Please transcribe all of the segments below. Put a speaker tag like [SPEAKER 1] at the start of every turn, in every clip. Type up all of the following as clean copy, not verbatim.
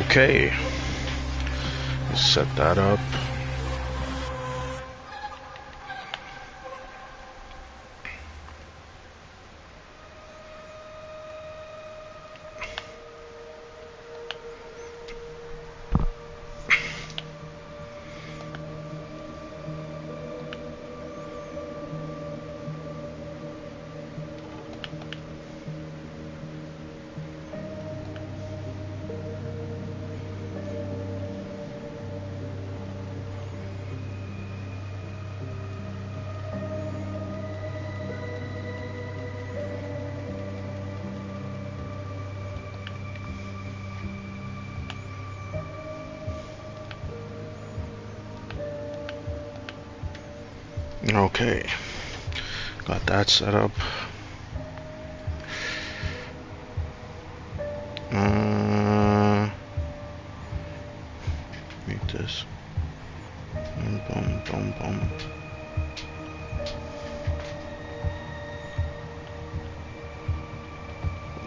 [SPEAKER 1] Okay, set that up. Okay, got that set up. Mute this. Boom, boom, boom, boom.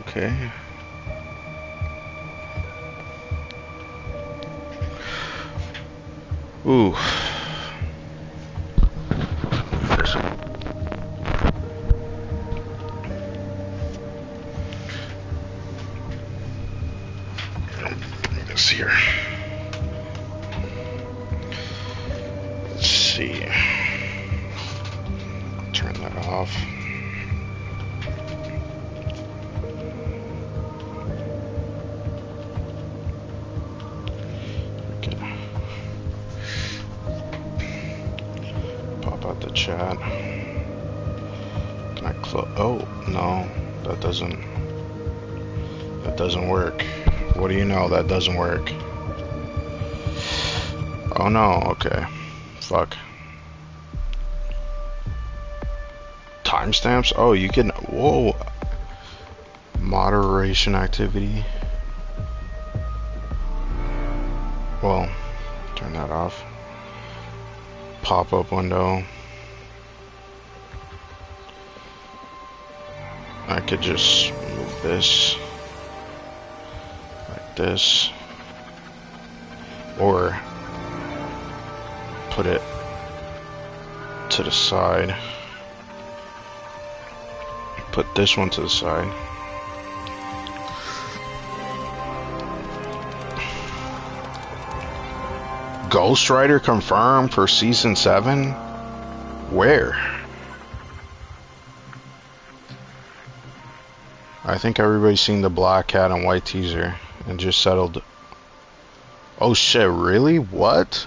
[SPEAKER 1] Okay. Ooh. This here. Let's see. Turn that off. Okay. Pop out the chat. Can I close? Oh no, that doesn't work. What do you know? That doesn't work. Oh no. Okay. Fuck. Timestamps? Oh, you can. Whoa. Moderation activity. Well, turn that off. Pop-up window. I could just move this like this, or put it to the side. Put this one to the side. Ghost Rider confirmed for season 7? Where? I think everybody's seen the black cat and white teaser and just settled. Oh shit, really? What?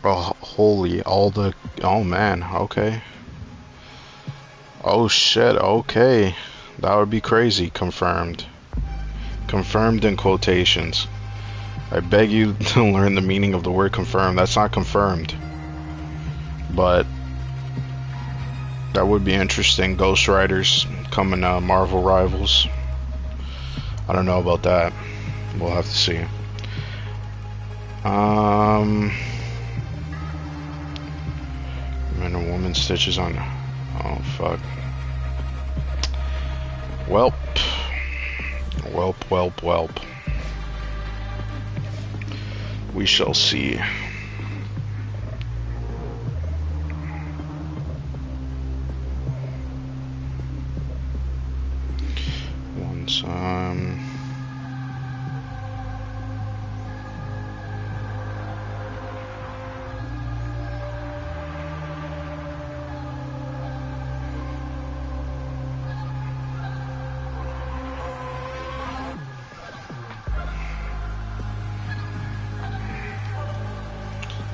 [SPEAKER 1] Oh, holy, oh man, okay. Oh shit, okay. That would be crazy. Confirmed. Confirmed in quotations. I beg you to learn the meaning of the word confirmed. That's not confirmed. But that would be interesting. Ghost Riders coming to Marvel Rivals. I don't know about that. We'll have to see. Man or woman stitches on. Oh fuck. Welp. Welp, welp, welp. We shall see. Once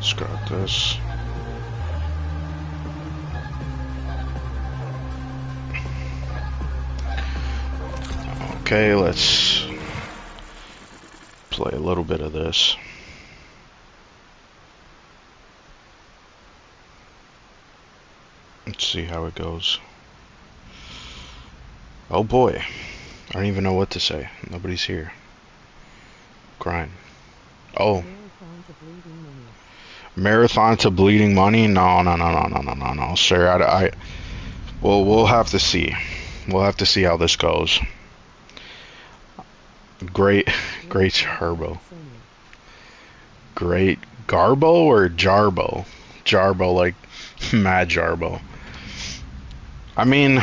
[SPEAKER 1] scrap this. Okay, let's play a little bit of this. Let's see how it goes. Oh boy, I don't even know what to say. Nobody's here. Crying. Oh. Marathon to bleeding money? No, no, no, no, no, no, no, no, sir. Well, we'll have to see. We'll have to see how this goes. Great, great Herbo. Great Garbo or Jarbo? Jarbo, like Mad Jarbo. I mean,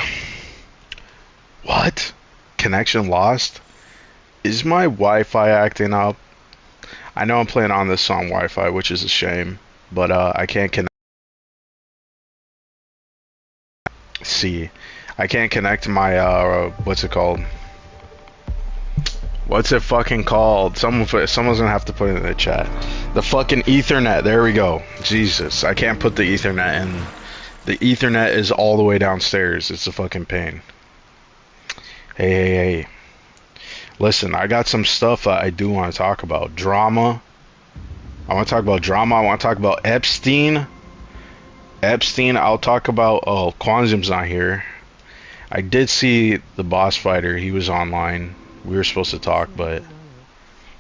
[SPEAKER 1] what? Connection lost? Is my Wi-Fi acting up? I know I'm playing on this on Wi-Fi, which is a shame, but I can't connect. See, I can't connect my what's it called? What's it fucking called? Someone's gonna have to put it in the chat. The fucking Ethernet. There we go. Jesus, I can't put the Ethernet in. The Ethernet is all the way downstairs. It's a fucking pain. Hey, hey, hey. Listen, I got some stuff I do want to talk about. Drama. I want to talk about drama. I want to talk about Epstein. Epstein. I'll talk about. Oh, Quanzum's not here. I did see the boss fighter. He was online. We were supposed to talk, but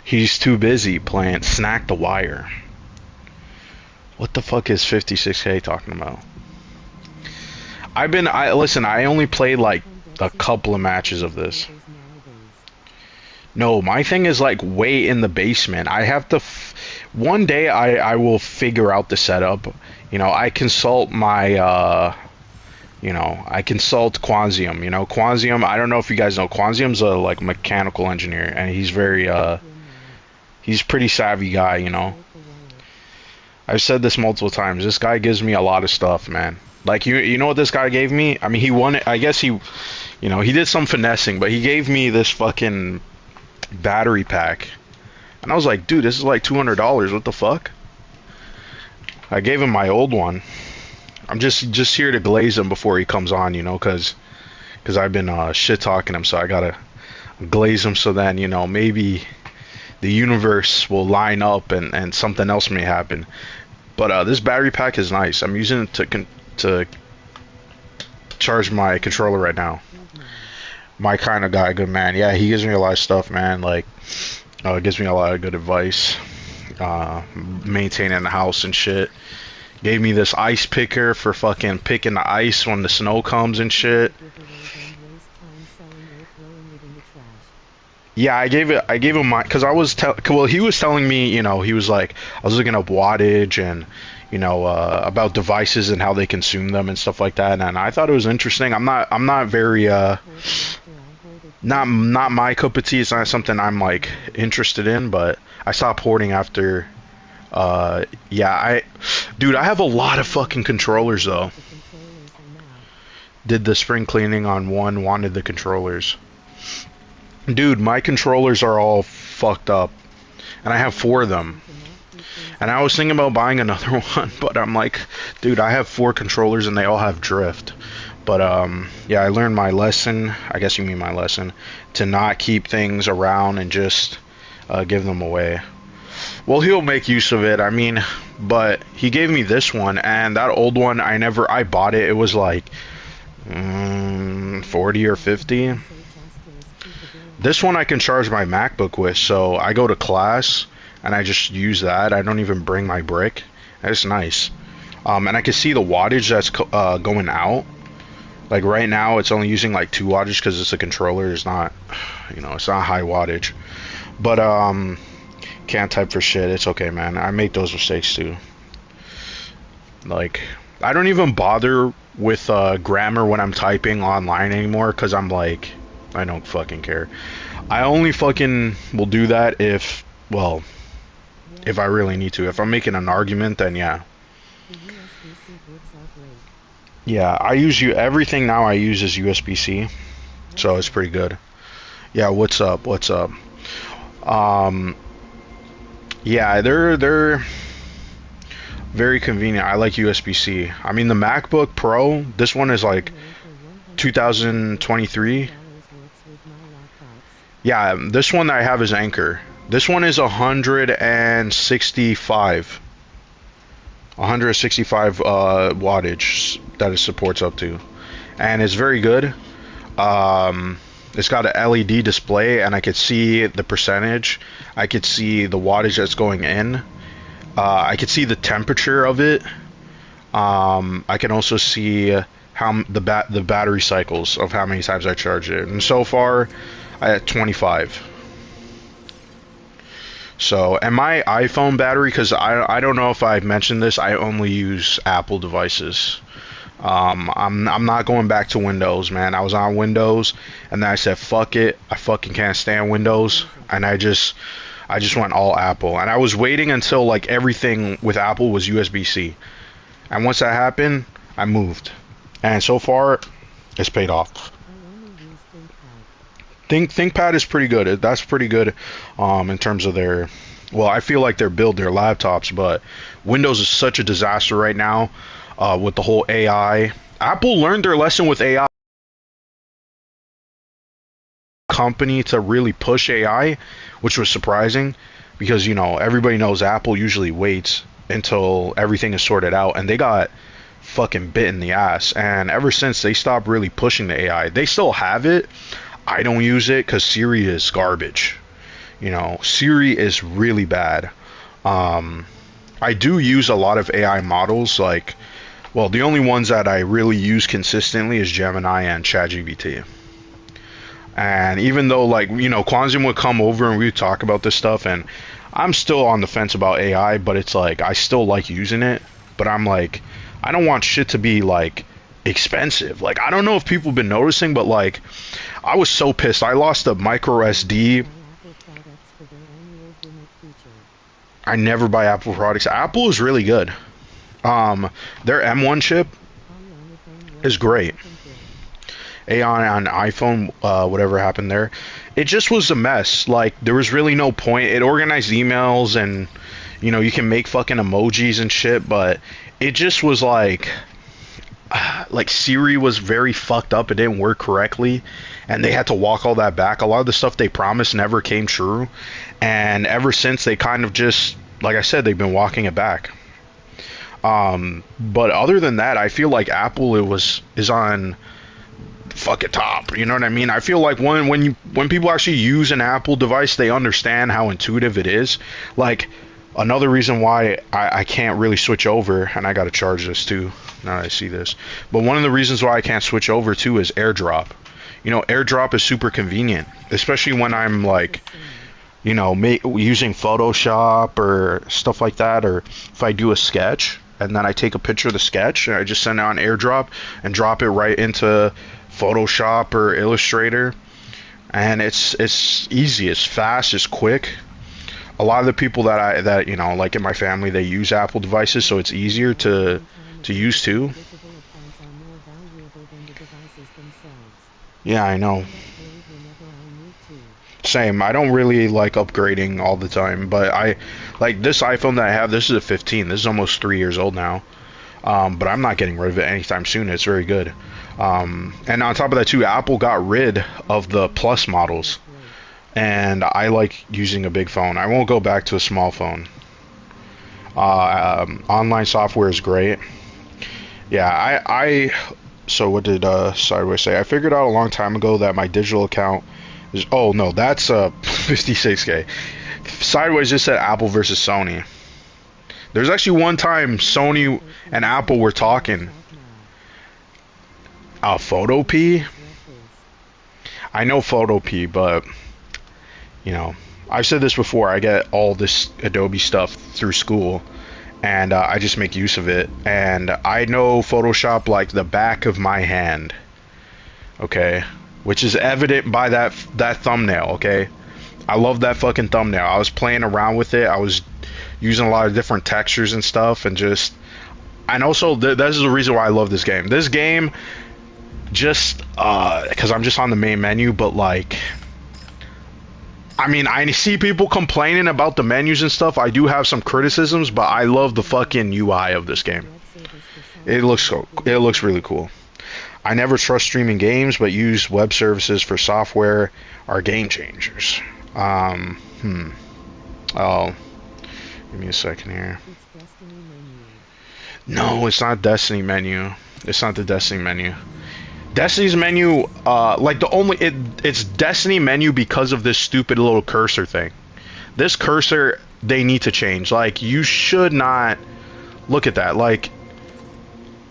[SPEAKER 1] he's too busy playing Snack the Wire. What the fuck is 56K talking about? Listen, I only played like a couple of matches of this. No, my thing is like way in the basement. I have to, one day I will figure out the setup. You know, I consult my, I consult Quanzium. You know, Quanzium, I don't know if you guys know, Quanzium's a like mechanical engineer, and he's very, he's pretty savvy guy, you know. I've said this multiple times. This guy gives me a lot of stuff, man. Like, you know what this guy gave me? I mean, he won it. I guess he, he did some finessing, but he gave me this fucking battery pack. And I was like, dude, this is like $200. What the fuck? I gave him my old one. I'm just here to glaze him before he comes on, you know, because I've been shit talking him, so I gotta glaze him so then, maybe the universe will line up and something else may happen. But this battery pack is nice. I'm using it to charge my controller right now. My kind of guy, good man. Yeah, he gives me a lot of stuff, man. Like, gives me a lot of good advice. Maintaining the house and shit. Gave me this ice picker for fucking picking the ice when the snow comes and shit. Yeah, I gave him my, because he was telling me, he was like, I was looking up wattage and, about devices and how they consume them and stuff like that, and I thought it was interesting. I'm not very, not my cup of tea. It's not something I'm like interested in, but I stopped hoarding after, yeah, dude, I have a lot of fucking controllers though. Did the spring cleaning on one, wanted the controllers. Dude, my controllers are all fucked up. And I have 4 of them. And I was thinking about buying another one, but I'm like, dude, I have 4 controllers and they all have drift. But, yeah, I learned my lesson, I guess you mean my lesson, to not keep things around and just give them away. Well, he'll make use of it, I mean, but he gave me this one, and that old one, I bought it, it was like 40 or 50. This one I can charge my MacBook with, so I go to class and I just use that. I don't even bring my brick. That's nice. And I can see the wattage that's going out. Like right now, it's only using like 2 wattage because it's a controller. It's not, it's not high wattage. But can't type for shit. It's okay, man. I make those mistakes too. Like, I don't even bother with grammar when I'm typing online anymore because I'm like, I don't fucking care. I only fucking will do that if I really need to. If I'm making an argument, then yeah. Yeah, everything now I use is USB-C, so it's pretty good. Yeah, what's up? Yeah, they're very convenient. I like USB-C. I mean, the MacBook Pro, this one is like 2023. Yeah, this one that I have is Anchor. This one is 165 wattage that it supports up to, and it's very good. It's got an LED display, and I could see the percentage. I could see the wattage that's going in. I could see the temperature of it. I can also see how the battery cycles of how many times I charge it. And so far, I had 25. So, and my iPhone battery, because I don't know if I mentioned this, I only use Apple devices. I'm not going back to Windows, man. I was on Windows, and then I said, fuck it. I fucking can't stand Windows, and I just went all Apple. And I was waiting until like everything with Apple was USB-C. And once that happened, I moved. And so far, it's paid off. ThinkPad is pretty good. That's pretty good in terms of their, well, I feel like their laptops, but Windows is such a disaster right now with the whole AI. Apple learned their lesson with AI company to really push AI, which was surprising because, you know, everybody knows Apple usually waits until everything is sorted out, and they got fucking bit in the ass. And ever since they stopped really pushing the AI, they still have it. I don't use it because Siri is garbage. You know, Siri is really bad. I do use a lot of AI models, like, well, the only ones that I really use consistently is Gemini and ChatGPT. And even though, like, you know, Kwanzaa would come over and we would talk about this stuff, and I'm still on the fence about AI, but it's like, I still like using it, but I'm like, I don't want shit to be, like, expensive. Like, I don't know if people have been noticing, but, like, I was so pissed. I lost a micro SD. I never buy Apple products. Apple is really good. Their M1 chip is great. AI on iPhone, whatever happened there, it just was a mess. Like, there was really no point. It organized emails, and, you know, you can make fucking emojis and shit, but it just was like Siri was very fucked up. It didn't work correctly, and they had to walk all that back. A lot of the stuff they promised never came true, and ever since they kind of just, like I said, they've been walking it back. But other than that, I feel like Apple is on fucking top. You know what I mean? I feel like when people actually use an Apple device, they understand how intuitive it is. Like, another reason why I can't really switch over, and I gotta charge this too now that I see this, but one of the reasons why I can't switch over too is AirDrop. You know, AirDrop is super convenient, especially when I'm like, you know, using Photoshop or stuff like that, or if I do a sketch and then I take a picture of the sketch and I just send it on AirDrop and drop it right into Photoshop or Illustrator, and it's easy, it's fast, it's quick. A lot of the people that you know, like in my family, they use Apple devices, so it's easier to use too. Yeah, I know. Same. I don't really like upgrading all the time, but I like this iPhone that I have. This is a 15. This is almost 3 years old now. But I'm not getting rid of it anytime soon. It's very good. And on top of that too, Apple got rid of the Plus models, and I like using a big phone. I won't go back to a small phone. Online software is great. Yeah, so what did Sideways say? I figured out a long time ago that my digital account is, oh no, that's 56K. Sideways just said Apple versus Sony. There's actually one time Sony and Apple were talking. Photopea? I know Photopea, but, you know, I've said this before, I get all this Adobe stuff through school, and I just make use of it, and I know Photoshop like the back of my hand, okay, which is evident by that thumbnail, okay. I love that fucking thumbnail. I was playing around with it, I was using a lot of different textures and stuff, and just, and also this is the reason why I love this game. This game, just because I'm just on the main menu, but like, I mean, I see people complaining about the menus and stuff. I do have some criticisms, but I love the fucking UI of this game. It looks really cool. I never trust streaming games, but use web services for software are game changers. Oh, give me a second here. No, it's not Destiny menu. It's not the Destiny menu. Destiny's menu, like it's Destiny menu because of this stupid little cursor thing. This cursor they need to change. Like, you should not look at that. Like,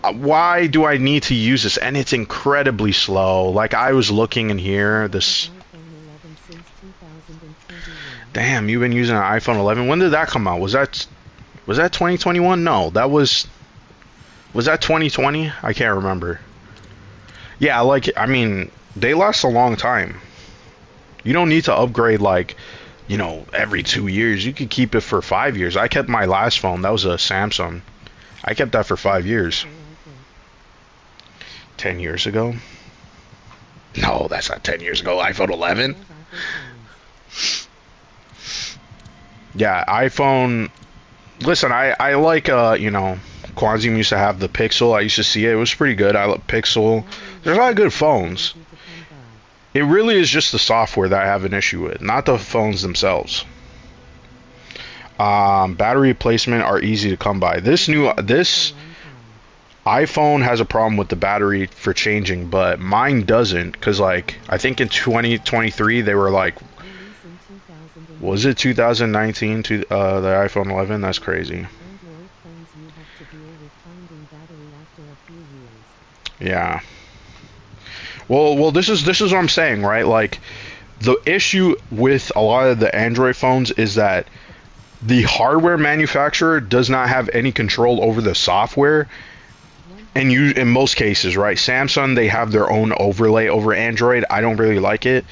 [SPEAKER 1] why do I need to use this? And it's incredibly slow. Like, I was looking in here, this... Damn, you've been using an iPhone 11? When did that come out? Was that 2021? No, that was that 2020? I can't remember. Yeah, like, I mean, they last a long time. You don't need to upgrade, like, you know, every 2 years. You could keep it for 5 years. I kept my last phone. That was a Samsung. I kept that for 5 years. 10 years ago? No, that's not 10 years ago. iPhone 11? Yeah, iPhone... Listen, I like, you know, Quanzim used to have the Pixel. I used to see it. It was pretty good. I love Pixel. There's a lot of good phones. It really is just the software that I have an issue with, not the phones themselves. Battery replacement are easy to come by. This iPhone has a problem with the battery for changing, but mine doesn't, because, like, I think in 2023 they were like, was it 2019 to the iPhone 11? That's crazy. Yeah. Well, this is what I'm saying, right? Like, the issue with a lot of the Android phones is that the hardware manufacturer does not have any control over the software. And in most cases, right? Samsung, they have their own overlay over Android. I don't really like it.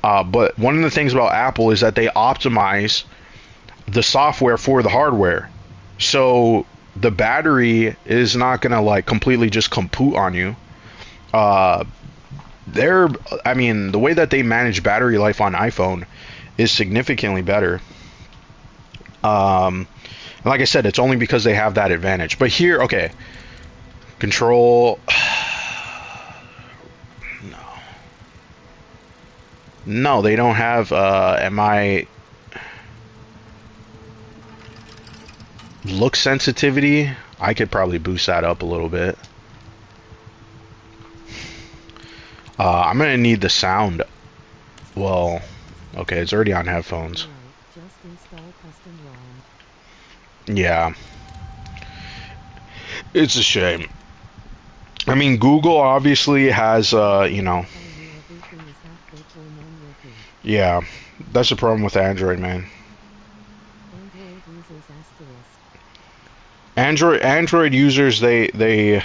[SPEAKER 1] But one of the things about Apple is that they optimize the software for the hardware. So the battery is not gonna, like, completely just kaput on you. I mean, the way that they manage battery life on iPhone is significantly better. Like I said, it's only because they have that advantage. But here, okay, control. No, they don't have, look sensitivity. I could probably boost that up a little bit. I'm gonna need the sound. Well, okay, it's already on headphones. Yeah. It's a shame. I mean, Google obviously has, you know... Yeah, that's the problem with Android, man. Android users, they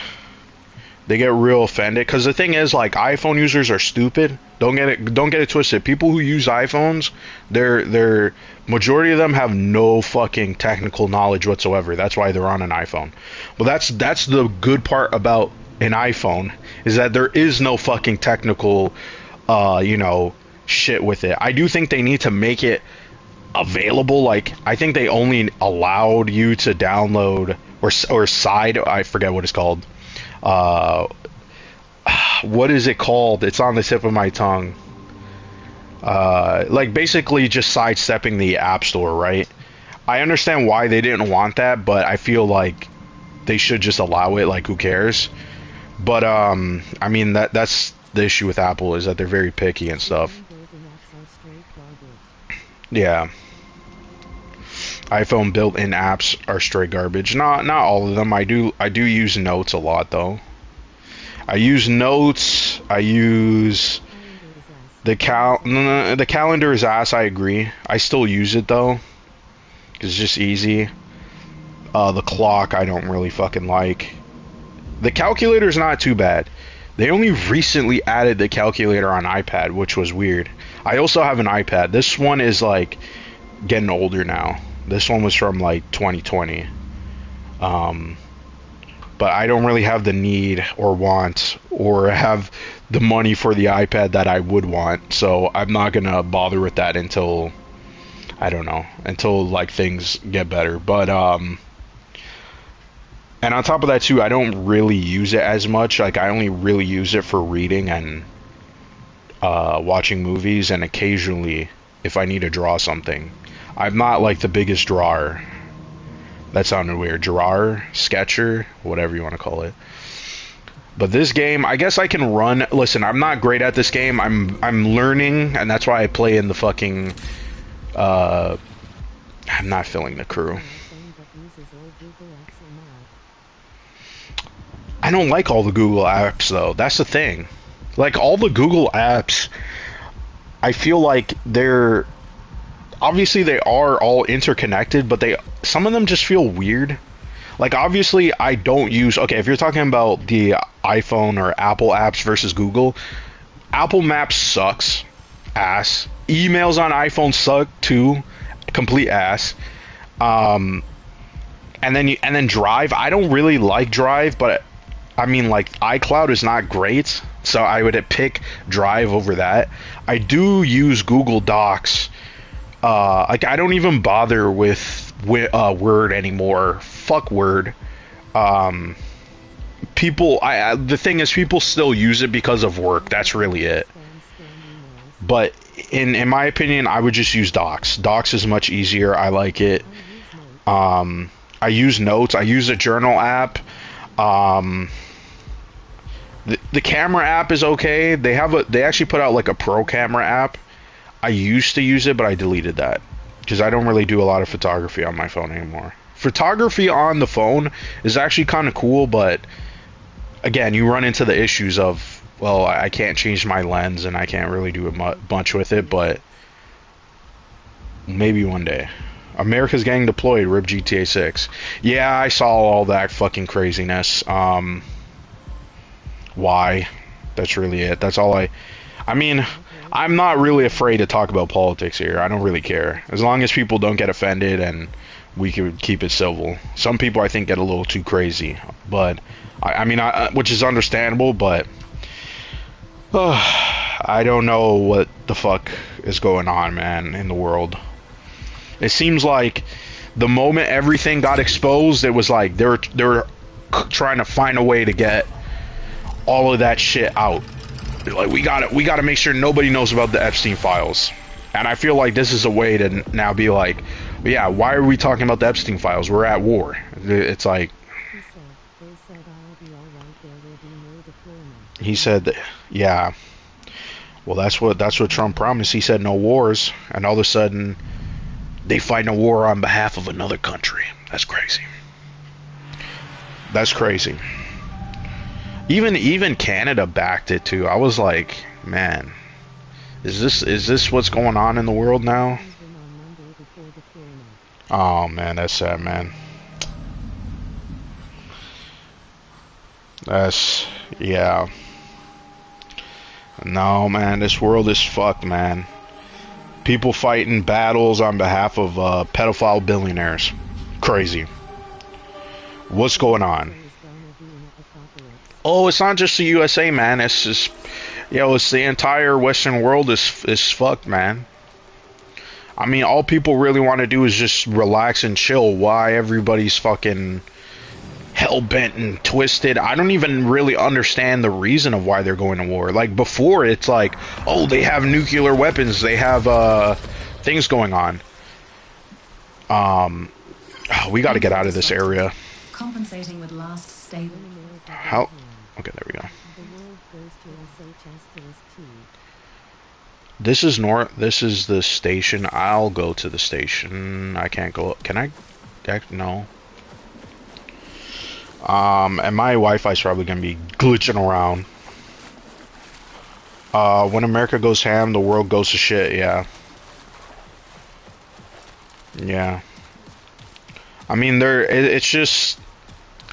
[SPEAKER 1] get real offended, because the thing is, like, iPhone users are stupid. Don't get it twisted. People who use iPhones, they're majority of them have no fucking technical knowledge whatsoever. That's why they're on an iPhone. Well, that's the good part about an iPhone, is that there is no fucking technical, you know, shit with it. I do think they need to make it available. Like, I think they only allowed you to download or side, I forget what it's called. What is it called? It's on the tip of my tongue. Like, basically just sidestepping the App Store, right? I understand why they didn't want that, but I feel like they should just allow it. Like, who cares? But I mean, that's the issue with Apple, is that they're very picky and stuff. Yeah. iPhone built-in apps are straight garbage. Not all of them. I do use Notes a lot, though. I use Notes. I use the calendar is ass. I agree. I still use it though, 'cause it's just easy. The clock I don't really fucking like. The calculator is not too bad. They only recently added the calculator on iPad, which was weird. I also have an iPad. This one is, like, getting older now. This one was from, like, 2020. But I don't really have the need or want or have the money for the iPad that I would want. So I'm not gonna bother with that until, I don't know, until, like, things get better. But, and on top of that too, I don't really use it as much. Like, I only really use it for reading and watching movies, and occasionally if I need to draw something. I'm not, like, the biggest drawer. That sounded weird. Drawer, sketcher, whatever you want to call it. But this game, I guess I can run. Listen, I'm not great at this game. I'm learning, and that's why I play in the fucking I'm not filling the crew. I don't like all the Google apps though. That's the thing. Like all the Google apps, I feel like they're obviously they are all interconnected, but they some of them just feel weird. Like obviously I don't use okay, if you're talking about the iPhone or Apple apps versus Google, Apple Maps sucks ass. Emails on iPhone suck too, complete ass. Um and then Drive, I don't really like Drive, but I mean like iCloud is not great, so I would pick Drive over that. I do use Google Docs. Like I don't even bother with Word anymore. Fuck Word. Um, the thing is, people still use it because of work. That's really it. But in my opinion, I would just use Docs. Docs is much easier. I like it. I use Notes. I use a journal app. Um, the camera app is okay. They actually put out like a pro camera app. I used to use it, but I deleted that because I don't really do a lot of photography on my phone anymore. Photography on the phone is actually kind of cool, but again, you run into the issues of, well, I can't change my lens and I can't really do a bunch with it, but maybe one day. America's Getting Deployed, RIP GTA 6. Yeah, I saw all that fucking craziness. Why? That's really it. That's all I mean, I'm not really afraid to talk about politics here. I don't really care. As long as people don't get offended and we can keep it civil. Some people I think get a little too crazy, but I mean, which is understandable, but I don't know what the fuck is going on, man, in the world. It seems like the moment everything got exposed, it was like they were trying to find a way to get all of that shit out. Like we gotta make sure nobody knows about the Epstein files. And I feel like this is a way to now be like, yeah, why are we talking about the Epstein files? We're at war. It's like he said, yeah. Well, that's what Trump promised. He said no wars, and all of a sudden they fight a war on behalf of another country. That's crazy. That's crazy. Even Canada backed it too. I was like, man, is this what's going on in the world now? Oh man, that's sad, man. That's yeah. No, man, this world is fucked, man. People fighting battles on behalf of pedophile billionaires. Crazy. What's going on? Oh, it's not just the USA, man. It's just, it's the entire Western world is fucked, man. I mean, all people really want to do is just relax and chill. Why everybody's fucking hell-bent and twisted? I don't even really understand the reason of why they're going to war. Like, before, it's like, oh, they have nuclear weapons. They have, things going on. We gotta get out of this area.
[SPEAKER 2] Compensating with last stable.
[SPEAKER 1] How? Okay, there we go. This is This is the station. I'll go to the station. I can't go. Can I? No. And my Wi-Fi is probably gonna be glitching around. When America goes ham, the world goes to shit. Yeah. Yeah. I mean, it's just.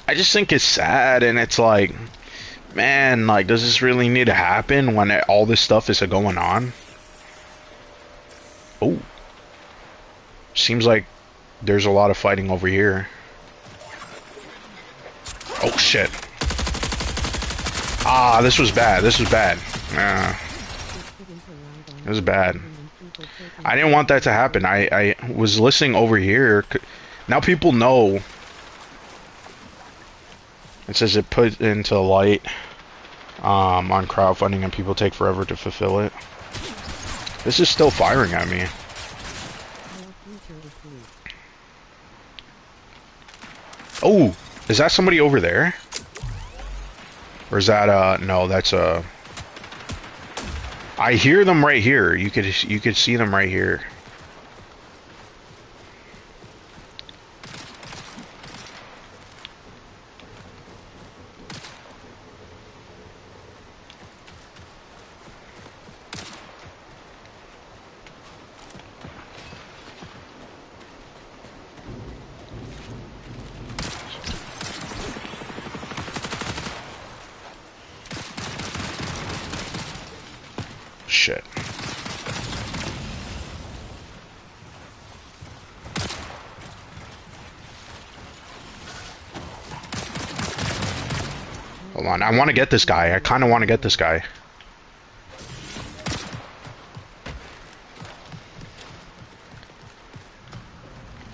[SPEAKER 1] I just think it's sad, and it's like, man, like, does this really need to happen when all this stuff is going on? Oh. Seems like there's a lot of fighting over here. Oh, shit. Ah, this was bad. This was bad. It was bad. I didn't want that to happen. I was listening over here. Now people know. It says it put into light on crowdfunding and people take forever to fulfill it. This is still firing at me. Oh, is that somebody over there? Or is that no, that's I hear them right here. You could see them right here. Shit. Hold on, I want to get this guy. I kind of want to get this guy.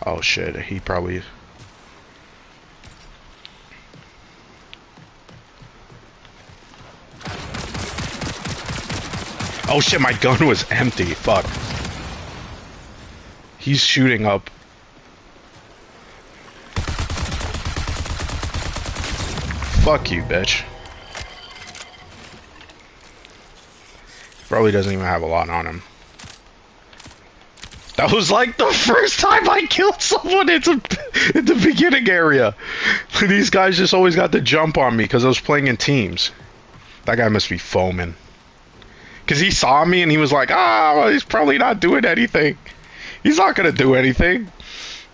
[SPEAKER 1] Oh shit, he probably... Oh shit, my gun was empty. Fuck. He's shooting up. Fuck you, bitch. Probably doesn't even have a lot on him. That was like the first time I killed someone in the beginning area. These guys just always got the jump on me because I was playing in teams. That guy must be foaming. Because he saw me and he was like, ah, well, he's probably not doing anything. He's not going to do anything.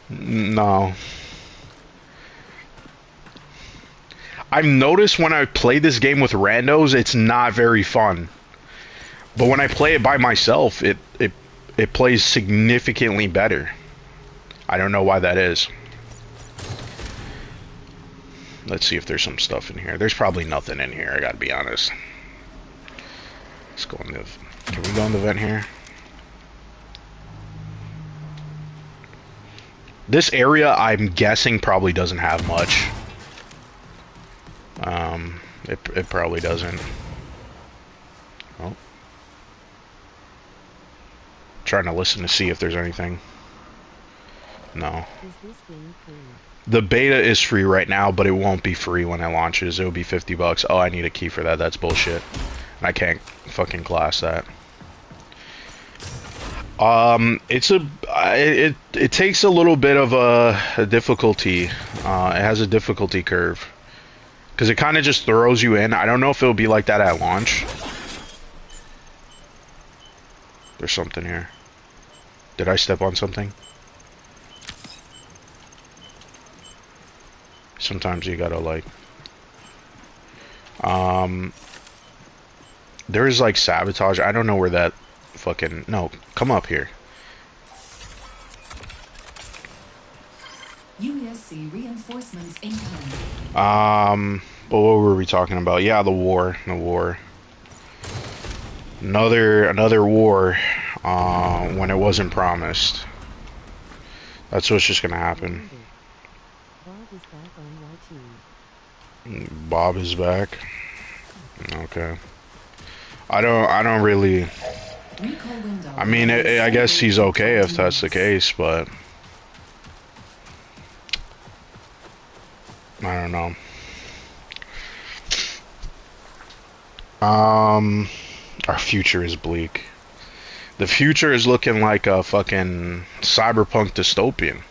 [SPEAKER 1] No. I've noticed when I play this game with randos, it's not very fun. But when I play it by myself, it plays significantly better. I don't know why that is. Let's see if there's some stuff in here. There's probably nothing in here, I gotta be honest. Let's go in the... Can we go in the vent here? This area, I'm guessing, probably doesn't have much. It probably doesn't. Oh. Trying to listen to see if there's anything. No.
[SPEAKER 3] Is this game free?
[SPEAKER 1] The beta is free right now, but it won't be free when it launches. It'll be $50. Oh, I need a key for that. That's bullshit. I can't fucking class that. It takes a little bit of a difficulty. It has a difficulty curve. Because it kind of just throws you in. I don't know if it'll be like that at launch. There's something here. Did I step on something? Sometimes you gotta like... There is like sabotage. I don't know where that fucking... No, come up here.
[SPEAKER 2] USC reinforcements incoming.
[SPEAKER 1] But what were we talking about? Yeah, the war. The war. Another war, when it wasn't promised. That's what's just gonna happen.
[SPEAKER 3] Bob is back on your team.
[SPEAKER 1] Bob is back. Okay. I don't really... I mean, I guess he's okay if that's the case, but... I don't know. Our future is bleak. The future is looking like a fucking cyberpunk dystopian.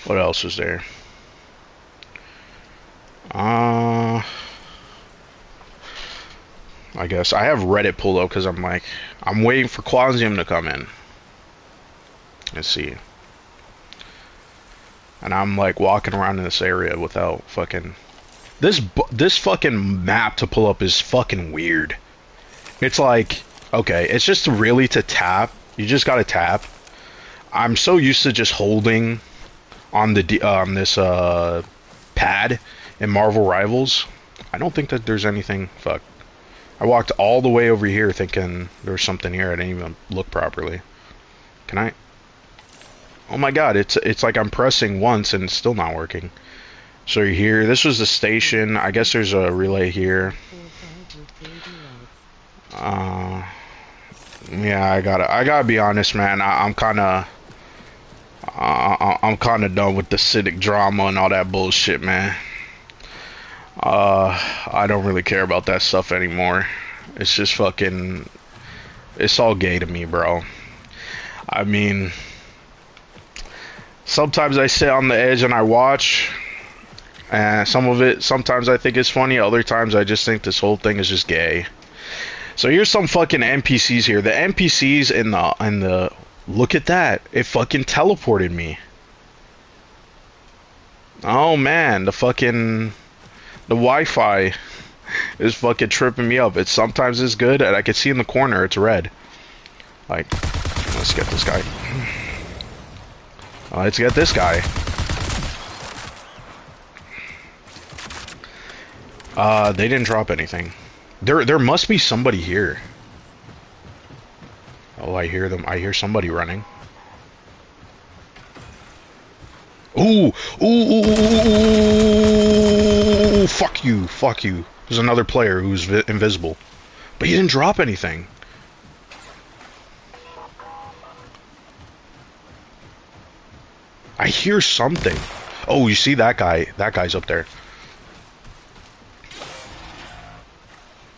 [SPEAKER 1] What else is there? I guess I have Reddit pulled up because I'm waiting for Quasium to come in. Let's see. And I'm like walking around in this area without fucking... This fucking map to pull up is fucking weird. It's like, okay, it's just really to tap. You just gotta tap. I'm so used to just holding on the this pad in Marvel Rivals. I don't think that there's anything. Fuck. I walked all the way over here thinking there was something here. I didn't even look properly. Can I? Oh my god, it's like I'm pressing once and it's still not working. So you're here. This was the station. I guess there's a relay here. Yeah, I gotta be honest, man. I'm kind of done with the civic drama and all that bullshit, man. I don't really care about that stuff anymore. It's just fucking... It's all gay to me, bro. I mean... Sometimes I sit on the edge and I watch... And sometimes I think it's funny, other times I just think this whole thing is just gay. So here's some fucking NPCs here. The NPCs in the... Look at that. It fucking teleported me. Oh man, the The Wi-Fi is fucking tripping me up. Sometimes it's good, and I can see in the corner it's red. Like, let's get this guy. Let's get this guy. They didn't drop anything. There must be somebody here. Oh, I hear them. I hear somebody running. Ooh, ooh, ooh, ooh, fuck you, fuck you. There's another player who's invisible. But he didn't drop anything. I hear something. Oh, you see that guy? That guy's up there.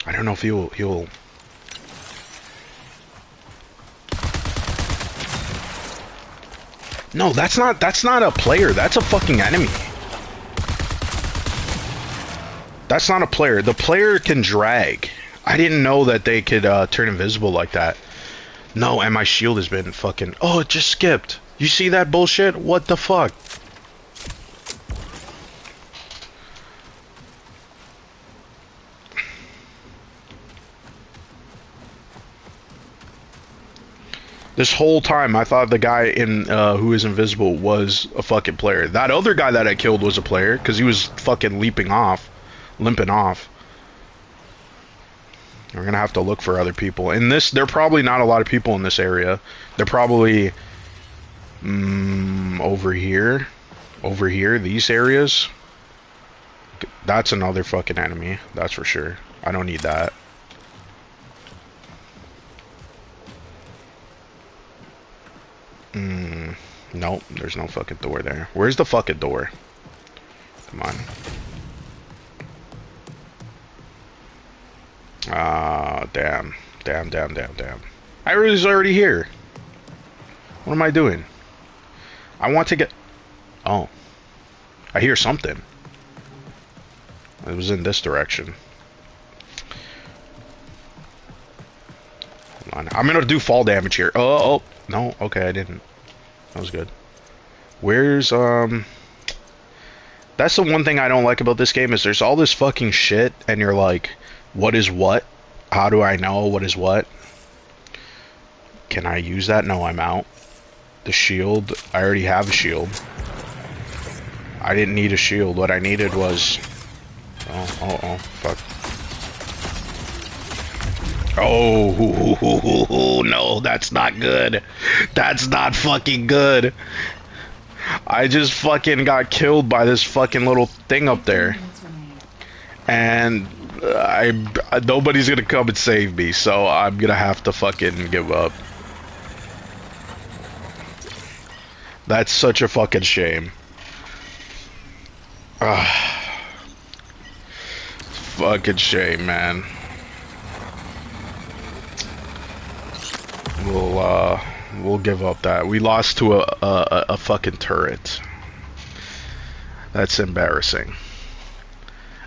[SPEAKER 1] I don't know if he'll... No, that's not a player. That's a fucking enemy. That's not a player. The player can drag. I didn't know that they could turn invisible like that. No, and my shield has been fucking... Oh, it just skipped. You see that bullshit? What the fuck? This whole time, I thought the guy in who is invisible was a fucking player. That other guy that I killed was a player, because he was fucking limping off. We're gonna have to look for other people. In this, there are probably not a lot of people in this area. They're probably over here. Over here, these areas. That's another fucking enemy, that's for sure. I don't need that. Nope, there's no fucking door there. Where's the fucking door? Come on. Damn. I was already here. What am I doing? I want to get... Oh. I hear something. It was in this direction. Hold on. I'm gonna do fall damage here. Oh, no. Okay, I didn't. That was good. Where's, That's the one thing I don't like about this game is there's all this fucking shit, and you're like, what is what? How do I know what is what? Can I use that? No, I'm out. The shield. I already have a shield. I didn't need a shield. What I needed was... Oh, fuck. Oh, no, that's not good. That's not fucking good. I just fucking got killed by this fucking little thing up there. And nobody's gonna come and save me, so I'm gonna have to fucking give up. That's such a fucking shame. Fucking shame, man. We'll give up that. We lost to a fucking turret. That's embarrassing.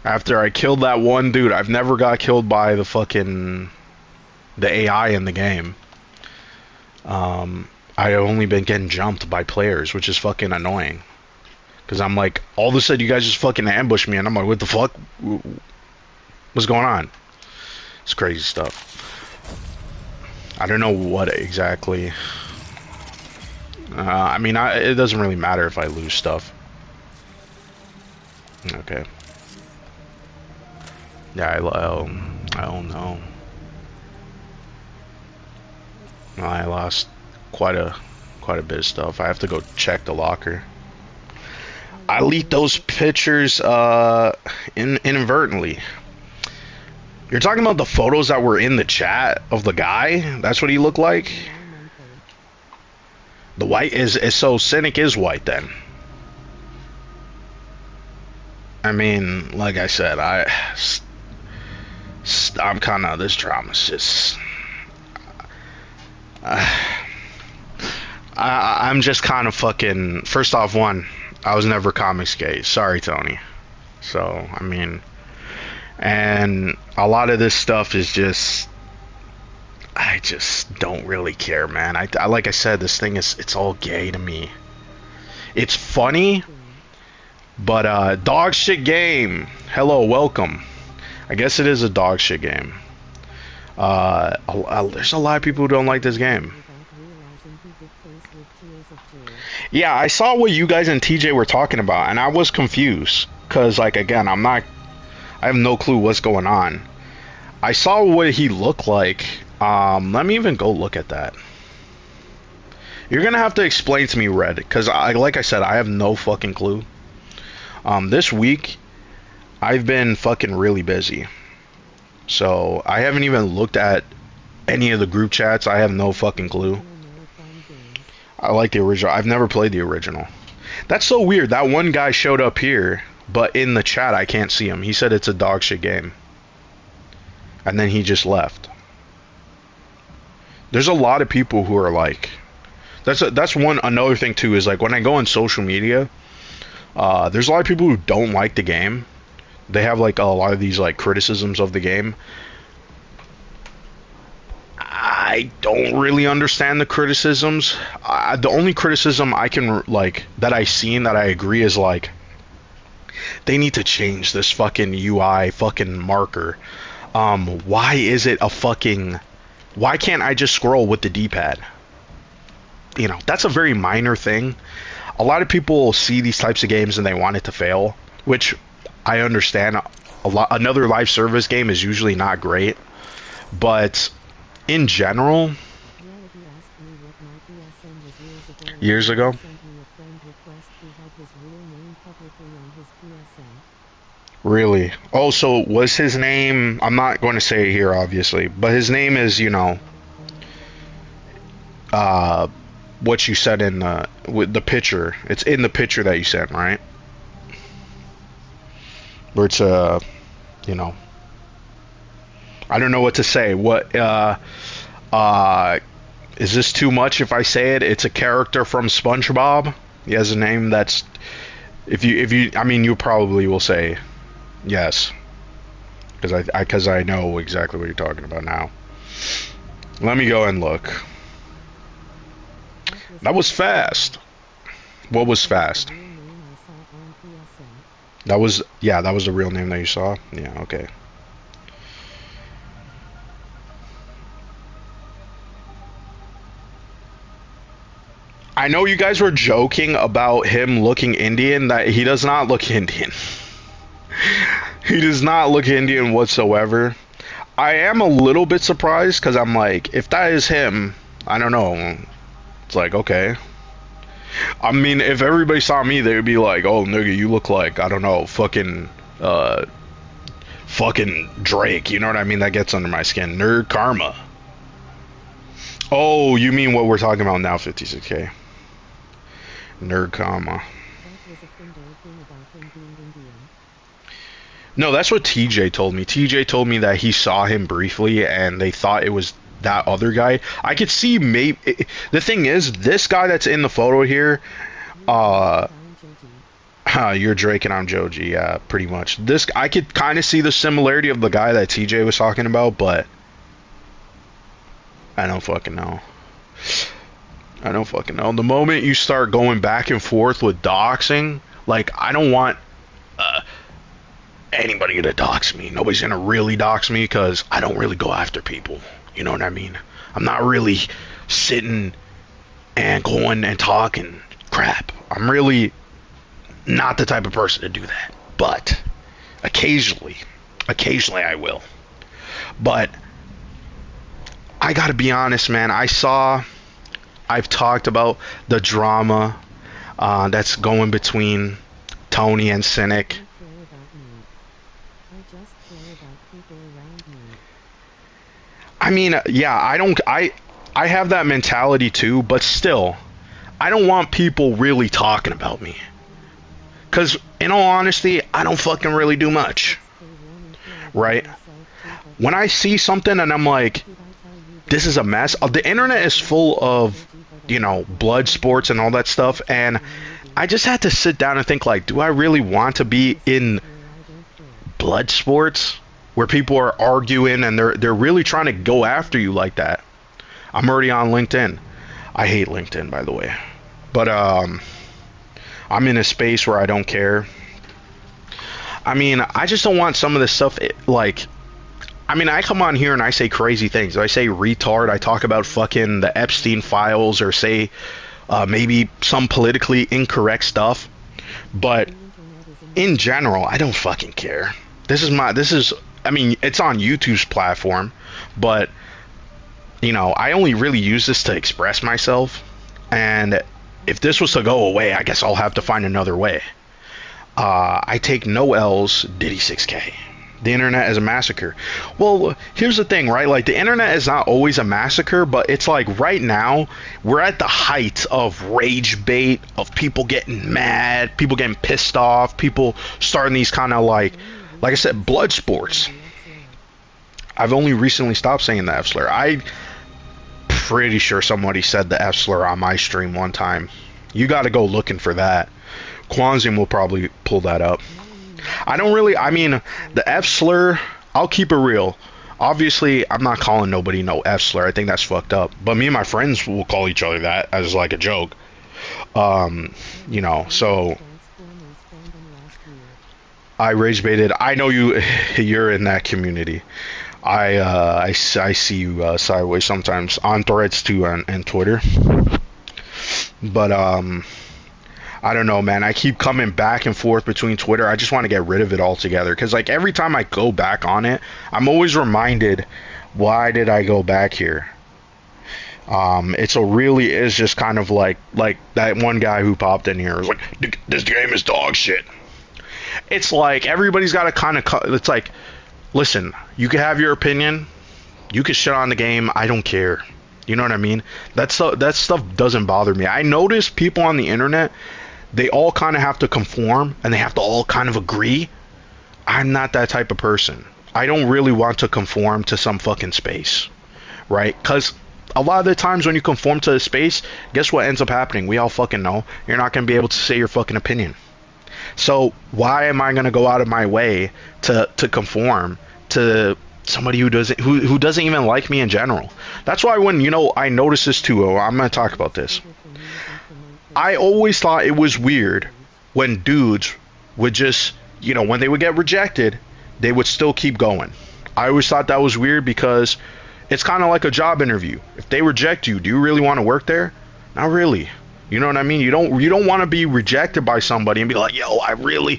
[SPEAKER 1] After I killed that one dude, I've never got killed by the AI in the game. I only been getting jumped by players, which is fucking annoying. Cause I'm like, all of a sudden you guys just fucking ambush me, and I'm like, what the fuck? What's going on? It's crazy stuff. I don't know what exactly. I mean, it doesn't really matter if I lose stuff. Okay. Yeah, I don't know. I lost quite a bit of stuff. I have to go check the locker. I leaked those pictures inadvertently. You're talking about the photos that were in the chat of the guy? That's what he looked like? The white is so Cynic is white then. I mean, like I said, I'm kind of, this drama's just... I'm just kind of fucking... First off, one, I was never comics gay. Sorry, Tony. So, I mean... And a lot of this stuff is just... I just don't really care, man. I like I said, this thing is... It's all gay to me. It's funny, But dog shit game. Hello, welcome. I guess it is a dog shit game. There's a lot of people who don't like this game. Yeah, I saw what you guys and TJ were talking about, and I was confused. Cause like again, I have no clue what's going on. I saw what he looked like. Let me even go look at that. You're gonna have to explain to me, Red, because like I said, I have no fucking clue. This week, I've been fucking really busy. So, I haven't even looked at any of the group chats. I have no fucking clue. I like the original. I've never played the original. That's so weird. That one guy showed up here, but in the chat, I can't see him. He said it's a dog shit game. And then he just left. There's a lot of people who are like... That's another thing, too, is like when I go on social media... there's a lot of people who don't like the game. They have like a lot of these like criticisms of the game. I don't really understand the criticisms. The only criticism I can like that I seen that I agree is like they need to change this fucking UI fucking marker. Why is it a fucking... Why can't I just scroll with the D-pad? You know, that's a very minor thing. A lot of people see these types of games and they want it to fail, which I understand. Another live service game is usually not great, but in general, years ago. Really? Oh, so was his name... I'm not going to say it here, obviously, but his name is, you know, what you said in with the picture. It's in the picture that you sent, right? Where it's you know, I don't know what to say. What is this too much if I say it? It's a character from SpongeBob. He has a name that's... If you I mean, you probably will say yes, because I know exactly what you're talking about now. Let me go and look. That was fast. What was fast? That was... Yeah, that was the real name that you saw? Yeah, okay. I know you guys were joking about him looking Indian. That he does not look Indian. He does not look Indian whatsoever. I am a little bit surprised because I'm like, if that is him, I don't know. It's like, okay. I mean, if everybody saw me, they would be like, oh, nigga, you look like, I don't know, fucking Drake. You know what I mean? That gets under my skin. Nerd karma. Oh, you mean what we're talking about now, 56K. Nerd karma. No, that's what TJ told me. TJ told me that he saw him briefly and they thought it was that other guy. I could see maybe... The thing is, this guy that's in the photo here, you're Drake and I'm Joji, yeah, pretty much. This... I could kind of see the similarity of the guy that TJ was talking about, but... I don't fucking know. I don't fucking know. The moment you start going back and forth with doxing, like, I don't want... anybody to dox me. Nobody's gonna really dox me because I don't really go after people. You know what I mean? I'm not really sitting and going and talking crap. I'm really not the type of person to do that. But occasionally I will. But I gotta be honest, man. I've talked about the drama that's going between Tony and Cynic. I mean, yeah, I have that mentality too, but still, I don't want people really talking about me. Cause, in all honesty, I don't fucking really do much. Right? When I see something and I'm like, this is a mess, the internet is full of, you know, blood sports and all that stuff, and I just had to sit down and think, like, do I really want to be in blood sports? Where people are arguing and they're really trying to go after you like that. I'm already on LinkedIn. I hate LinkedIn, by the way. But I'm in a space where I don't care. I mean, I just don't want some of this stuff, like, I mean, I come on here and I say crazy things. I say retard. I talk about fucking the Epstein files, or say maybe some politically incorrect stuff. But in general, I don't fucking care. I mean, it's on YouTube's platform, but, you know, I only really use this to express myself. And if this was to go away, I guess I'll have to find another way. I take no L's, Diddy 6K. The internet is a massacre. Well, here's the thing, right? Like, the internet is not always a massacre, but it's like right now, we're at the height of rage bait, of people getting mad, people getting pissed off, people starting these kind of like I said, blood sports. I've only recently stopped saying the F slur. I'm pretty sure somebody said the F slur on my stream one time. You got to go looking for that. Kwanzaa will probably pull that up. I mean, the F slur, I'll keep it real. Obviously, I'm not calling nobody no F slur. I think that's fucked up. But me and my friends will call each other that as like a joke. You know, so I rage baited. I know you're in that community. I see you sideways sometimes on threads too, and Twitter. But I don't know, man. I keep coming back and forth between Twitter. I just want to get rid of it altogether. Because, like, every time I go back on it, I'm always reminded, why did I go back here? It's a really is just kind of like that one guy who popped in here was like, this game is dog shit. It's like, everybody's got to kind of, it's like, listen, you can have your opinion. You can shit on the game. I don't care. You know what I mean? That stuff doesn't bother me. I notice people on the internet, they all kind of have to conform, and they have to all kind of agree. I'm not that type of person. I don't really want to conform to some fucking space, right? Because a lot of the times when you conform to a space, guess what ends up happening? We all fucking know. You're not going to be able to say your fucking opinion. So why am I going to go out of my way to conform to somebody who doesn't even like me in general? That's why when, you know, I noticed this too. I'm going to talk about this. I always thought it was weird when dudes would just, you know, when they would get rejected, they would still keep going. I always thought that was weird because it's kind of like a job interview. If they reject you, do you really want to work there? Not really. You know what I mean? You don't want to be rejected by somebody and be like, yo, I really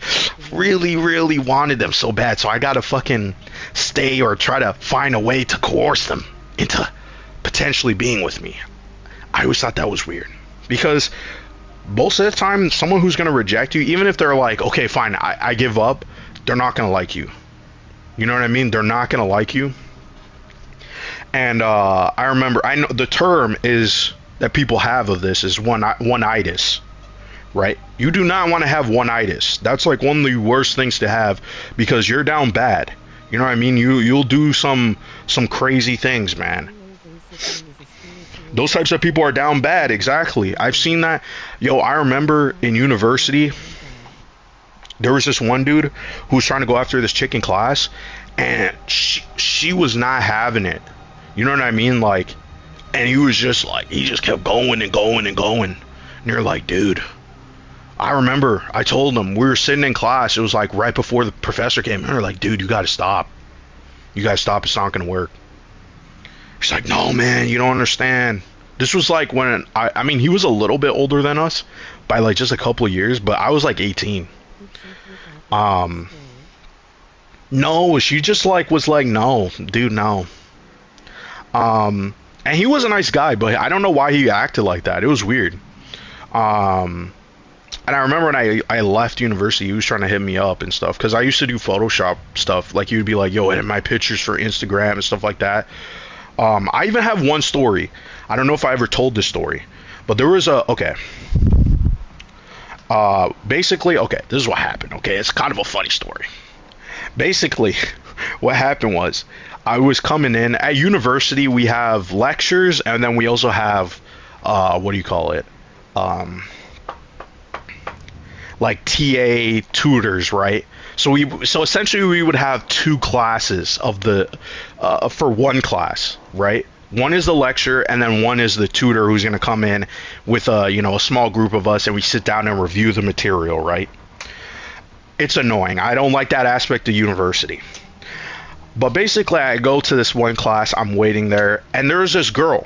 [SPEAKER 1] wanted them so bad, so I gotta fucking stay or try to find a way to coerce them into potentially being with me. I always thought that was weird. Because most of the time, someone who's going to reject you, even if they're like, okay, fine, I give up, they're not going to like you. You know what I mean? They're not going to like you. And I remember, I know the term is that people have of this is one-itis, right? You do not want to have one-itis. That's like one of the worst things to have because you're down bad. You know what I mean? You'll do some crazy things, man. Those types of people are down bad, exactly. I've seen that. Yo, I remember in university, there was this one dude who was trying to go after this chick in class, and she was not having it. You know what I mean? Like, and he was just like, he just kept going and going and going. And you're like, dude, I remember I told him, we were sitting in class, it was like right before the professor came, and we were like, dude, you gotta stop. You gotta stop, it's not gonna work. He's like, no, man, you don't understand. This was like when, I mean, he was a little bit older than us by like just a couple of years, but I was like 18. No, she just like was like, no, dude, no. And he was a nice guy, but I don't know why he acted like that. It was weird. And I remember when I left university, he was trying to hit me up and stuff, because I used to do Photoshop stuff. Like, he would be like, yo, edit my pictures for Instagram and stuff like that. I even have one story. I don't know if I ever told this story, but there was basically, okay, this is what happened, okay? It's kind of a funny story. Basically, what happened was, I was coming in, at university, we have lectures, and then we also have, what do you call it? Like TA tutors, right? So essentially we would have two classes of for one class, right? One is the lecture, and then one is the tutor who's going to come in with a small group of us, and we sit down and review the material, right? it's annoying. I don't like that aspect of university. But basically, I go to this one class, I'm waiting there, and there's this girl.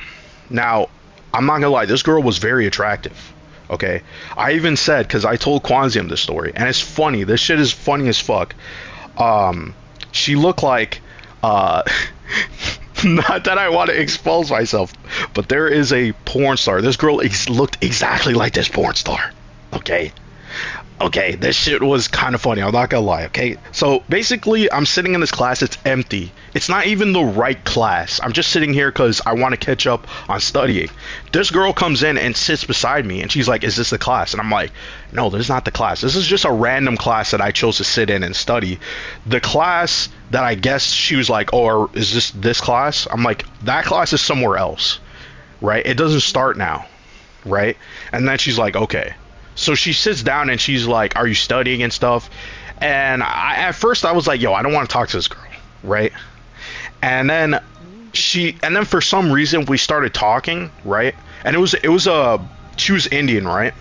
[SPEAKER 1] Now, I'm not gonna lie, this girl was very attractive. Okay, I even said, because I told Quanzium this story, and it's funny. This shit is funny as fuck. She looked like, not that I want to expose myself, but there is a porn star. This girl looked exactly like this porn star. Okay. Okay, this shit was kind of funny. I'm not gonna lie. Okay, so basically, I'm sitting in this class. It's empty. It's not even the right class. I'm just sitting here because I want to catch up on studying. This girl comes in and sits beside me, and she's like, "Is this the class?" And I'm like, "No, this is not the class. This is just a random class that I chose to sit in and study." The class that I guess she was like, "Oh, is this class?" I'm like, "That class is somewhere else, right? It doesn't start now, right?" And then she's like, "Okay." So she sits down and she's like, "Are you studying and stuff?" And at first I was like, "Yo, I don't want to talk to this girl," right? And then for some reason we started talking, right? And she was Indian, right?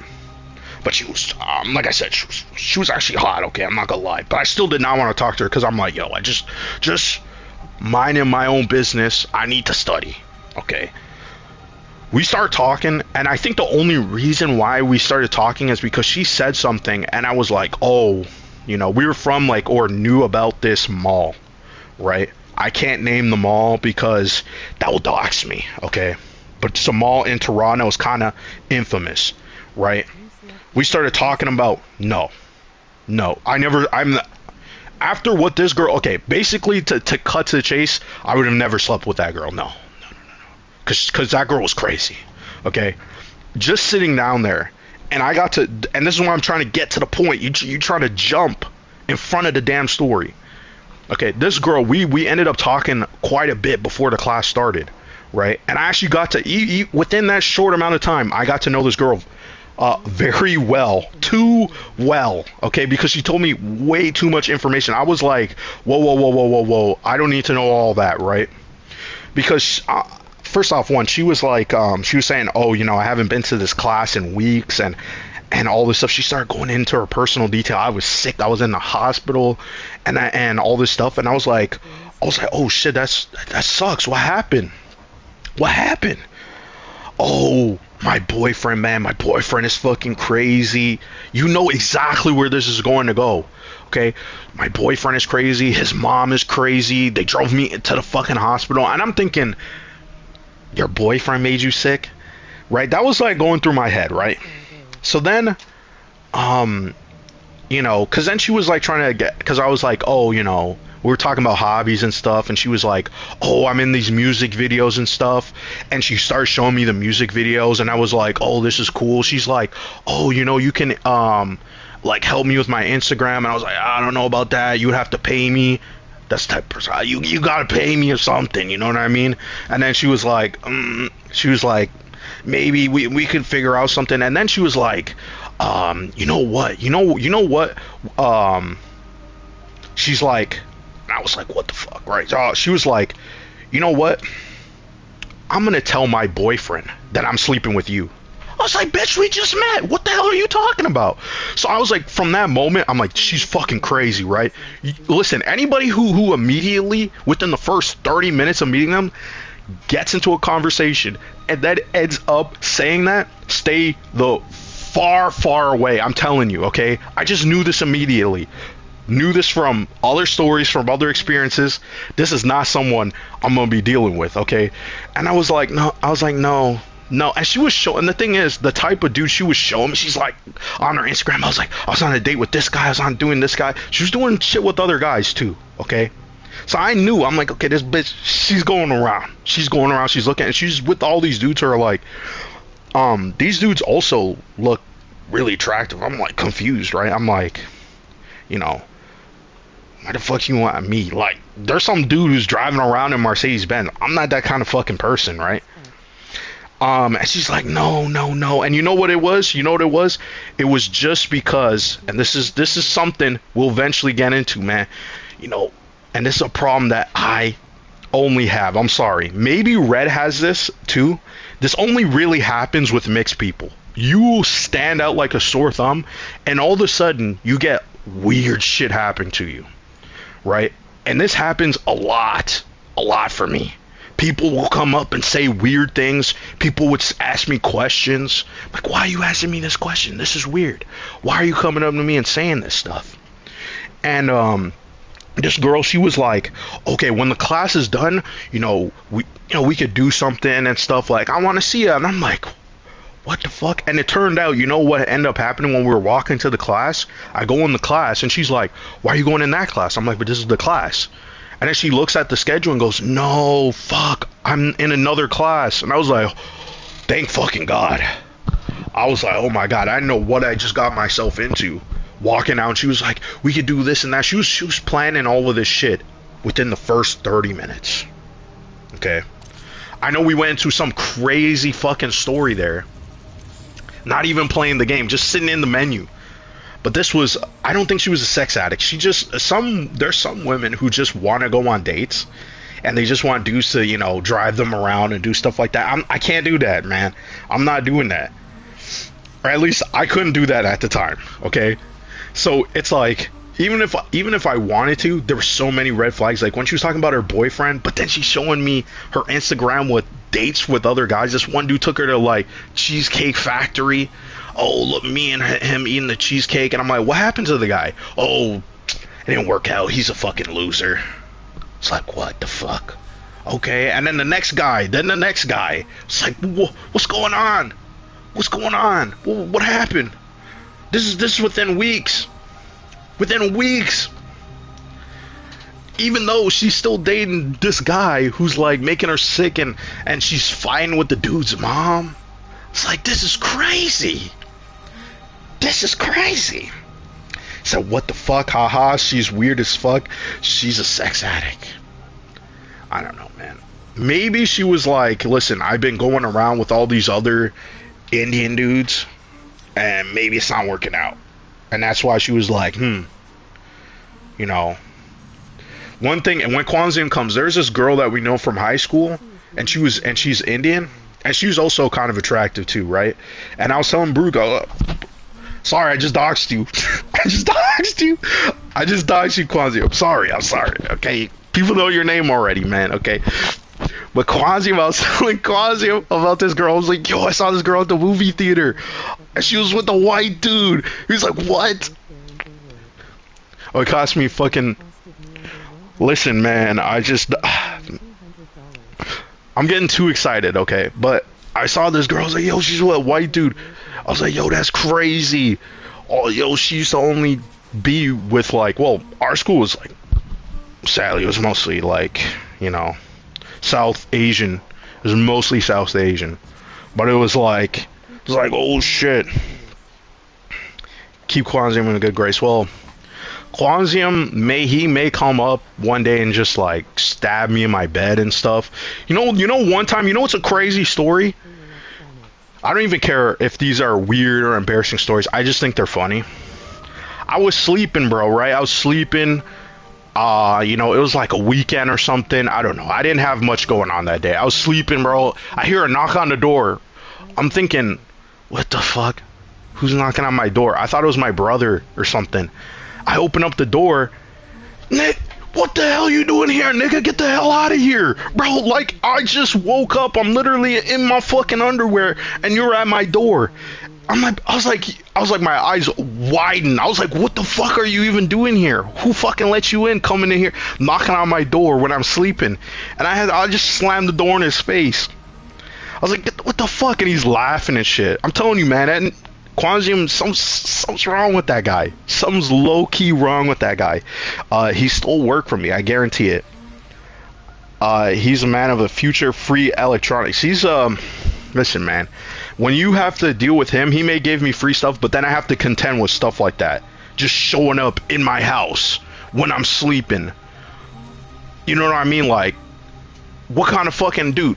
[SPEAKER 1] But she was, like I said, she was actually hot. Okay, I'm not gonna lie, but I still did not want to talk to her because I'm like, "Yo, I just minding my own business. I need to study." Okay. We start talking, and I think the only reason why we started talking is because she said something, and I was like, "Oh, we were from like or knew about this mall, right? I can't name the mall because that will dox me, okay? But it's a mall in Toronto. Is kind of infamous, right? We started talking about no, after what this girl. Okay, basically to cut to the chase, I would have never slept with that girl. No. Because that girl was crazy, okay? Just sitting down there, and I got to, and this is why I'm trying to get to the point. You try to jump in front of the damn story, okay? This girl, we ended up talking quite a bit before the class started, right? And I actually got to, within that short amount of time, I got to know this girl very well, too well, okay? Because she told me way too much information. I was like, whoa, I don't need to know all that, right? Because first off, she was like, she was saying, "Oh, I haven't been to this class in weeks," and all this stuff. She started going into her personal detail. I was sick. I was in the hospital, and all this stuff. And I was like, "Oh shit, that sucks. What happened? What happened?" "Oh, my boyfriend, man. My boyfriend is fucking crazy. You know exactly where this is going to go." Okay, my boyfriend is crazy. His mom is crazy. They drove me to the fucking hospital, and I'm thinking, your boyfriend made you sick, right? That was like going through my head, right? So then, because then she was like trying to get, because I was like, "Oh, we were talking about hobbies and stuff," and she was like, "Oh, I'm in these music videos and stuff," and she started showing me the music videos, and I was like, "Oh, this is cool." She's like, "Oh, you can like help me with my Instagram," and I was like, "I don't know about that. You would have to pay me." That's the type of person. You gotta pay me or something, you know what I mean? And then she was like, maybe we could figure out something. And then she was like, you know what? She's like, I was like, what the fuck, right? So she was like, "You know what? I'm gonna tell my boyfriend that I'm sleeping with you." I was like, "Bitch, we just met. What the hell are you talking about?" So I was like, from that moment, I'm like, she's fucking crazy, right? Listen, anybody who immediately, within the first 30 minutes of meeting them, gets into a conversation and then ends up saying that, stay the far away. I'm telling you, okay? I just knew this immediately. Knew this from other stories, from other experiences. This is not someone I'm gonna be dealing with, okay? And I was like, no. And she was showing, the thing is, the type of dude she was showing me, she's like, on her Instagram, I was like, I was on a date with this guy, I was on doing this guy. She was doing shit with other guys too, okay? So I knew, I'm like, okay, this bitch, she's going around, she's looking, and she's with all these dudes who are like, these dudes also look really attractive. I'm like confused, right? I'm like, why the fuck you want me? Like, there's some dude who's driving around in Mercedes-Benz. I'm not that kind of fucking person, right? And she's like, no. And you know what it was? It was just because, and this is something we'll eventually get into, man. And this is a problem that I only have. I'm sorry. Maybe Red has this too. This only really happens with mixed people. You will stand out like a sore thumb, and all of a sudden you get weird shit happen to you, right? And this happens a lot for me. People will come up and say weird things. People would ask me questions. Like, why are you asking me this question? This is weird. Why are you coming up to me and saying this stuff? And this girl, she was like, okay, when the class is done, we could do something and stuff. Like, I want to see her. And I'm like, what the fuck? And it turned out, you know what ended up happening when we were walking to the class? I go in the class and she's like, why are you going in that class? I'm like, but this is the class. And then she looks at the schedule and goes, no, fuck, I'm in another class. And I was like, thank fucking God. I was like, oh my God, I didn't know what I just got myself into. Walking out, and she was like, we could do this and that. She was planning all of this shit within the first 30 minutes. Okay. I know we went into some crazy fucking story there. Not even playing the game, just sitting in the menu. But this was, I don't think she was a sex addict. There's some women who just want to go on dates and they just want dudes to, drive them around and do stuff like that. I can't do that, man. I'm not doing that. Or at least I couldn't do that at the time, okay? So it's like, even if I wanted to, there were so many red flags. Like when she was talking about her boyfriend, but then she's showing me her Instagram with dates with other guys. This one dude took her to like Cheesecake Factory. Oh, look, me and him eating the cheesecake. And I'm like, what happened to the guy? Oh, it didn't work out. He's a fucking loser. It's like, what the fuck? Okay. And then the next guy. It's like, what's going on? What's going on? What happened? This is within weeks. Within weeks. Even though she's still dating this guy who's like making her sick and she's fighting with the dude's mom. It's like, this is crazy. This is crazy. So what the fuck? Haha, she's weird as fuck. She's a sex addict. I don't know, man. Maybe she was like, listen, I've been going around with all these other Indian dudes and maybe it's not working out. And that's why she was like, one thing. And when Kwanzaa comes, there's this girl that we know from high school and she's Indian. And she was also kind of attractive too, right? And I was telling Brugo, sorry, I just doxed you. I just doxed you, Kwanzaa. I'm sorry, okay? People know your name already, man, okay? But Kwanzaa, I was telling Kwanzaa about this girl. I was like, yo, I saw this girl at the movie theater. And she was with a white dude. He was like, what? Oh, it cost me fucking... Listen, man, I'm getting too excited, okay? But I saw this girl. I was like, yo, she's with a white dude. I was like, yo, that's crazy. Oh, yo, she used to only be with, like, well, our school was, like, sadly, it was mostly, like, South Asian. It was mostly South Asian. But it was like, oh, shit. Keep Kwanzaa in a good grace. Well, Kwanzaa may come up one day and just like stab me in my bed and stuff. One time, it's a crazy story. I don't even care if these are weird or embarrassing stories. I just think they're funny. I was sleeping, bro, right? I was sleeping. It was like a weekend or something. I don't know. I didn't have much going on that day. I was sleeping, bro. I hear a knock on the door. I'm thinking, what the fuck? Who's knocking on my door? I thought it was my brother or something. I open up the door. Nick, what the hell you doing here, nigga? Get the hell out of here. Bro, like, I just woke up. I'm literally in my fucking underwear, and you're at my door. I was like, my eyes widened. I was like, what the fuck are you even doing here? Who fucking let you in, coming in here, knocking on my door when I'm sleeping? And I just slammed the door in his face. I was like, what the fuck? And he's laughing and shit. I'm telling you, man, that Kwanzaa, something's wrong with that guy. Something's low-key wrong with that guy. He stole work from me, I guarantee it. He's a man of the future, free electronics. Listen, man, when you have to deal with him, he may give me free stuff, but then I have to contend with stuff like that. Just showing up in my house when I'm sleeping. You know what I mean? Like, what kind of fucking dude?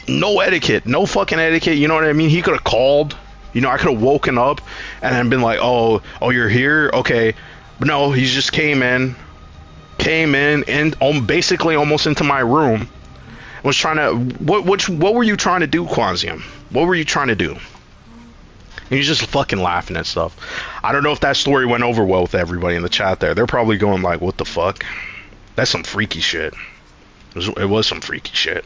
[SPEAKER 1] No etiquette, no fucking etiquette, you know what I mean? He could have called. I could have woken up and then been like, oh, you're here? Okay. But no, he just came in and basically almost into my room. Was trying to, what were you trying to do, Kwanzaa? What were you trying to do? And he's just fucking laughing at stuff. I don't know if that story went over well with everybody in the chat there. They're probably going like, what the fuck? That's some freaky shit. It was some freaky shit.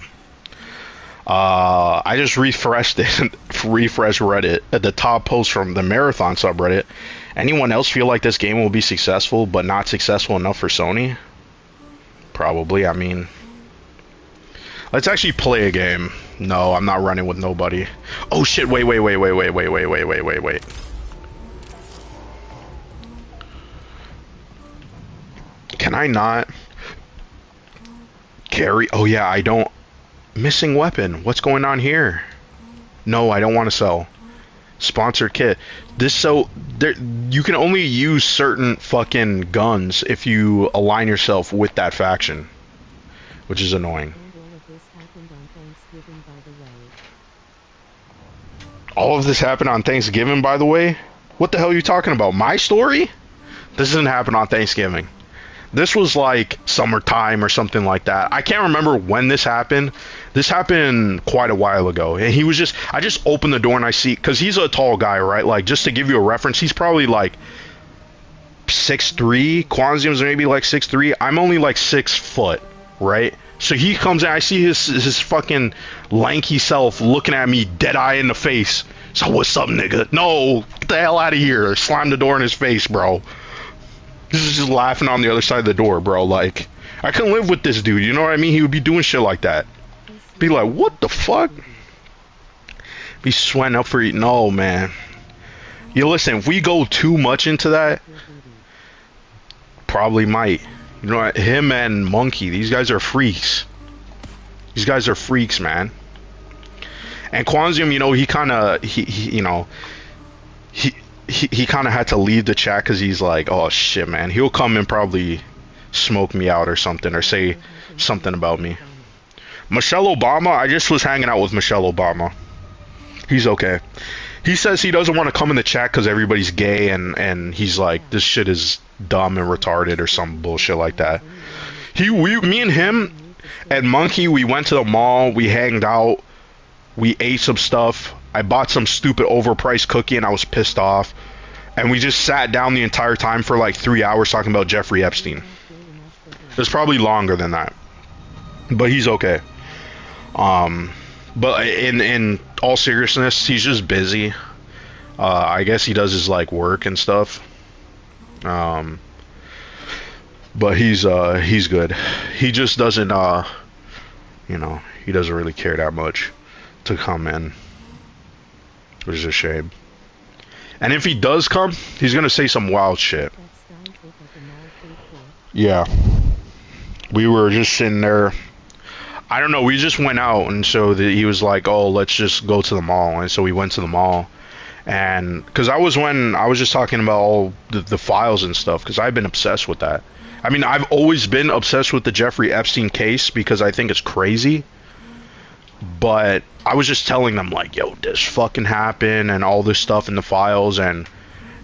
[SPEAKER 1] I just refreshed it, refreshed Reddit. At the top post from the Marathon subreddit. Anyone else feel like this game will be successful, but not successful enough for Sony? Probably. I mean, let's actually play a game. No, I'm not running with nobody. Oh shit! Wait. Can I not carry? Oh yeah, I don't. Missing weapon. What's going on here? No, I don't want to sell. Sponsored kit. This so there you can only use certain fucking guns if you align yourself with that faction, which is annoying. All of this happened on Thanksgiving, by the way. What the hell are you talking about? My story? This didn't happen on Thanksgiving. This was like summertime or something like that. I can't remember when this happened. This happened quite a while ago. And he was just, I just opened the door and I see, because he's a tall guy, right? Like, just to give you a reference, he's probably like 6'3". Quanzium's maybe like 6'3". I'm only like 6 foot, right? So he comes in, I see his fucking lanky self looking at me dead eye in the face. So what's up, nigga? No, get the hell out of here. Slam the door in his face, bro. This is just laughing on the other side of the door, bro. Like, I couldn't live with this dude, you know what I mean? He would be doing shit like that. Be like, what the fuck? Be sweating up for eating. No, man. You listen, if we go too much into that, probably might. You know what? Him and Monkey, these guys are freaks. These guys are freaks, man. And Quanzium, you know, he kind of, you know, he kind of had to leave the chat because he's like, oh shit, man. He'll come and probably smoke me out or something, or say something about me. Michelle Obama, I just was hanging out with Michelle Obama. He's okay. He says he doesn't want to come in the chat because everybody's gay, and he's like, this shit is dumb and retarded or some bullshit like that. Me and him and Monkey, we went to the mall, we hanged out, we ate some stuff. I bought some stupid overpriced cookie and I was pissed off. And we just sat down the entire time for like 3 hours talking about Jeffrey Epstein. It's probably longer than that. But he's okay. But in all seriousness, he's just busy. I guess he does his like work and stuff. But he's good. He just doesn't you know, he doesn't really care that much to come in. Which is a shame. And if he does come, he's gonna say some wild shit. Yeah. We were just sitting there. I don't know, we just went out, and so he was like, oh, let's just go to the mall. And so we went to the mall. And because I was just talking about all the files and stuff, because I've been obsessed with that. I mean, I've always been obsessed with the Jeffrey Epstein case because I think it's crazy. But I was just telling them, like, yo, this fucking happened and all this stuff in the files. And,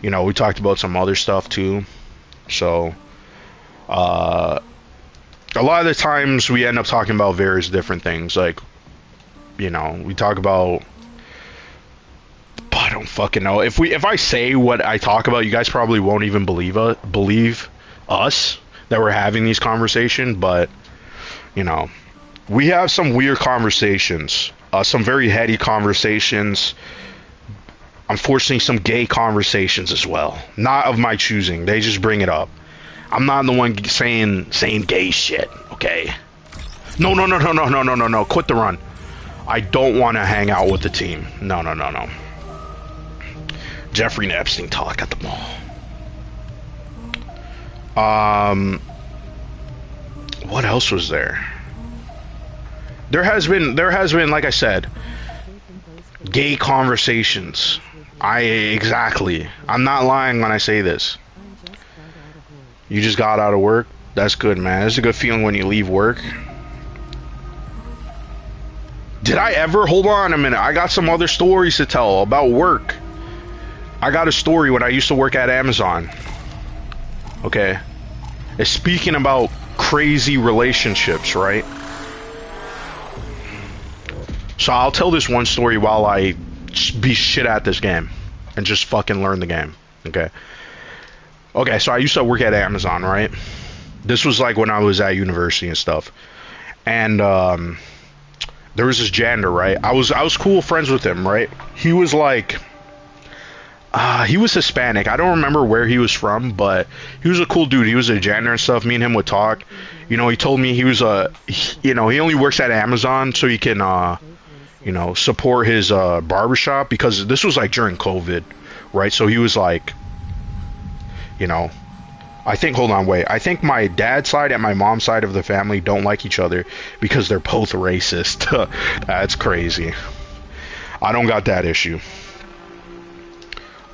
[SPEAKER 1] you know, we talked about some other stuff too. So, a lot of the times we end up talking about various different things. Like, you know, we talk about, I don't fucking know. If I say what I talk about, you guys probably won't even believe us that we're having these conversations. But, you know, we have some weird conversations, some very heady conversations. Unfortunately, some gay conversations as well. Not of my choosing. They just bring it up. I'm not the one saying gay shit, okay? No. Quit the run. I don't want to hang out with the team. No. Jeffrey and Epstein talk at the mall. What else was there? There has been, like I said, gay conversations. Exactly. I'm not lying when I say this. You just got out of work? That's good, man. It's a good feeling when you leave work. Did I ever? Hold on a minute. I got some other stories to tell about work. I got a story when I used to work at Amazon. Okay. It's speaking about crazy relationships, right? So I'll tell this one story while I be shit at this game. and just fucking learn the game. Okay. Okay, so I used to work at Amazon, right? This was like when I was at university and stuff. And there was this janitor, right? I was cool friends with him, right? He was like he was Hispanic. I don't remember where he was from, but he was a cool dude. He was a janitor and stuff. Me and him would talk. You know, he told me he was he only works at Amazon so he can support his barbershop, because this was like during COVID, right? So he was like, I think my dad's side and my mom's side of the family don't like each other because they're both racist. That's crazy. I don't got that issue.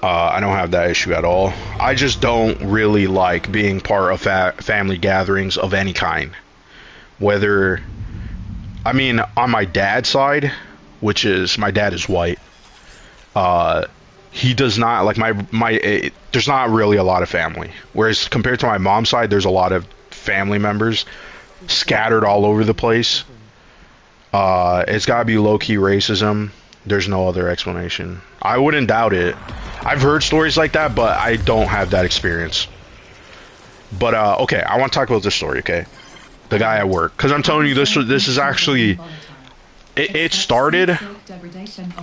[SPEAKER 1] I don't have that issue at all. I just don't really like being part of family gatherings of any kind. On my dad's side, which is, my dad is white, he does not like there's not really a lot of family. Whereas compared to my mom's side, there's a lot of family members scattered all over the place. It's gotta be low-key racism. There's no other explanation. I wouldn't doubt it. I've heard stories like that, but I don't have that experience. But okay, I want to talk about this story, okay? The guy at work, because I'm telling you, this is actually, it started,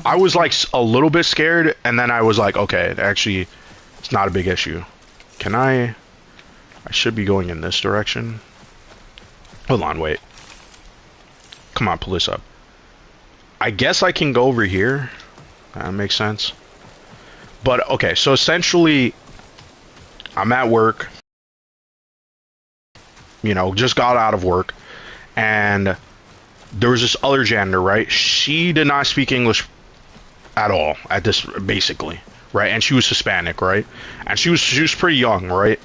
[SPEAKER 1] I was like a little bit scared, and then I was like, okay, actually, it's not a big issue. I should be going in this direction. Hold on, wait. Come on, pull this up. I guess I can go over here. That makes sense. But, okay, so essentially, I'm at work. Just got out of work. And there was this other janitor, right? She did not speak English at all, basically, right? And she was Hispanic, right? And she was pretty young, right?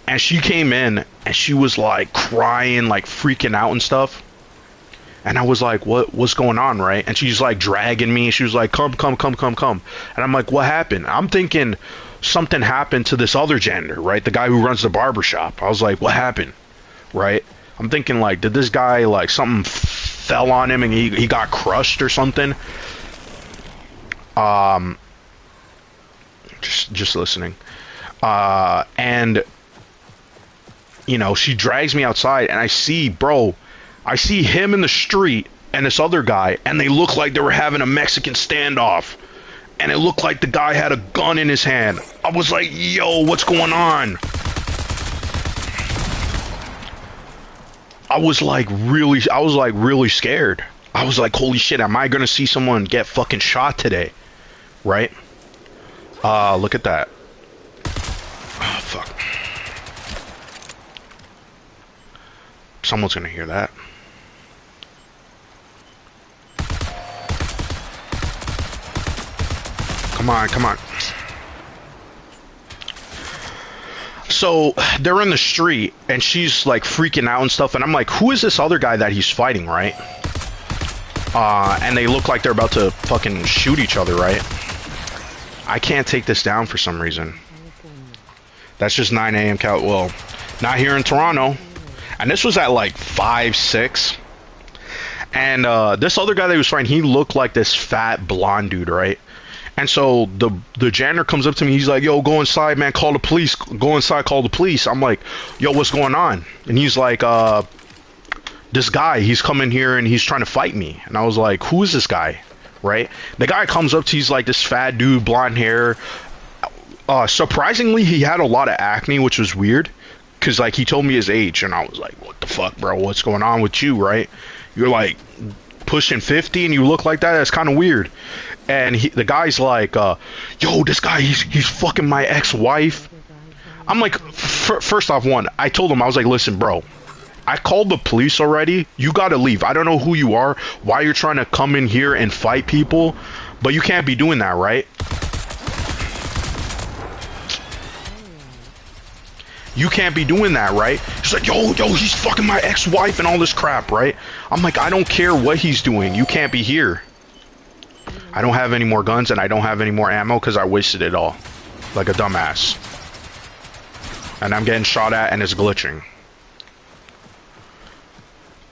[SPEAKER 1] And she came in, and she was, like, crying, like, freaking out and stuff. And I was like, what's going on, right? And she's like dragging me. She was like, come. And I'm like, what happened? I'm thinking something happened to this other janitor, right? The guy who runs the barbershop. I was like, what happened? Right? I'm thinking, like, did this guy, like, something fell on him and he got crushed or something? Just listening. And, she drags me outside, and I see him in the street and this other guy, and they look like they were having a Mexican standoff. And it looked like the guy had a gun in his hand. I was like, yo, what's going on? I was like really scared. I was like, holy shit, am I gonna see someone get fucking shot today? Right? Look at that. Oh, fuck. Someone's gonna hear that. Come on. So they're in the street, and she's like freaking out and stuff, and I'm like, who is this other guy that he's fighting, right? And they look like they're about to fucking shoot each other, right? I can't take this down for some reason. That's just 9 a.m. Well, not here in Toronto. And this was at like 5, 6. And this other guy that he was fighting, he looked like this fat blonde dude, right? And so the janitor comes up to me. He's like, yo, go inside, man. Call the police. Go inside, call the police. I'm like, yo, what's going on? And he's like, this guy, he's coming here and he's trying to fight me. And I was like, who is this guy? Right? The guy comes up to, he's like this fat dude, blonde hair. Surprisingly, he had a lot of acne, which was weird. Because, like, he told me his age. And I was like, what the fuck, bro? What's going on with you, right? You're like pushing 50 and you look like that? That's kind of weird. And the guy's like, yo, this guy, he's fucking my ex-wife. I'm like, first off, I told him, I was like, listen, bro, I called the police already. You gotta leave. I don't know who you are, why you're trying to come in here and fight people, but you can't be doing that, right? You can't be doing that, right? He's like, yo, he's fucking my ex-wife and all this crap, right? I'm like, I don't care what he's doing. You can't be here. I don't have any more guns and I don't have any more ammo because I wasted it all. Like a dumbass. And I'm getting shot at and it's glitching.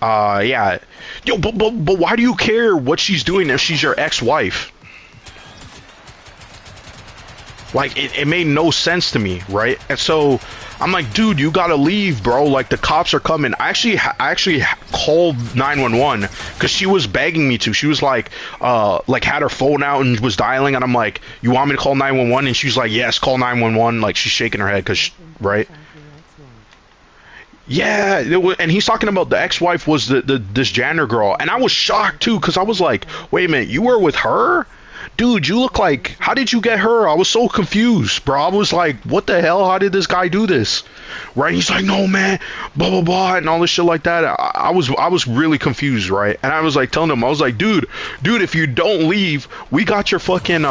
[SPEAKER 1] Yeah. Yo, but why do you care what she's doing if she's your ex-wife? Like, it made no sense to me, right? And so I'm like, dude, you gotta leave, bro. Like, the cops are coming. I actually called 911 because she was begging me to. She was like had her phone out and was dialing, and I'm like, you want me to call 911? And she's like, yes, call 911. Like, she's shaking her head because, right? Yeah, and he's talking about the ex-wife was this janitor girl, and I was shocked too because I was like, wait a minute, you were with her? Dude, you look like, how did you get her? I was so confused, bro. I was like, what the hell? How did this guy do this? Right? He's like, no, man, blah, blah, blah, and all this shit like that. I was really confused, right? And I was like telling him, I was like, dude, if you don't leave, we got your fucking,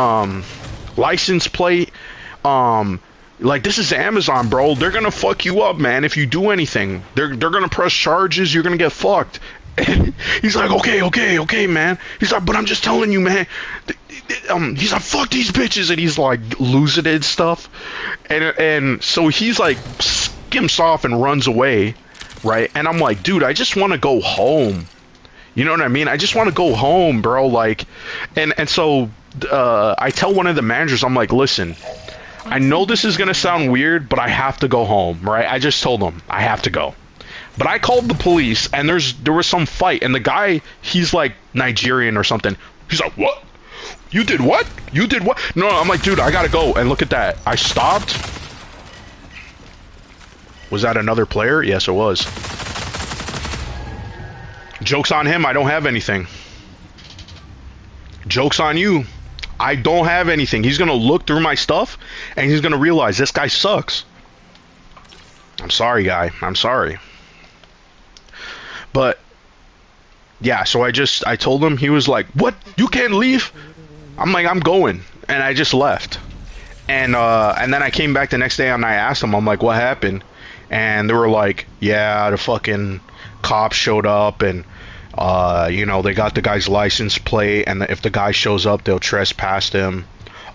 [SPEAKER 1] license plate, like, this is Amazon, bro. They're gonna fuck you up, man, if you do anything. They're gonna press charges, you're gonna get fucked. And he's like, okay, man. He's like, but I'm just telling you, man. He's like, fuck these bitches, and he's like losing it and stuff. And so he's like skimps off and runs away, right? And I'm like, dude, I just want to go home. You know what I mean? I just want to go home, bro. Like, and so I tell one of the managers, I'm like, listen, I know this is gonna sound weird, but I have to go home, right? I just told him I have to go. But I called the police, and there was some fight, and the guy, he's like Nigerian or something. He's like, what? You did what? You did what? No, I'm like, dude, I gotta go. And look at that. I stopped. Was that another player? Yes, it was. Joke's on him, I don't have anything. Joke's on you. I don't have anything. He's gonna look through my stuff, and he's gonna realize this guy sucks. I'm sorry, guy. I'm sorry. But yeah, so I told him. He was like, what? You can't leave? I'm like, I'm going. And I just left. And then I came back the next day and I asked them, I'm like, what happened? And they were like, yeah, the fucking cops showed up and you know, they got the guy's license plate, and if the guy shows up, they'll trespass him.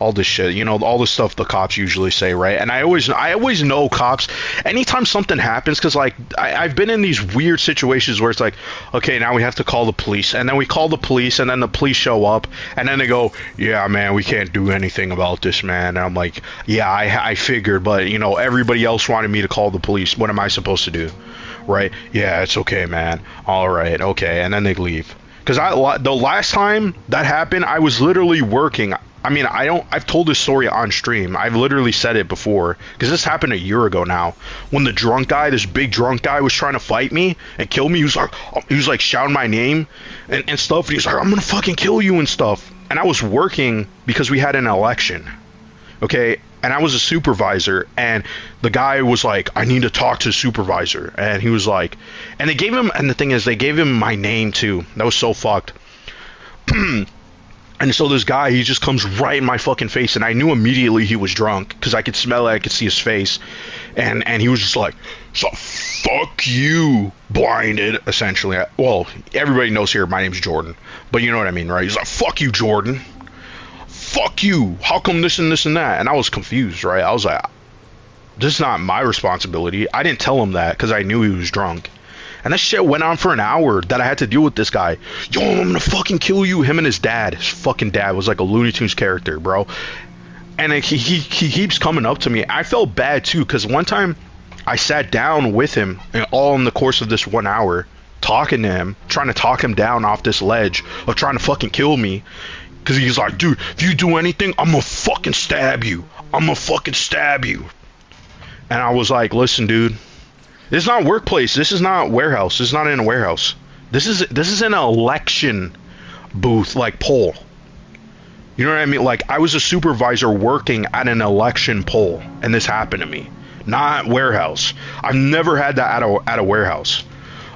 [SPEAKER 1] All this shit, you know, all the stuff the cops usually say, right? And I always know cops, anytime something happens, because like I've been in these weird situations where it's like, okay, now we have to call the police, and then we call the police, and then the police show up, and then they go, yeah, man, we can't do anything about this, man. And I'm like, yeah, I figured, but you know, everybody else wanted me to call the police. What am I supposed to do, right? Yeah, it's okay, man. All right, okay, and then they leave. Because the last time that happened, I was literally working. I mean, I've told this story on stream. I've literally said it before. Because this happened a year ago now. When the drunk guy, this big drunk guy, was trying to fight me and kill me. He was like shouting my name and stuff. And he was like, I'm going to fucking kill you and stuff. And I was working because we had an election. Okay? And I was a supervisor, and the guy was like, I need to talk to the supervisor. And he was like, and they gave him, and the thing is, they gave him my name too. That was so fucked. And so this guy, he just comes right in my fucking face, and I knew immediately he was drunk, because I could smell it, I could see his face. And he was just like, so fuck you, blinded, essentially. Well, everybody knows here my name's Jordan, but you know what I mean, right? He's like, fuck you, Jordan. Fuck you, how come this and this and that? And I was confused, right? I was like, this is not my responsibility. I didn't tell him that because I knew he was drunk. And that shit went on for an hour that I had to deal with this guy. Yo, I'm gonna fucking kill you. Him and his dad, his fucking dad, was like a Looney Tunes character, bro. And he keeps coming up to me. I felt bad too, because one time I sat down with him, and all in the course of this 1 hour, talking to him, trying to talk him down off this ledge of trying to fucking kill me. Because he's like, dude, if you do anything, I'm gonna fucking stab you. I'm gonna fucking stab you. And I was like, listen, dude, this is not workplace. This is not warehouse. This is not in a warehouse. This is an election booth, like poll. You know what I mean? Like, I was a supervisor working at an election poll, and this happened to me. Not warehouse. I've never had that at a warehouse.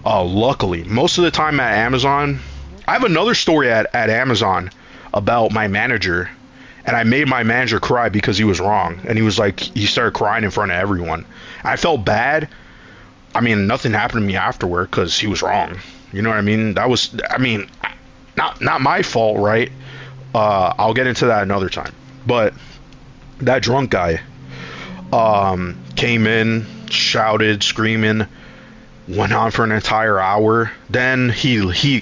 [SPEAKER 1] Luckily, most of the time at Amazon, I have another story at Amazon about my manager, and I made my manager cry because he was wrong, and he was like, he started crying in front of everyone. I felt bad. I mean, nothing happened to me afterward because he was wrong. You know what I mean? That was, I mean, not my fault, right? I'll get into that another time. But that drunk guy came in, shouted, screaming, went on for an entire hour. Then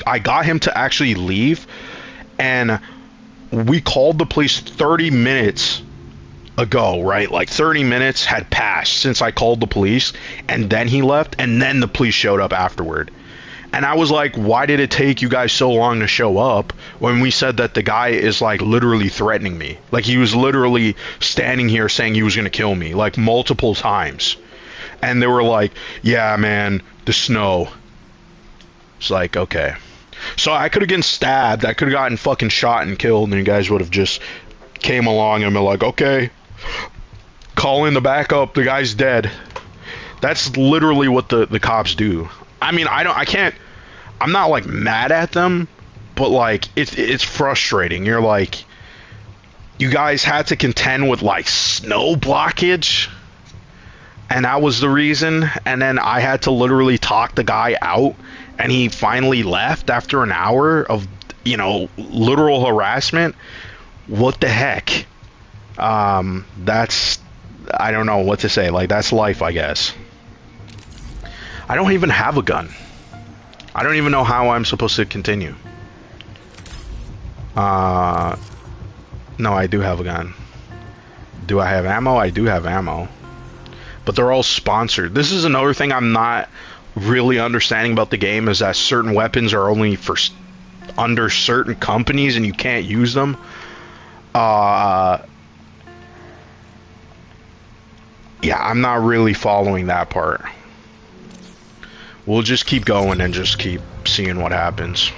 [SPEAKER 1] I got him to actually leave, and we called the police 30 minutes ago, right? Like 30 minutes had passed since I called the police, and then he left, and then the police showed up afterward. And I was like, why did it take you guys so long to show up when we said that the guy is like literally threatening me? Like he was literally standing here saying he was going to kill me like multiple times. And they were like, yeah, man, the snow. It's like, okay. So I could have gotten stabbed. I could have gotten fucking shot and killed, and you guys would have just came along and been like, okay, call in the backup. The guy's dead. That's literally what the cops do. I mean, I'm not like mad at them, but like it's frustrating. You're like, you guys had to contend with like snow blockage, and that was the reason. And then I had to literally talk the guy out, and he finally left after an hour of, you know, literal harassment. What the heck? That's, I don't know what to say. Like, that's life, I guess. I don't even have a gun. I don't even know how I'm supposed to continue. No, I do have a gun. Do I have ammo? I do have ammo. But they're all sponsored. This is another thing I'm not really understanding about the game, is that certain weapons are only for under certain companies and you can't use them. Yeah, I'm not really following that part. We'll just keep going and just keep seeing what happens.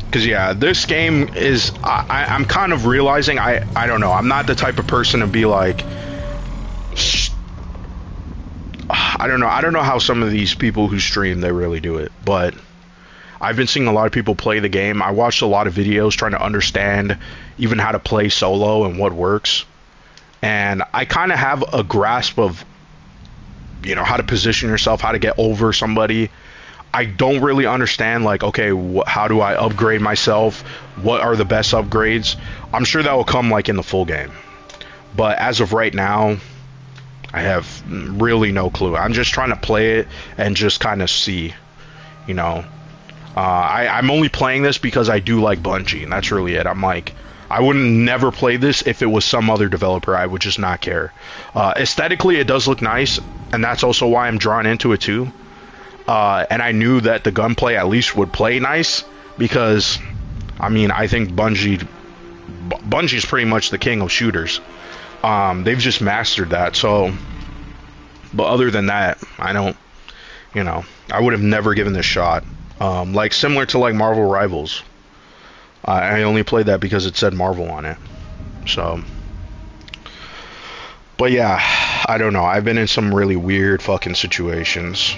[SPEAKER 1] Because, yeah, this game is... I'm kind of realizing... I don't know. I'm not the type of person to be like... I don't know. I don't know how some of these people who stream, they really do it. But I've been seeing a lot of people play the game. I watched a lot of videos trying to understand even how to play solo and what works. And I kind of have a grasp of, you know, how to position yourself, how to get over somebody. I don't really understand, like, okay, how do I upgrade myself? What are the best upgrades? I'm sure that will come, like, in the full game. But as of right now, I have really no clue. I'm just trying to play it and just kind of see, you know. I'm only playing this because I do like Bungie, and that's really it. I'm like, I wouldn't never play this if it was some other developer. I would just not care. Aesthetically, it does look nice, and that's also why I'm drawn into it too. And I knew that the gunplay at least would play nice, because, I mean, I think Bungie's pretty much the king of shooters. They've just mastered that. So, but other than that, I don't, you know, I would have never given this shot. Like similar to like Marvel Rivals. I only played that because it said Marvel on it. So, but yeah, I don't know. I've been in some really weird fucking situations.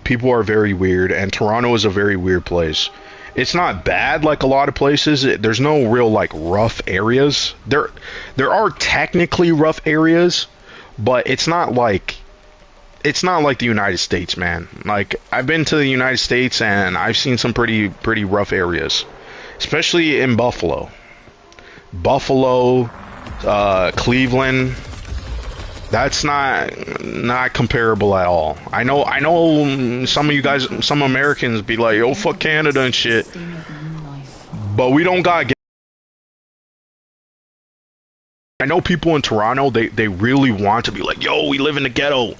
[SPEAKER 1] People are very weird, and Toronto is a very weird place. It's not bad like a lot of places. There's no real like rough areas. There are technically rough areas, but it's not like the United States, man. Like, I've been to the United States and I've seen some pretty rough areas, especially in Buffalo, Cleveland. That's not comparable at all. I know some of you guys, some Americans be like, "Oh, fuck Canada and shit," but we don't got. I know people in Toronto, they really want to be like, "Yo, we live in the ghetto."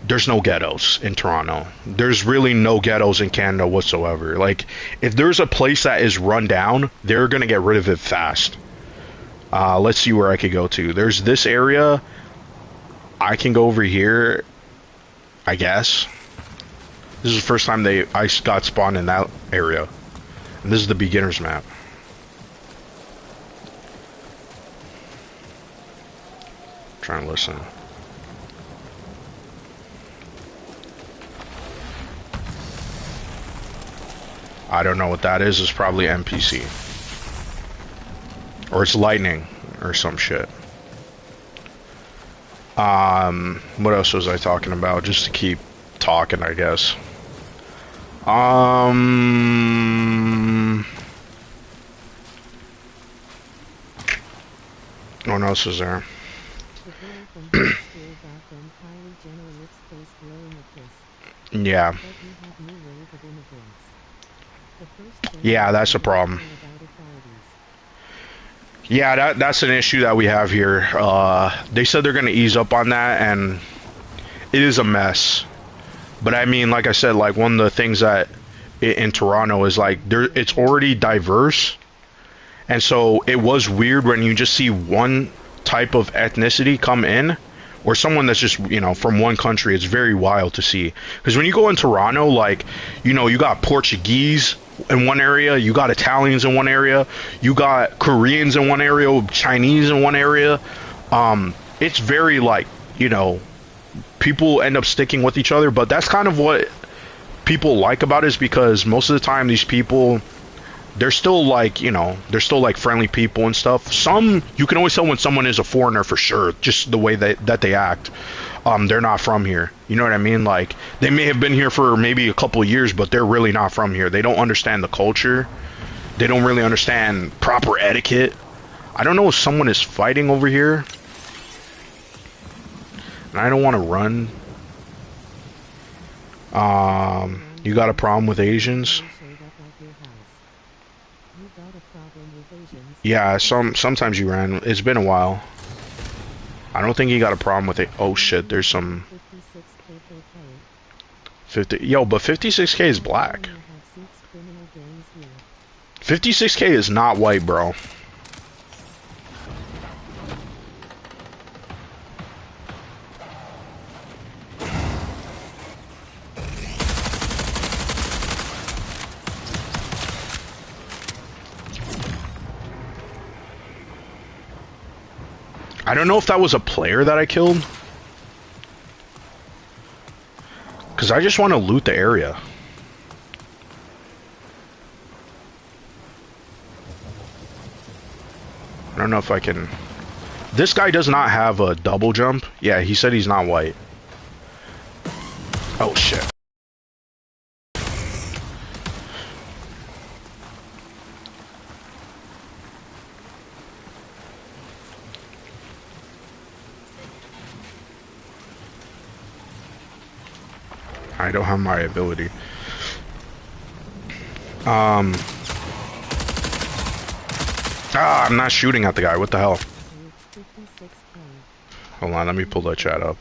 [SPEAKER 1] There's no ghettos in Toronto. There's really no ghettos in Canada whatsoever. Like, if there's a place that is run down, they're gonna get rid of it fast. Let's see where I could go to. There's this area. I can go over here, I guess. This is the first time I got spawned in that area. And this is the beginner's map. Trying to listen. I don't know what that is. It's probably NPC. Or it's lightning or some shit. What else was I talking about? Just to keep talking, I guess. What else is there? Yeah. Yeah, that's a problem. Yeah, that's an issue that we have here. They said they're gonna ease up on that, and it is a mess. But I mean, like I said, like one of the things that in Toronto is like there, it's already diverse, and so it was weird when you just see one type of ethnicity come in, or someone that's just from one country. It's very wild to see because when you go in Toronto, like you got Portuguese in one area, you got Italians in one area, you got Koreans in one area, Chinese in one area. It's very like people end up sticking with each other, but that's kind of what people like about it, is because most of the time these people, they're still like they're still like friendly people and stuff. Some, you can always tell when someone is a foreigner for sure, just the way that they act. They're not from here, you know what I mean? Like they may have been here for maybe a couple of years, but they're really not from here. They don't understand the culture, they don't really understand proper etiquette. I don't know if someone is fighting over here, and I don't want to run. You got a problem with Asians? Yeah, sometimes you ran. It's been a while. I don't think he got a problem with it. Oh shit, there's some 50. Yo, but 56K is black. 56K is not white, bro. I don't know if that was a player that I killed, because I just want to loot the area. I don't know if I can... This guy does not have a double jump. Yeah, he said he's not white. Oh shit. I don't have my ability. I'm not shooting at the guy. What the hell? Hold on, let me pull that chat up.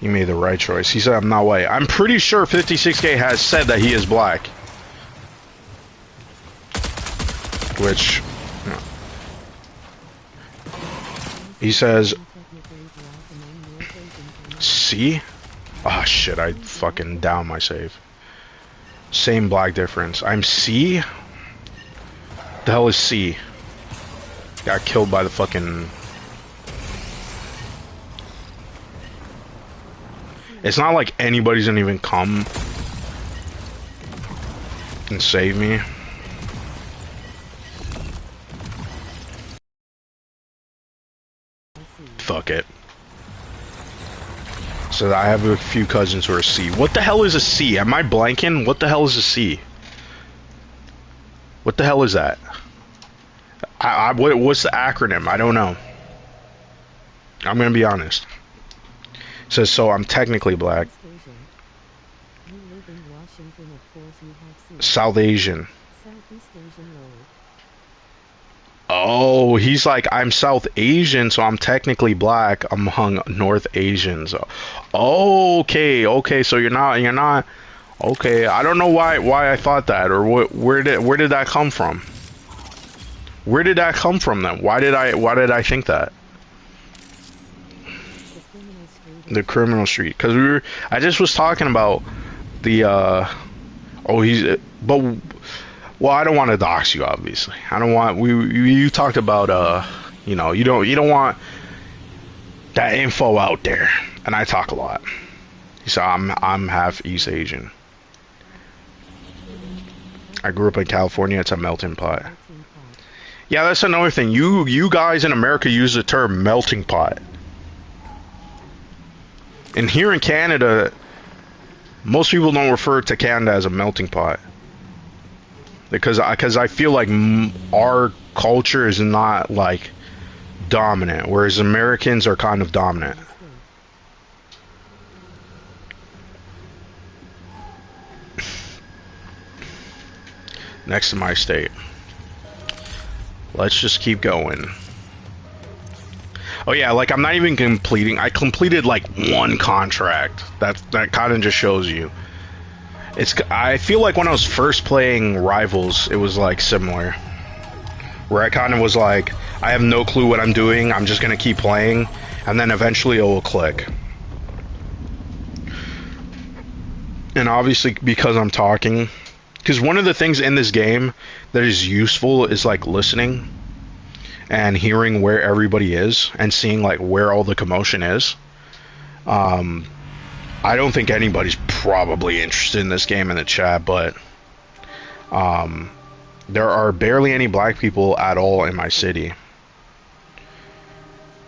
[SPEAKER 1] You made the right choice. He said I'm not white. I'm pretty sure 56K has said that he is black. Which... He says... C? Oh shit, I fucking down my save. Same black difference. I'm C? The hell is C? Got killed by the fucking... It's not like anybody's gonna even come and save me. Fuck it. So I have a few cousins who are C. What the hell is a C? Am I blanking? What the hell is a C? What the hell is that? What's the acronym? I don't know. I'm gonna be honest. It says, so I'm technically black. South Asian. Oh, he's like, I'm South Asian, so I'm technically black among North Asians. Okay, so you're not. Okay, I don't know why I thought that, or where did that come from? Where did that come from then? Why did I think that? The criminal street, because I just was talking about the well, I don't want to dox you, obviously. I don't want you talked about you don't want that info out there, and I talk a lot. So I'm half East Asian. I grew up in California. It's a melting pot. Yeah, that's another thing. You guys in America use the term melting pot. And here in Canada, most people don't refer to Canada as a melting pot. Because I feel like our culture is not like dominant, whereas Americans are kind of dominant. Next to my state. Let's just keep going. Oh yeah, like I'm not even completing. I completed like one contract. That kind of just shows you. I feel like when I was first playing Rivals, it was like similar, where I kind of was like, I have no clue what I'm doing. I'm just gonna keep playing, and then eventually it will click. And obviously, because I'm talking, because one of the things in this game that is useful is like listening and hearing where everybody is and seeing like where all the commotion is. I don't think anybody's probably interested in this game in the chat, but there are barely any black people at all in my city.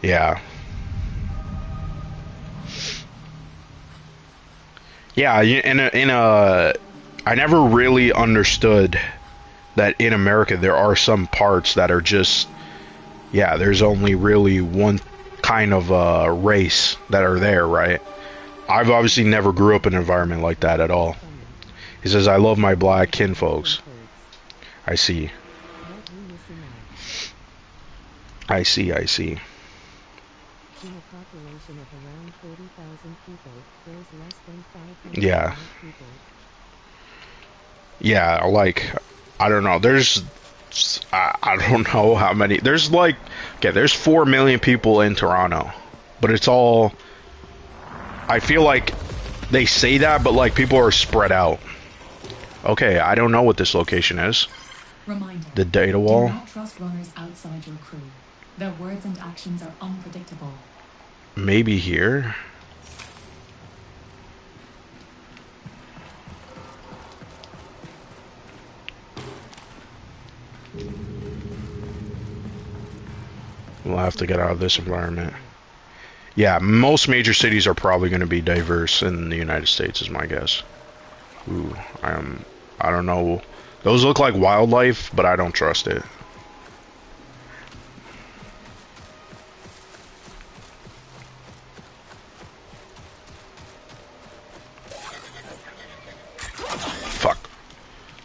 [SPEAKER 1] Yeah. Yeah, I never really understood that in America there are some parts that are just, yeah, there's only really one kind of race that are there, right? I've obviously never grew up in an environment like that at all. He says, I love my black kinfolks. I see. I see.
[SPEAKER 3] In a population of around 30,000 people, there's less than 500
[SPEAKER 1] Yeah.
[SPEAKER 3] people.
[SPEAKER 1] Yeah, like, I don't know. I don't know how many. There's like, okay, there's 4 million people in Toronto, but it's all, I feel like they say that, but like people are spread out. Okay, I don't know what this location is.
[SPEAKER 2] Reminder,
[SPEAKER 1] The data wall.
[SPEAKER 2] do not trust runners outside your crew. Their words and actions are unpredictable.
[SPEAKER 1] Maybe here. We'll have to get out of this environment. Yeah, most major cities are probably going to be diverse in the United States, is my guess. Ooh, I don't know. Those look like wildlife, but I don't trust it. Fuck.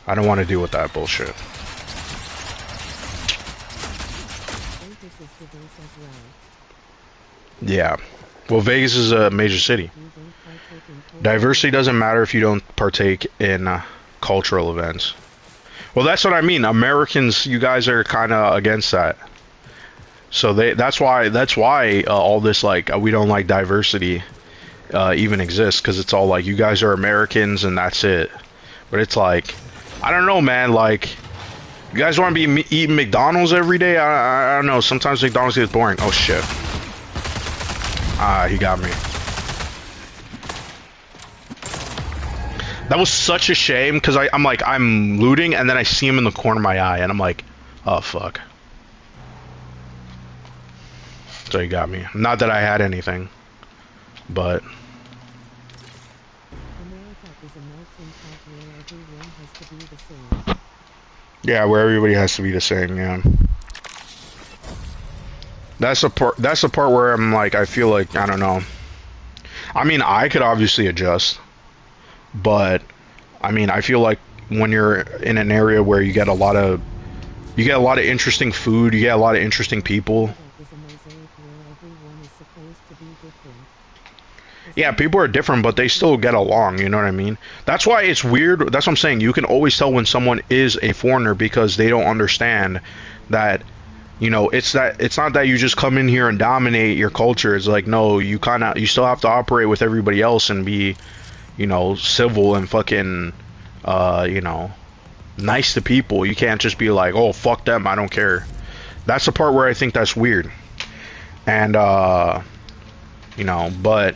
[SPEAKER 1] I don't want to deal with that bullshit. Yeah. Well, Vegas is a major city. Diversity doesn't matter if you don't partake in cultural events. Well, that's what I mean. Americans, you guys are kind of against that. So that's why all this like we don't like diversity even exists, because it's all like you guys are Americans and that's it. But it's like, I don't know, man. Like, you guys want to be eating McDonald's every day? I don't know. Sometimes McDonald's gets boring. Oh shit. Ah, he got me. That was such a shame, because I'm looting and then I see him in the corner of my eye and I'm like, oh fuck. So he got me. Not that I had anything, but
[SPEAKER 3] America is a melting pot where everyone has to be the same.
[SPEAKER 1] yeah, where everybody has to be the same. Yeah. That's the part. That's the part where I'm like, I feel like I don't know. I mean, I could obviously adjust, but I mean, I feel like when you're in an area where you get a lot of interesting food, you get a lot of interesting people. Yeah, people are different, but they still get along, you know what I mean? That's why it's weird. That's what I'm saying. You can always tell when someone is a foreigner because they don't understand that, you know, it's not that you just come in here and dominate your culture. It's like, no, you still have to operate with everybody else and be, you know, civil and fucking, you know, nice to people. You can't just be like, oh, fuck them, I don't care. That's the part where I think that's weird. And, you know, but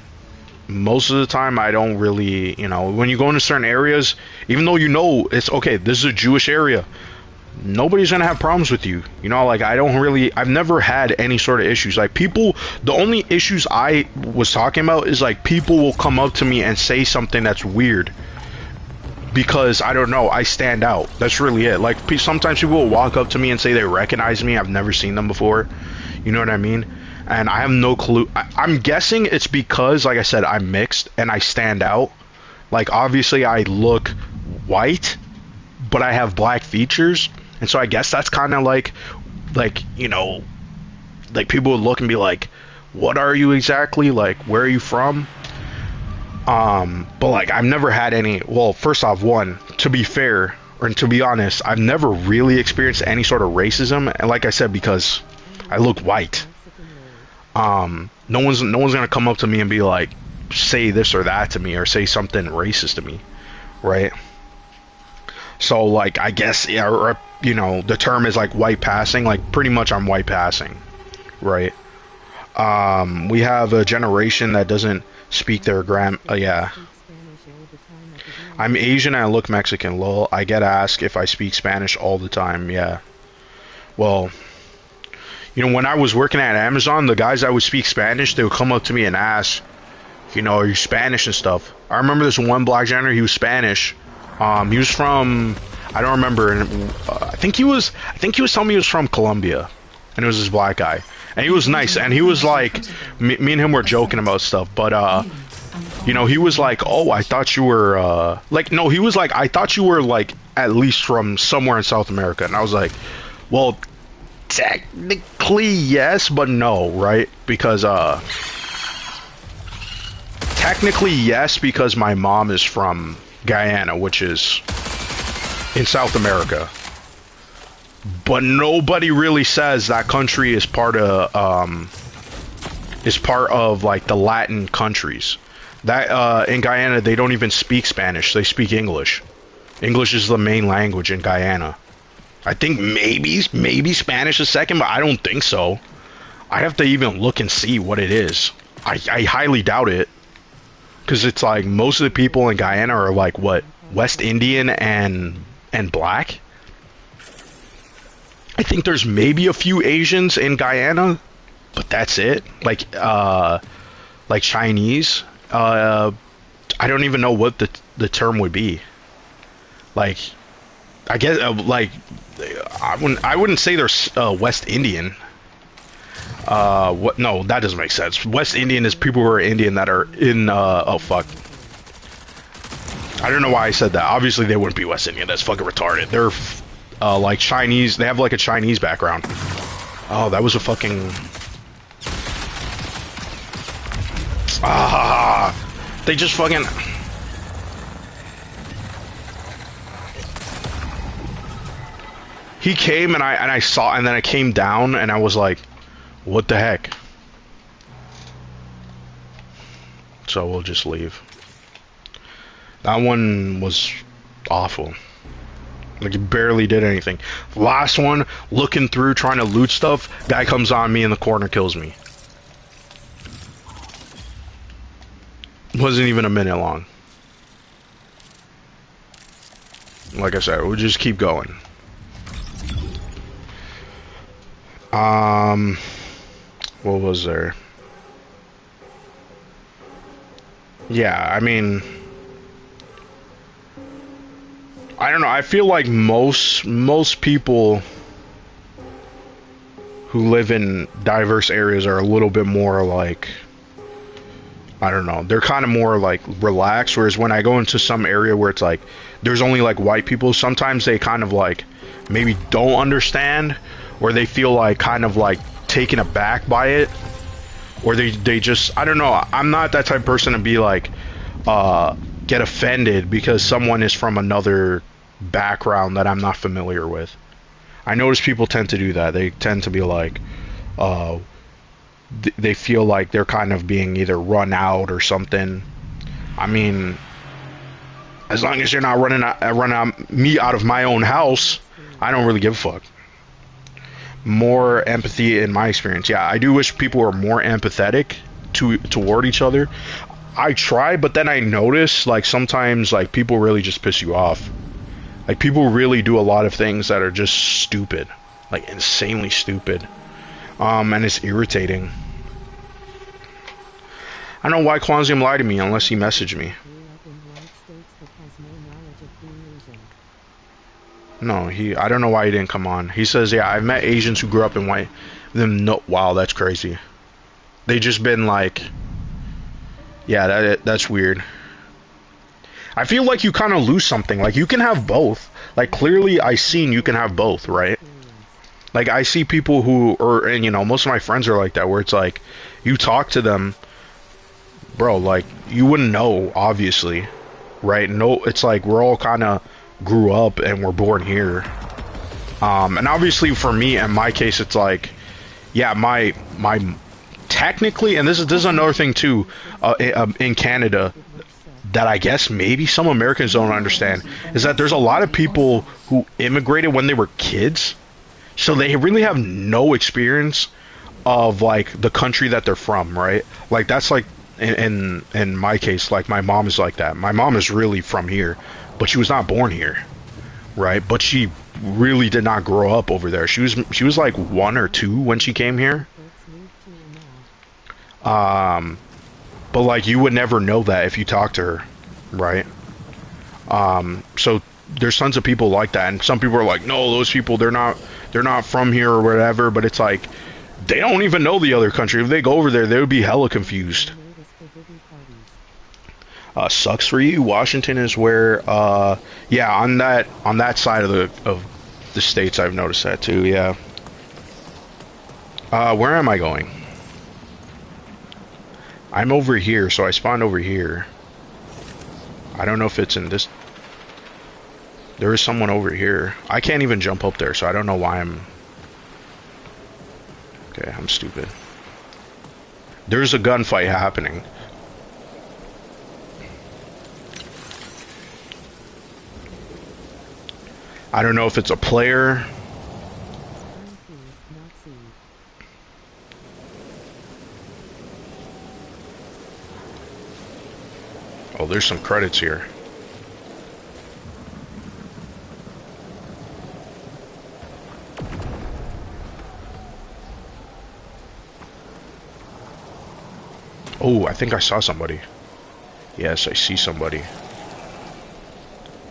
[SPEAKER 1] most of the time I don't really, you know, when you go into certain areas, even though you know it's okay, this is a Jewish area, nobody's gonna have problems with you, you know. Like, I've never had any sort of issues. Like, people, the only issues I was talking about is like people will come up to me and say something that's weird because I don't know, I stand out. That's really it. Like, sometimes people will walk up to me and say they recognize me. I've never seen them before, you know what I mean? And I have no clue. I'm guessing it's because, like I said, I'm mixed and I stand out. Like, obviously I look white, but I have black features, and so I guess that's kind of like like, you know, like people would look and be like, what are you exactly? Like, where are you from? But like I've never had any, well, first off, one, to be fair, or to be honest, I've never really experienced any sort of racism, and like I said, because I look white. No one's gonna come up to me and be like, say this or that to me, or say something racist to me, right? So like I guess, yeah, or, you know, the term is like white passing. Like pretty much I'm white passing, right? We have a generation that doesn't speak their yeah. I'm Asian and I look Mexican. Lol. I get asked if I speak Spanish all the time. Yeah. Well, you know, when I was working at Amazon, the guys that would speak Spanish, they would come up to me and ask, you know, are you Spanish and stuff. I remember this one black janitor, he was Spanish. He was from, I don't remember. I think he was telling me he was from Colombia, and it was this black guy, and he was nice, and he was like, me and him were joking about stuff, but you know, he was like, oh, I thought you were like, no, he was like, I thought you were like at least from somewhere in South America, and I was like, well, technically yes, but no, right? Because technically yes, because my mom is from Guyana, which is in South America. But nobody really says that country is part of like the Latin countries. That in Guyana they don't even speak Spanish, they speak English. English is the main language in Guyana. I think maybe Spanish is second, but I don't think so. I have to even look and see what it is. I highly doubt it. Because it's like most of the people in Guyana are like what, West Indian and black. I think there's maybe a few Asians in Guyana, but that's it. Like Chinese. I don't even know what the term would be. Like, I guess like I wouldn't say there's West Indian. What? No, that doesn't make sense. West Indian is people who are Indian that are in, oh fuck. I don't know why I said that. Obviously they wouldn't be West Indian. That's fucking retarded. They're, like Chinese. They have like a Chinese background. Oh, that was a fucking... Ah! They just fucking... He came and I saw, and then I came down and I was like, what the heck? So we'll just leave. That one was awful. Like, it barely did anything. Last one, looking through, trying to loot stuff. Guy comes on me in the corner, kills me. Wasn't even a minute long. Like I said, we'll just keep going. What was there? Yeah, I mean, I don't know. I feel like most people who live in diverse areas are a little bit more like, I don't know, they're kind of more like relaxed, whereas when I go into some area where it's like there's only like white people, sometimes they kind of like maybe don't understand, or they feel like kind of like taken aback by it, or they just, I don't know. I'm not that type of person to be like get offended because someone is from another background that I'm not familiar with. I notice people tend to do that. They tend to be like they feel like they're kind of being either run out or something. I mean, as long as you're not running me out of my own house, I don't really give a fuck. More empathy in my experience. Yeah, I do wish people were more empathetic toward each other. I try, but then I notice like sometimes like people really just piss you off. Like people really do a lot of things that are just stupid, like insanely stupid. And it's irritating. I don't know why Kwanzaa lied to me unless he messaged me. No, I don't know why he didn't come on. He says, yeah, I've met Asians who grew up in white. Then no, wow, that's crazy. They just been like, yeah, that's weird. I feel like you kind of lose something. Like you can have both. Like clearly I seen you can have both, right? Like I see people who, or and you know, most of my friends are like that, where it's like, you talk to them, bro, like you wouldn't know, obviously, right? No, it's like we're all kind of grew up and we're born here. And obviously for me, in my case, it's like, yeah, my technically, and this is another thing too, in Canada that I guess maybe some Americans don't understand is that there's a lot of people who immigrated when they were kids, so they really have no experience of like the country that they're from, right? Like that's like in my case, like my mom is like that. My mom is really from here, but she was not born here, right? But she really did not grow up over there. She was like 1 or 2 when she came here.
[SPEAKER 3] Folks move to or now.
[SPEAKER 1] Um, but like you would never know that if you talk to her, right? So there's tons of people like that, and some people are like, no, those people they're not from here or whatever. But it's like they don't even know the other country. If they go over there, they would be hella confused.
[SPEAKER 3] Notice forbidden parties.
[SPEAKER 1] Sucks for you. Washington is where, yeah, on that side of the states, I've noticed that too. Yeah. Where am I going? I'm over here, so I spawned over here. I don't know if it's in this. There is someone over here. I can't even jump up there, so I don't know why I'm. Okay, I'm stupid. There's a gunfight happening. I don't know if it's a player.
[SPEAKER 3] Turn P, not C.
[SPEAKER 1] Oh, there's some credits here. Oh, I think I saw somebody. Yes, I see somebody.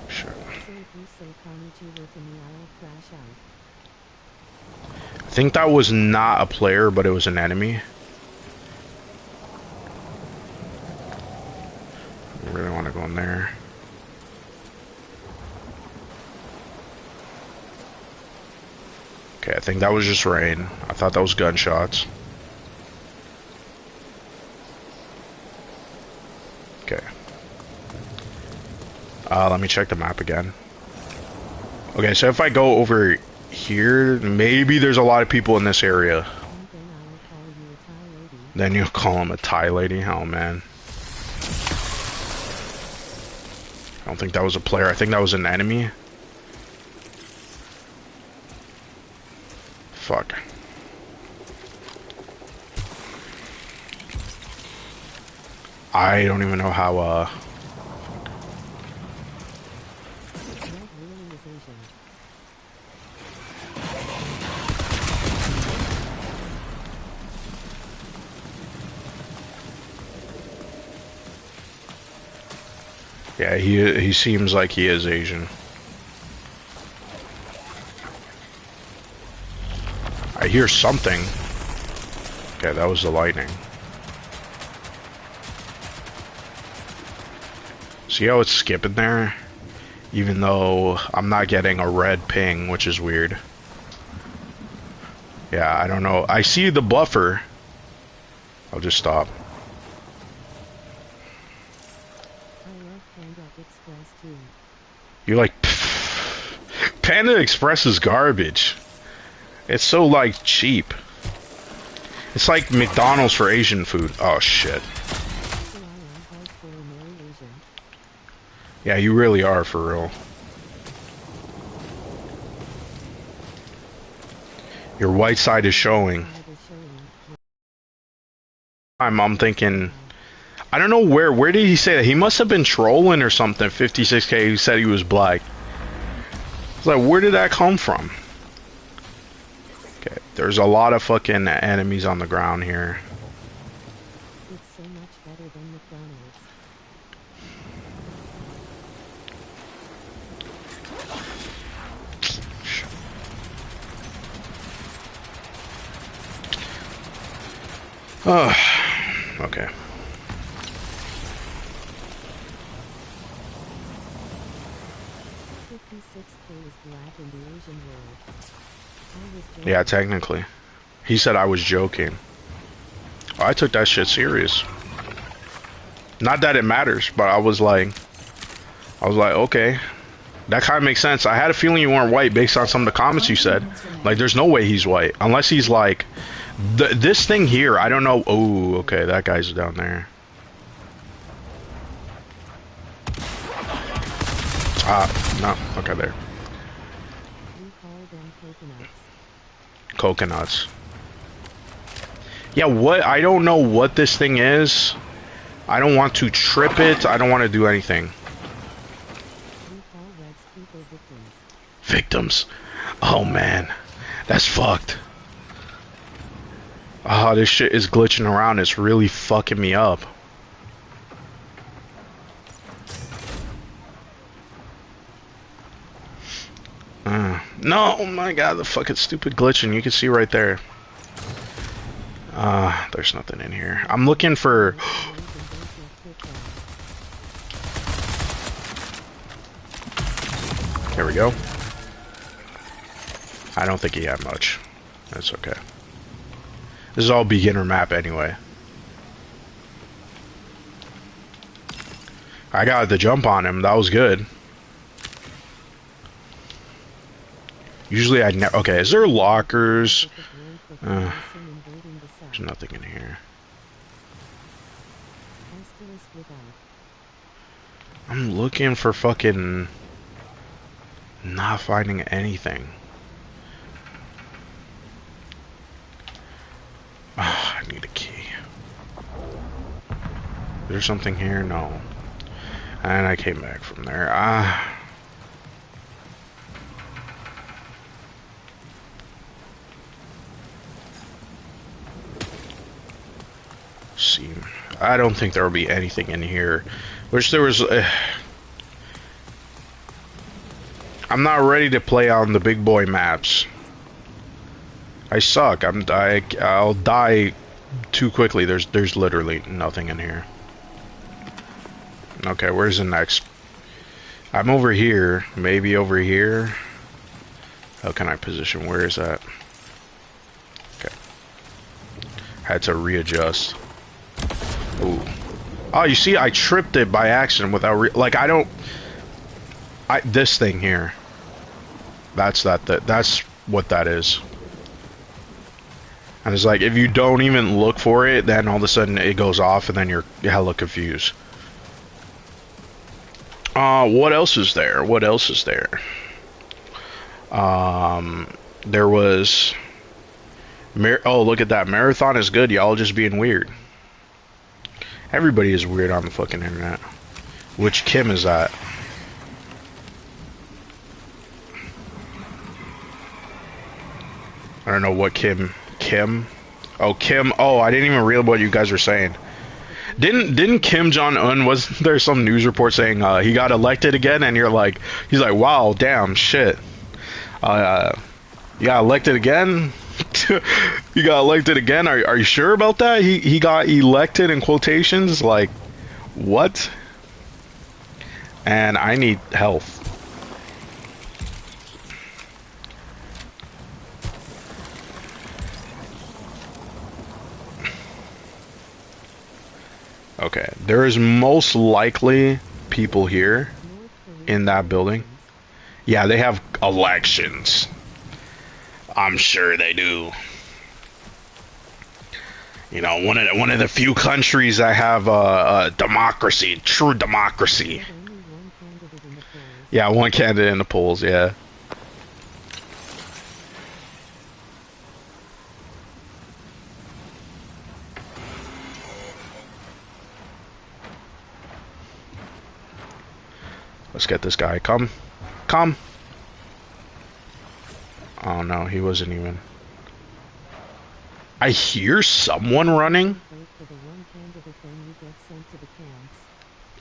[SPEAKER 1] Sure.
[SPEAKER 3] So if you say Konnichiwa to me, I'll crash out.
[SPEAKER 1] I think that was not a player, but it was an enemy. I really want to go in there. Okay, I think that was just rain. I thought that was gunshots. Okay. Let me check the map again. Okay, so if I go over here, maybe there's a lot of people in this area.
[SPEAKER 3] And then I'll call you a Thai lady.
[SPEAKER 1] Then you call him a Thai lady? Oh, man. I don't think that was a player. I think that was an enemy. Fuck. I don't even know how,
[SPEAKER 3] Red really is Asian.
[SPEAKER 1] yeah, he seems like he is Asian. I hear something. Okay, that was the lightning. See how it's skipping there? Even though I'm not getting a red ping, which is weird. Yeah, I don't know. I see the buffer. I'll just stop.
[SPEAKER 3] I love Panda Express too.
[SPEAKER 1] You're like, Panda Express is garbage. It's so, like, cheap. It's like McDonald's for Asian food. Oh, shit.
[SPEAKER 3] So I am hardcore Mary Asian.
[SPEAKER 1] Yeah, you really are, for real. Your white side is showing.
[SPEAKER 3] Side is showing.
[SPEAKER 1] I'm thinking... I don't know where did he say that? He must have been trolling or something, 56K, who said he was black. It's like, where did that come from? Okay, there's a lot of fucking enemies on the ground here.
[SPEAKER 3] It's so much better than McDonald's.
[SPEAKER 1] Oh, okay.
[SPEAKER 3] 56K is black in the Asian world. was
[SPEAKER 1] Yeah,
[SPEAKER 3] joking.
[SPEAKER 1] technically. He said I was joking. I took that shit serious. Not that it matters, but I was like, okay. That kind of makes sense. I had a feeling you weren't white based on some of the comments you
[SPEAKER 2] 20
[SPEAKER 1] said.
[SPEAKER 2] minutes
[SPEAKER 1] Like,
[SPEAKER 2] remaining.
[SPEAKER 1] there's no way he's white. Unless he's like, this thing here, I don't know. Oh, okay, that guy's down there. No, okay, there.
[SPEAKER 3] We call them coconuts.
[SPEAKER 1] Coconuts. Yeah, what? I don't know what this thing is. I don't want to trip it. I don't want to do anything.
[SPEAKER 3] We call Rex people victims.
[SPEAKER 1] Victims. Oh, man. That's fucked. Oh, this shit is glitching around. It's really fucking me up. No, oh my god, the fucking stupid glitching. You can see right there. There's nothing in here. I'm looking for...
[SPEAKER 3] Names and don't get picked on.
[SPEAKER 1] There we go. I don't think he had much. That's okay. This is all beginner map anyway. I got the jump on him. That was good. Usually I'd never... Okay, is there lockers?
[SPEAKER 3] With the growth of population invading the
[SPEAKER 1] There's
[SPEAKER 3] south.
[SPEAKER 1] nothing in here.
[SPEAKER 3] Asterisk without.
[SPEAKER 1] I'm looking for fucking... Not finding anything. Ah, I need a key. Is there something here? No. And I came back from there. See. I don't think there will be anything in here. Which there was... I'm not ready to play on the big boy maps. I suck. I'll die too quickly. There's literally nothing in here. Okay, where's the next? I'm over here. Maybe over here. How can I position? Where is that? Okay. Had to readjust. Ooh. Oh, you see, I tripped it by accident without like I don't. This thing here. That's what that is. And it's like, if you don't even look for it, then all of a sudden it goes off and then you're hella confused. What else is there? What else is there? There was... oh, look at that. Marathon is good. Y'all just being weird. Everybody is weird on the fucking internet. Which Kim is that? I don't know what Kim... Kim? Oh, Kim. Oh, I didn't even read what you guys were saying. Didn't Kim Jong-un, was there some news report saying he got elected again? And you're like, he's like, wow, damn, shit. You got elected again? You got elected again? Are you sure about that? He got elected in quotations? Like, what? And I need health. Okay, there is most likely people here
[SPEAKER 3] North Korea
[SPEAKER 1] in that building.
[SPEAKER 3] elections.
[SPEAKER 1] Yeah, they have elections. I'm sure they do. You know, one of the few countries that have democracy, true democracy.
[SPEAKER 3] But only one candidate in the polls.
[SPEAKER 1] Yeah, one candidate in the polls. Yeah. Let's get this guy. Come, come. Oh no, he wasn't even. I hear someone running.
[SPEAKER 3] Vote for the one candidate, then you get sent to the camps.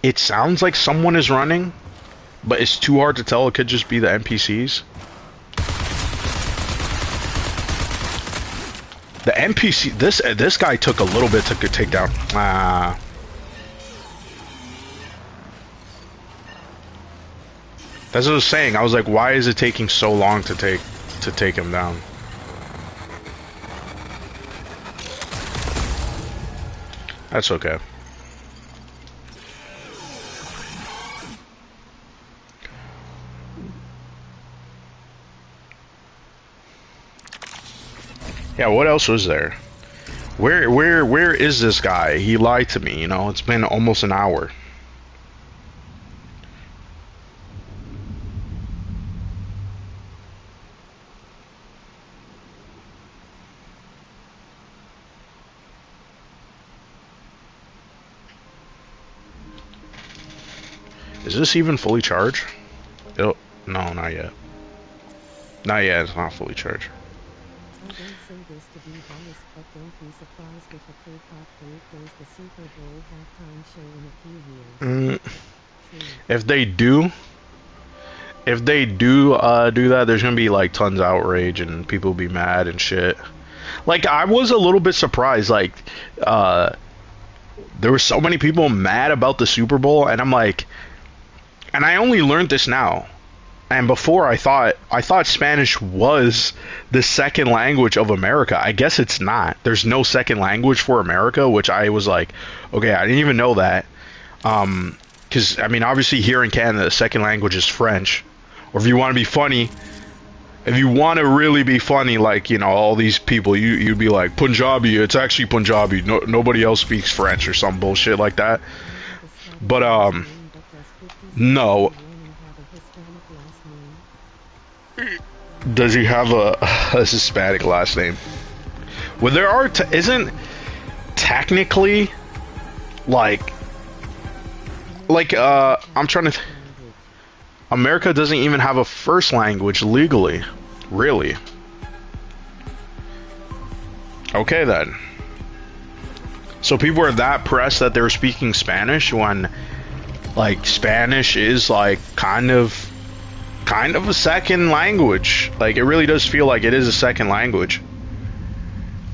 [SPEAKER 1] It sounds like someone is running, but it's too hard to tell. It could just be the NPCs. The NPC, this guy took a little bit to take down. That's what I was saying. I was like, why is it taking so long to take him down? That's okay. Yeah, what else was there? Where is this guy? He lied to me, you know? It's been almost an hour. Is this even fully charged? Oh, no, not yet. Not yet, it's not fully charged.
[SPEAKER 3] I don't say this to be biased, but don't be surprised if a K-pop group does the Super Bowl halftime show in a few years. True.
[SPEAKER 1] If they do, do that, there's gonna be like tons of outrage and people be mad and shit. Like I was a little bit surprised, like there were so many people mad about the Super Bowl, and I'm like, and I only learned this now. And before I thought Spanish was the second language of America. I guess it's not. There's no second language for America, which I was like, okay, I didn't even know that. Because I mean, obviously here in Canada, the second language is French. Or if you want to be funny, if you want to really be funny, like you know, all these people, you'd be like Punjabi. It's actually Punjabi. No, nobody else speaks French or some bullshit like that. But no. Does he have a Hispanic last name? Well, there are isn't technically like I'm trying to. America doesn't even have a first language legally, really. Okay then. So people are that pressed that they were speaking Spanish when, like, Spanish is like kind of a second language. Like it really does feel like it is a second language.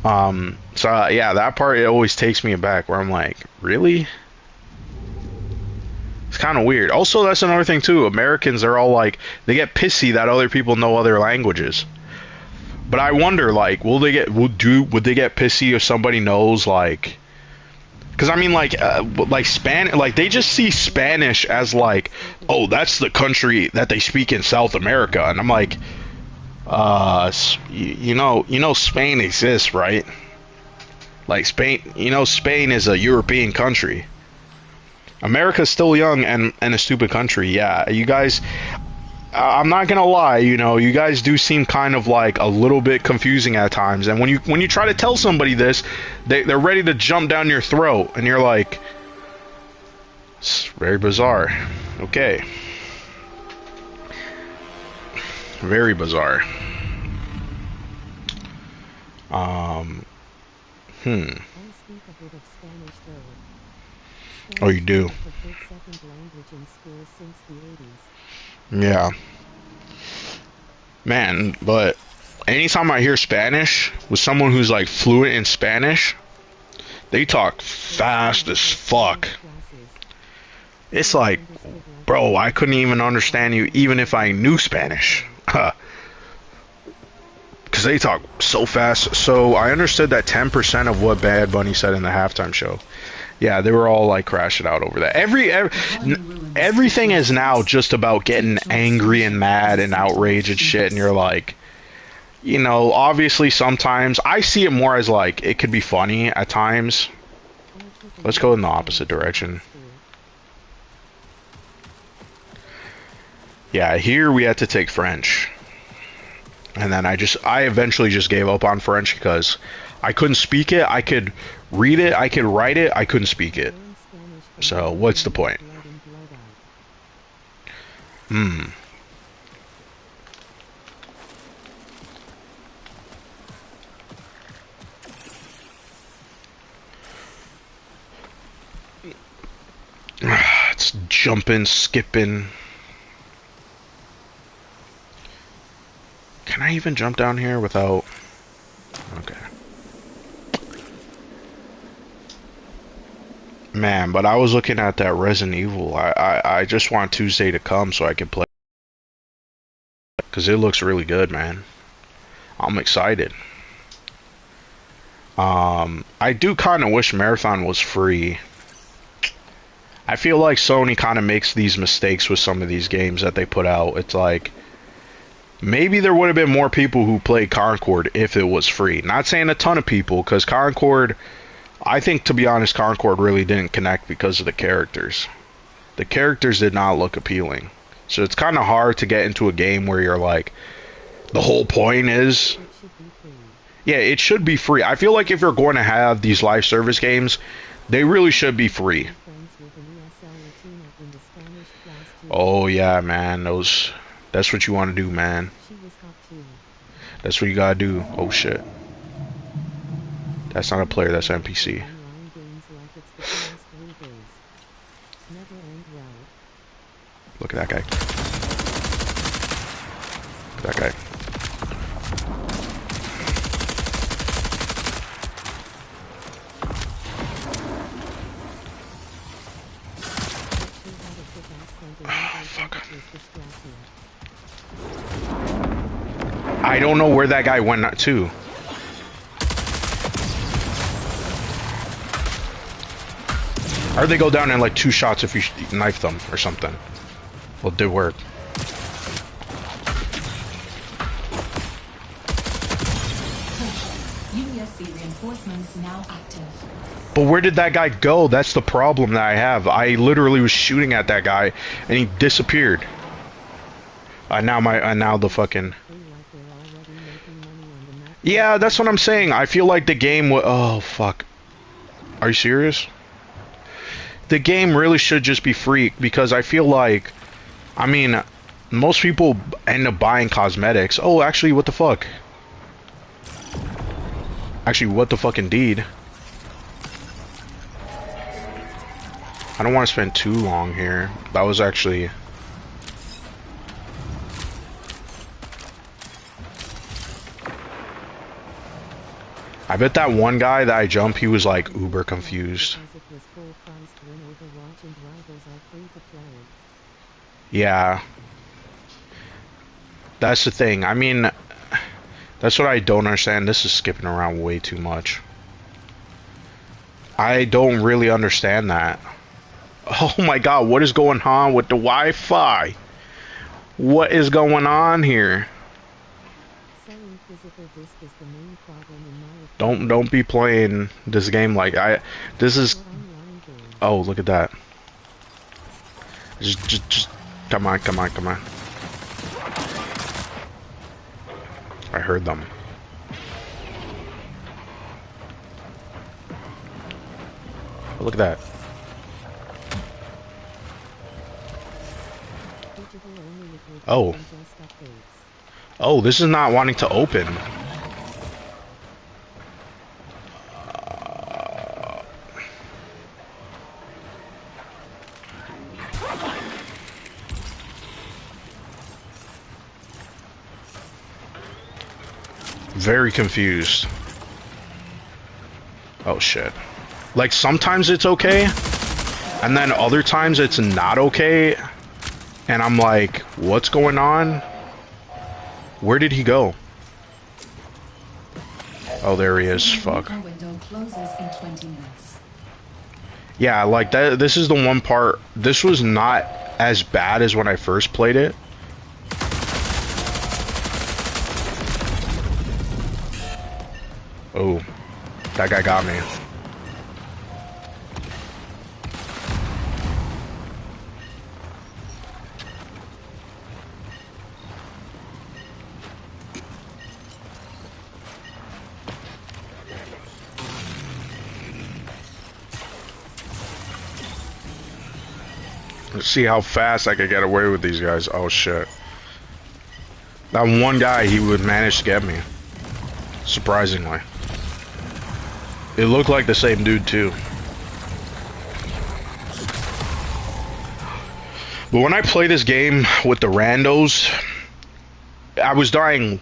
[SPEAKER 1] So yeah, that part, it always takes me aback where I'm like, really? It's kind of weird. Also, that's another thing too. Americans are all like, they get pissy that other people know other languages. But I wonder, like, would they get pissy if somebody knows, like, because I mean, like like they just see Spanish as like, oh, that's the country that they speak in South America, and I'm like, you know, Spain exists, right? Like Spain, you know, Spain is a European country. America's still young and a stupid country. Yeah, you guys. I'm not gonna lie, you know, you guys do seem kind of like a little bit confusing at times, and when you try to tell somebody this, they're ready to jump down your throat, and you're like, it's very bizarre. Okay, very bizarre. Oh, you do? Yeah. Man, but anytime I hear Spanish with someone who's like fluent in Spanish, they talk fast as fuck. It's like, bro, I couldn't even understand you even if I knew Spanish. Because they talk so fast. So I understood that 10% of what Bad Bunny said in the halftime show. Yeah, they were all like crashing out over that. Everything is now just about getting angry and mad and outraged and shit. And you're like, you know, obviously sometimes I see it more as like it could be funny at times. Let's go in the opposite direction. Yeah, here we had to take French. And then I eventually just gave up on French because I couldn't speak it. I could read it, I could write it, I couldn't speak it. So what's the point? It's jumping, skipping. Can I even jump down here without... Okay. Man, but I was looking at that Resident Evil. I just want Tuesday to come so I can play. Because it looks really good, man. I'm excited. I do kind of wish Marathon was free. I feel like Sony kind of makes these mistakes with some of these games that they put out. It's like, maybe there would have been more people who played Concord if it was free. Not saying a ton of people, because Concord, I think, to be honest, Concord really didn't connect because of the characters. The characters did not look appealing. So it's kind of hard to get into a game where you're like, the whole point is, yeah, it should be free. I feel like if you're going to have these live service games, they really should be free. Oh yeah, man, that's what you want to do, man. That's what you gotta do. Oh shit. That's not a player, that's an NPC. Look at that guy. Look at that guy. Oh, fuck. I don't know where that guy went to. Or they go down in like 2 shots if you knife them or something. Well, it did work.
[SPEAKER 2] USC reinforcements now active.
[SPEAKER 1] But where did that guy go? That's the problem that I have. I literally was shooting at that guy and he disappeared. Now the fucking... Yeah, that's what I'm saying. I feel like the game oh, fuck. Are you serious? The game really should just be free, because I feel like... I mean, most people end up buying cosmetics. Oh, actually, what the fuck? Actually, what the fuck indeed? I don't want to spend too long here. That was actually... I bet that one guy that I jumped, he was like uber confused. Yeah. That's the thing. I mean, that's what I don't understand. This is skipping around way too much. I don't really understand that. Oh my god, what is going on with the Wi-Fi? What is going on here? Don't be playing this game like this is... Oh, look at that. Just come on. I heard them. Oh, look at that. Oh. Oh, this is not wanting to open. Very confused. Oh shit. Like sometimes it's okay, and then other times it's not okay, and I'm like, what's going on? Where did he go? Oh, there he is. Fuck. Yeah, like that. This is the one part. This was not as bad as when I first played it. Oh, that guy got me. Let's see how fast I could get away with these guys. Oh shit. That one guy, he would manage to get me. Surprisingly. It looked like the same dude too. But when I play this game with the randos, I was dying,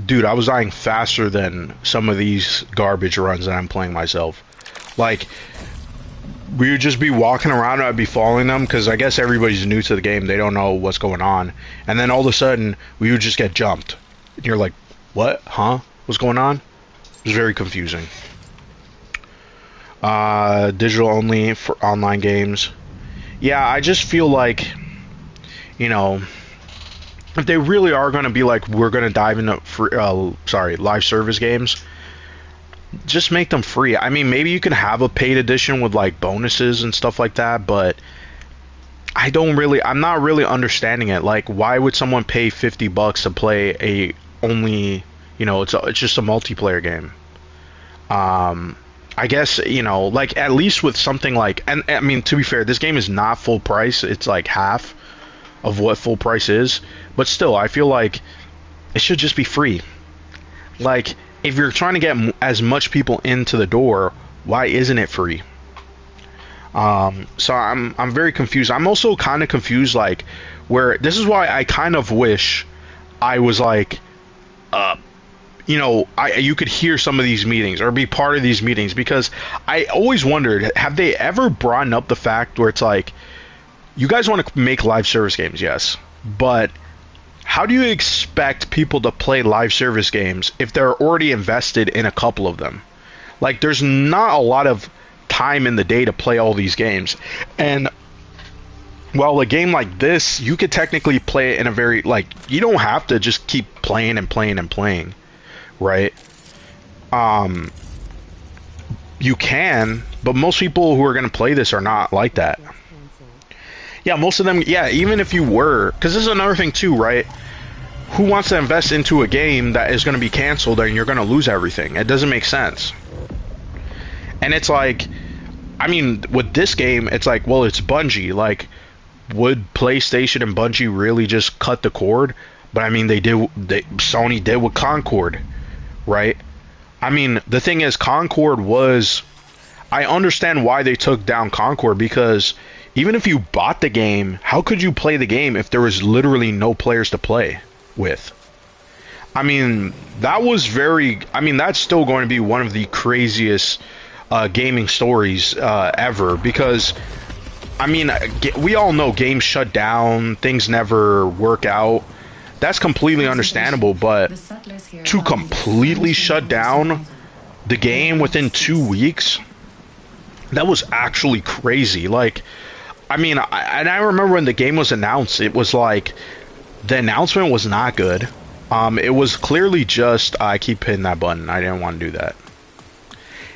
[SPEAKER 1] dude, I was dying faster than some of these garbage runs that I'm playing myself. Like, we would just be walking around and I'd be following them, because I guess everybody's new to the game, they don't know what's going on. And then all of a sudden, we would just get jumped. And you're like, what? Huh? What's going on? It was very confusing. Digital only for online games. Yeah, I just feel like, you know, if they really are going to be like, we're going to dive into live service games, just make them free. I mean, maybe you can have a paid edition with like bonuses and stuff like that, but I'm not really understanding it. Like, why would someone pay $50 to play a only, it's just a multiplayer game? I guess, like at least with something like, and I mean, to be fair, this game is not full price. It's like half of what full price is, but still, I feel like it should just be free. Like, if you're trying to get as much people into the door, why isn't it free? So I'm very confused. I'm also kind of confused, like, where this is why I kind of wish I was like, you could hear some of these meetings or be part of these meetings, because I always wondered, have they ever brought up the fact where it's like, you guys want to make live service games, yes, but how do you expect people to play live service games if they're already invested in a couple of them? Like, there's not a lot of time in the day to play all these games. And while a game like this, you could technically play it in a very, like, you don't have to just keep playing and playing and playing, right? You can, but most people who are going to play this are not like that. Yeah, most of them, yeah, even if you were, because this is another thing too, right? Who wants to invest into a game that is going to be canceled and you're going to lose everything? It doesn't make sense. And it's like, I mean, with this game, it's like, well, it's Bungie. Like, would PlayStation and Bungie really just cut the cord? But I mean, Sony did with Concord, right? I mean, the thing is, Concord was, I understand why they took down Concord, because even if you bought the game, how could you play the game if there was literally no players to play with? I mean, that's still going to be one of the craziest gaming stories ever, because, I mean, we all know games shut down, things never work out. That's completely understandable, but to completely shut down the game within 2 weeks, that was actually crazy. Like, I mean, I remember when the game was announced, it was like, the announcement was not good. It was clearly just, I keep hitting that button, I didn't want to do that.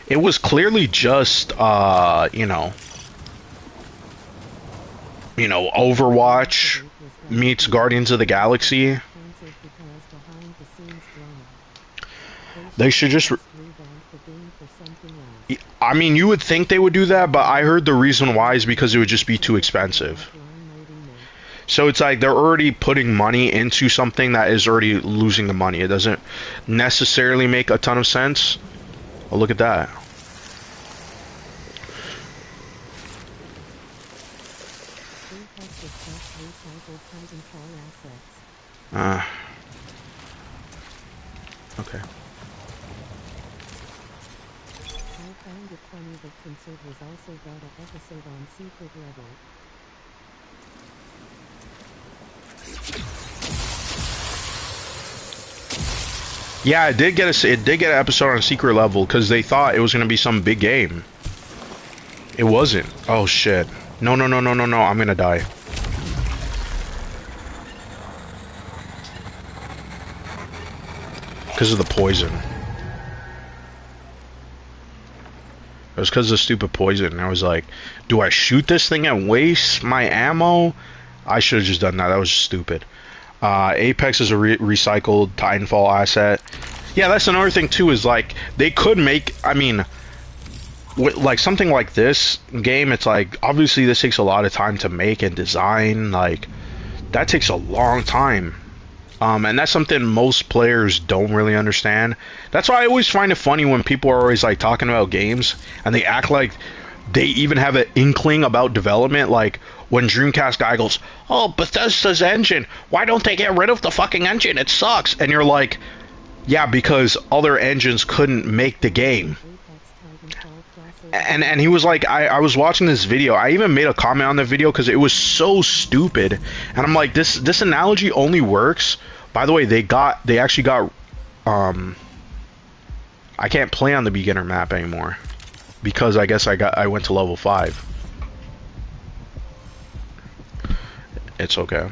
[SPEAKER 1] It was clearly just, Overwatch meets Guardians of the Galaxy. They should just, I mean, you would think they would do that, but I heard the reason why is because it would just be too expensive. So it's like they're already putting money into something that is already losing the money. It doesn't necessarily make a ton of sense. Oh, look at that. Okay.
[SPEAKER 3] I found it funny that Concert was also got an episode on Secret Level.
[SPEAKER 1] Yeah, it did get an episode on Secret Level because they thought it was gonna be some big game. It wasn't. Oh shit. No, no, no, no, no, no. I'm gonna die. Because of the poison. It was because of the stupid poison. I was like, do I shoot this thing and waste my ammo? I should have just done that. That was stupid. Apex is a recycled Titanfall asset. Yeah, that's another thing too, is like, they could make, I mean, like something like this game, it's like, obviously this takes a lot of time to make and design. Like, that takes a long time. And that's something most players don't really understand. That's why I always find it funny when people are always like talking about games and they act like they even have an inkling about development. Like when Dreamcast guy goes, "Oh, Bethesda's engine, why don't they get rid of the fucking engine? It sucks." And you're like, yeah, because other engines couldn't make the game. And he was like, I was watching this video. I even made a comment on the video because it was so stupid. And I'm like, this analogy only works. By the way, they actually got I can't play on the beginner map anymore. because I guess I went to level 5. It's okay.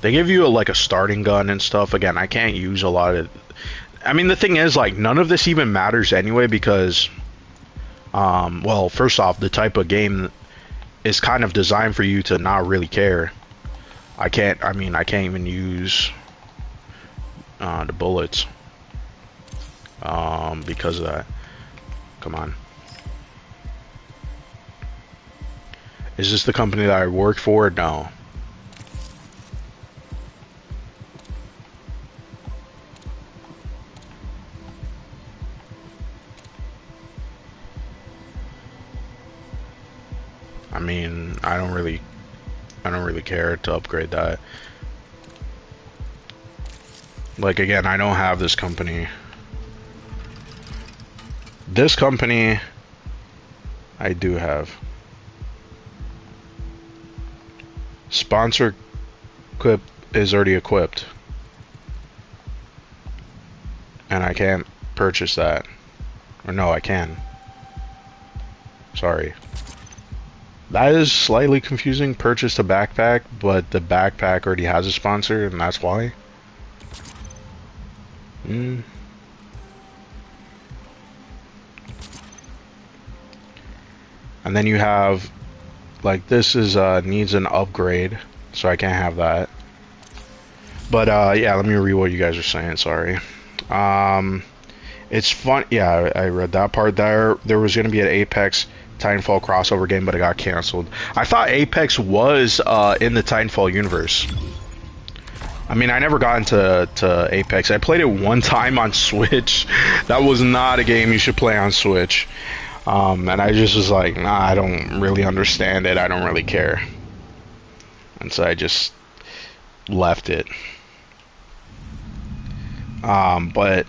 [SPEAKER 1] They give you like a starting gun and stuff. Again, I can't use a lot of. I mean, the thing is, like, none of this even matters anyway because, well, first off, the type of game is kind of designed for you to not really care. I can't even use the bullets because of that. Come on. Is this the company that I work for? No. I mean, I don't really care to upgrade that. Like, again, I don't have this company. This company, I do have. Sponsor equip is already equipped. And I can't purchase that. Or no, I can. Sorry. That is slightly confusing. Purchased a backpack, but the backpack already has a sponsor, and that's why. And then you have, like, this is needs an upgrade, so I can't have that. But yeah, let me read what you guys are saying. Sorry. It's fun. Yeah, I read that part there. There was gonna be an Apex Titanfall crossover game, but it got canceled. I thought Apex was in the Titanfall universe. I mean, I never got into Apex. I played it one time on Switch. That was not a game you should play on Switch. And I just was like, nah, I don't really understand it. I don't really care. And so I just left it. But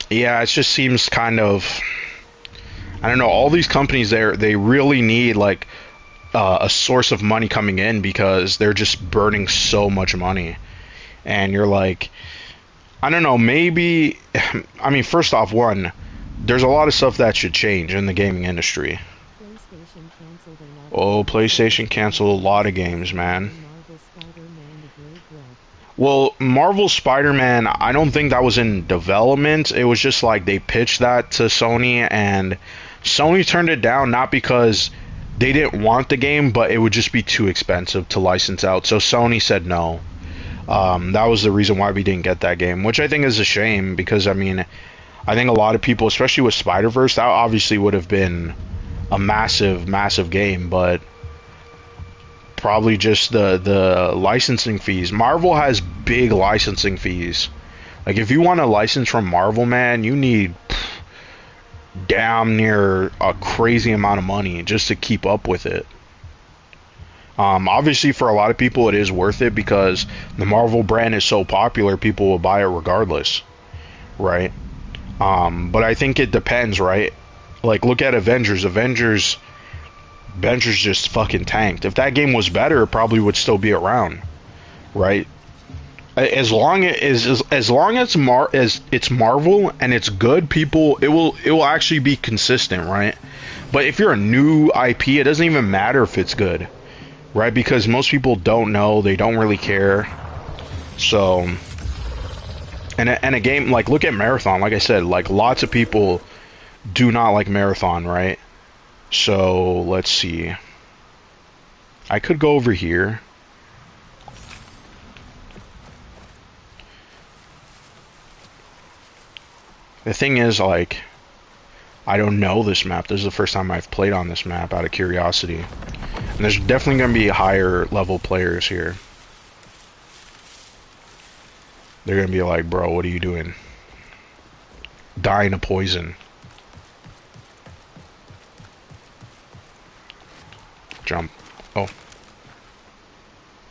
[SPEAKER 1] yeah, it just seems kind of, I don't know, all these companies there, they really need like a source of money coming in because they're just burning so much money. And you're like, I don't know, maybe, I mean, first off, one, there's a lot of stuff that should change in the gaming industry. Oh, PlayStation canceled a lot of games, man. Well, Marvel Spider-Man, I don't think that was in development. It was just like they pitched that to Sony, and Sony turned it down, not because they didn't want the game, but it would just be too expensive to license out. So Sony said no. That was the reason why we didn't get that game, which I think is a shame because, I mean, I think a lot of people, especially with Spider-Verse, that obviously would have been a massive, massive game, but probably just the licensing fees. Marvel has big licensing fees. Like, if you want a license from Marvel, man, you need damn near a crazy amount of money just to keep up with it. Obviously, for a lot of people, it is worth it because the Marvel brand is so popular, people will buy it regardless, right? But I think it depends, right? Like, look at Avengers. Avengers just fucking tanked. If that game was better, it probably would still be around, right? As long as it's Marvel and it's good, people, it will actually be consistent, right? But if you're a new IP, it doesn't even matter if it's good, right? Because most people don't know, they don't really care. So, and a game like, look at Marathon. Like I said, like, lots of people do not like Marathon, right? So, let's see. I could go over here. The thing is, like, I don't know this map. This is the first time I've played on this map out of curiosity. And there's definitely going to be higher level players here. They're going to be like, bro, what are you doing? Dying of poison. Jump. Oh.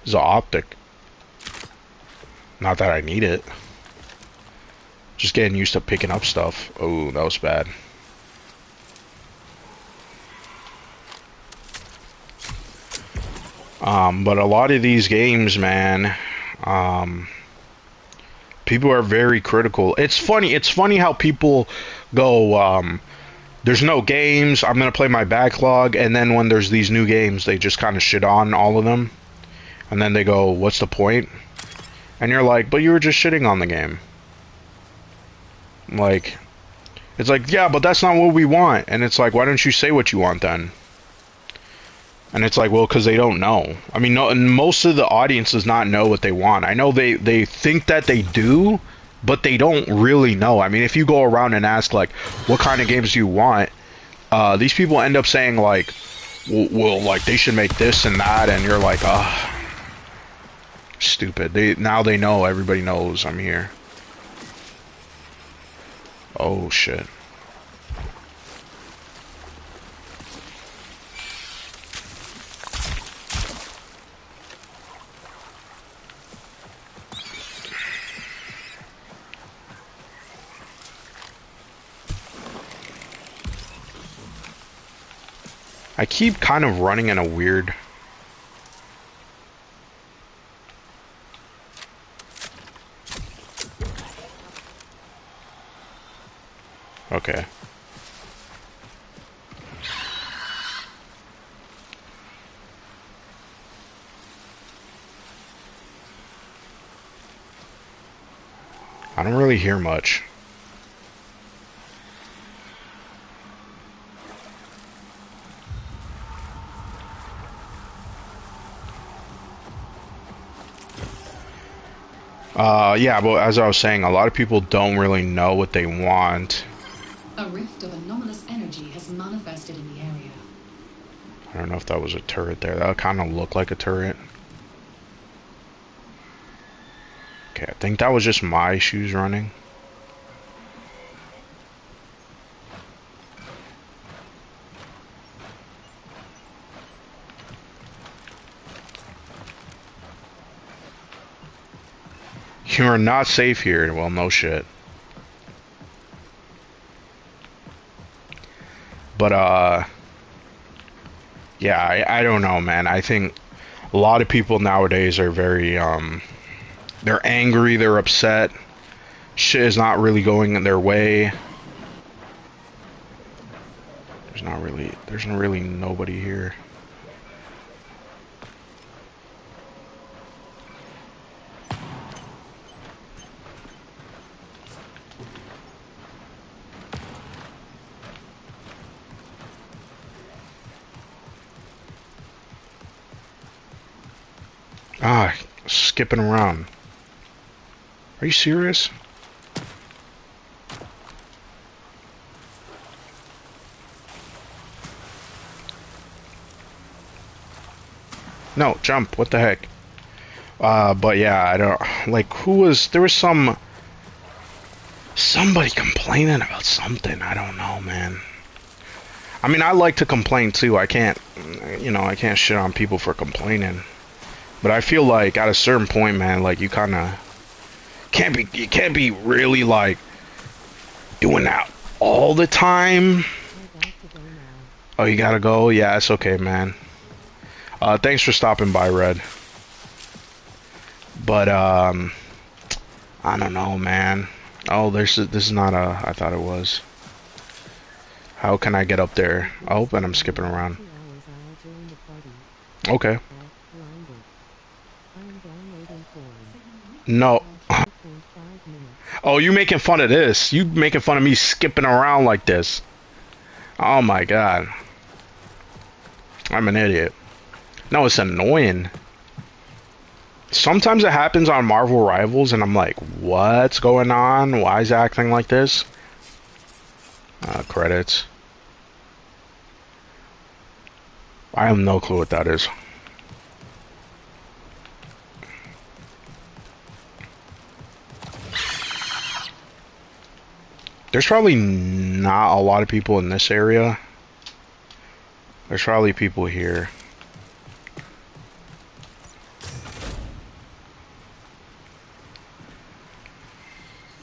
[SPEAKER 1] It's an optic. Not that I need it. Just getting used to picking up stuff. Oh, that was bad. But a lot of these games, man, People are very critical. It's funny. It's funny how people go, there's no games. I'm gonna play my backlog, and then when there's these new games, they just kind of shit on all of them, and then they go, "What's the point?" And you're like, "But you were just shitting on the game." Like, it's like, yeah, but that's not what we want. And it's like, why don't you say what you want then? And it's like, well, because they don't know. I mean, no, and most of the audience does not know what they want. I know they think that they do, but they don't really know. I mean, if you go around and ask, like, what kind of games do you want? These people end up saying, like, well, like, they should make this and that, and you're like, ah, stupid. Now they know. Everybody knows I'm here. Oh, shit. I keep kind of running in a weird... Okay. I don't really hear much. Yeah, but as I was saying, a lot of people don't really know what they want.
[SPEAKER 2] A rift of anomalous energy has manifested in the area.
[SPEAKER 1] I don't know if that was a turret there. That kind of looked like a turret. Okay, I think that was just my shoes running. You are not safe here. Well, no shit. But, yeah, I don't know, man. I think a lot of people nowadays are very, they're angry, they're upset. Shit is not really going in their way. There's not really nobody here. Ah, skipping around. Are you serious? No, jump. What the heck? But yeah, I don't... Like, there was somebody complaining about something. I don't know, man. I mean, I like to complain too. I can't shit on people for complaining. But I feel like at a certain point, man, like, you kind of you can't be really, like, doing that all the time. Oh, you gotta go? Yeah, it's okay, man. Thanks for stopping by, Red. But, I don't know, man. Oh, this is not a... I thought it was. How can I get up there? Oh, and I'm skipping around. Okay. No. Oh, you making fun of this. You making fun of me skipping around like this. Oh my god. I'm an idiot. No, it's annoying. Sometimes it happens on Marvel Rivals and I'm like, what's going on? Why is it acting like this? Credits. I have no clue what that is. There's probably not a lot of people in this area. There's probably people here.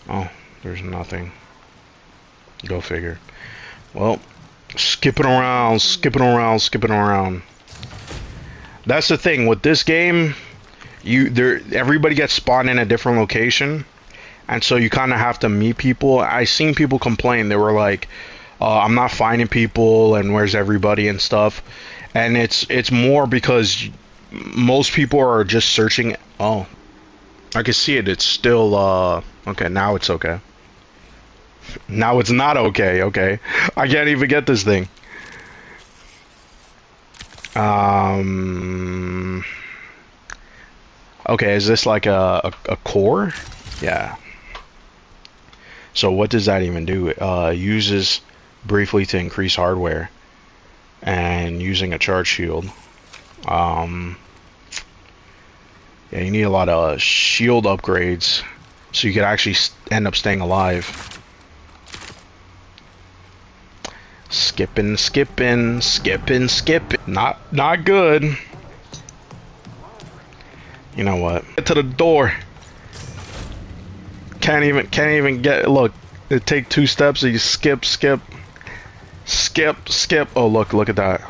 [SPEAKER 1] Oh, there's nothing. Go figure. Well, skipping around, skipping around, skipping around. That's the thing with this game. Everybody gets spawned in a different location, And so you kind of have to meet people. I seen people complain. They were like, I'm not finding people and where's everybody and stuff. And it's more because most people are just searching. Oh, I can see it. It's still okay. Now it's okay. Now it's not okay. Okay, I can't even get this thing. Okay, is this like a core? Yeah. So what does that even do? Uses briefly to increase hardware and using a charge shield. Um, yeah, you need a lot of shield upgrades so you could actually end up staying alive. Skipping, skipping, skipping, skipping. Not good. You know what? Get to the door. Can't even get. Look, it take 2 steps and you skip, skip, skip, skip. Oh look at that.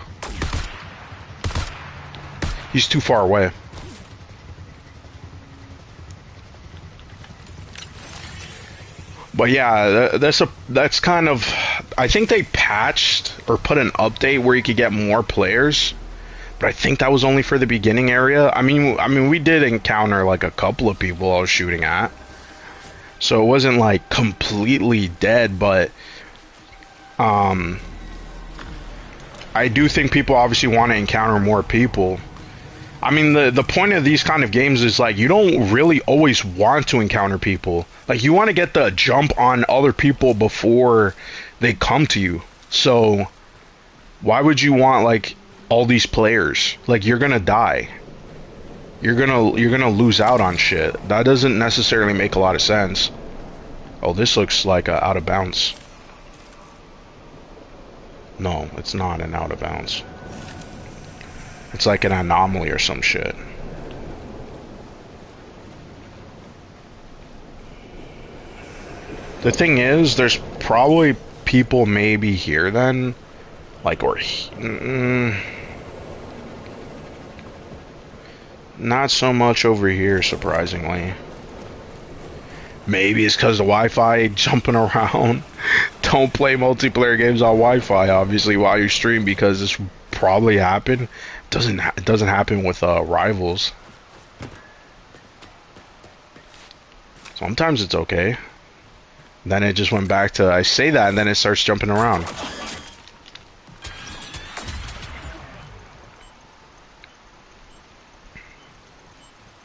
[SPEAKER 1] He's too far away. But yeah, that's kind of. I think they patched or put an update where you could get more players, but I think that was only for the beginning area. I mean, we did encounter like a couple of people I was shooting at, so it wasn't like completely dead. But I do think people obviously want to encounter more people. I mean, the point of these kind of games is like you don't really always want to encounter people. Like you want to get the jump on other people before they come to you. So why would you want like all these players? Like you're gonna die. You're gonna lose out on shit. That doesn't necessarily make a lot of sense. Oh, this looks like out of bounds. No, it's not an out of bounds. It's like an anomaly or some shit. The thing is, there's probably people maybe here then, like not so much over here, surprisingly. Maybe it's because of Wi-Fi jumping around. Don't play multiplayer games on Wi-Fi, obviously, while you stream, because this probably happened. It doesn't happen with rivals. Sometimes it's okay. Then it just went back to I say that, and then it starts jumping around.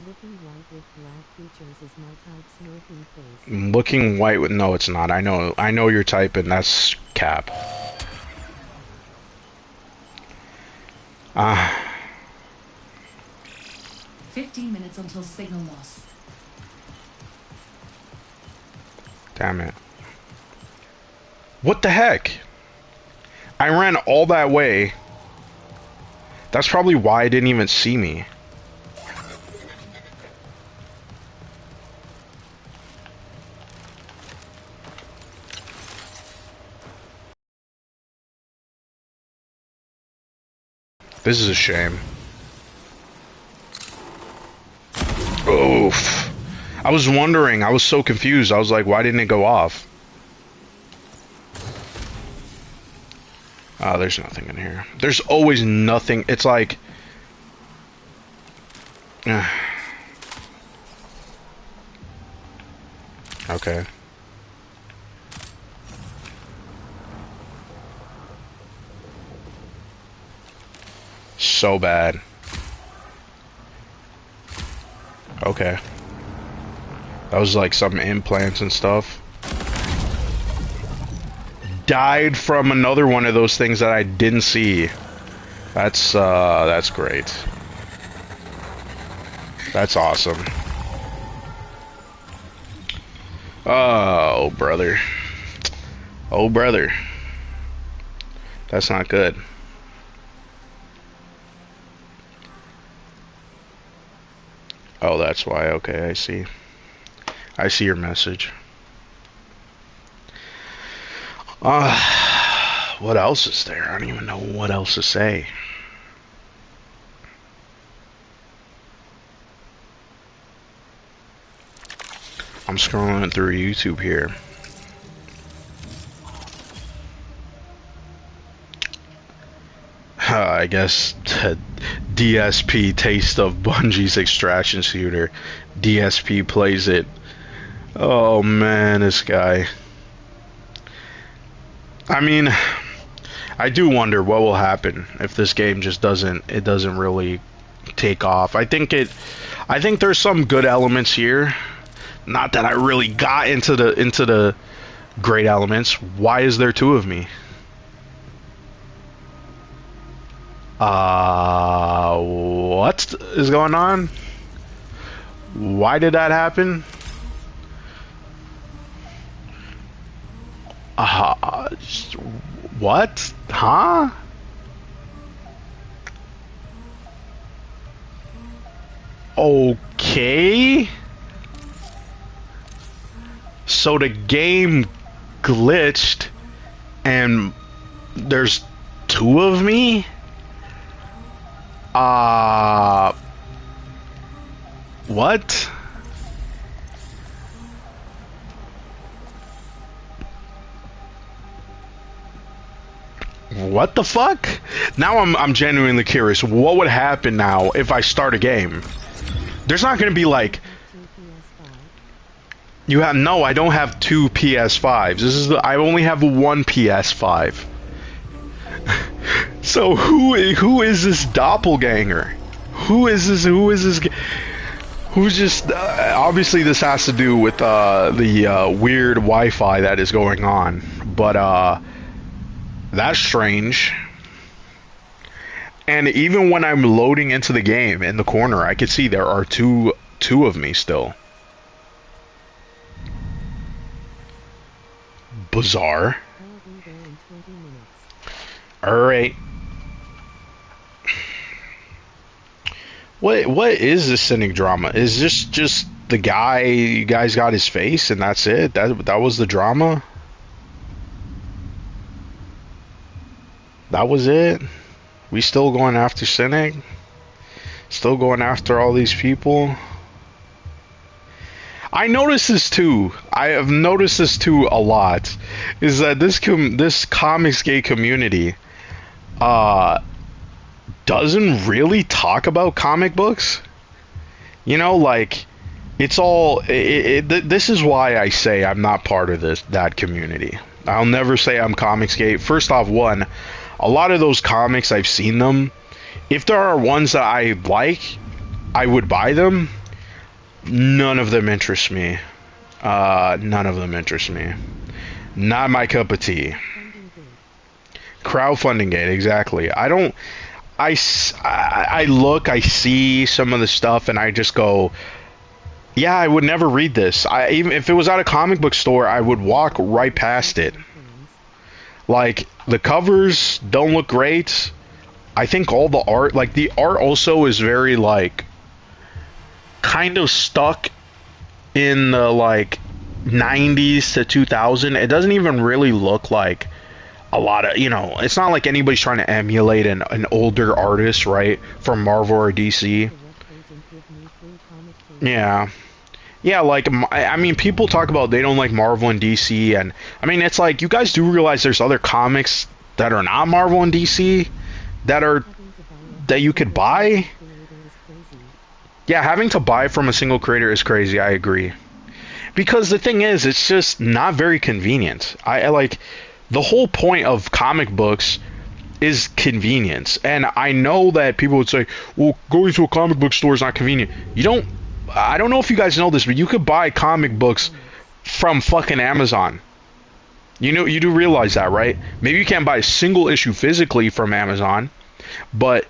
[SPEAKER 3] Looking white with black features is my type smoking face.
[SPEAKER 1] Looking white with no, it's not. I know your type, and that's cap.
[SPEAKER 2] 15 minutes until signal loss.
[SPEAKER 1] Damn it. What the heck? I ran all that way. That's probably why I didn't even see me. This is a shame. Oof. I was wondering. I was so confused. I was like, why didn't it go off? Oh, there's nothing in here. There's always nothing. It's like... Okay. So bad. Okay. That was like some implants and stuff. Died from another one of those things that I didn't see. That's great. That's awesome. Oh, brother. Oh, brother. That's not good. Oh, that's why. Okay, I see. I see your message. What else is there? I don't even know what else to say. I'm scrolling through YouTube here. I guess DSP Taste of Bungie's extraction shooter. DSP plays it. Oh man, this guy. I mean, I do wonder what will happen if this game just doesn't really take off. I think there's some good elements here. Not that I really got into the great elements. Why is there two of me? What is going on? Why did that happen? What? Huh? Okay. So the game glitched and there's two of me? What? What the fuck? Now I'm genuinely curious. What would happen now if I start a game? There's not gonna be like you have no. I don't have two PS5s. I only have one PS5. So who is this doppelganger? Who is this? Who's just obviously this has to do with the weird Wi-Fi that is going on, but that's strange. And even when I'm loading into the game in the corner, I can see there are two of me still. Bizarre. Alright. What is this cynic drama? Is this just the guy, you guys got his face and that's it? That was the drama? That was it? We still going after Cynic? Still going after all these people? I noticed this too. I have noticed this too a lot. Is that this comics gay community doesn't really talk about comic books. You know, like it's all. This is why I say I'm not part of that community. I'll never say I'm comics gay. First off, one, a lot of those comics I've seen them. If there are ones that I like, I would buy them. None of them interest me. None of them interest me. Not my cup of tea. Crowdfunding gate, exactly. I don't. I look, I see some of the stuff, and I just go, yeah, I would never read this. Even if it was at a comic book store, I would walk right past it. Like, the covers don't look great. I think all the art, like, the art also is very, like, kind of stuck in the, like, 90s to 2000. It doesn't even really look like a lot of, you know, it's not like anybody's trying to emulate an older artist, right, from Marvel or DC. Yeah. Yeah, like, I mean, people talk about they don't like Marvel and DC, and, I mean, it's like, you guys do realize there's other comics that are not Marvel and DC that you could buy? Yeah, having to buy from a single creator is crazy, I agree. Because the thing is, it's just not very convenient. I like, the whole point of comic books is convenience. And I know that people would say, well, going to a comic book store is not convenient. I don't know if you guys know this, but you could buy comic books from fucking Amazon. You know, you do realize that, right? Maybe you can't buy a single issue physically from Amazon, but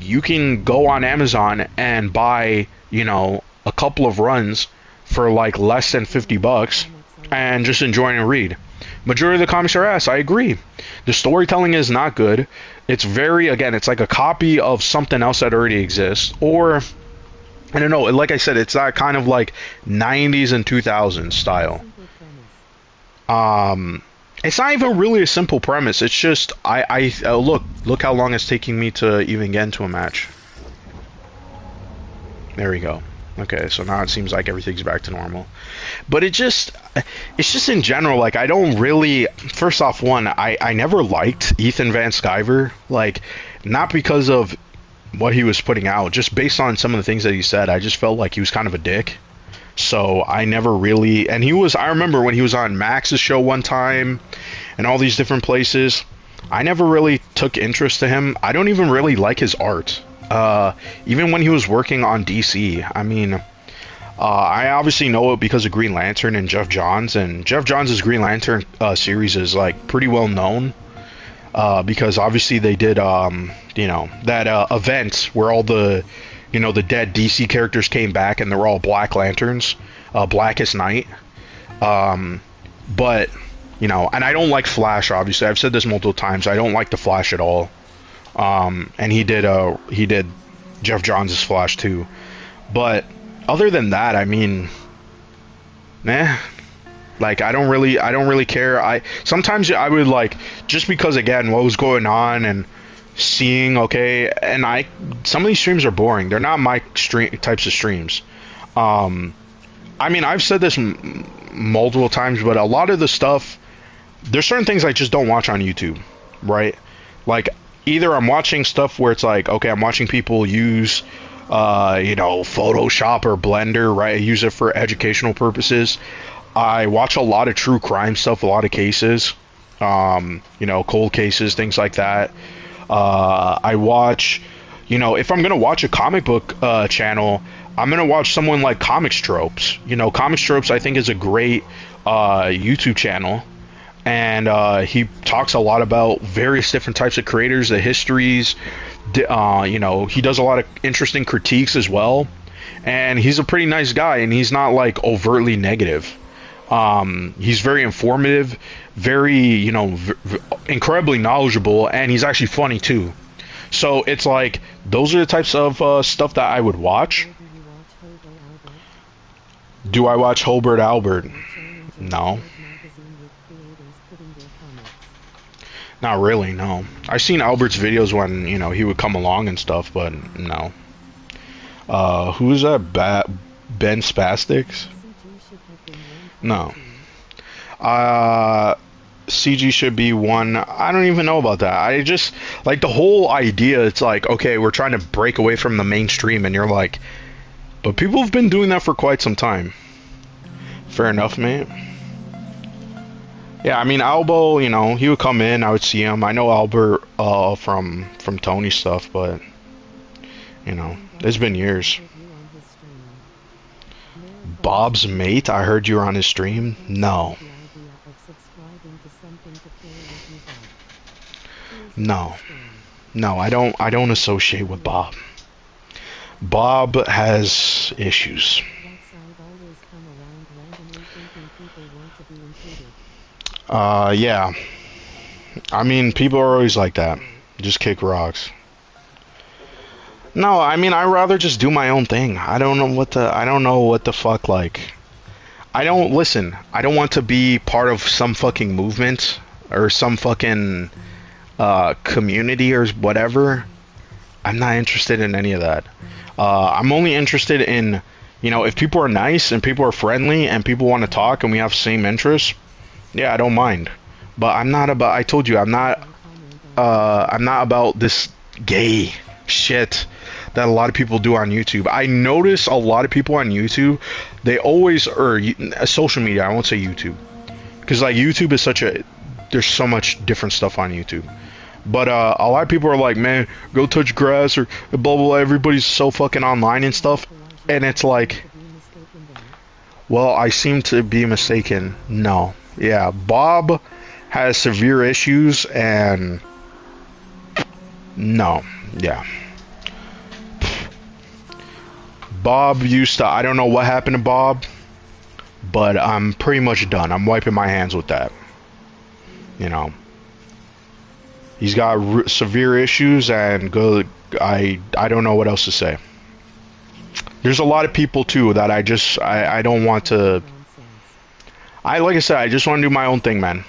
[SPEAKER 1] you can go on Amazon and buy, you know, a couple of runs for like less than $50 and just enjoy and read. Majority of the comics are ass. I agree. The storytelling is not good. It's very, again, it's like a copy of something else that already exists. Or, I don't know, like I said, it's that kind of like 90s and 2000s style. It's not even really a simple premise. It's just, look how long it's taking me to even get into a match. There we go. Okay, so now it seems like everything's back to normal. But it's just in general, like, I don't really, first off, one, I never liked Ethan Van Sciver, like, not because of what he was putting out, just based on some of the things that he said, I just felt like he was kind of a dick. So I never really, and I remember when he was on Max's show one time and all these different places, I never really took interest to him. I don't even really like his art. Even when he was working on DC, I mean, I obviously know it because of Green Lantern and Jeff Johns, and Jeff Johns' Green Lantern series is like pretty well known because obviously they did that event where all the the dead DC characters came back and they were all Black Lanterns, Blackest Night. But and I don't like Flash. Obviously, I've said this multiple times. I don't like the Flash at all. And he did Jeff Johns' Flash too. But other than that, I mean, like I don't really care. I sometimes I would like just because again what was going on and seeing and some of these streams are boring. They're not my types of streams. I mean I've said this multiple times, but a lot of the stuff there's certain things I just don't watch on YouTube, right? Like either I'm watching stuff where it's like I'm watching people use Photoshop or Blender, right? I use it for educational purposes. I watch a lot of true crime stuff, a lot of cases, cold cases, things like that. I watch, if I'm gonna watch a comic book channel, I'm gonna watch someone like Comic Tropes. Comic Tropes I think is a great YouTube channel, and he talks a lot about various different types of creators, the histories. He does a lot of interesting critiques as well, and he's a pretty nice guy, and he's not like overtly negative. He's very informative, very, incredibly knowledgeable, and he's actually funny too. So it's like, those are the types of stuff that I would watch. Do I watch Hobart Albert? No. Not really, no. I've seen Albert's videos when, he would come along and stuff, but no. Who is that? Ben Spastics? No. CG should be one. I don't even know about that. I just like the whole idea. It's like, okay, we're trying to break away from the mainstream, and you're like, but people have been doing that for quite some time. Fair enough, mate. Yeah, I mean, Albo, he would come in, I would see him. I know Albert from Tony stuff, but it's been years. Bob's mate, I heard you were on his stream. No. No. No, I don't associate with Bob. Bob has issues. Yeah. I mean, people are always like that. Just kick rocks. No, I mean, I'd rather just do my own thing. I don't know what the fuck, like. I don't want to be part of some fucking movement or some fucking community or whatever. I'm not interested in any of that. I'm only interested in, if people are nice and people are friendly and people want to talk and we have same interests, yeah, I don't mind. But I told you, I'm not about this gay shit that a lot of people do on YouTube. I notice a lot of people on YouTube, they always, or social media, I won't say YouTube, because like YouTube is there's so much different stuff on YouTube. But a lot of people are like, man, go touch grass or blah blah blah. Everybody's so fucking online and stuff, and it's like, well, I seem to be mistaken. No, yeah, Bob has severe issues, and no, yeah. Bob used to, I don't know what happened to Bob, but I'm pretty much done. I'm wiping my hands with that. He's got severe issues, and I don't know what else to say. There's a lot of people too that I don't want to. Like I said, I just want to do my own thing, man.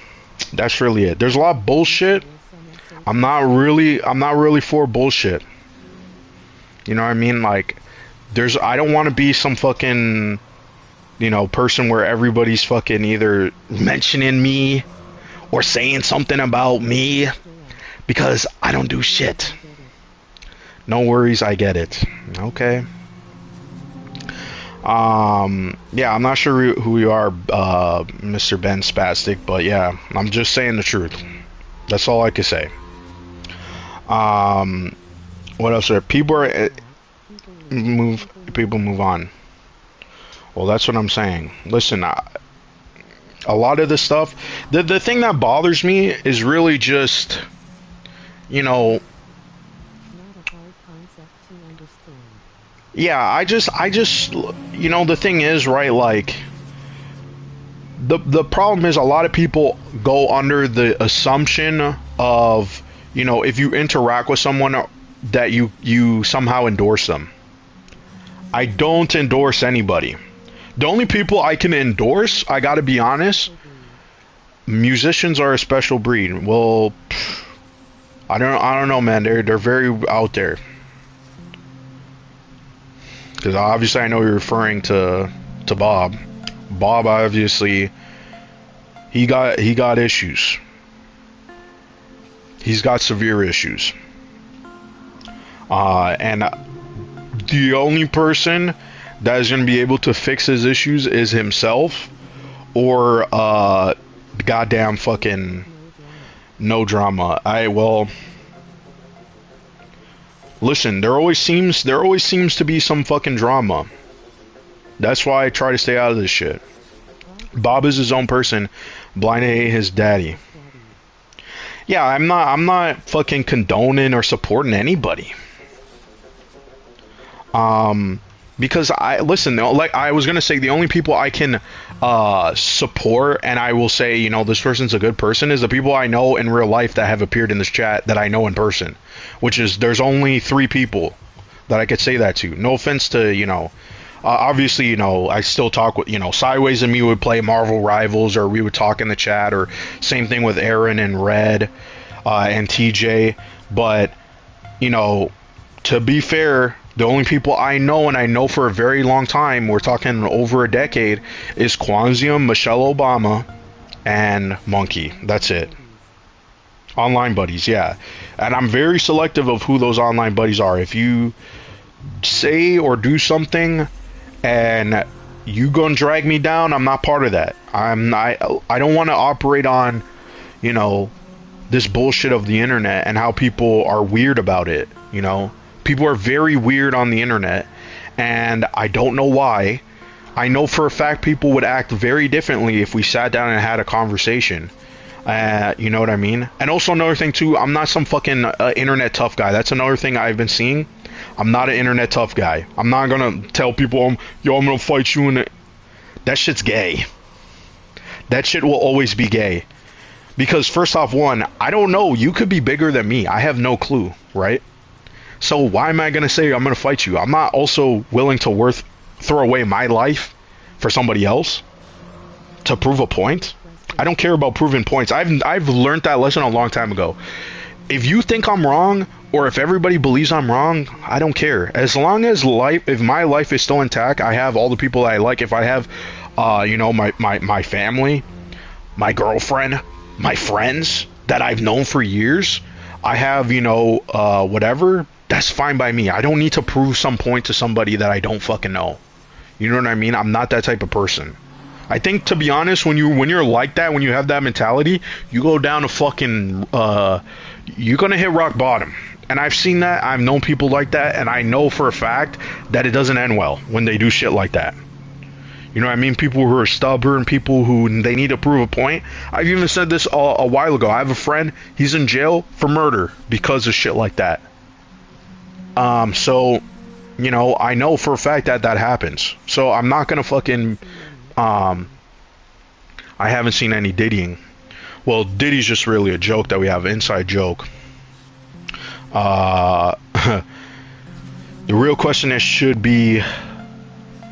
[SPEAKER 1] That's really it. There's a lot of bullshit. I'm not really for bullshit. You know what I mean? Like, I don't want to be some fucking, person where everybody's fucking either mentioning me or saying something about me because I don't do shit. No worries, I get it. Okay. Yeah, I'm not sure who you are, Mr. Ben Spastic, but yeah, I'm just saying the truth. That's all I can say. Um, what else? People are people move on. Well, that's what I'm saying. Listen, a lot of this stuff, the thing that bothers me is really just, you know, yeah, I just, the thing is, right, like, the problem is a lot of people go under the assumption of, if you interact with someone that you somehow endorse them. I don't endorse anybody. The only people I can endorse, I gotta be honest, musicians are a special breed. Well, I don't know, man. They're very out there. Because obviously I know you're referring to Bob. Bob obviously he got issues. He's got severe issues. And the only person that is going to be able to fix his issues is himself, or goddamn fucking no drama. Listen, there always seems to be some fucking drama. That's why I try to stay out of this shit. Bob is his own person. Blind ain't his daddy. Yeah, I'm not fucking condoning or supporting anybody. Because listen, like I was gonna say, the only people I can support, and I will say, this person's a good person, is the people I know in real life that have appeared in this chat that I know in person, which is, there's only 3 people that I could say that to. No offense to, obviously, I still talk with, Sideways and me would play Marvel Rivals, or we would talk in the chat, or same thing with Aaron and Red, and TJ, but, to be fair, the only people I know, and I know for a very long time, we're talking over a decade, is Quanzium, Michelle Obama, and Monkey. That's it. Online buddies, yeah. And I'm very selective of who those online buddies are. If you say or do something and you gonna drag me down, I'm not part of that. I don't want to operate on, this bullshit of the internet and how people are weird about it, People are very weird on the internet, and I don't know why. I know for a fact people would act very differently if we sat down and had a conversation. You know what I mean? And also another thing too, I'm not some fucking internet tough guy. That's another thing I've been seeing. I'm not an internet tough guy. I'm not gonna tell people, I'm gonna fight you in it. That shit's gay. That shit will always be gay. Because first off, one, I don't know. You could be bigger than me. I have no clue, right? So why am I going to say I'm going to fight you? I'm not also willing to throw away my life for somebody else to prove a point. I don't care about proving points. I've learned that lesson a long time ago. If you think I'm wrong, or if everybody believes I'm wrong, I don't care. As long as if my life is still intact, I have all the people that I like. If I have, my family, my girlfriend, my friends that I've known for years, I have, whatever. That's fine by me. I don't need to prove some point to somebody that I don't fucking know. You know what I mean? I'm not that type of person. I think, to be honest, when you're like that, when you have that mentality, you go down to fucking you're gonna hit rock bottom. And I've seen that. I've known people like that, and I know for a fact that it doesn't end well when they do shit like that. You know what I mean? People who are stubborn, people who they need to prove a point. I've even said this a while ago. I have a friend. He's in jail for murder because of shit like that. So, I know for a fact that happens. So I'm not gonna fucking, I haven't seen any Diddying. Well, Diddy's just really a joke that we have, an inside joke. The real question that should be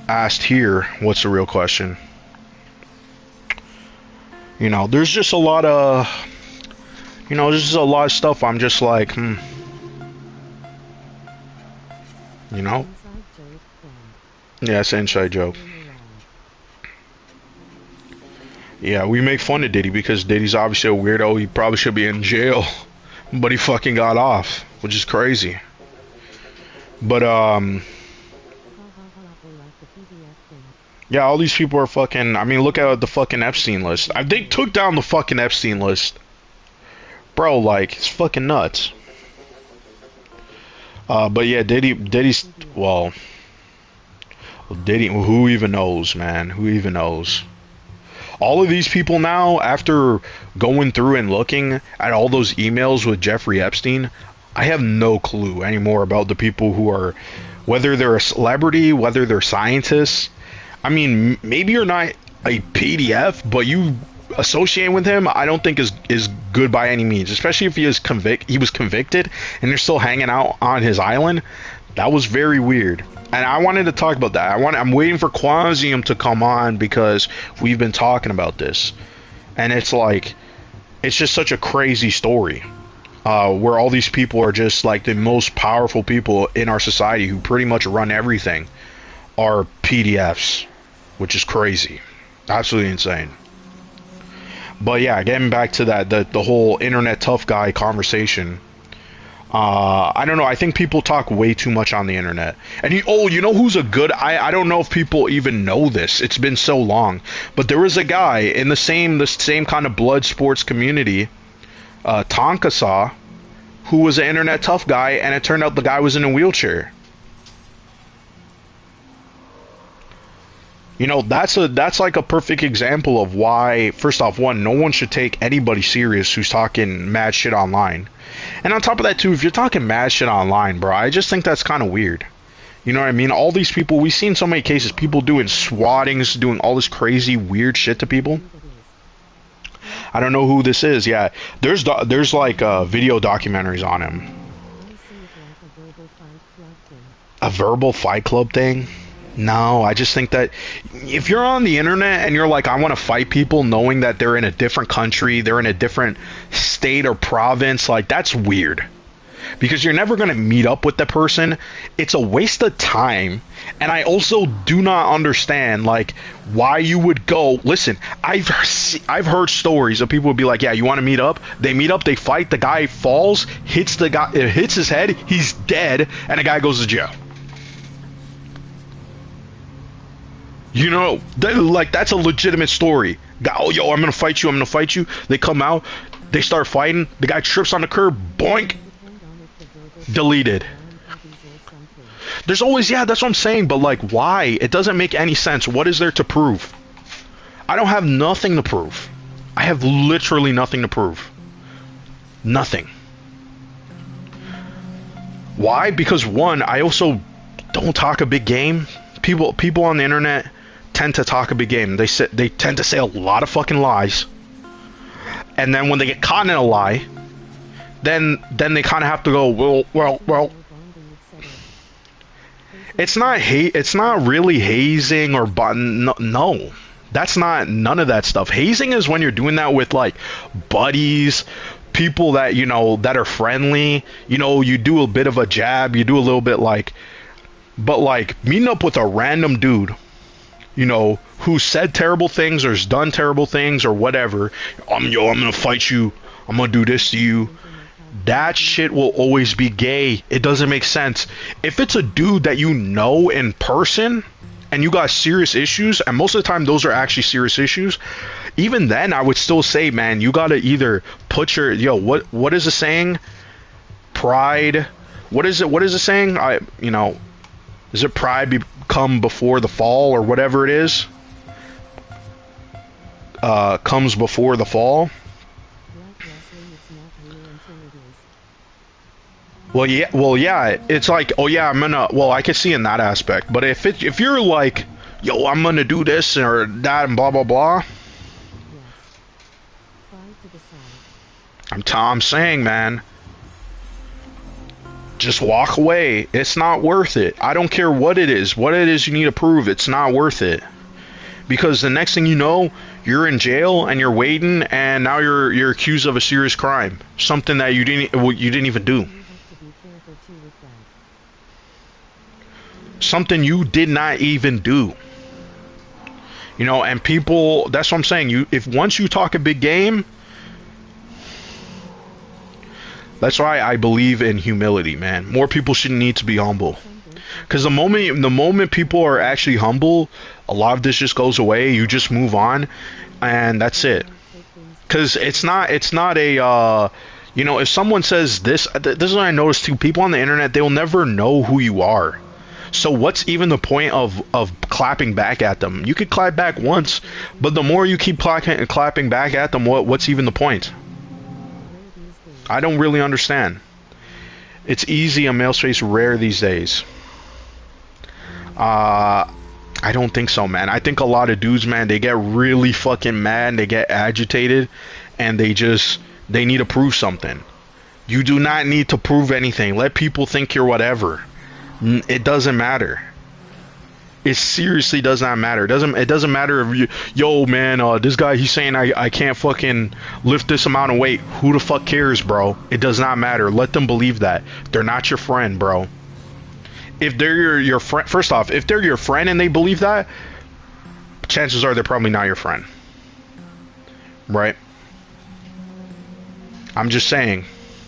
[SPEAKER 1] asked here, what's the real question? There's just a lot of, there's just a lot of stuff I'm just like, Yeah, it's an inside joke. Yeah, we make fun of Diddy because Diddy's obviously a weirdo. He probably should be in jail, but he fucking got off, which is crazy. But yeah, all these people are fucking. I mean, look at the fucking Epstein list. They took down the fucking Epstein list, bro. Like, it's fucking nuts. But yeah, Diddy's well, Diddy. Who even knows, man? Who even knows? All of these people now, after going through and looking at all those emails with Jeffrey Epstein, I have no clue anymore about the people who are, whether they're a celebrity, whether they're scientists. I mean, maybe you're not a PDF, but you associating with him, I don't think is good by any means. Especially if he was convicted and they're still hanging out on his island. That was very weird. And I wanted to talk about that. I'm waiting for Quasium to come on because we've been talking about this, and it's like, it's just such a crazy story, where all these people are just like the most powerful people in our society who pretty much run everything are PDFs, which is crazy, absolutely insane. But yeah, getting back to that, the whole internet tough guy conversation. I don't know. I think people talk way too much on the internet. And you know who's a good? I don't know if people even know this. It's been so long, but there was a guy in the same kind of blood sports community, Tonka Saw, who was an internet tough guy, and it turned out the guy was in a wheelchair. You know, that's like a perfect example of why, first off, one, no one should take anybody serious who's talking mad shit online. And on top of that too, if you're talking mad shit online, bro, I just think that's kind of weird. You know what I mean? All these people, we've seen so many cases, people doing swattings, doing all this crazy weird shit to people. I don't know who this is. Yeah, there's like video documentaries on him. A verbal fight club thing? No, I just think that if you're on the internet and you're like, I want to fight people knowing that they're in a different country, they're in a different state or province, like, that's weird. Because you're never going to meet up with the person. It's a waste of time. And I also do not understand, like, why you would go. Listen, I've heard stories of people would be like, yeah, you want to meet up? They meet up, they fight, the guy falls, hits his head, he's dead, and the guy goes to jail. You know, like, that's a legitimate story. Oh, yo, I'm gonna fight you, I'm gonna fight you. They come out, they start fighting, the guy trips on the curb, boink, deleted. There's always, yeah, that's what I'm saying, but like, why? It doesn't make any sense. What is there to prove? I don't have nothing to prove. I have literally nothing to prove. Nothing. Why? Because one, I also don't talk a big game. People on the internet tend to talk a big game. They tend to say a lot of fucking lies, and then when they get caught in a lie, then they kind of have to go, well. It's not really hazing or no. That's not, none of that stuff. Hazing is when you're doing that with like buddies, people that, you know, that are friendly. You know, you do a bit of a jab, you do a little bit like. But like meeting up with a random dude, you know, who said terrible things or has done terrible things or whatever, I'm gonna fight you, I'm gonna do this to you. That shit will always be gay. It doesn't make sense. If it's a dude that you know in person and you got serious issues, and most of the time those are actually serious issues, even then I would still say, man, you gotta either put your, what is the saying? Pride. What is it saying? Is it pride come before the fall or whatever it is? Comes before the fall. Well, yeah. It's like, oh yeah, I could see in that aspect. But if you're like, yo, I'm gonna do this or that and blah blah blah. I'm saying, man. Just walk away. It's not worth it. I don't care what it is you need to prove. It's not worth it. Because the next thing you know, you're in jail and you're waiting, and now you're accused of a serious crime, something that you didn't even do. something you did not even do. You know, and people, that's what I'm saying. If once you talk a big game, that's why I believe in humility, man. More people should need to be humble. Because the moment people are actually humble, a lot of this just goes away. You just move on, and that's it. Because it's not a you know, if someone says this is what I noticed too. People on the internet, they'll never know who you are. So what's even the point of clapping back at them? You could clap back once, but the more you keep clapping back at them, what's even the point? I don't really understand. It's easy a male space, rare these days. I don't think so, man. I think a lot of dudes, man, they get really fucking mad, they get agitated, and they need to prove something. You do not need to prove anything. Let people think you're whatever. It doesn't matter. It seriously does not matter. It doesn't matter if you, yo, man, this guy, he's saying I can't fucking lift this amount of weight. Who the fuck cares, bro? It does not matter. Let them believe that. They're not your friend, bro. If they're your friend, first off, if they're your friend and they believe that, chances are they're probably not your friend. Right? I'm just saying.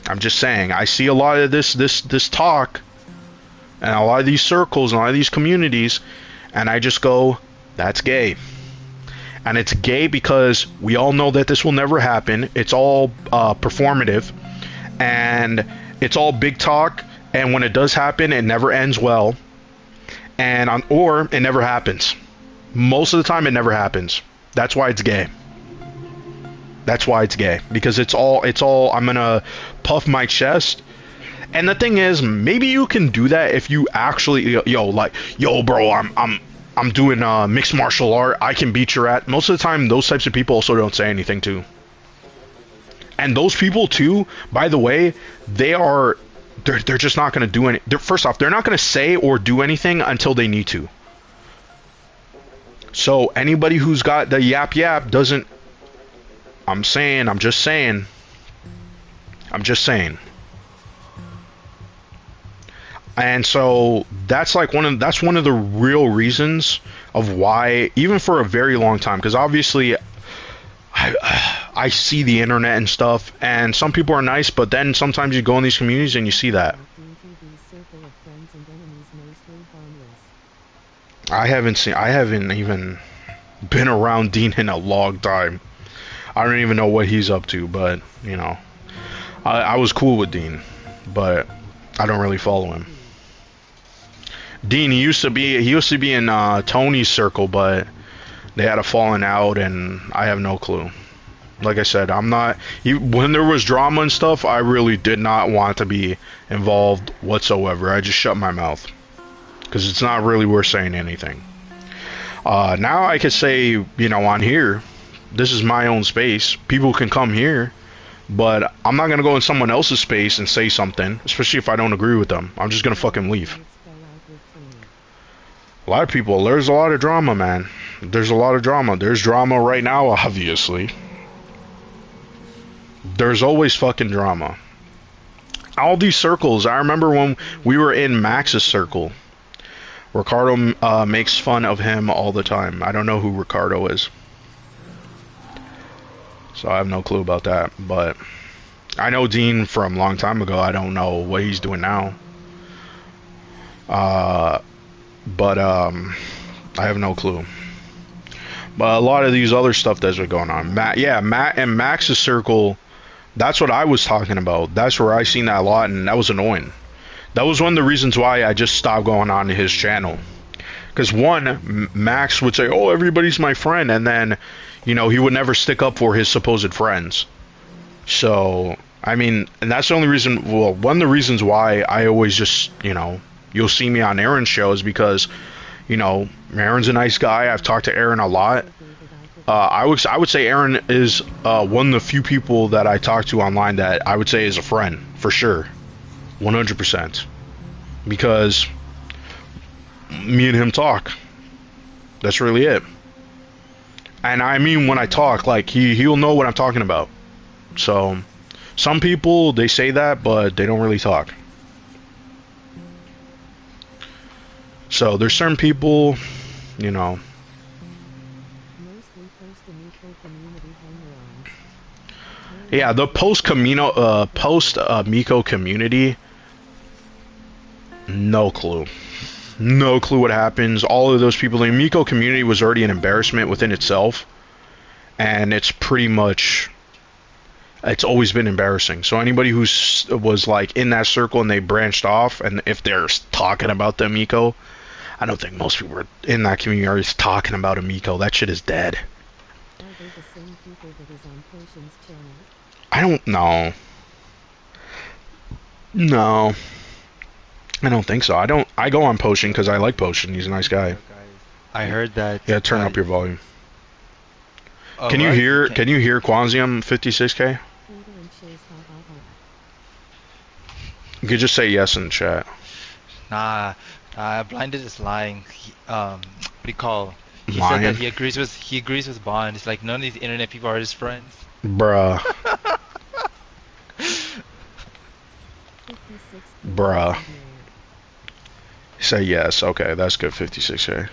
[SPEAKER 1] I see a lot of this talk and a lot of these circles and a lot of these communities, and I just go, that's gay. And it's gay because we all know that this will never happen. It's all performative, and it's all big talk. And when it does happen, it never ends well, or it never happens. Most of the time, it never happens. That's why it's gay. That's why it's gay, because it's all. I'm gonna puff my chest. And the thing is, maybe you can do that if you actually, yo, bro, I'm doing mixed martial art. I can beat your ass. Most of the time, those types of people also don't say anything too. And those people too, by the way, they're just not going to do any. First off, they're not going to say or do anything until they need to. So anybody who's got the yap doesn't. I'm just saying. And so that's like one of the real reasons of why, even for a very long time, because obviously I see the internet and stuff, and some people are nice, but then sometimes you go in these communities and you see that. I haven't even been around Dean in a long time. I don't even know what he's up to, but you know, I was cool with Dean, but I don't really follow him. Dean, he used to be in Tony's circle, but they had a falling out, and I have no clue. Like I said, when there was drama and stuff, I really did not want to be involved whatsoever. I just shut my mouth, because it's not really worth saying anything. Now I could say, you know, on here, this is my own space. People can come here, but I'm not gonna go in someone else's space and say something, especially if I don't agree with them. I'm just gonna fucking leave. A lot of people, there's a lot of drama, man. There's a lot of drama. There's drama right now, obviously. There's always fucking drama. All these circles, I remember when we were in Max's circle. Ricardo makes fun of him all the time. I don't know who Ricardo is, so I have no clue about that. But I know Dean from a long time ago. I don't know what he's doing now. But I have no clue. But a lot of these other stuff that's been going on. Matt and Max's circle, that's what I was talking about. That's where I seen that a lot, and that was annoying. That was one of the reasons why I just stopped going on to his channel. Because one, Max would say, oh, everybody's my friend, and then, you know, he would never stick up for his supposed friends. So, I mean, and that's the only reason, well, one of the reasons why I always just, you know, you'll see me on Aaron's shows, because, you know, Aaron's a nice guy. I've talked to Aaron a lot. I would say Aaron is one of the few people that I talk to online that I would say is a friend, for sure. 100%. Because me and him talk. That's really it. And I mean, when I talk, like, he'll know what I'm talking about. So, some people, they say that, but they don't really talk. So there's certain people, you know.
[SPEAKER 3] Mostly post-Amico community hanger-ons.
[SPEAKER 1] Yeah, the post Miko community, no clue. No clue what happens. All of those people, the Miko community was already an embarrassment within itself, and it's pretty much, it's always been embarrassing. So anybody who's was like in that circle and they branched off, and if they're talking about the Miko, I don't think most people in that community are just talking about a Miko. That shit is dead.
[SPEAKER 3] Are they the same people that is on Potion's channel?
[SPEAKER 1] I don't know. No, I don't think so. I don't. I go on Potion because I like Potion. He's a nice guy.
[SPEAKER 4] I heard that.
[SPEAKER 1] Yeah, turn up your volume.
[SPEAKER 4] Oh,
[SPEAKER 1] Can you
[SPEAKER 4] right?
[SPEAKER 1] hear?
[SPEAKER 4] can-
[SPEAKER 1] Can you hear Quansium 56K?
[SPEAKER 3] Hater and Shiz ha ha ha.
[SPEAKER 1] You could just say yes in the chat.
[SPEAKER 4] Nah, Blinded is lying. What do you call? He said
[SPEAKER 1] Lying,
[SPEAKER 4] that he agrees with Bond. It's like none of these internet people are his friends.
[SPEAKER 1] bruh,
[SPEAKER 3] 56
[SPEAKER 1] bruh.
[SPEAKER 3] kilos.
[SPEAKER 1] Say yes. Okay, that's good. 56K.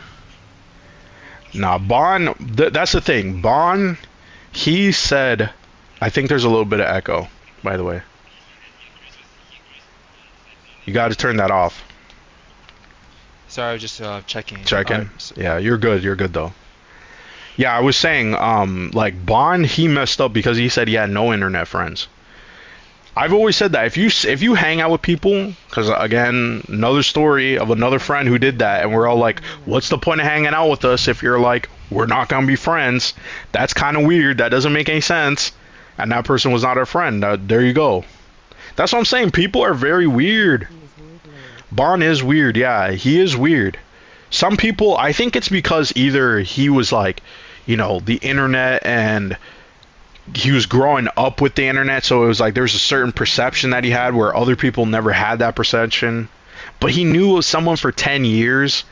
[SPEAKER 1] Nah, Bond. That's the thing. Bond. He said. I think there's a little bit of echo. By the way, you got to turn that off.
[SPEAKER 4] Sorry, I was just checking.
[SPEAKER 1] Checking.
[SPEAKER 4] So,
[SPEAKER 1] Yeah, you're good. You're good though. Yeah, I was saying, like Bond, he messed up because he said he had no internet friends. I've always said that if you hang out with people, because again, another story of another friend who did that, and we're all like, what's the point of hanging out with us if you're like, we're not gonna be friends? That's kind of weird. That doesn't make any sense. And that person was not our friend. There you go. That's what I'm saying. People are very weird. Bond is weird. Yeah, he is weird. Some people, I think it's because either he was like, the internet, and he was growing up with the internet, so it was like there was a certain perception that he had where other people never had that perception. But he knew someone for 10 years.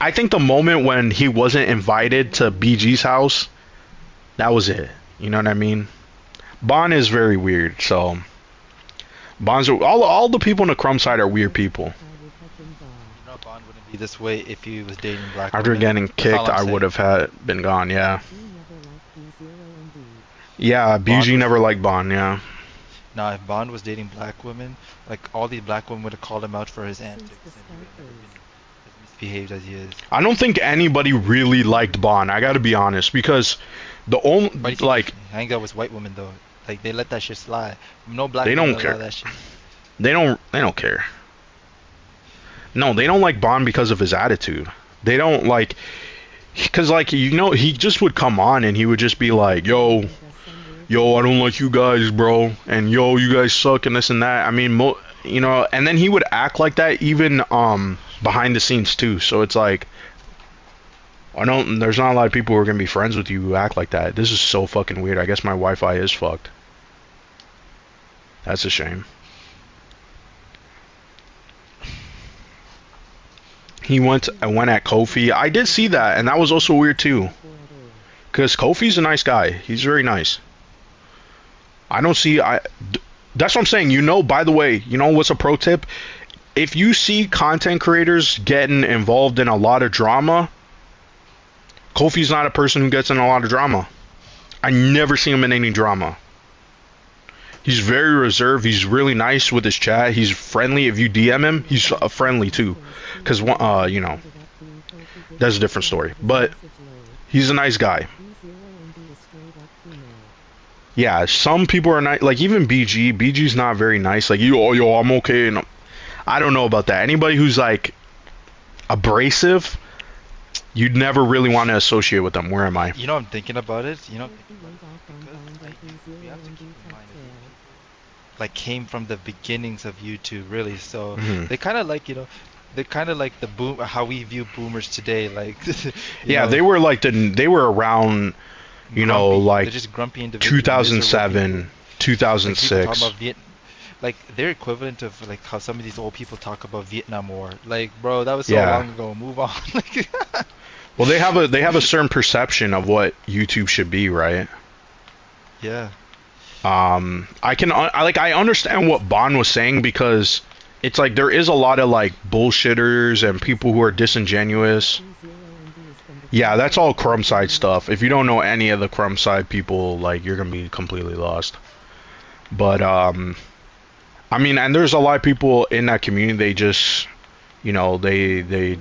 [SPEAKER 1] I think the moment when he wasn't invited to BG's house, that was it. You know what I mean? Bond is very weird, so all the people in the Crumb side are weird people.
[SPEAKER 4] Bond wouldn't be this way if he was dating black
[SPEAKER 1] After
[SPEAKER 4] women.
[SPEAKER 1] getting
[SPEAKER 4] That's all
[SPEAKER 1] kicked,
[SPEAKER 4] I'm
[SPEAKER 1] I
[SPEAKER 4] saying.
[SPEAKER 1] would have been gone, yeah. Yeah,
[SPEAKER 4] Bond
[SPEAKER 1] BG
[SPEAKER 4] was-
[SPEAKER 1] never liked Bond, yeah.
[SPEAKER 4] Now, if Bond was dating black women, like all these black women would have called him out for his antics,
[SPEAKER 3] Since the
[SPEAKER 4] and he would have never
[SPEAKER 3] start
[SPEAKER 4] been as misbehaved as he is.
[SPEAKER 1] I don't think anybody really liked Bond, I gotta be honest, because the only,
[SPEAKER 4] Why do you think
[SPEAKER 1] like,
[SPEAKER 4] he hang out with white women though? Like they let that shit slide. No black
[SPEAKER 1] They
[SPEAKER 4] women
[SPEAKER 1] don't
[SPEAKER 4] allow
[SPEAKER 1] care.
[SPEAKER 4] that shit.
[SPEAKER 1] they don't care. No, they don't like Bond because of his attitude. They don't like, because like, he just would come on and he would just be like, yo, I don't like you guys, bro, and yo, you guys suck and this and that. I mean, and then he would act like that even behind the scenes too. So it's like, there's not a lot of people who are gonna be friends with you who act like that. This is so fucking weird. I guess my Wi-Fi is fucked. That's a shame. He went at Kofi. I did see that, and that was also weird too. Cause Kofi's a nice guy. He's very nice. I don't see. That's what I'm saying. By the way, what's a pro tip? If you see content creators getting involved in a lot of drama, Kofi's not a person who gets in a lot of drama. I never see him in any drama. He's very reserved. He's really nice with his chat. He's friendly. If you DM him, he's friendly too. Because, that's a different story. But he's a nice guy. Yeah, some people are nice. Like, even BG. BG's not very nice. Like, yo, I'm okay. And I don't know about that. Anybody who's, like, abrasive, you'd never really want to associate with them. Where am I?
[SPEAKER 4] I'm thinking about it. I'm thinking about it because we have to keep in mind that like came from the beginnings of YouTube, really. So they kind of like they're kind of like the boom how we view boomers today. Like
[SPEAKER 1] yeah, they were like they were around.
[SPEAKER 4] Grumpy.
[SPEAKER 1] Like
[SPEAKER 4] they're just grumpy individuals.
[SPEAKER 1] 2007, 2006.
[SPEAKER 4] Like they're equivalent of like how some of these old people talk about Vietnam War. Like, bro, that was so long ago. Move on.
[SPEAKER 1] Well, they have a certain perception of what YouTube should be, right?
[SPEAKER 4] Yeah.
[SPEAKER 1] I understand what Bond was saying because it's like there is a lot of like bullshitters and people who are disingenuous. Yeah, that's all crumb side stuff. If you don't know any of the crumb side people, like you're gonna be completely lost. But I mean, and there's a lot of people in that community. They just, you know, they.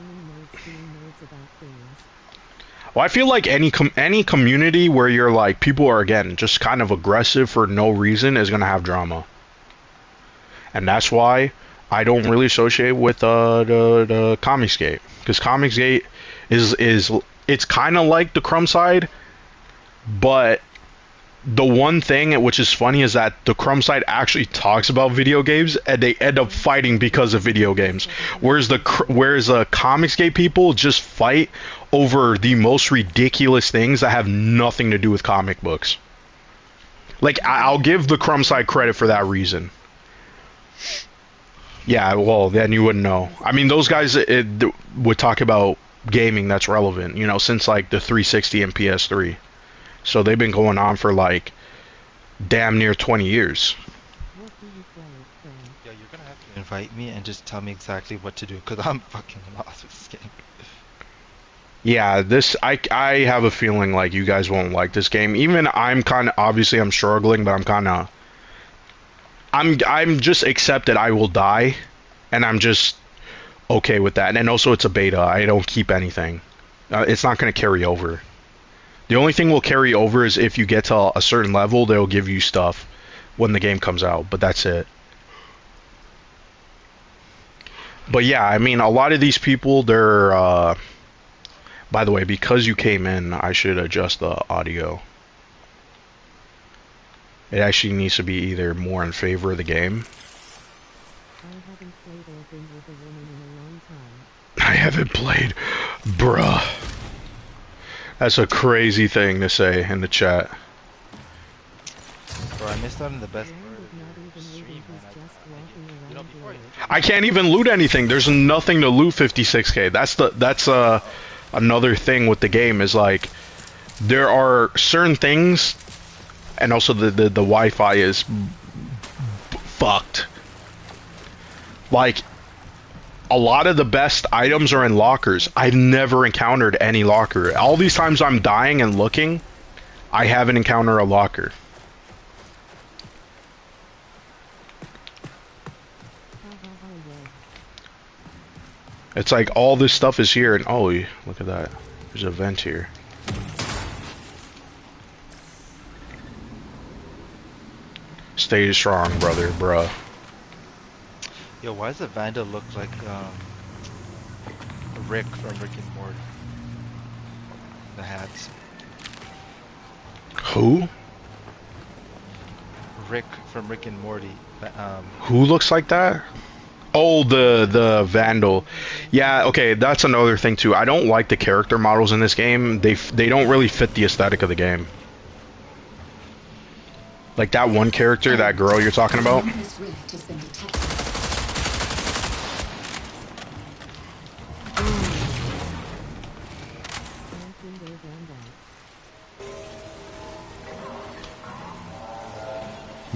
[SPEAKER 1] Well, I feel like any community where you're like people are again just kind of aggressive for no reason is gonna have drama, and that's why I don't really associate with the Comicsgate, because Comicsgate is it's kind of like the crumb side, but the one thing which is funny is that the crumb side actually talks about video games and they end up fighting because of video games, whereas the Comicsgate people just fight over the most ridiculous things that have nothing to do with comic books. Like I'll give the crumb side credit for that reason. Yeah, well, then you wouldn't know. I mean, those guys would talk about gaming that's relevant, you know, since like the 360 and PS3. So they've been going on for like damn near 20 years.
[SPEAKER 4] Yeah, you're gonna have to invite me and just tell me exactly what to do, because I'm fucking lost with this game.
[SPEAKER 1] Yeah, I have a feeling like you guys won't like this game. Even I'm kind of, obviously I'm struggling, but I'm just accept that I will die, and I'm just okay with that. And also it's a beta. I don't keep anything. It's not going to carry over. The only thing will carry over is if you get to a certain level, they'll give you stuff when the game comes out, but that's it. But yeah, I mean, a lot of these people, they're, by the way, because you came in, I should adjust the audio. It actually needs to be either more in favor of the game. I haven't played, bruh. That's a crazy thing to say in the chat.
[SPEAKER 4] Bro, I missed out on the best part of your stream, man. You know, before
[SPEAKER 1] I can't even loot anything. There's nothing to loot 56k. That's another thing with the game is like there are certain things, and also the Wi-Fi is fucked. Like a lot of the best items are in lockers. I've never encountered any locker. All these times I'm dying and looking, I haven't encountered a locker. It's like all this stuff is here, and oh, look at that. There's a vent here. Stay strong, brother, bruh.
[SPEAKER 4] Yo, why does the Vandal look like Rick from Rick and Morty? The hats.
[SPEAKER 1] Who?
[SPEAKER 4] Rick from Rick and Morty.
[SPEAKER 1] Who looks like that? Oh, the Vandal. Yeah, okay, that's another thing too. I don't like the character models in this game. They don't really fit the aesthetic of the game. Like that one character, that girl you're talking about.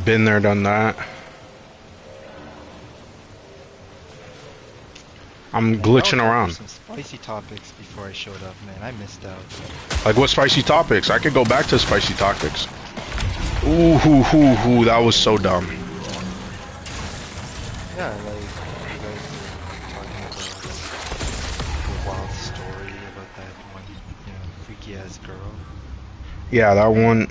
[SPEAKER 1] Been there, done that. I'm glitching around.
[SPEAKER 4] Some spicy topics before I showed up, man. I missed out.
[SPEAKER 1] Like what spicy topics? I could go back to spicy topics. Ooh, that was so dumb.
[SPEAKER 4] Yeah, like you guys were talking about the wild story about that one, you know, freaky ass girl.
[SPEAKER 1] Yeah, that one.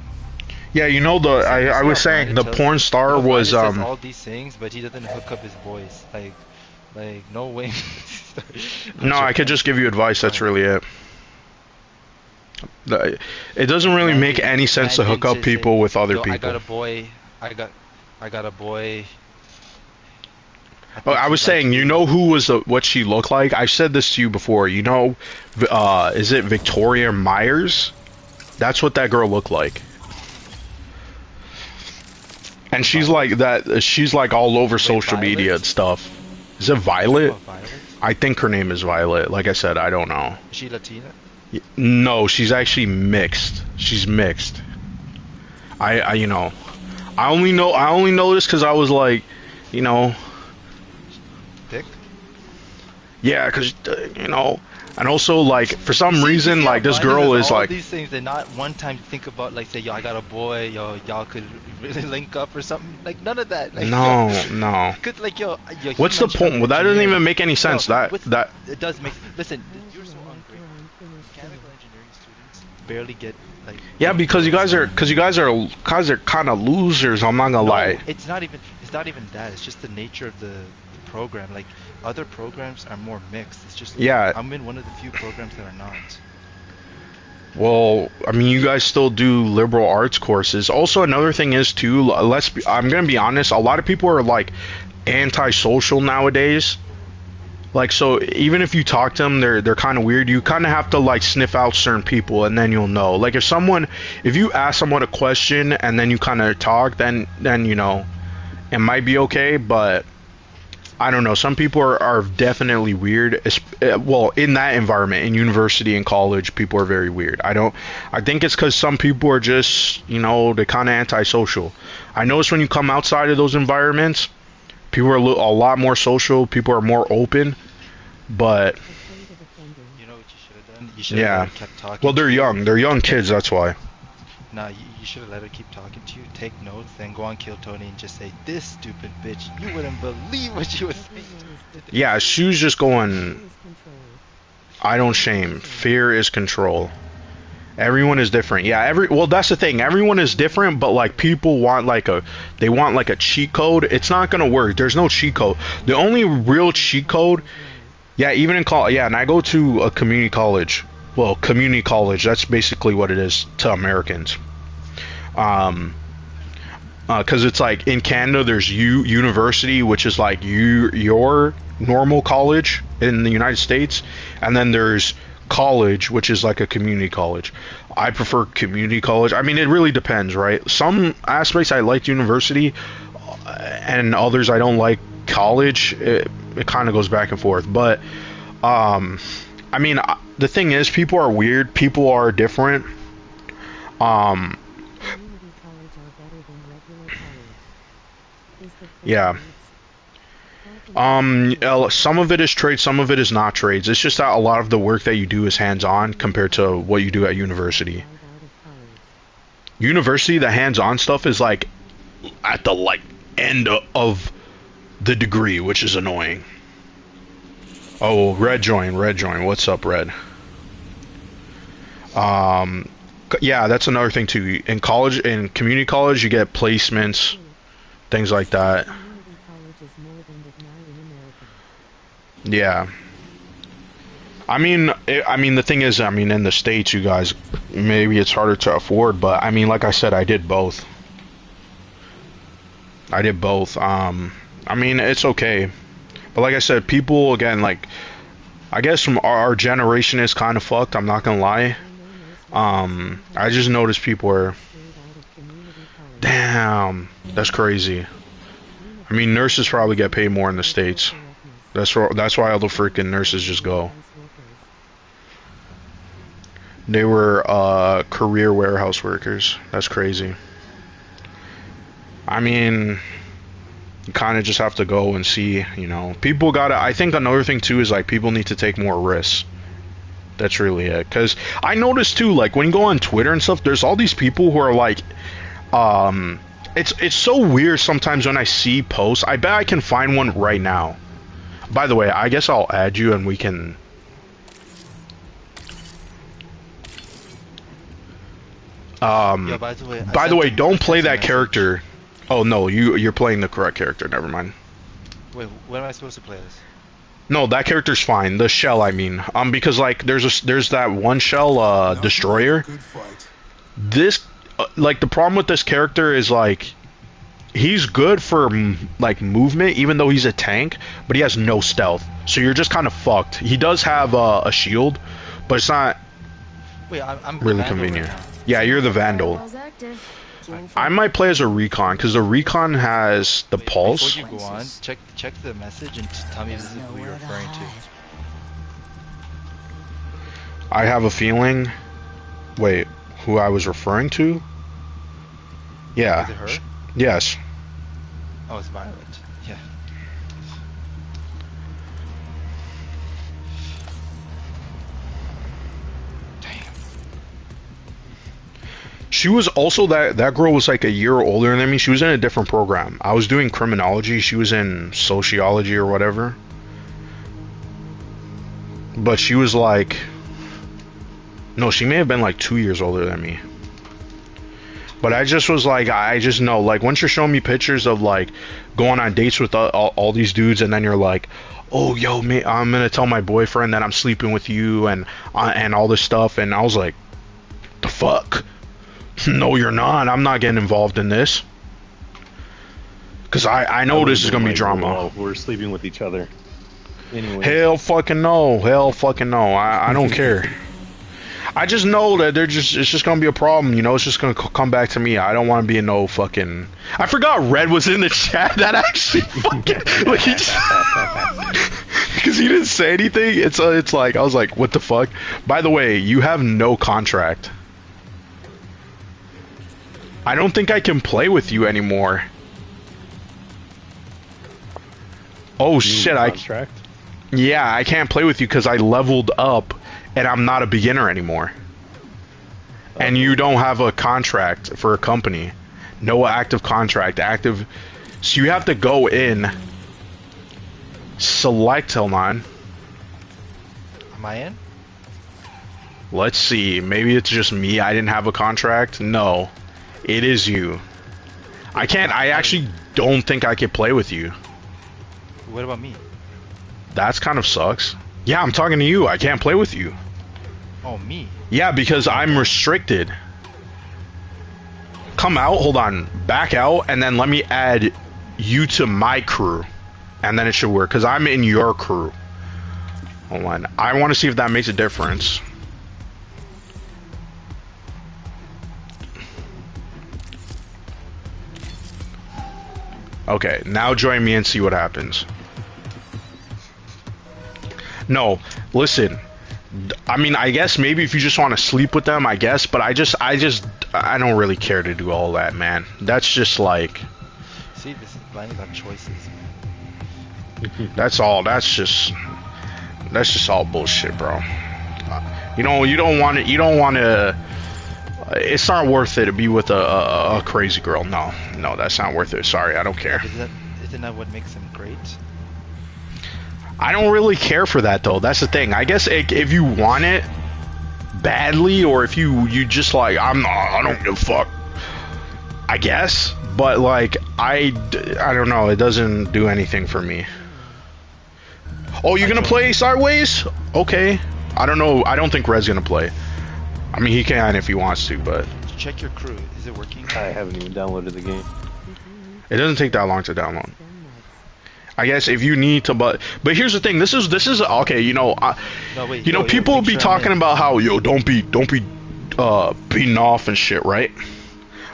[SPEAKER 1] Yeah, you know I was saying the porn star was
[SPEAKER 4] says all these things, but he doesn't hook up his voice. Like no way.
[SPEAKER 1] No, I could just give you advice. That's really it. It doesn't really make any sense to hook up people with other people.
[SPEAKER 4] I got a boy. I got a boy.
[SPEAKER 1] Oh, I was saying, you know who was what she looked like? I said this to you before. You know, is it Victoria Myers? That's what that girl looked like. And she's like that. She's like all over social media and stuff. Is it Violet? I think her name is Violet. Like I said, I don't know.
[SPEAKER 4] Is she Latina?
[SPEAKER 1] No, she's actually mixed. She's mixed. You know, I only know this because I was like, you know, Yeah, because you know, and also like for some
[SPEAKER 4] You
[SPEAKER 1] reason
[SPEAKER 4] see how
[SPEAKER 1] like this
[SPEAKER 4] Vine
[SPEAKER 1] girl
[SPEAKER 4] does
[SPEAKER 1] is
[SPEAKER 4] all
[SPEAKER 1] like,
[SPEAKER 4] these things and not one time think about like say yo I got a boy yo y'all could really link up or something like none of that like yo
[SPEAKER 1] no, no.
[SPEAKER 4] cause like yo he
[SPEAKER 1] What's the
[SPEAKER 4] mentioned
[SPEAKER 1] point?
[SPEAKER 4] about
[SPEAKER 1] Well, that doesn't
[SPEAKER 4] engineering
[SPEAKER 1] even make any
[SPEAKER 4] no
[SPEAKER 1] sense. That
[SPEAKER 4] with
[SPEAKER 1] that
[SPEAKER 4] it does make listen you're so
[SPEAKER 3] Usual after
[SPEAKER 4] ungrateful
[SPEAKER 3] I'm finished dinner.
[SPEAKER 4] mechanical engineering students barely get like
[SPEAKER 1] yeah,
[SPEAKER 4] any
[SPEAKER 1] because
[SPEAKER 4] girls
[SPEAKER 1] you guys are kind of losers. I'm not gonna
[SPEAKER 4] no
[SPEAKER 1] lie.
[SPEAKER 4] it's not even that it's just the nature of the program like other programs are more mixed it's just
[SPEAKER 1] Yeah.
[SPEAKER 4] I'm in one of the few programs that are not
[SPEAKER 1] Well, I mean, you guys still do liberal arts courses. Also, another thing is too. I'm gonna be honest. A lot of people are like antisocial nowadays. Like, so even if you talk to them, they're kind of weird. You kind of have to like sniff out certain people, and then you'll know. Like, if you ask someone a question and then you kind of talk, then you know it might be okay. But I don't know. Some people are definitely weird. Well, in that environment, in university and college, people are very weird. I think it's because some people are just, you know, they're kind of antisocial. I notice when you come outside of those environments, people are a lot more social. People are more open. But
[SPEAKER 3] Afraid of offending.
[SPEAKER 4] you know what you should have done you should have let
[SPEAKER 1] yeah,
[SPEAKER 4] her kept
[SPEAKER 1] well,
[SPEAKER 4] talking
[SPEAKER 1] they're
[SPEAKER 4] to you
[SPEAKER 1] young. They're young kids. That's why.
[SPEAKER 4] nah you should have let her keep talking to you take notes then go on Kill Tony and just say this stupid bitch you wouldn't believe what she was saying
[SPEAKER 3] Everyone is different.
[SPEAKER 1] Yeah, she was just
[SPEAKER 3] Fear
[SPEAKER 1] going.
[SPEAKER 3] is control.
[SPEAKER 1] I don't
[SPEAKER 3] Fear is
[SPEAKER 1] shame.
[SPEAKER 3] change.
[SPEAKER 1] Fear is control. Everyone is different. Yeah, well that's the thing. Everyone is different, but like people want they want like a cheat code. It's not gonna work. There's no cheat code. The only real cheat code,
[SPEAKER 3] College is love.
[SPEAKER 1] yeah, even in college, yeah, and I go to a community college. Well, community college, that's basically what it is to Americans. Um, because it's like in Canada, there's university, which is like your normal college in the United States, and then there's college, which is like a community college. I prefer community college. I mean, it really depends, right? Some aspects I like university, and others I don't like college. It kind of goes back and forth, but um, I mean, the thing is, people are weird. People are different. Um,
[SPEAKER 3] Community college are better than regular college. Is the
[SPEAKER 1] yeah.
[SPEAKER 3] trades? Carpentry skills.
[SPEAKER 1] Some of it is trades, some of it is not trades. It's just that a lot of the work that you do is hands-on compared to what you do at university.
[SPEAKER 3] Right out of college.
[SPEAKER 1] University, the hands-on stuff is like at the like end of the degree, which is annoying. Oh, Red join, Red join. What's up, Red? Um, yeah, that's another thing too. In college, in community college, you get placements, things like that.
[SPEAKER 3] Community college is more than that now in America.
[SPEAKER 1] Yeah. I mean, the thing is, I mean, in the States, you guys, maybe it's harder to afford, but I mean, like I said, I did both. I did both. I mean, it's okay. But like I said, people, again, like, I guess from our generation is kind of fucked, I'm not gonna lie.
[SPEAKER 3] I know nurse students who
[SPEAKER 1] I
[SPEAKER 3] have
[SPEAKER 1] just noticed
[SPEAKER 3] graduated
[SPEAKER 1] people are,
[SPEAKER 3] straight out of community college.
[SPEAKER 1] damn, that's crazy. I mean, nurses probably get paid more in the States. That's why all the freaking nurses just go. They were career warehouse workers. That's crazy. I mean, you kind of just have to go and see, you know. People gotta, I think another thing too is like people need to take more risks. That's really it. Because I noticed too, like when you go on Twitter and stuff, there's all these people who are like, it's so weird sometimes when I see posts. I bet I can find one right now. By the way, I guess I'll add you and we can.
[SPEAKER 4] Yo, by
[SPEAKER 1] By the way,
[SPEAKER 4] I
[SPEAKER 1] don't play
[SPEAKER 4] sent you a
[SPEAKER 1] that
[SPEAKER 4] message.
[SPEAKER 1] character. Oh no, you're playing the correct character. Never mind.
[SPEAKER 4] Wait, when am I supposed to play this?
[SPEAKER 1] No, that character's fine. The shell, I mean, because like there's that one shell, destroyer. This, like the problem with this character is like he's good for like movement, even though he's a tank, but he has no stealth. So you're just kind of fucked. He does have a shield, but it's not
[SPEAKER 4] Wait, I'm the
[SPEAKER 1] really
[SPEAKER 4] Vandal
[SPEAKER 1] convenient.
[SPEAKER 4] right now.
[SPEAKER 1] Yeah, you're the Vandal. I might play as a recon because the recon has the
[SPEAKER 4] Wait,
[SPEAKER 1] pulse.
[SPEAKER 4] before you go on, check the message and tell me if this is who you're referring to.
[SPEAKER 1] I have a feeling. Wait, who I was referring to? Yeah.
[SPEAKER 4] Is it her?
[SPEAKER 1] Yes.
[SPEAKER 4] Oh, it's Violet. Yeah.
[SPEAKER 1] she was also that girl was like a year older than me. She was in a different program. I was doing criminology. She was in sociology or whatever. But she was like, no, she may have been like 2 years older than me. But I just was like, I just know, like, once you're showing me pictures of like going on dates with all these dudes, and then you're like, oh, yo, man, I'm gonna tell my boyfriend that I'm sleeping with you and all this stuff, and I was like, the fuck? No, you're not. I'm not getting involved in this. Because I know this is gonna be drama.
[SPEAKER 5] Well, we're sleeping with each other. Anyway.
[SPEAKER 1] Hell fucking no. Hell fucking no. I don't care. I just know that it's just gonna be a problem, you know. It's just gonna come back to me. I don't want to be in no fucking. I forgot Red was in the chat. That actually fucking like he just because he didn't say anything. It's like I was like, what the fuck? By the way, you have no contract. I don't think I can play with you anymore. Oh shit!
[SPEAKER 5] Contract?
[SPEAKER 1] Yeah, I can't play with you because I leveled up. And I'm not a beginner anymore. And you don't have a contract for a company. No active contract. Active. So you have to go in. Select. Hold on.
[SPEAKER 4] Am I in?
[SPEAKER 1] Let's see. Maybe it's just me. I didn't have a contract. No. It is you. I can't. I actually don't think I could play with you.
[SPEAKER 4] What about me?
[SPEAKER 1] That's kind of sucks. Yeah, I'm talking to you. I can't play with you.
[SPEAKER 4] Oh, me?
[SPEAKER 1] Yeah, because I'm restricted. Come out, hold on, back out, and then let me add you to my crew. And then it should work, because I'm in your crew. Hold on. I want to see if that makes a difference. Okay, now join me and see what happens. No, listen. I mean, I guess maybe if you just want to sleep with them, I guess, but I don't really care to do all that, man. That's just like...
[SPEAKER 4] See, this is blinded on choices, man.
[SPEAKER 1] That's just all bullshit, bro. You know, you don't want to, it's not worth it to be with a crazy girl. No, that's not worth it. Sorry, I don't care.
[SPEAKER 4] Isn't that what makes them great?
[SPEAKER 1] I don't really care for that though. That's the thing. I guess if you want it badly, or if you just like I don't give a fuck. I guess, but like I don't know. It doesn't do anything for me. Oh, you're gonna play Sideways? Okay. I don't know. I don't think Red's gonna play. I mean, he can if he wants to, but
[SPEAKER 4] check your crew. Is it working?
[SPEAKER 5] I haven't even downloaded the game.
[SPEAKER 1] It doesn't take that long to download. I guess if you need to, but here's the thing. This is okay. You know, people be talking about how don't be beating off and shit, right?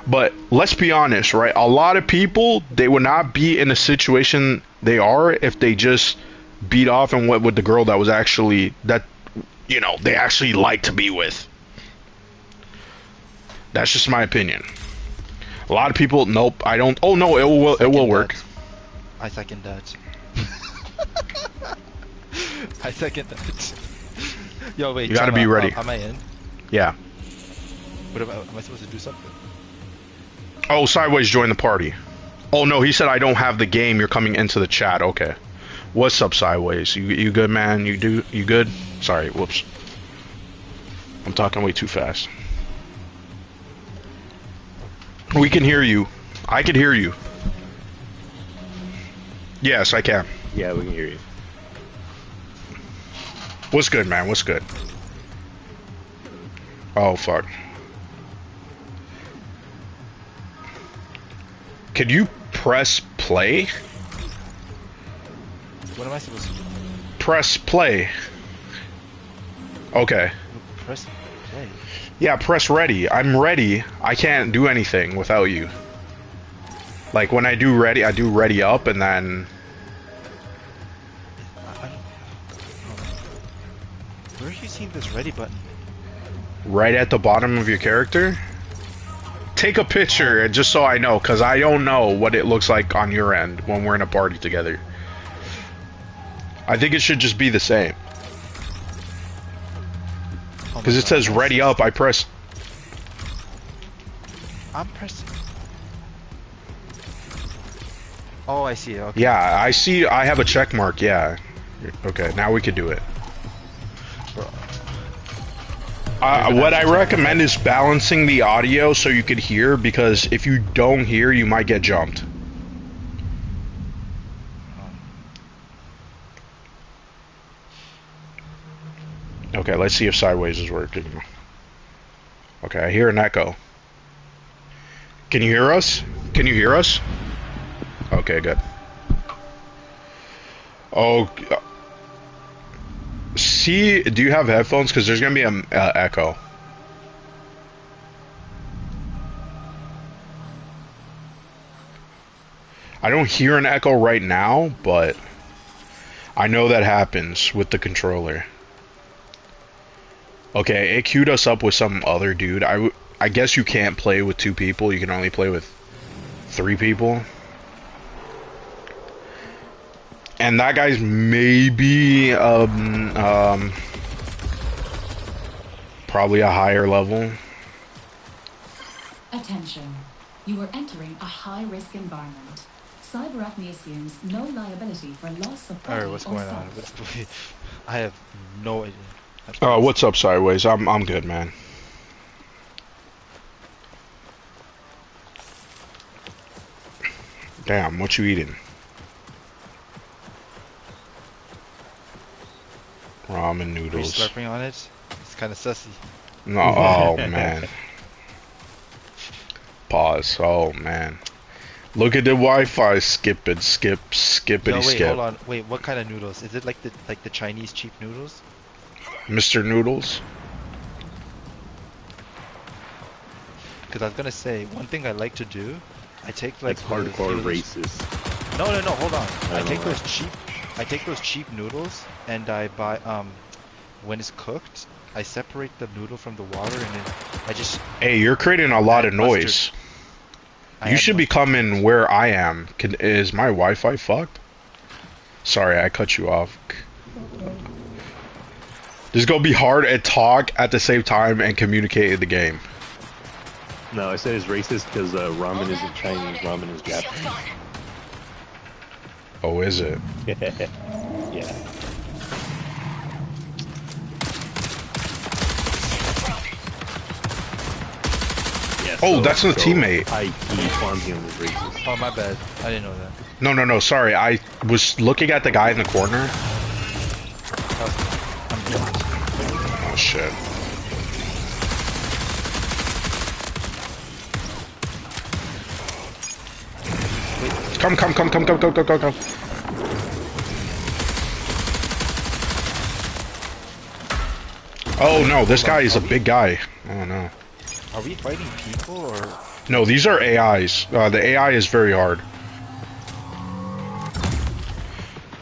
[SPEAKER 1] But let's be honest, right? A lot of people, they would not be in the situation they are if they just beat off and went with the girl that was actually they actually like to be with. That's just my opinion. A lot of people, nope, I don't. Oh no, it will work.
[SPEAKER 4] I second that. I second that. Yo, wait.
[SPEAKER 1] You gotta be ready.
[SPEAKER 4] Am I in?
[SPEAKER 1] Yeah.
[SPEAKER 4] What am I supposed to do something?
[SPEAKER 1] Oh, Sideways joined the party. Oh no, he said I don't have the game. You're coming into the chat. Okay. What's up, Sideways? You good, man? You good? Sorry. Whoops. I'm talking way too fast. We can hear you. I can hear you. Yes, I can.
[SPEAKER 5] Yeah, we can hear you.
[SPEAKER 1] What's good, man? What's good? Oh, fuck. Could you press play?
[SPEAKER 4] What am I supposed to do?
[SPEAKER 1] Press play. Okay.
[SPEAKER 4] Press play?
[SPEAKER 1] Yeah, press ready. I'm ready. I can't do anything without you. Like when I do ready up and then...
[SPEAKER 4] Where are you seeing this ready button?
[SPEAKER 1] Right at the bottom of your character? Take a picture just so I know, because I don't know what it looks like on your end when we're in a party together. I think it should just be the same. Because it says ready up, I press...
[SPEAKER 4] I'm pressing. Oh, I see. Okay.
[SPEAKER 1] Yeah, I see. I have a check mark. Yeah. Okay, now we can do it.
[SPEAKER 4] Bro. You're gonna
[SPEAKER 1] What
[SPEAKER 4] have
[SPEAKER 1] I
[SPEAKER 4] to turn
[SPEAKER 1] recommend
[SPEAKER 4] ahead.
[SPEAKER 1] is balancing the audio so you could hear, because if you don't hear, you might get jumped. Okay, let's see if sideways is working. Okay, I hear an echo. Can you hear us? Can you hear us? Okay, good. Oh, see, do you have headphones? Because there's gonna be an echo. I don't hear an echo right now, but I know that happens with the controller. Okay, it queued us up with some other dude. I guess you can't play with 2 people. You can only play with 3 people. And that guy's maybe probably a higher level.
[SPEAKER 2] Attention. You are entering a high-risk environment. Cyberacne assumes no liability for loss of body
[SPEAKER 4] Alright, what's
[SPEAKER 2] or
[SPEAKER 4] going on?
[SPEAKER 2] self.
[SPEAKER 4] I have no idea.
[SPEAKER 1] What's up, Sideways? I'm good, man. Damn, what you eating? Ramen
[SPEAKER 4] Are you
[SPEAKER 1] noodles.
[SPEAKER 4] slurping on it? It's kind of sussy.
[SPEAKER 1] No, oh man. Pause. Oh man. Look at the Wi-Fi. Skip it. Skip. Skippity
[SPEAKER 4] Yo, wait,
[SPEAKER 1] skip.
[SPEAKER 4] hold on. Wait, what kind of noodles? Is it like the Chinese cheap noodles?
[SPEAKER 1] Mr. Noodles.
[SPEAKER 4] Because I was gonna say one thing I like to do. I take like
[SPEAKER 5] That's hardcore
[SPEAKER 4] those,
[SPEAKER 5] racist.
[SPEAKER 4] No, hold on. I take
[SPEAKER 5] know.
[SPEAKER 4] those cheap noodles and I buy when it's cooked, I separate the noodle from the water and then I just
[SPEAKER 1] Hey, you're creating a lot of
[SPEAKER 4] mustard.
[SPEAKER 1] noise.
[SPEAKER 4] I
[SPEAKER 1] You
[SPEAKER 4] add
[SPEAKER 1] should be
[SPEAKER 4] mustard.
[SPEAKER 1] coming where I am. Is my Wi-Fi fucked? Sorry, I cut you off. This is gonna be hard to talk at the same time and communicate in the game.
[SPEAKER 5] No, I said it's racist because ramen isn't Chinese, ramen is Japanese.
[SPEAKER 1] Oh, is it?
[SPEAKER 5] Yeah.
[SPEAKER 1] Oh, that's a teammate.
[SPEAKER 5] I.e. Kwanzaa was racist.
[SPEAKER 4] Oh, my bad. I didn't know that.
[SPEAKER 1] No. Sorry, I was looking at the guy in the corner.
[SPEAKER 4] I'm done.
[SPEAKER 1] Oh shit. Come. Oh no, this guy is a big guy. Oh no.
[SPEAKER 4] Are we fighting people or?
[SPEAKER 1] No, these are AIs. The AI is very hard.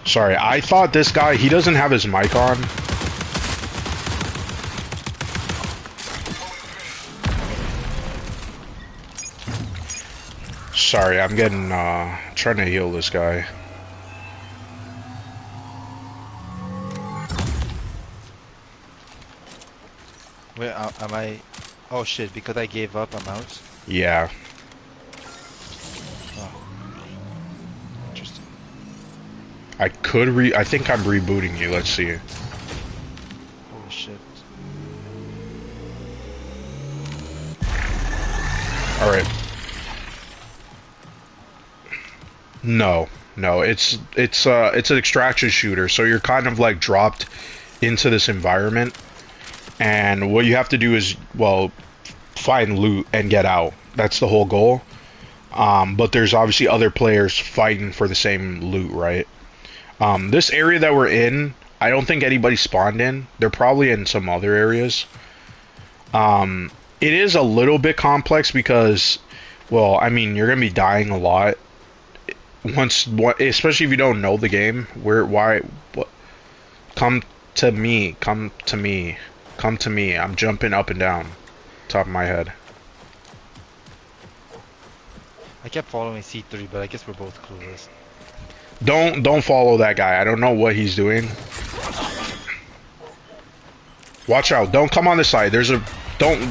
[SPEAKER 1] Sorry, I thought this guy, he doesn't have his mic on. Sorry, I'm getting, trying to heal this guy.
[SPEAKER 4] Wait, am I? Oh shit! Because I gave up, I'm out.
[SPEAKER 1] Yeah.
[SPEAKER 4] Oh. Interesting.
[SPEAKER 1] I think I'm rebooting you, let's see.
[SPEAKER 4] Holy shit!
[SPEAKER 1] Alright. No, it's an extraction shooter, so you're kind of like dropped into this environment, and what you have to do is, well, find loot and get out. That's the whole goal. But there's obviously other players fighting for the same loot, right? This area that we're in, I don't think anybody spawned in. They're probably in some other areas. It is a little bit complex because, well, I mean, you're gonna be dying a lot. Especially if you don't know the game. Come to me. I'm jumping up and down. Top of my head.
[SPEAKER 4] I kept following C3, but I guess we're both clueless.
[SPEAKER 1] Don't follow that guy. I don't know what he's doing. Watch out. Don't come on this side. There's a... Don't.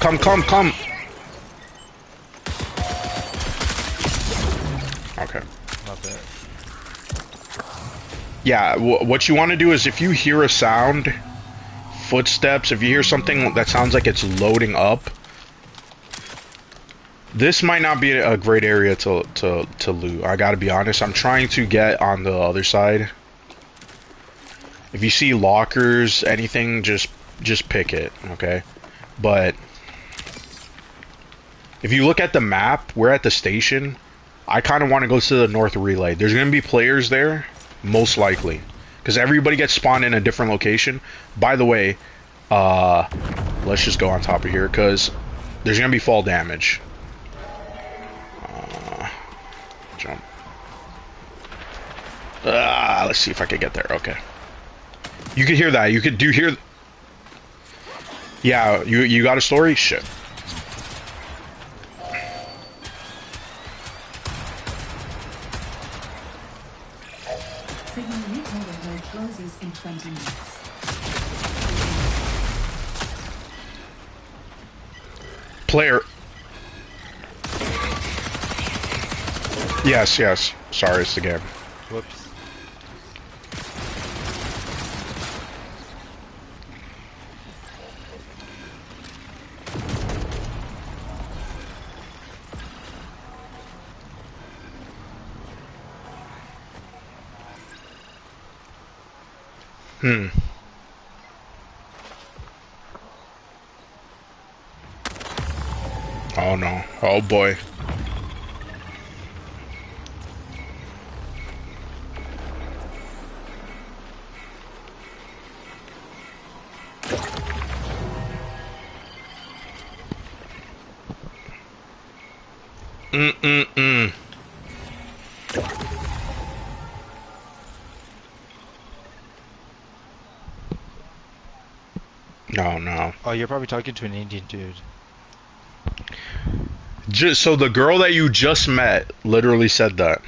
[SPEAKER 1] Come. Okay.
[SPEAKER 4] Not bad.
[SPEAKER 1] Yeah, what you want to do is if you hear a sound, footsteps, if you hear something that sounds like it's loading up, this might not be a great area to loot. I gotta be honest. I'm trying to get on the other side. If you see lockers, anything, just pick it, okay? But if you look at the map, we're at the station. I kind of want to go to the North Relay. There's gonna be players there, most likely, because everybody gets spawned in a different location. By the way, let's just go on top of here because there's gonna be fall damage. Jump. Let's see if I can get there. Okay. You could hear that. You could do hear. Yeah, you got a story? Shit.
[SPEAKER 2] Signal recall window closes in 20 minutes.
[SPEAKER 1] Player. Yes, yes. Sorry, it's the game.
[SPEAKER 4] Whoops.
[SPEAKER 1] Oh no. Oh boy. Mm-mm-mm. No, no.
[SPEAKER 4] Oh, you're probably talking to an Indian dude.
[SPEAKER 1] Just so the girl that you just met literally said that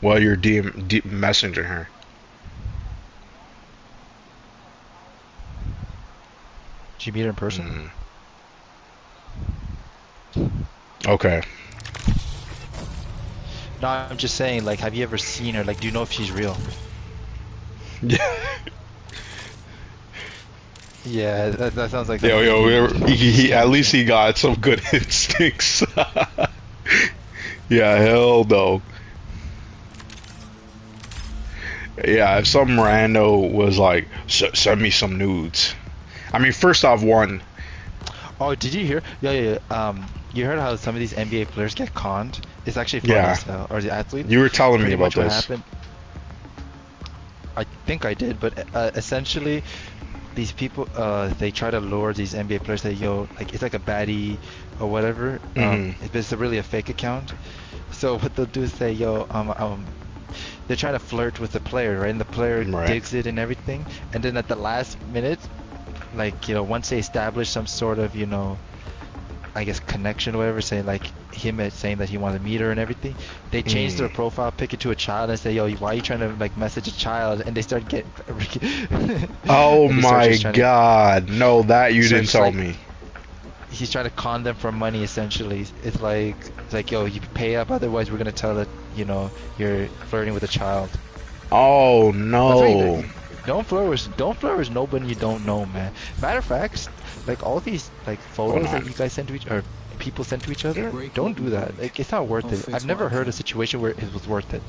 [SPEAKER 1] while you're messaging her.
[SPEAKER 4] Did you meet her in person?
[SPEAKER 1] Okay.
[SPEAKER 4] No, I'm just saying, like, have you ever seen her? Like, do you know if she's real? Yeah, that sounds like...
[SPEAKER 1] He at least he got some good instincts. Yeah, hell no. Yeah, if some rando was like, send me some nudes. I mean, first off, one.
[SPEAKER 4] Oh, did you hear? Yeah. You heard how some of these NBA players get conned? It's actually fun
[SPEAKER 1] Yeah.
[SPEAKER 4] as hell. Or the athletes.
[SPEAKER 1] You were telling me
[SPEAKER 4] Pretty
[SPEAKER 1] about
[SPEAKER 4] much what
[SPEAKER 1] this.
[SPEAKER 4] happened. I think I did, but essentially, these people, they try to lure these NBA players. Say, yo, like it's like a baddie or whatever. It's really a fake account. So what they'll do is say, yo, they're trying to flirt with the player, right? And the player digs it and everything. And then at the last minute, like, you know, once they establish some sort of, you know, I guess connection or whatever, saying like him saying that he wanted to meet her and everything, they change their profile pic it to a child and say, yo, why are you trying to like message a child? And they start getting
[SPEAKER 1] Oh my god, no, that you didn't tell me.
[SPEAKER 4] He's trying to con them for money essentially. It's like yo, you pay up, otherwise we're gonna tell that, you know, you're flirting with a child.
[SPEAKER 1] Oh no.
[SPEAKER 4] Don't flirt with nobody you don't know, man. Matter of fact, like all these like photos that you guys send to each or people send to each other, don't do that. Like it's not worth it. I've never heard a situation where it was worth it.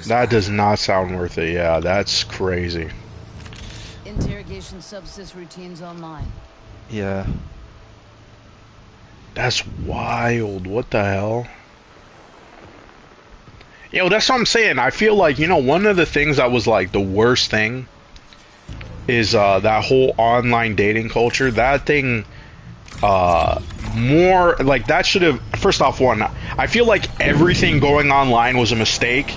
[SPEAKER 1] That does not sound worth it. Yeah, that's crazy.
[SPEAKER 6] Interrogation subsys routines online.
[SPEAKER 4] Yeah.
[SPEAKER 1] That's wild. What the hell? Yo, that's what I'm saying. I feel like, you know, one of the things that was like the worst thing is that whole online dating culture. That thing, more like that should have. First off, one, I feel like everything going online was a mistake.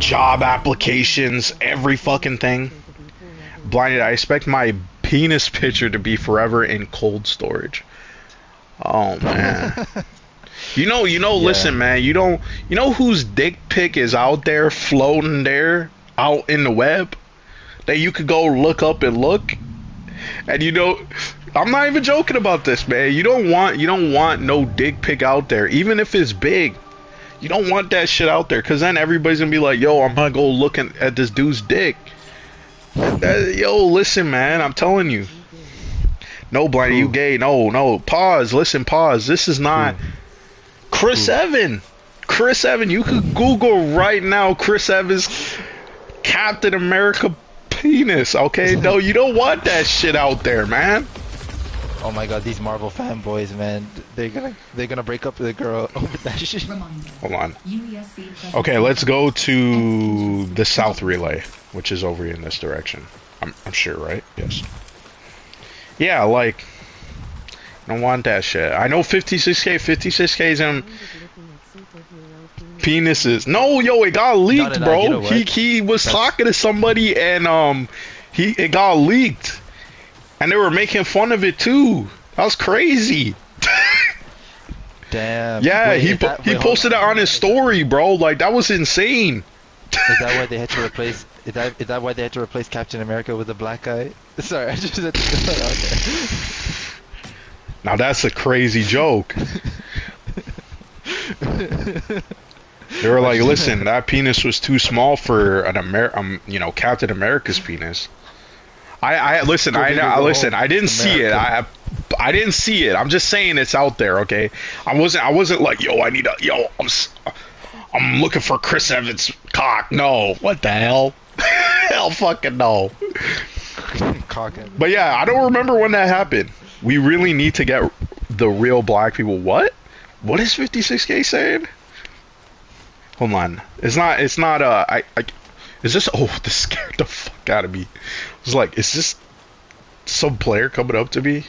[SPEAKER 1] Job applications, every fucking thing. Blinded, I expect my penis picture to be forever in cold storage. Oh man. You know, yeah. Listen, man, you know whose dick pic is out there floating there out in the web that you could go look up and look? And you know, I'm not even joking about this, man. You don't want no dick pic out there, even if it's big. You don't want that shit out there, cause then everybody's gonna be like, "Yo, I'm gonna go looking at this dude's dick." Yo, listen, man, I'm telling you. No, Blighty, you gay. No, no. Pause. Listen, pause. This is not Chris Evans. Chris Evans. You could Google right now Chris Evans Captain America penis. Okay, no, you don't want that shit out there, man.
[SPEAKER 4] Oh my god, these Marvel fanboys, man. They're gonna break up with a girl over that shit.
[SPEAKER 1] Hold on. Okay, let's go to the South Relay, which is over in this direction. I'm sure, right? Yes. Yeah, like, I don't want that shit. I know 56K, 56K's in penises. No, yo, it got leaked, bro. You know he was talking to somebody and it got leaked, and they were making fun of it too. That was crazy.
[SPEAKER 4] Damn.
[SPEAKER 1] Yeah, he posted it on his story, bro. Like, that was insane.
[SPEAKER 4] Is that why they had to replace? Is that why they had to replace Captain America with a black guy? Sorry, I just had to throw that out there.
[SPEAKER 1] Now that's a crazy joke. They were like, "Listen, that penis was too small for an Captain America's penis." I listen. I didn't see it. I didn't see it. I'm just saying it's out there. Okay. I wasn't like, yo, I'm looking for Chris Evans' cock. No. What the hell? Hell fucking no. But yeah, I don't remember when that happened. We really need to get the real black people. What? What is 56K saying? Hold on. It's not is this, oh, this scared the fuck out of me. I was like, is this some player coming up to me?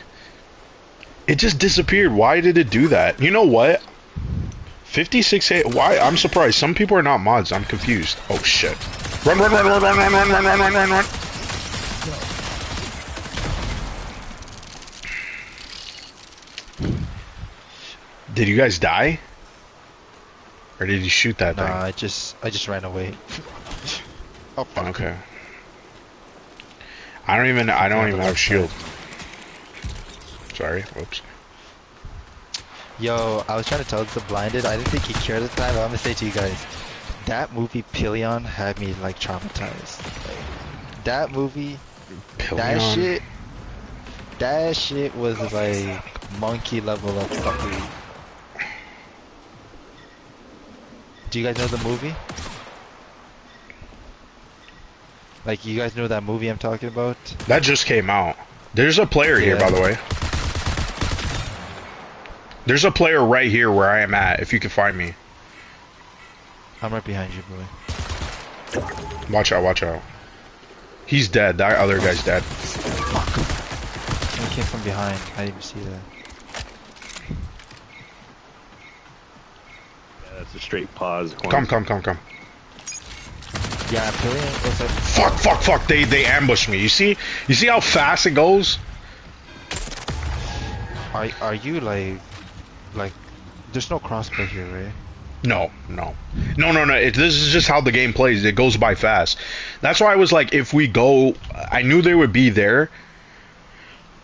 [SPEAKER 1] It just disappeared. Why did it do that? You know what? 56K, why? I'm surprised. Some people are not mods. I'm confused. Oh shit. Run, run, run, run, run, run, run, run, run, run, run, run. Did you guys die? Or did you shoot that thing?
[SPEAKER 4] Nah, I just ran away. Oh, fuck.
[SPEAKER 1] Okay. I don't even have a shield. Sorry, whoops.
[SPEAKER 4] Yo, I was trying to tell the blinded. I didn't think he cared at the time, but I'm gonna say to you guys, that movie Pillion had me like traumatized. Like, that movie,
[SPEAKER 1] Pillion?
[SPEAKER 4] that shit was like monkey level of fuckery. Do you guys know the movie? Like, you guys know that movie I'm talking about?
[SPEAKER 1] That just came out. There's a player here, by the way. There's a player right here where I am at, if you can find me.
[SPEAKER 4] I'm right behind you, boy.
[SPEAKER 1] Watch out, watch out. He's dead. That other guy's dead.
[SPEAKER 4] Fuck. He came from behind. I didn't even see that.
[SPEAKER 5] Yeah, that's a straight pause.
[SPEAKER 1] Come.
[SPEAKER 4] Yeah, Pillion was
[SPEAKER 1] like... Fuck. They ambushed me. You see how fast it goes?
[SPEAKER 4] Are you like there's no crossplay here, right?
[SPEAKER 1] No. This is just how the game plays. It goes by fast. That's why I was like, if we go, I knew they would be there.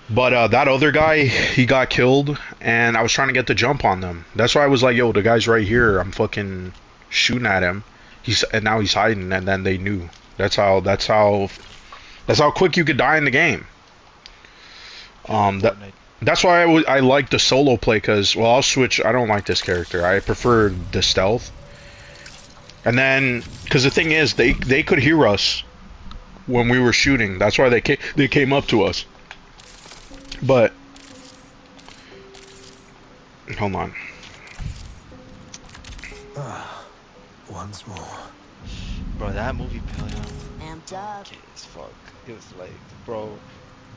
[SPEAKER 1] But that other guy, he got killed, and I was trying to get the jump on them. That's why I was like, yo, the guy's right here. I'm fucking shooting at him. And now he's hiding, and then they knew. That's how quick you could die in the game. That's why I like the solo play, because, well, I'll switch. I don't like this character. I prefer the stealth. And then, because the thing is, they could hear us when we were shooting. That's why they came up to us. But, hold on.
[SPEAKER 7] Once more.
[SPEAKER 4] Bro, that movie Pillion.
[SPEAKER 6] Amped up.
[SPEAKER 4] Okay, as fuck. It was like, bro,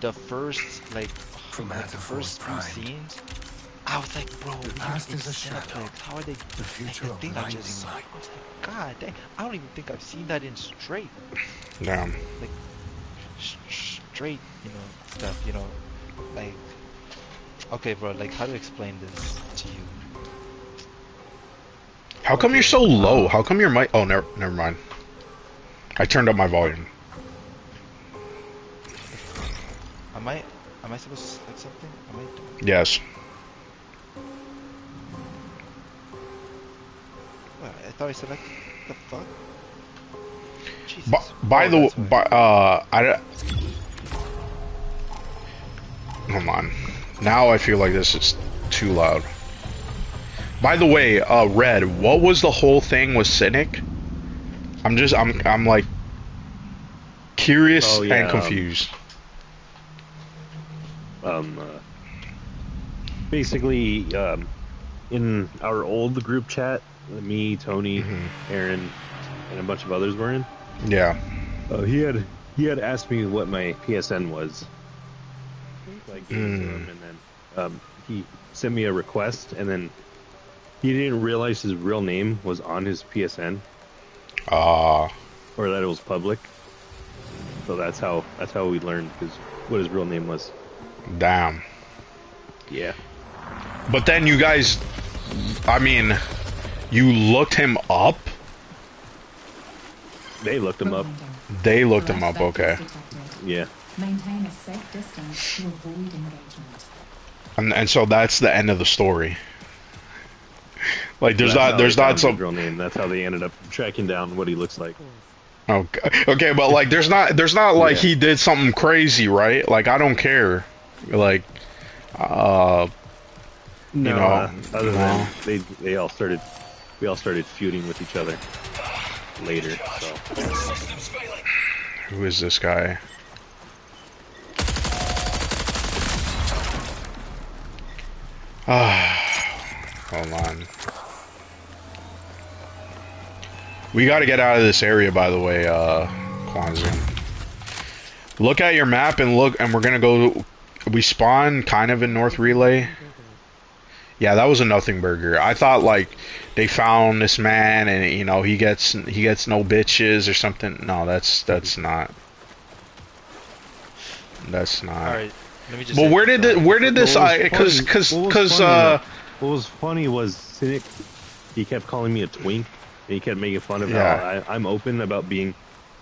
[SPEAKER 4] the first like the first few scenes, I was like, bro,
[SPEAKER 7] the past is a shadow.
[SPEAKER 4] How are they?
[SPEAKER 7] The future
[SPEAKER 4] like, the thing I just saw, I was like, God dang, I don't even think I've seen that in straight.
[SPEAKER 1] Damn.
[SPEAKER 4] Like straight, stuff, like. Okay, bro, like, how to explain this to you?
[SPEAKER 1] How come you're so low? How come your mic? Oh, never mind. I turned up my volume.
[SPEAKER 4] Am I supposed to select something? Am I doing?
[SPEAKER 1] Yes.
[SPEAKER 4] What? I thought I selected. The fuck? Jesus.
[SPEAKER 1] By the
[SPEAKER 4] that's why.
[SPEAKER 1] hold on. Now I feel like this is too loud. By the way, Red, what was the whole thing with Cynic? I'm like curious
[SPEAKER 5] Oh, yeah,
[SPEAKER 1] and confused.
[SPEAKER 5] Basically, in our old group chat, me, Tony, Aaron, and a bunch of others were in.
[SPEAKER 1] Yeah.
[SPEAKER 5] He had asked me what my PSN was. Like, gave it to him, and then he sent me a request, and then he didn't realize his real name was on his PSN, or that it was public. So that's how we learned what his real name was.
[SPEAKER 1] Damn.
[SPEAKER 5] Yeah.
[SPEAKER 1] But then you guys, I mean, you looked him up?
[SPEAKER 5] They looked him up.
[SPEAKER 1] They looked him up, okay.
[SPEAKER 5] Yeah.
[SPEAKER 2] Maintain a safe distance to avoid engagement.
[SPEAKER 1] And so that's the end of the story. Like there's
[SPEAKER 5] That's
[SPEAKER 1] not
[SPEAKER 5] his
[SPEAKER 1] some
[SPEAKER 5] real name. That's how they ended up tracking down what he looks like.
[SPEAKER 1] okay, but like there's not like he did something crazy, right? Like I don't care. Like
[SPEAKER 5] No,
[SPEAKER 1] you know,
[SPEAKER 5] other than we all started feuding with each other later. So
[SPEAKER 1] who is this guy? Hold on. We got to get out of this area, by the way, Kwanzaa. Look at your map and look, and we're gonna go. We spawn kind of in North Relay. Yeah, that was a nothing burger. I thought like they found this man, and you know he gets no bitches or something. No, that's not. That's not.
[SPEAKER 4] All right. Let me just.
[SPEAKER 1] Well, where did this?
[SPEAKER 5] What was funny was Cynic. He kept calling me a twink, and he kept making fun of how I'm open about being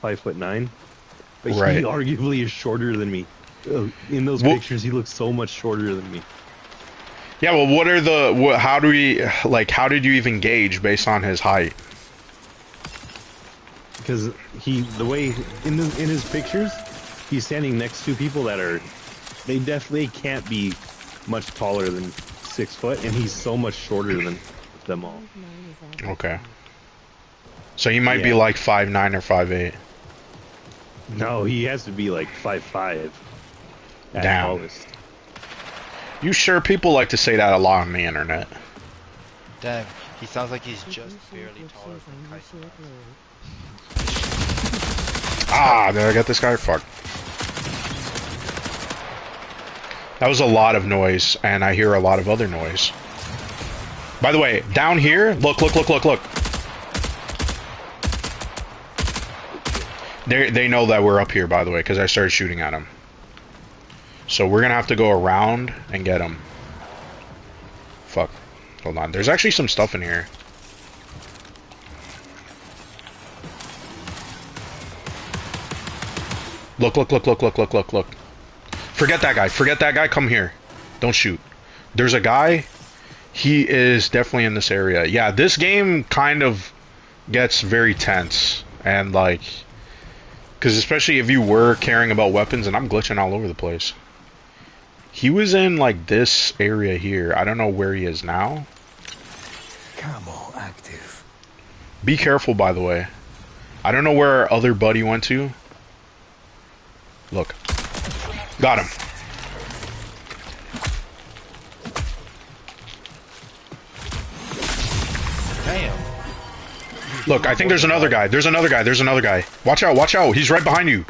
[SPEAKER 5] 5'9", but he arguably is shorter than me. In those pictures, he looks so much shorter than me.
[SPEAKER 1] Yeah, well, what are the? How do we like? How did you even gauge based on his height?
[SPEAKER 5] Because the way in his pictures, he's standing next to people that are. They definitely can't be much taller than 6 foot, and he's so much shorter than them all.
[SPEAKER 1] Okay. So he might be like 5'9" or 5'8".
[SPEAKER 5] No, he has to be like 5'5". At
[SPEAKER 1] Damn.
[SPEAKER 5] Tallest.
[SPEAKER 1] You sure people like to say that a lot on the internet?
[SPEAKER 4] Damn, he sounds like he's just barely taller than Kai.
[SPEAKER 1] Did I get this guy? Fuck. That was a lot of noise, and I hear a lot of other noise. By the way, down here, look. They know that we're up here, by the way, because I started shooting at them. So we're gonna have to go around and get them. Fuck. Hold on. There's actually some stuff in here. Look. Forget that guy. Come here. Don't shoot. There's a guy. He is definitely in this area. Yeah, this game kind of gets very tense. And like... Because especially if you were caring about weapons, and I'm glitching all over the place. He was in like this area here. I don't know where he is now.
[SPEAKER 7] Camo active.
[SPEAKER 1] Be careful, by the way. I don't know where our other buddy went to. Look. Got him.
[SPEAKER 4] Damn.
[SPEAKER 1] Look, I think there's another guy. There's another guy. Watch out. He's right behind you.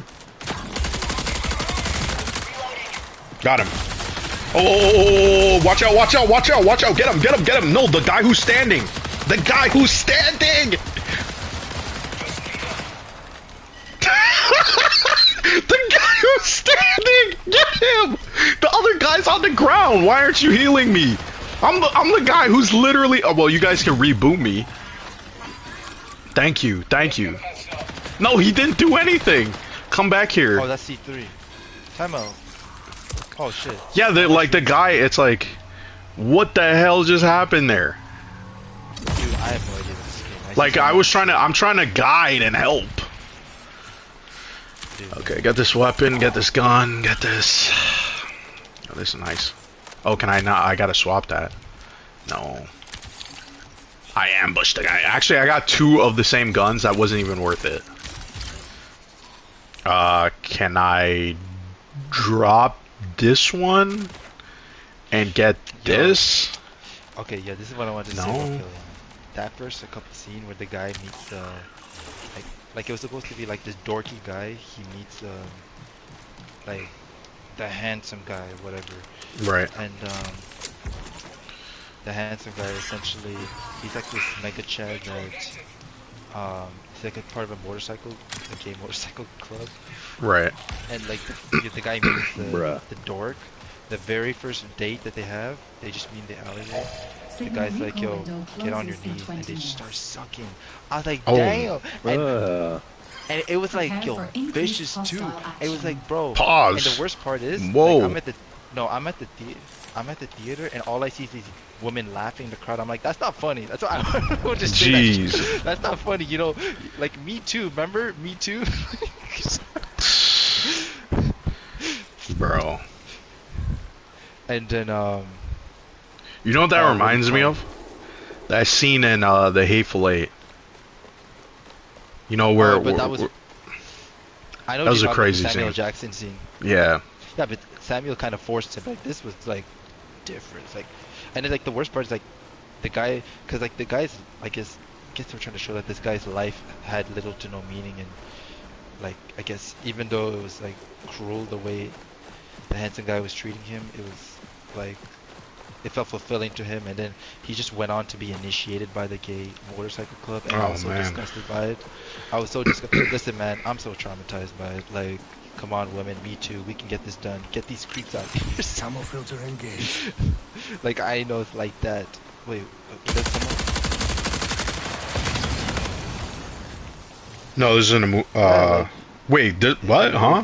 [SPEAKER 1] Got him. Oh, watch out. Get him. No, the guy who's standing. The guy who's standing. The guy who's standing. Get him. The other guy's on the ground. Why aren't you healing me? I'm the guy who's literally... Oh, well, you guys can reboot me. Thank you. No, he didn't do anything. Come back here.
[SPEAKER 4] Oh, that's C3. Time out. Oh, shit.
[SPEAKER 1] Yeah, the guy, it's like... What the hell just happened there?
[SPEAKER 4] Dude, I have no idea this game.
[SPEAKER 1] Like I was trying to, I'm trying to guide and help.
[SPEAKER 4] Dude.
[SPEAKER 1] Okay, get this weapon, get this gun, get this. Oh, this is nice. Oh, can I not? I gotta swap that. No. I ambushed the guy. Actually, I got 2 of the same guns. That wasn't even worth it. Can I drop this one and get this?
[SPEAKER 4] Okay, yeah, this is what I wanted to say about Killian. That first couple scene where the guy meets like it was supposed to be like this dorky guy. He meets like the handsome guy, whatever.
[SPEAKER 1] Right.
[SPEAKER 4] And the handsome guy essentially, he's like this mega chad that he's like a part of a gay motorcycle club.
[SPEAKER 1] Right.
[SPEAKER 4] And like the guy meets the dork. The very first date that they have, they just meet in the alleyway. The guy's like, yo, get on your knees, and they just start sucking. I was like, damn. And it was like, yo, vicious too. It was like, bro.
[SPEAKER 1] Pause.
[SPEAKER 4] And the worst part is,
[SPEAKER 1] whoa.
[SPEAKER 4] like, I'm at the theater, and all I see is these women laughing in the crowd. I'm like, that's not funny. That's what I would just say.
[SPEAKER 1] Jeez.
[SPEAKER 4] That's not funny, you know. Like Me Too, remember Me Too?
[SPEAKER 1] Bro.
[SPEAKER 4] And then
[SPEAKER 1] you know what that reminds me of? That scene in The Hateful Eight. You know where?
[SPEAKER 4] But that was. I know
[SPEAKER 1] that was a crazy
[SPEAKER 4] Samuel
[SPEAKER 1] scene.
[SPEAKER 4] Jackson scene.
[SPEAKER 1] Yeah.
[SPEAKER 4] Yeah, but Samuel kind of forced him. Like this was like different. It's like, and then like the worst part is like the guy, because like the guy's, I guess they're trying to show that this guy's life had little to no meaning, and like I guess even though it was like cruel the way the handsome guy was treating him, it was like it felt fulfilling to him, and then he just went on to be initiated by the gay motorcycle club, and I was so disgusted by it. I was so disgusted. Listen, man, I'm so traumatized by it. Like, come on, women, me too. We can get this done. Get these creeps out here.
[SPEAKER 7] Camo filter engaged.
[SPEAKER 4] Like, I know it's like that. Wait, is that someone?
[SPEAKER 1] No, this is in the movie. Wait, what? Huh?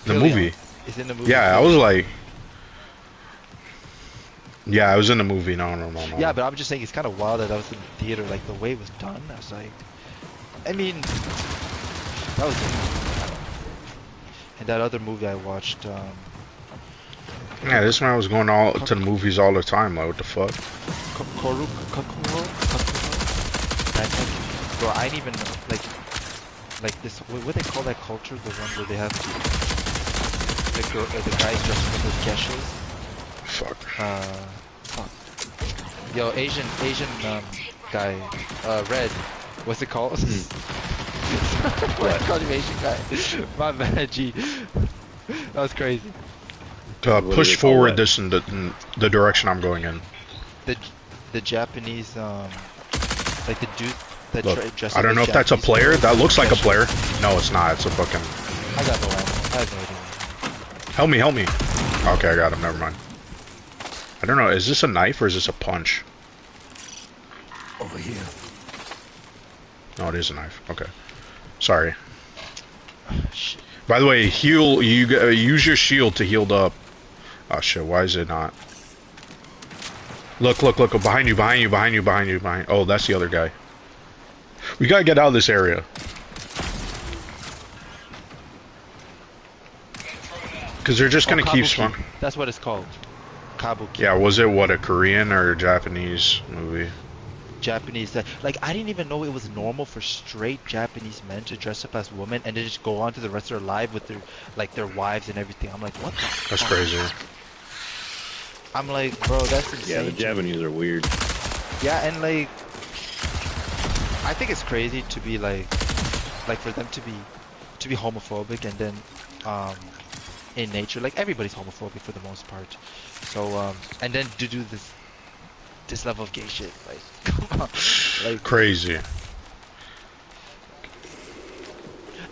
[SPEAKER 1] The movie.
[SPEAKER 4] It's in the movie.
[SPEAKER 1] Yeah, I was like. Yeah, I was in the movie. No.
[SPEAKER 4] Yeah, but I'm just saying it's kind of wild that I was in the theater. Like the way it was done, I was like, I mean, that was. And that other movie I watched.
[SPEAKER 1] Yeah, this man was going all to the movies all the time. Like, what the fuck?
[SPEAKER 4] Bro, I didn't even like this. What they call that culture? The one where they have the guys dressed up as geishas.
[SPEAKER 1] Fuck.
[SPEAKER 4] Fuck. Yo, Asian guy, Red. What's it called? What? Called him Asian guy. My bad, G. That was crazy.
[SPEAKER 1] Push forward this in the direction I'm going in.
[SPEAKER 4] The Japanese, like the dude that dresses.
[SPEAKER 1] I don't know if that's a player. That looks like a player. No, it's not. It's a fucking.
[SPEAKER 4] I got no ammo. I have no idea.
[SPEAKER 1] Help me. Okay, I got him. Never mind. I don't know. Is this a knife or is this a punch?
[SPEAKER 7] Over here.
[SPEAKER 1] No, it is a knife. Okay. Sorry.
[SPEAKER 4] Shit.
[SPEAKER 1] By the way, heal. You use your shield to heal up. Oh shit! Why is it not? Look! Behind you! Oh, that's the other guy. We gotta get out of this area. Because they're just gonna keep spawning.
[SPEAKER 4] That's what it's called. Kabuki.
[SPEAKER 1] Yeah, was it what, a Korean or a Japanese movie?
[SPEAKER 4] Japanese. Like, I didn't even know it was normal for straight Japanese men to dress up as women and then just go on to the rest of their life with their wives and everything. I'm like, what the
[SPEAKER 1] That's
[SPEAKER 4] fuck?
[SPEAKER 1] crazy.
[SPEAKER 4] I'm like, bro, that's insane.
[SPEAKER 5] Yeah, the Japanese are weird.
[SPEAKER 4] Yeah, and like, I think it's crazy to be like for them to be homophobic, and then in nature, like everybody's homophobic for the most part. So and then to do this level of gay shit, like, come on, like
[SPEAKER 1] Crazy.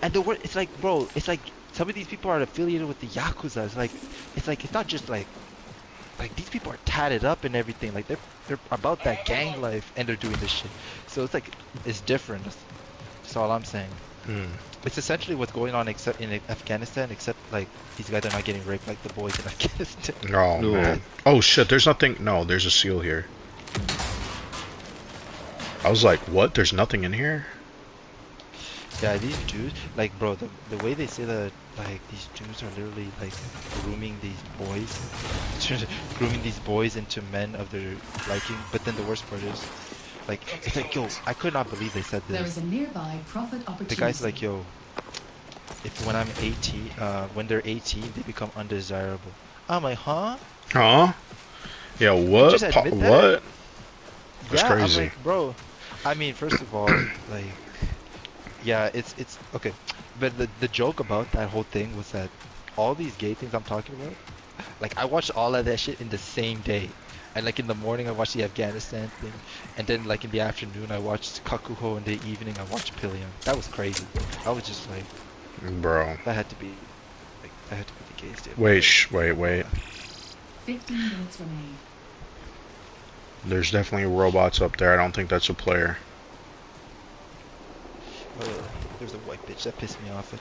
[SPEAKER 4] And the word, it's like, bro, it's like some of these people are affiliated with the Yakuza. It's not just like these people are tatted up and everything. Like they're about that gang life and they're doing this shit. So it's like, it's different. That's all I'm saying. It's essentially what's going on except in Afghanistan, except like these guys are not getting raped like the boys in Afghanistan.
[SPEAKER 1] Oh man. Oh shit, there's nothing. No, there's a seal here. I was like, what? There's nothing in here?
[SPEAKER 4] Yeah, these dudes, like, bro, the way they say that, like, these dudes are literally, like, grooming these boys, grooming these boys into men of their liking. But then the worst part is, like, it's like, yo, I could not believe they said
[SPEAKER 2] There is
[SPEAKER 4] this.
[SPEAKER 2] a nearby profit opportunity.
[SPEAKER 4] The guy's like, yo, if when I'm 18, when they're 18, they become undesirable. I'm like, huh?
[SPEAKER 1] Huh? Yeah,
[SPEAKER 4] You
[SPEAKER 1] what?
[SPEAKER 4] just admit that?
[SPEAKER 1] What? That's
[SPEAKER 4] Yeah, I'm
[SPEAKER 1] crazy.
[SPEAKER 4] like, bro. I mean, first of all, like, yeah, it's okay. But the joke about that whole thing was that all these gay things I'm talking about, like, I watched all of that shit in the same day. And like in the morning I watched the Afghanistan thing, and then like in the afternoon I watched Kakuho, in the evening I watched Pillion. That was crazy. I was just like,
[SPEAKER 1] Bro.
[SPEAKER 4] that had to be, like, that had to be the gays did.
[SPEAKER 1] Wait.
[SPEAKER 2] 15 minutes remain.
[SPEAKER 1] There's definitely robots up there. I don't think that's a player.
[SPEAKER 4] There's a white bitch that pissed me off.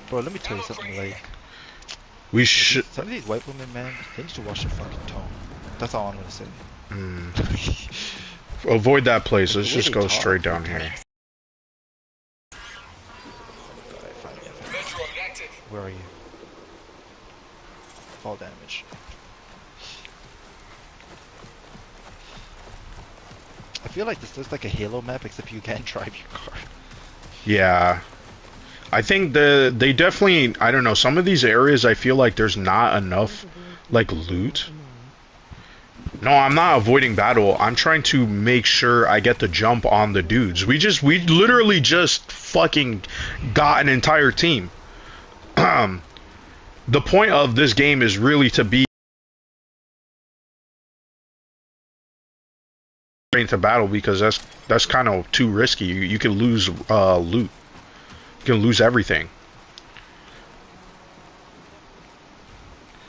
[SPEAKER 4] Bro, let me tell you something. Like,
[SPEAKER 1] We should.
[SPEAKER 4] some of these white women, man, they need to watch their fucking tone. That's all I'm gonna say.
[SPEAKER 1] Avoid that place.
[SPEAKER 4] The
[SPEAKER 1] Let's
[SPEAKER 4] way
[SPEAKER 1] just
[SPEAKER 4] they
[SPEAKER 1] go
[SPEAKER 4] talk,
[SPEAKER 1] straight down here.
[SPEAKER 4] God, I found you. Where are you? Fall damage. I feel like this looks like a Halo map, except you can't drive your car.
[SPEAKER 1] Yeah. I think they definitely, I don't know, some of these areas I feel like there's not enough, like, loot. No, I'm not avoiding battle. I'm trying to make sure I get the jump on the dudes. We literally just fucking got an entire team. The point of this game is really to be into battle, because that's kind of too risky. You can lose loot. You can lose everything.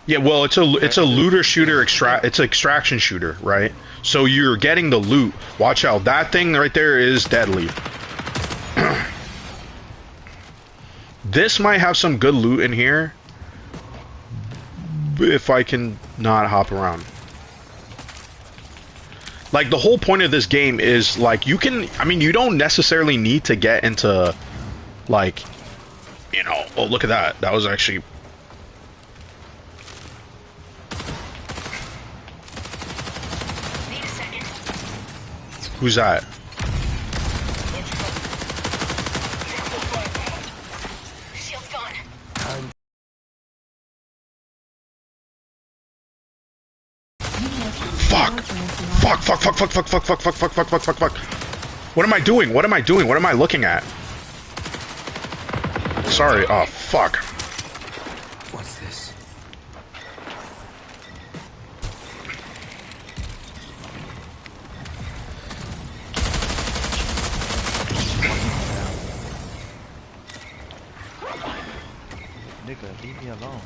[SPEAKER 1] Yeah, well, it's a looter shooter it's an extraction shooter, right? So you're getting the loot. Watch out. That thing right there is deadly. This might have some good loot in here if I can not hop around. Like, the whole point of this game is, like, you don't necessarily need to get into, like, you know, oh, look at that. That was actually... Who's that?
[SPEAKER 8] Shield's gone.
[SPEAKER 1] Fuck. What am I doing? What am I doing? What am I looking at? Sorry. Oh, fuck.
[SPEAKER 7] What's this?
[SPEAKER 4] Nigga, leave me alone.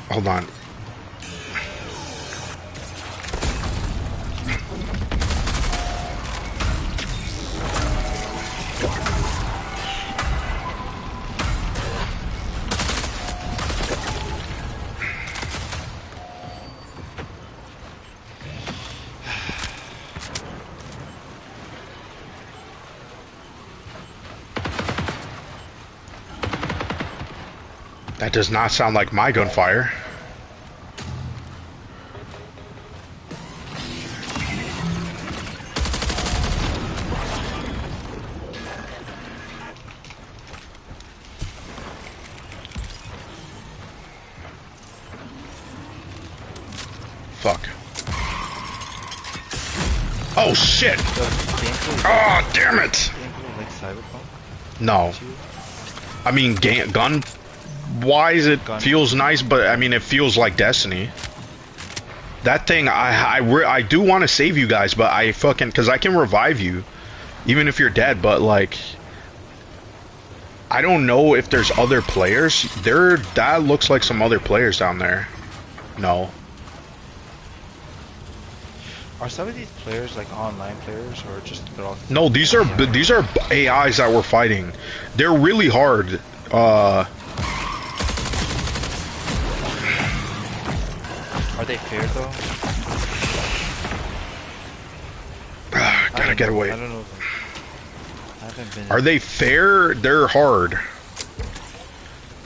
[SPEAKER 1] Hold on. That does not sound like my gunfire. Fuck. Oh shit! Oh, damn it!
[SPEAKER 4] Like Cyberpunk?
[SPEAKER 1] No. I mean, gun wise, it feels nice, but I mean, it feels like Destiny. That thing, I do want to save you guys, but I fucking, because I can revive you, even if you're dead, but like, I don't know if there's other players. That looks like some other players down there. No.
[SPEAKER 4] Are some of these players like online players, or just they're all?
[SPEAKER 1] No, these are AIs that we're fighting. They're really hard.
[SPEAKER 4] Are they fair though?
[SPEAKER 1] Gotta get away.
[SPEAKER 4] I don't know. I haven't been.
[SPEAKER 1] Are they fair? They're hard.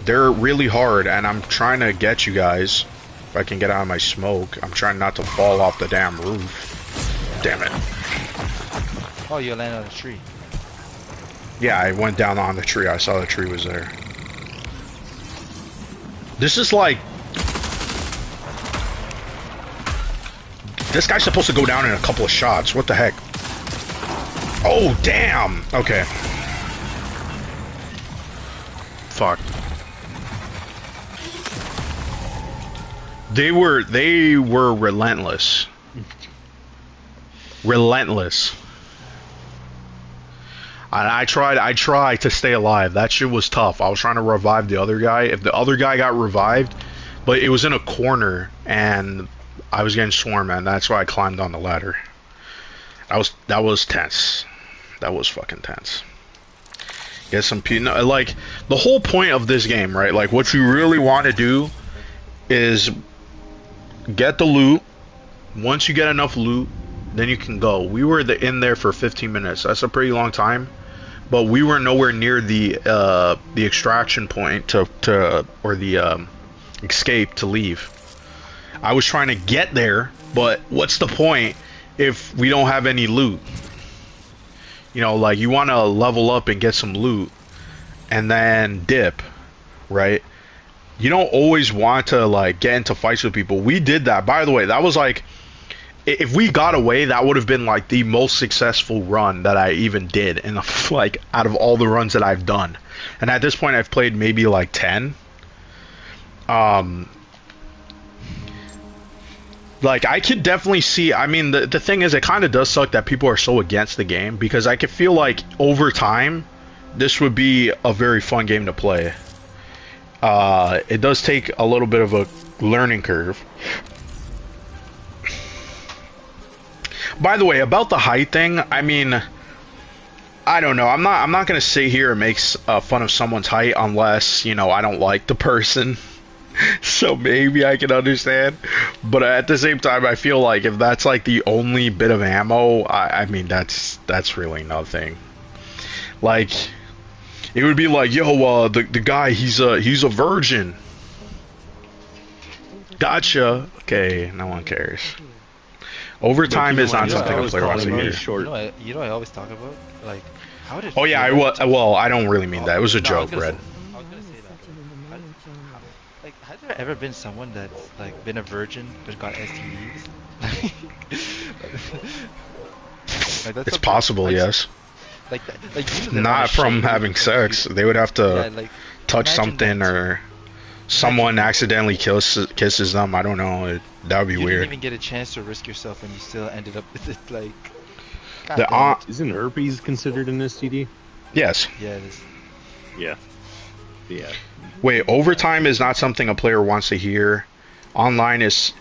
[SPEAKER 1] They're really hard, and I'm trying to get you guys. If I can get out of my smoke, I'm trying not to fall off the damn roof. Damn it.
[SPEAKER 4] Oh, you landed on a tree.
[SPEAKER 1] Yeah, I went down on the tree. I saw the tree was there. This is like... This guy's supposed to go down in a couple of shots. What the heck? Oh, damn! Okay. Fuck. They were relentless. Relentless. And I tried to stay alive. That shit was tough. I was trying to revive the other guy. If the other guy got revived, but it was in a corner and I was getting swarmed, and that's why I climbed on the ladder. That was tense. That was fucking tense. Get some like the whole point of this game, right? Like what you really want to do is get the loot. Once you get enough loot, then you can go. We were in there for 15 minutes. That's a pretty long time, but we were nowhere near the extraction point or the escape to leave. I was trying to get there, but what's the point if we don't have any loot? You know, like you want to level up and get some loot and then dip, right? You don't always want to like get into fights with people. We did that. By the way, that was like, if we got away, that would have been like the most successful run that I even did in like out of all the runs that I've done. And at this point I've played maybe like 10. Like I could definitely see, I mean the thing is, it kind of does suck that people are so against the game, because I could feel like over time this would be a very fun game to play. It does take a little bit of a learning curve. By the way, about the height thing, I mean, I don't know. I'm not gonna sit here and make fun of someone's height unless, you know, I don't like the person. So maybe I can understand, but at the same time, I feel like if that's like the only bit of ammo, I mean that's really nothing. Like, it would be like, yo, the guy, he's a virgin. Gotcha. Okay, no one cares. Overtime is not something a player wants to hear.
[SPEAKER 4] You know, I always talk about, like, how did...
[SPEAKER 1] Oh yeah, well, I don't really mean that. It was a joke, Red.
[SPEAKER 4] I was gonna say that. Like, has there ever been someone that's, like, been a virgin but got STDs? Like, that's
[SPEAKER 1] it's possible,
[SPEAKER 4] like,
[SPEAKER 1] yes.
[SPEAKER 4] Like you know,
[SPEAKER 1] not from having sex. They would have to
[SPEAKER 4] like,
[SPEAKER 1] touch something, or someone accidentally kisses them. I don't know. That would be weird.
[SPEAKER 4] You didn't even get a chance to risk yourself, and you still ended up with it. Like,
[SPEAKER 5] isn't herpes considered an STD?
[SPEAKER 1] Yes.
[SPEAKER 4] Yeah, it is.
[SPEAKER 5] Yeah. Yeah.
[SPEAKER 1] Wait, overtime is not something a player wants to hear. Online is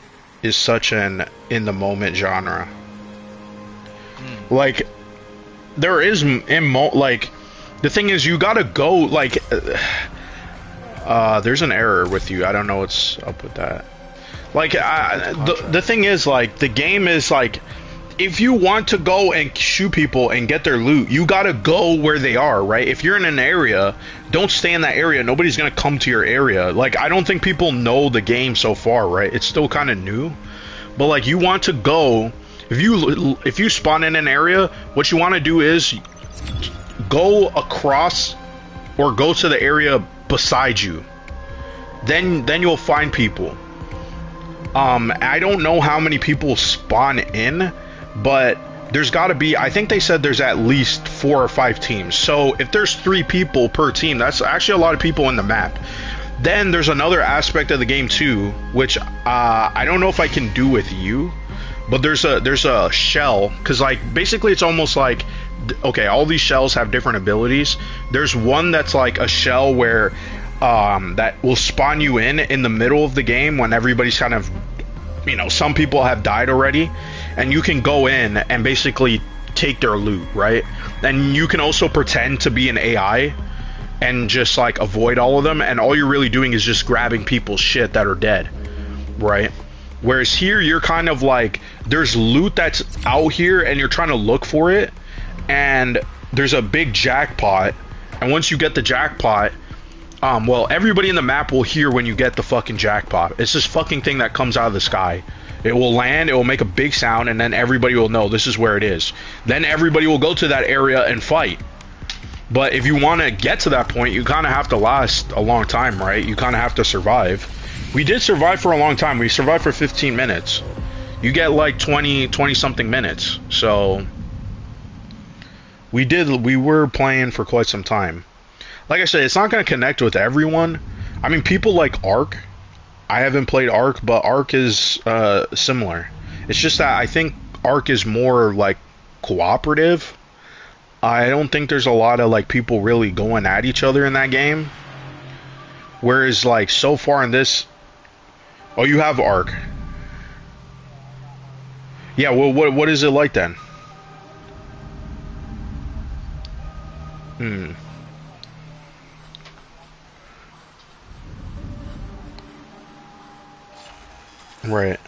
[SPEAKER 1] such an in the moment genre. Like, there is like, the thing is, you gotta go, like, there's an error with you. I don't know what's up with that. Like, the thing is, like, the game is like, if you want to go and shoot people and get their loot, you gotta go where they are, right? If you're in an area, don't stay in that area. Nobody's gonna come to your area. Like, I don't think people know the game so far, right? It's still kind of new, but like, you want to go. If you spawn in an area, what you want to do is go across or go to the area beside you. Then you'll find people. I don't know how many people spawn in, but there's got to be, I think they said there's at least 4 or 5 teams. So if there's 3 people per team, that's actually a lot of people in the map. Then there's another aspect of the game too, which I don't know if I can do with you. But there's a shell, because like basically it's almost like, okay, all these shells have different abilities. There's one that's like a shell where that will spawn you in the middle of the game when everybody's kind of, you know, some people have died already, and you can go in and basically take their loot, right? And you can also pretend to be an AI and just like avoid all of them, and all you're really doing is just grabbing people's shit that are dead, right? Whereas here, you're kind of like, there's loot that's out here, and you're trying to look for it, and there's a big jackpot, and once you get the jackpot, well, everybody in the map will hear when you get the fucking jackpot. It's this fucking thing that comes out of the sky. It will land, it will make a big sound, and then everybody will know this is where it is. Then everybody will go to that area and fight. But if you want to get to that point, you kind of have to last a long time, right? You kind of have to survive. We did survive for a long time. We survived for 15 minutes. You get like 20 something minutes. So we were playing for quite some time. Like I said, it's not going to connect with everyone. I mean, people like Ark. I haven't played Ark, but Ark is similar. It's just that I think Ark is more like cooperative. I don't think there's a lot of like people really going at each other in that game. Whereas like so far in this, oh, you have Ark. Yeah, well, what is it like then? Hmm. Right.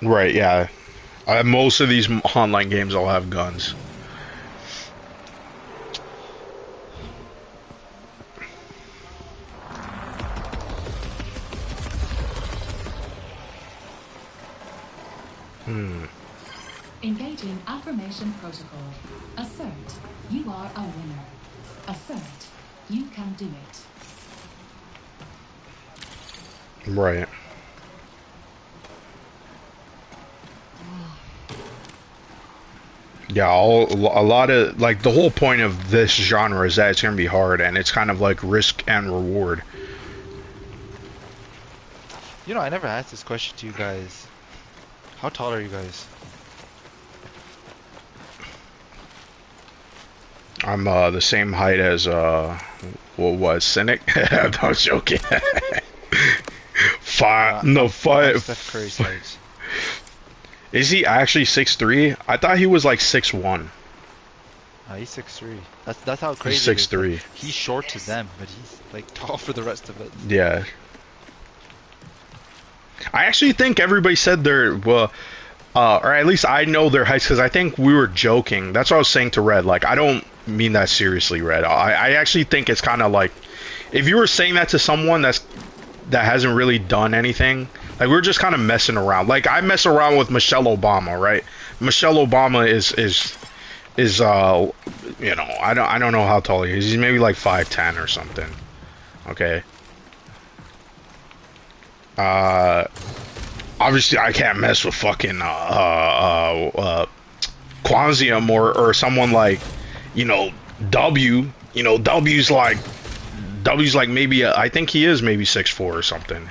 [SPEAKER 1] Right, yeah. Most of these online games all have guns. Hmm.
[SPEAKER 2] Engaging affirmation protocol. Assert, you are a winner. Assert, you can do it.
[SPEAKER 1] Right. Yeah, a lot of, like, the whole point of this genre is that it's going to be hard, and it's kind of like risk and reward.
[SPEAKER 4] You know, I never asked this question to you guys. How tall are you guys?
[SPEAKER 1] I'm the same height as, what was Cynic? I was joking. Five.
[SPEAKER 4] Steph Curry's height.
[SPEAKER 1] Is he actually 6'3"? I thought he was like 6'1".
[SPEAKER 4] He's 6'3". That's how crazy.
[SPEAKER 1] He's 6'3".
[SPEAKER 4] Like, he's short to them, but he's like tall for the rest of it.
[SPEAKER 1] Yeah. I actually think everybody said they're, well, or at least I know their heights because I think we were joking. That's what I was saying to Red. Like, I don't mean that seriously, Red. I actually think it's kind of like, if you were saying that to someone that hasn't really done anything, like, we're just kind of messing around. Like, I mess around with Michelle Obama, right? Michelle Obama is you know, I don't know how tall he is. He's maybe like 5'10" or something. Okay. Obviously I can't mess with fucking Quanzium or someone like, you know, W. You know, W's like maybe I think he is maybe 6'4" or something.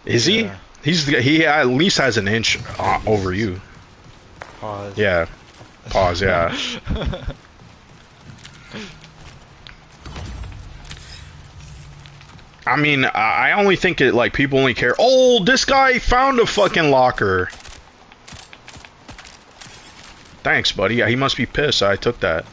[SPEAKER 1] Is he? He at least has an inch over you.
[SPEAKER 4] Pause.
[SPEAKER 1] Yeah. Pause. Yeah. I mean, I only think it like people only care. Oh, this guy found a fucking locker. Thanks, buddy. Yeah, he must be pissed. I took that.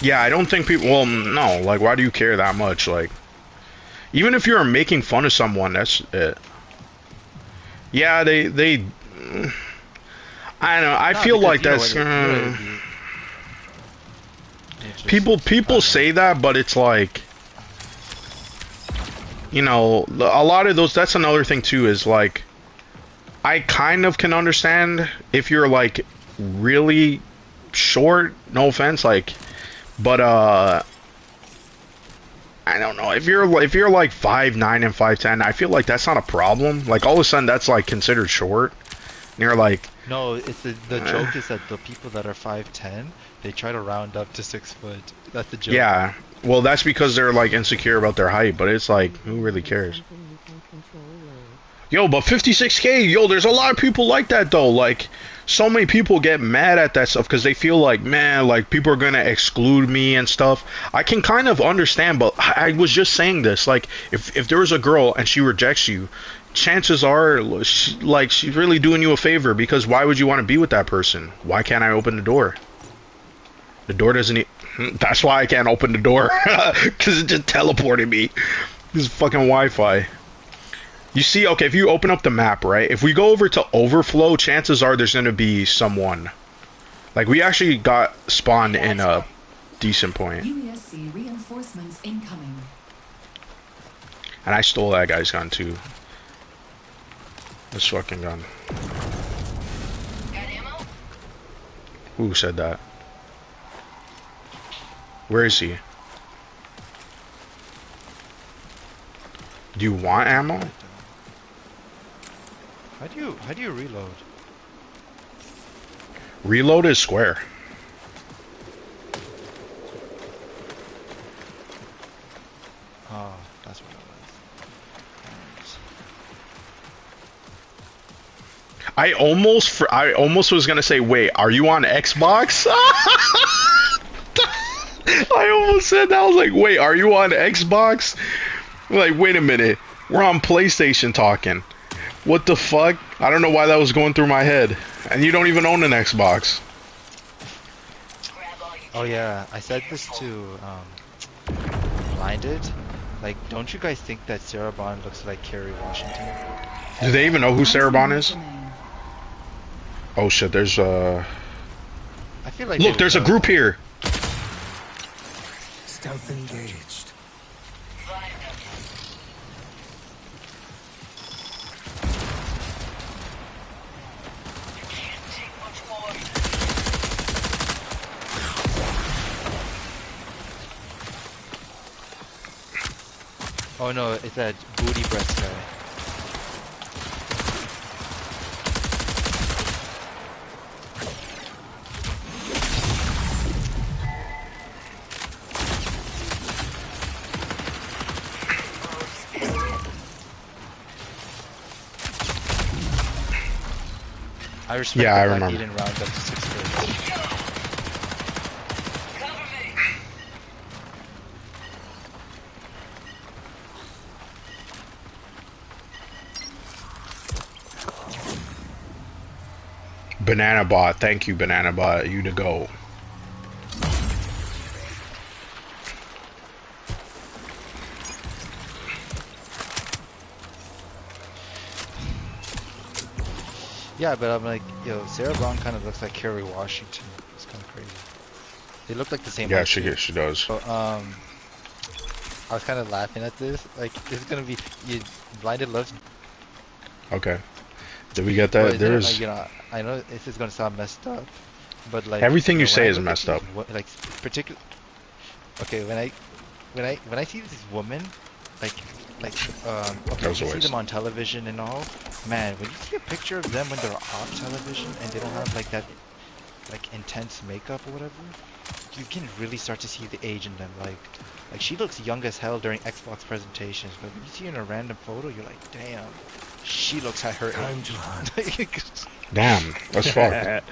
[SPEAKER 1] Yeah, I don't think people. Well, no. Like, why do you care that much? Like, even if you're making fun of someone, that's it. Yeah, they. I don't know. I feel like that's. People say that, but it's like, you know, a lot of those. That's another thing too. Is like, I kind of can understand if you're like really short. No offense, like. But I don't know, if you're like 5'9" and 5'10", I feel like that's not a problem. Like, all of a sudden that's like considered short. And you're like,
[SPEAKER 4] no, it's the joke is that the people that are 5'10", they try to round up to 6 foot. That's the joke.
[SPEAKER 1] Yeah, well, that's because they're like insecure about their height, but it's like, who really cares? Yo, but 56K, yo, there's a lot of people like that though. Like, so many people get mad at that stuff because they feel like, man, like people are gonna exclude me and stuff. I can kind of understand, but I was just saying this, like if there was a girl and she rejects you, chances are she's really doing you a favor, because why would you want to be with that person? Why can't I open the door? The door doesn't that's why I can't open the door, because it just teleported me. This is fucking Wi-Fi. You see, okay, if you open up the map, right? If we go over to overflow, chances are there's gonna be someone. Like, we actually got spawned in a decent point.
[SPEAKER 2] UESC reinforcements incoming.
[SPEAKER 1] And I stole that guy's gun too. This fucking gun.
[SPEAKER 8] Got ammo?
[SPEAKER 1] Who said that? Where is he? Do you want ammo?
[SPEAKER 4] How do you reload?
[SPEAKER 1] Reload is square.
[SPEAKER 4] Oh, that's what it was.
[SPEAKER 1] I almost was gonna say, wait, are you on Xbox? I almost said that. I was like, wait, are you on Xbox? Like, wait a minute, we're on PlayStation talking. What the fuck? I don't know why that was going through my head. And you don't even own an Xbox.
[SPEAKER 4] Oh yeah, I said this to Blinded. Like, don't you guys think that Sarah Bond looks like Kerry Washington?
[SPEAKER 1] Do they even know who Sarah Bond is? Oh shit, there's
[SPEAKER 4] I feel like
[SPEAKER 1] look, there's a group here.
[SPEAKER 7] Stealth engaged.
[SPEAKER 4] Oh no, it's that booty breast guy. I respect
[SPEAKER 1] Yeah, I
[SPEAKER 4] the fact
[SPEAKER 1] remember.
[SPEAKER 4] he didn't round up to 6 kills.
[SPEAKER 1] Banana Bot, thank you, Banana Bot. You to go.
[SPEAKER 4] Yeah, but I'm like, yo, Sarah Brown kind of looks like Kerry Washington. It's kind of crazy. They look like the same.
[SPEAKER 1] Yeah,
[SPEAKER 4] outfit.
[SPEAKER 1] she does.
[SPEAKER 4] So, I was kind of laughing at this. Like, this is gonna be Blinded loves.
[SPEAKER 1] Okay. Did we get that? There's
[SPEAKER 4] Like, you know, I know this is gonna sound messed up, but like
[SPEAKER 1] everything you
[SPEAKER 4] when
[SPEAKER 1] say
[SPEAKER 4] I
[SPEAKER 1] is
[SPEAKER 4] look at
[SPEAKER 1] messed up.
[SPEAKER 4] Like, particular. Okay, when I see this woman, like okay,
[SPEAKER 1] That was
[SPEAKER 4] you
[SPEAKER 1] a
[SPEAKER 4] see
[SPEAKER 1] waste.
[SPEAKER 4] them on television and all, man. When you see a picture of them when they're off television and they don't have like that, like intense makeup or whatever, you can really start to see the age in them. Like she looks young as hell during Xbox presentations, but when you see her in a random photo, you're like, damn, she looks at her
[SPEAKER 7] Time
[SPEAKER 4] age.
[SPEAKER 7] to hunt.
[SPEAKER 1] Damn, that's fucked.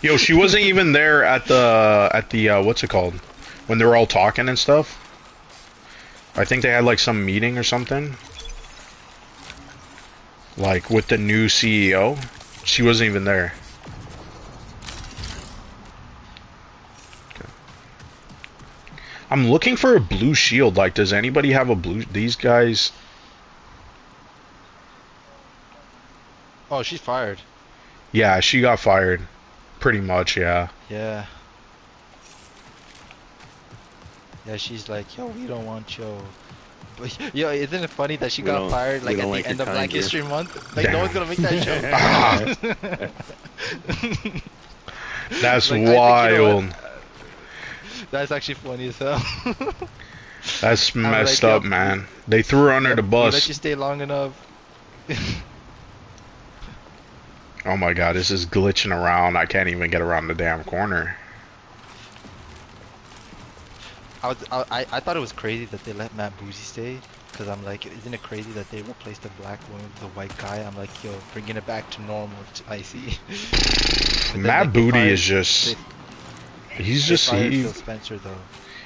[SPEAKER 1] Yo, she wasn't even there at the what's it called? When they were all talking and stuff. I think they had like some meeting or something. Like with the new CEO. She wasn't even there. Okay. I'm looking for a blue shield. Like, does anybody have a blue? These guys.
[SPEAKER 4] Oh, she's fired.
[SPEAKER 1] Yeah, she got fired. Pretty much, yeah.
[SPEAKER 4] Yeah. Yeah, she's like, yo, we don't want yo. But, yo, isn't it funny that she
[SPEAKER 5] We
[SPEAKER 4] got
[SPEAKER 5] don't-
[SPEAKER 4] fired
[SPEAKER 5] we
[SPEAKER 4] like
[SPEAKER 5] don't
[SPEAKER 4] at
[SPEAKER 5] like
[SPEAKER 4] the end
[SPEAKER 5] your
[SPEAKER 4] of Black
[SPEAKER 5] kind here.
[SPEAKER 4] History Month? Like,
[SPEAKER 1] Damn.
[SPEAKER 4] no one's gonna make that joke.
[SPEAKER 1] That's
[SPEAKER 4] Like, I think, you know
[SPEAKER 1] wild.
[SPEAKER 4] what? That's actually funny as hell.
[SPEAKER 1] That's
[SPEAKER 4] I'm
[SPEAKER 1] messed
[SPEAKER 4] like,
[SPEAKER 1] up,
[SPEAKER 4] yo,
[SPEAKER 1] man. They threw her under
[SPEAKER 4] Yep,
[SPEAKER 1] the
[SPEAKER 4] we let
[SPEAKER 1] bus.
[SPEAKER 4] you stay long enough.
[SPEAKER 1] Oh my god, this is glitching around. I can't even get around the damn corner.
[SPEAKER 4] I thought it was crazy that they let Matt Boozy stay, Because I'm like, isn't it crazy that they replaced the black woman with a white guy? I'm like, yo, bringing it back to normal, icy. But then,
[SPEAKER 1] Matt
[SPEAKER 4] like, they
[SPEAKER 1] Booty
[SPEAKER 4] fired,
[SPEAKER 1] is just. He's
[SPEAKER 4] they
[SPEAKER 1] just
[SPEAKER 4] fired
[SPEAKER 1] he.
[SPEAKER 4] Phil Spencer though. I'm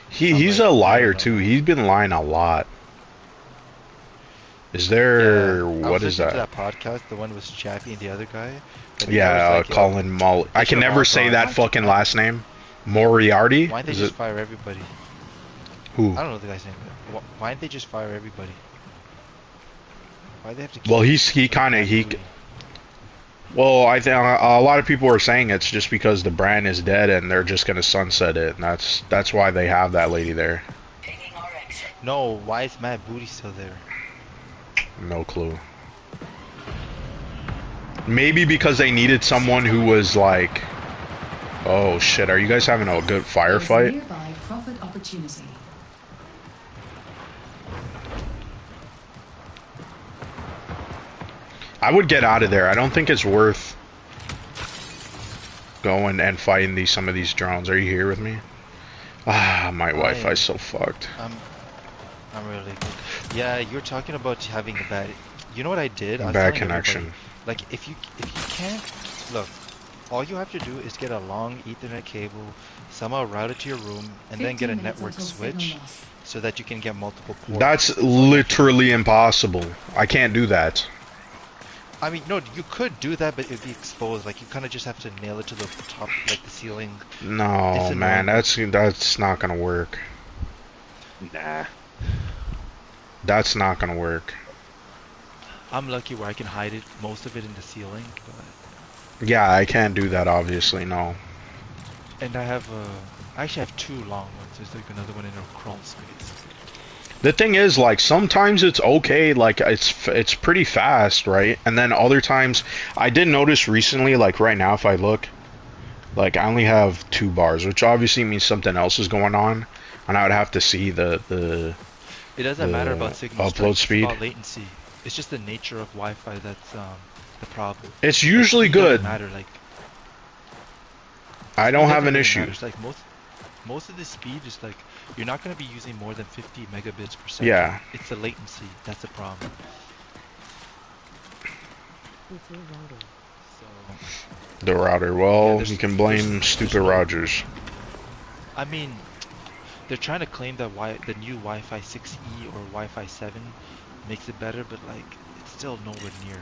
[SPEAKER 1] He's
[SPEAKER 4] like,
[SPEAKER 1] a
[SPEAKER 4] I
[SPEAKER 1] liar
[SPEAKER 4] don't know,
[SPEAKER 1] too.
[SPEAKER 4] man.
[SPEAKER 1] He's been lying a lot. Is
[SPEAKER 4] Yeah,
[SPEAKER 1] there
[SPEAKER 4] I
[SPEAKER 1] what
[SPEAKER 4] was
[SPEAKER 1] is
[SPEAKER 4] listening to
[SPEAKER 1] that?
[SPEAKER 4] that podcast, the one with Chappie and the other guy, and the guy was
[SPEAKER 1] Yeah,
[SPEAKER 4] like, yo,
[SPEAKER 1] Colin Molly.
[SPEAKER 4] they
[SPEAKER 1] I
[SPEAKER 4] should
[SPEAKER 1] can
[SPEAKER 4] have
[SPEAKER 1] never
[SPEAKER 4] all
[SPEAKER 1] say
[SPEAKER 4] gone.
[SPEAKER 1] that fucking last name. Moriarty?
[SPEAKER 4] Why didn't they
[SPEAKER 1] Is
[SPEAKER 4] just
[SPEAKER 1] it
[SPEAKER 4] fire everybody?
[SPEAKER 1] who?
[SPEAKER 4] I don't know the guy's name. But why didn't they just fire everybody? Why do they have to
[SPEAKER 1] Well,
[SPEAKER 4] keep
[SPEAKER 1] he
[SPEAKER 4] like
[SPEAKER 1] kind of
[SPEAKER 4] Matt
[SPEAKER 1] he.
[SPEAKER 4] Booty?
[SPEAKER 1] Well, I think a lot of people are saying it's just because the brand is dead and they're just gonna sunset it, and that's why they have that lady there.
[SPEAKER 8] Taking our exit.
[SPEAKER 4] No, why is Matt Booty still there?
[SPEAKER 1] No clue. Maybe because they needed someone who was like, oh shit, are you guys having a good
[SPEAKER 2] There's
[SPEAKER 1] firefight?
[SPEAKER 2] nearby profit opportunity.
[SPEAKER 1] I would get out of there. I don't think it's worth going and fighting some of these drones. Are you here with me? Ah, my Wi-Fi's so fucked.
[SPEAKER 4] I'm really good. Yeah, you're talking about having a bad. You know what I did? I was
[SPEAKER 1] Bad
[SPEAKER 4] telling
[SPEAKER 1] connection.
[SPEAKER 4] everybody, like if you can't look, all you have to do is get a long Ethernet cable, somehow route it to your room, and then get a
[SPEAKER 2] 15 minutes
[SPEAKER 4] network
[SPEAKER 2] until signal
[SPEAKER 4] switch,
[SPEAKER 2] loss.
[SPEAKER 4] so that you can get multiple ports.
[SPEAKER 1] That's literally impossible. I can't do that.
[SPEAKER 4] I mean, no, you could do that, but it'd be exposed. Like, you kind of just have to nail it to the top, like the ceiling.
[SPEAKER 1] No, man, that's not gonna work.
[SPEAKER 5] Nah.
[SPEAKER 1] That's not gonna work.
[SPEAKER 4] I'm lucky where I can hide it, most of it in the ceiling, but...
[SPEAKER 1] Yeah, I can't do that, obviously, no.
[SPEAKER 4] And I actually have two long ones. There's like another one in a crawl space.
[SPEAKER 1] The thing is, like, sometimes it's okay, like, it's pretty fast, right? And then other times, I did notice recently, like, right now, if I look, like, I only have 2 bars, which obviously means something else is going on, and I would have to see the
[SPEAKER 4] It doesn't matter about signal
[SPEAKER 1] upload
[SPEAKER 4] strength,
[SPEAKER 1] speed.
[SPEAKER 4] it's about latency. It's just the nature of Wi-Fi that's the problem.
[SPEAKER 1] It's usually
[SPEAKER 4] like, speed
[SPEAKER 1] good.
[SPEAKER 4] doesn't matter, like...
[SPEAKER 1] I don't
[SPEAKER 4] Speed
[SPEAKER 1] have
[SPEAKER 4] doesn't
[SPEAKER 1] an
[SPEAKER 4] really
[SPEAKER 1] issue.
[SPEAKER 4] matter. It's like most of the speed is like, you're not going to be using more than 50 megabits per second.
[SPEAKER 1] Yeah.
[SPEAKER 4] It's the latency, that's the problem.
[SPEAKER 3] It's your router.
[SPEAKER 4] So,
[SPEAKER 1] The router. Well,
[SPEAKER 4] Yeah,
[SPEAKER 1] you can blame
[SPEAKER 4] there's
[SPEAKER 1] stupid
[SPEAKER 4] no-
[SPEAKER 1] Rogers.
[SPEAKER 4] I mean, they're trying to claim that the new Wi-Fi 6E or Wi-Fi 7 makes it better, but like, it's still nowhere near.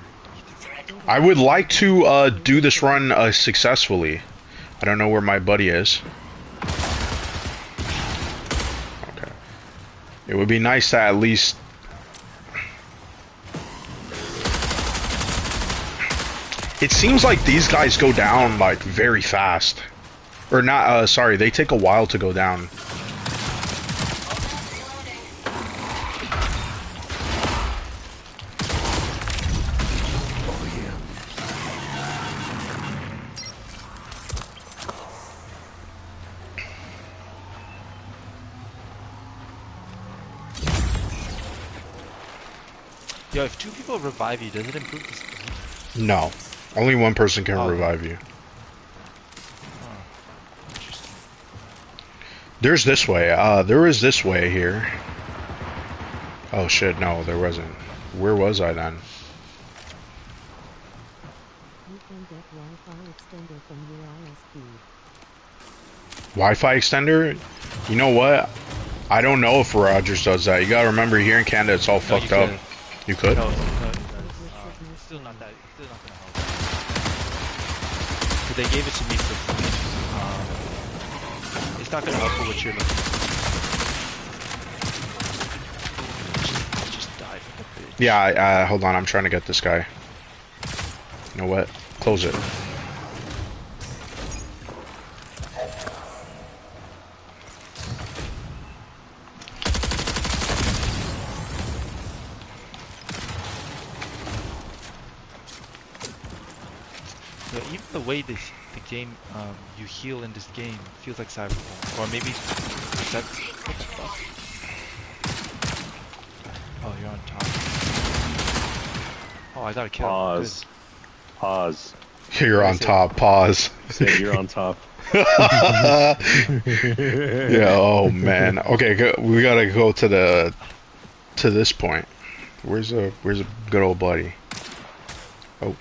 [SPEAKER 1] I would like to do this run successfully. I don't know where my buddy is. Okay. It would be nice to at least... It seems like these guys go down, like, very fast. Or not, sorry, they take a while to go down.
[SPEAKER 4] Yo, if 2 people revive you, does it improve the speed?
[SPEAKER 1] No. Only one person can
[SPEAKER 4] Oh.
[SPEAKER 1] revive you.
[SPEAKER 4] Huh. Interesting.
[SPEAKER 1] There's this way. There is this way here. Oh shit, no, there wasn't. Where was I then?
[SPEAKER 3] You can get Wi-Fi extender from your ISP.
[SPEAKER 1] Wi-Fi extender? You know what? I don't know if Rogers does that. You gotta remember, here in Canada, it's all
[SPEAKER 4] No,
[SPEAKER 1] fucked
[SPEAKER 4] you
[SPEAKER 1] up.
[SPEAKER 4] could.
[SPEAKER 1] You could?
[SPEAKER 4] No, it does. It's still not that. It's still not gonna help. 'Cause they gave it to me for free. It's not gonna help for what you're looking for. Just die for the bitch.
[SPEAKER 1] Yeah, hold on, I'm trying to get this guy. You know what? Close it.
[SPEAKER 4] So even the way the game you heal in this game feels like Cyberpunk, or maybe that's what the fuck? Oh, you're on top. Oh, I got a kill.
[SPEAKER 5] Pause. Pause.
[SPEAKER 1] You're on top. Pause.
[SPEAKER 5] Said you're on top.
[SPEAKER 1] Yeah, oh man. Okay, we gotta go to the to this point. Where's a good old buddy? Oh.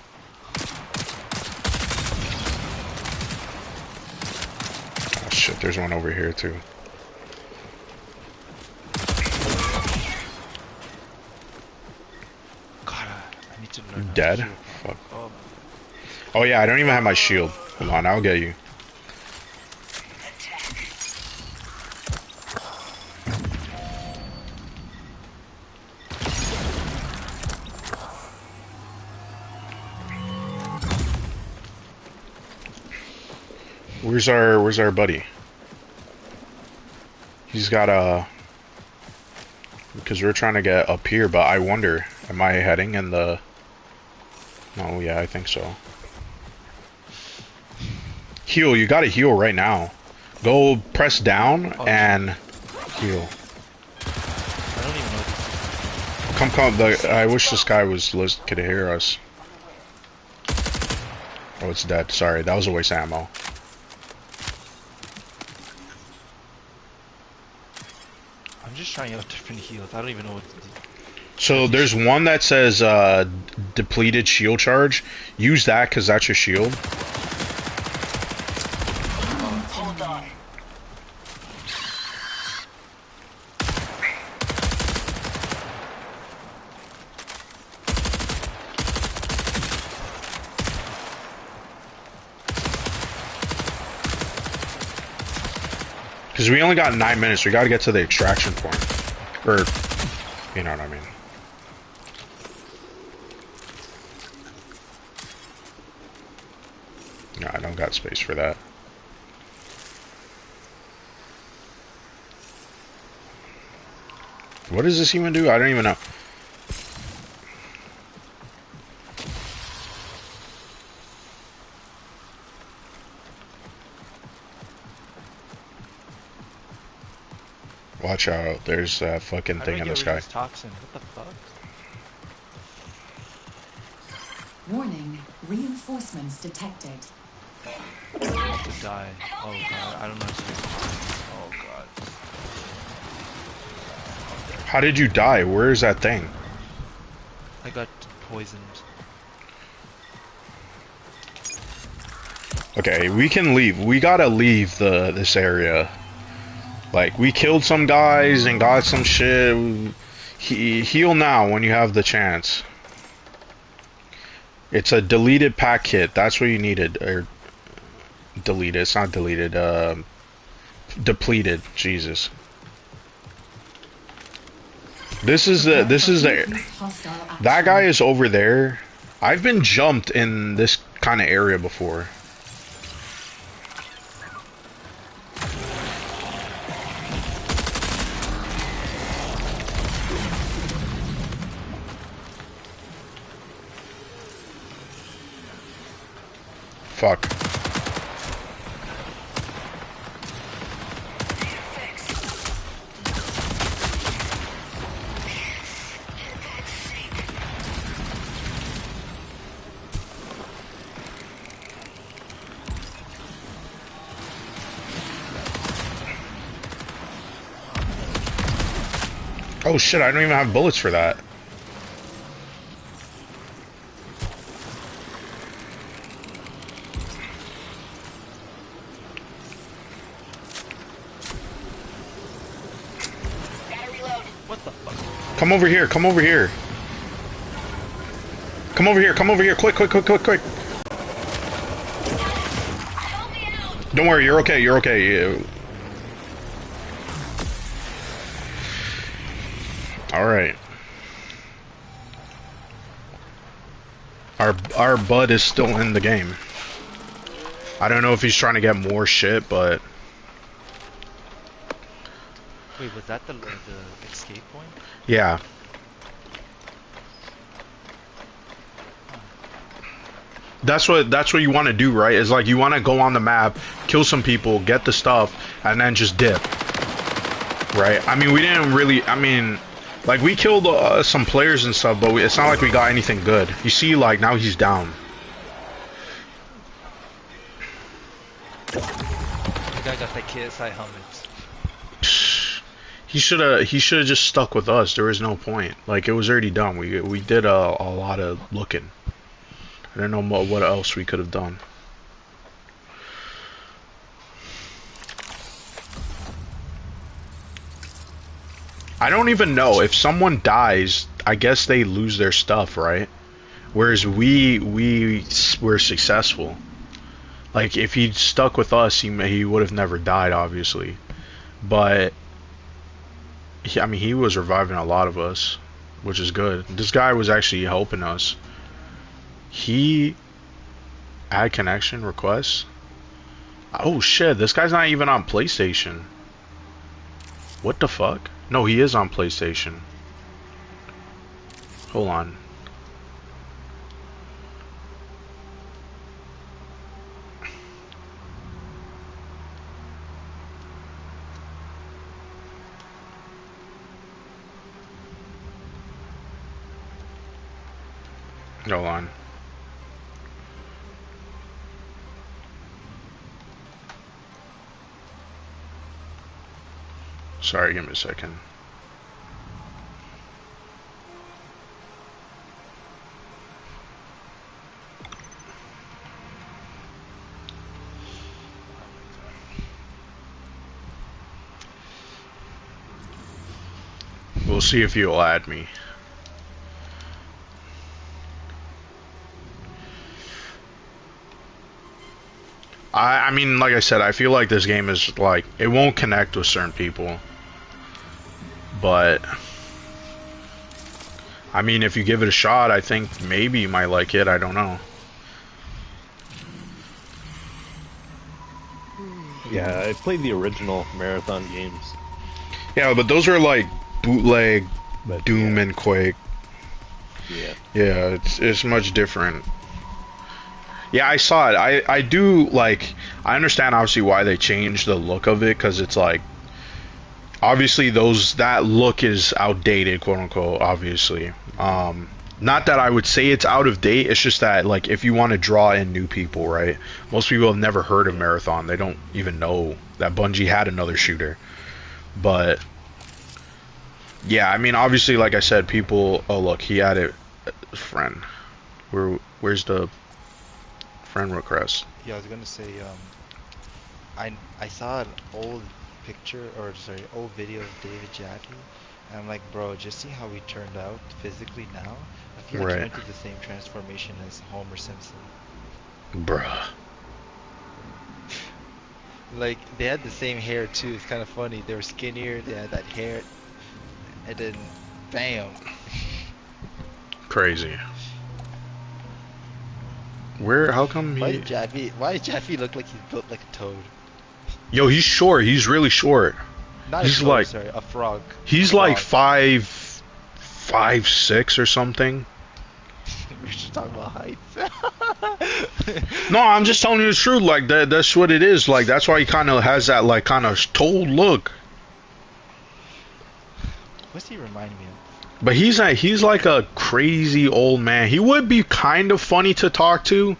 [SPEAKER 1] Oh shit, there's one over here too.
[SPEAKER 4] God, I need to learn how to
[SPEAKER 1] Dead?
[SPEAKER 4] shoot.
[SPEAKER 1] Fuck.
[SPEAKER 4] Oh,
[SPEAKER 1] Oh yeah, I don't even have my shield. Hold on, I'll get you. Where's our buddy? He's got a because we're trying to get up here, but I wonder, am I heading in the No, yeah, I think so. Heal, you gotta heal right now. Go press down and heal.
[SPEAKER 4] I don't even know.
[SPEAKER 1] Come, I wish this guy could hear us. Oh, it's dead. Sorry, that was a waste of ammo.
[SPEAKER 4] I'm just trying out different heals. I don't even know what to do.
[SPEAKER 1] So there's one that says depleted shield charge. Use that because that's your shield.
[SPEAKER 8] Hold on.
[SPEAKER 1] Because we only got 9 minutes. We got to get to the extraction point. Or, you know what I mean. No, I don't got space for that. What does this even do? I don't even know. Watch out, there's that fucking thing in the sky.
[SPEAKER 4] Toxin. What the fuck?
[SPEAKER 2] Warning, reinforcements detected.
[SPEAKER 4] I'm about to die. Oh god, I don't know. Oh god.
[SPEAKER 1] How did you die? Where is that thing?
[SPEAKER 4] I got poisoned.
[SPEAKER 1] Okay, we can leave. We gotta leave this area. Like, we killed some guys and got some shit. Heal now when you have the chance. It's a deleted pack kit. That's what you needed. Or deleted. It's not deleted. Depleted. Jesus. This is the. That guy is over there. I've been jumped in this kind of area before. Fuck. Oh shit, I don't even have bullets for that. Come over here, come over here. Come over here, come over here, quick, quick, quick, quick, quick. Don't worry, you're okay, you're okay. Alright. Our bud is still in the game. I don't know if he's trying to get more shit, but...
[SPEAKER 4] Wait, was that the escape point?
[SPEAKER 1] Yeah. That's what you want to do, right? Is like you want to go on the map, kill some people, get the stuff, and then just dip. Right? I mean, we didn't really... I mean... Like, we killed some players and stuff, but it's not like we got anything good. You see, like, now he's down.
[SPEAKER 4] The guy got the KSI helmet.
[SPEAKER 1] He should have just stuck with us. There was no point. Like, it was already done. We did a lot of looking. I don't know what else we could have done. I don't even know if someone dies. I guess they lose their stuff, right? Whereas we were successful. Like, if he'd stuck with us, he would have never died, obviously. But I mean, he was reviving a lot of us, which is good. This guy was actually helping us. He add connection requests. Oh shit, this guy's not even on PlayStation. What the fuck? No, he is on PlayStation. Hold on. Hold on. Sorry, give me a second. We'll see if you'll add me. I mean, like I said, I feel like this game is like, it won't connect with certain people. But I mean, if you give it a shot, I think maybe you might like it. I don't know.
[SPEAKER 5] Yeah, I played the original Marathon games.
[SPEAKER 1] Yeah, but those are like bootleg
[SPEAKER 5] But
[SPEAKER 1] Doom
[SPEAKER 5] yeah.
[SPEAKER 1] and Quake.
[SPEAKER 5] Yeah.
[SPEAKER 1] Yeah, it's much different. Yeah, I saw it. I do like, I understand obviously why they changed the look of it, because it's like, obviously that look is outdated, quote unquote, obviously. Not that I would say it's out of date, it's just that, like, if you want to draw in new people, right? Most people have never heard of Marathon. They don't even know that Bungie had another shooter. But yeah, I mean, obviously, like I said, people, oh look, he had it, friend. Where's the friend request?
[SPEAKER 4] Yeah, I was gonna say, I saw an old picture, or sorry, old video of David Jackie, and I'm like, bro, just see how he turned out physically now. I feel like he
[SPEAKER 1] Right.
[SPEAKER 4] went through the same transformation as Homer Simpson.
[SPEAKER 1] Bruh.
[SPEAKER 4] Like, they had the same hair too. It's kind of funny. They were skinnier. They had that hair, and then, bam.
[SPEAKER 1] Crazy. How come
[SPEAKER 4] Why
[SPEAKER 1] he...
[SPEAKER 4] did Jeffy look like he's built like a toad?
[SPEAKER 1] Yo, he's short. He's really short.
[SPEAKER 4] Not
[SPEAKER 1] He's
[SPEAKER 4] a toad,
[SPEAKER 1] like-
[SPEAKER 4] sorry, a frog.
[SPEAKER 1] He's
[SPEAKER 4] A
[SPEAKER 1] like
[SPEAKER 4] frog.
[SPEAKER 1] 5'6" or something.
[SPEAKER 4] We should talk about heights.
[SPEAKER 1] No, I'm just telling you the truth. Like, that's what it is. Like, that's why he kind of has that, like, kind of toad look.
[SPEAKER 4] What's he remind me of?
[SPEAKER 1] But he's like a crazy old man. He would be kind of funny to talk to.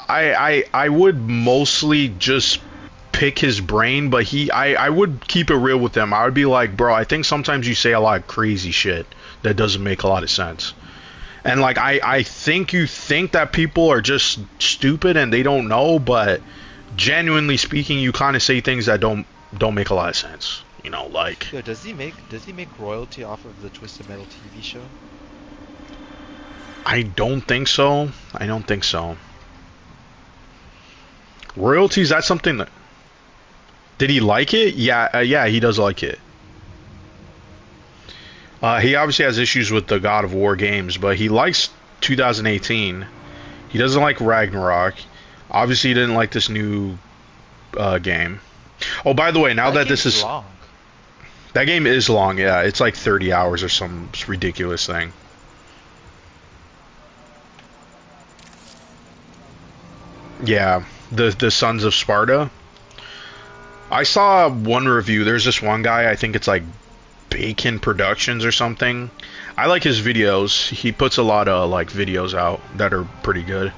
[SPEAKER 1] I would mostly just pick his brain, but I would keep it real with him. I would be like, bro, I think sometimes you say a lot of crazy shit that doesn't make a lot of sense. And like, I think you think that people are just stupid and they don't know, but genuinely speaking, you kind of say things that don't make a lot of sense. You know, like,
[SPEAKER 4] Yo, does he make royalty off of the Twisted Metal TV show?
[SPEAKER 1] I don't think so. I don't think so. Royalties, that's something that... Did he like it? Yeah, yeah, he does like it. He obviously has issues with the God of War games, but he likes 2018. He doesn't like Ragnarok. Obviously, he didn't like this new game. Oh, by the way, now that this is...
[SPEAKER 4] long.
[SPEAKER 1] That game is long, yeah. It's like 30 hours or some ridiculous thing. Yeah, the Sons of Sparta. I saw one review. There's this one guy, I think it's like Bacon Productions or something. I like his videos. He puts a lot of like videos out that are pretty good.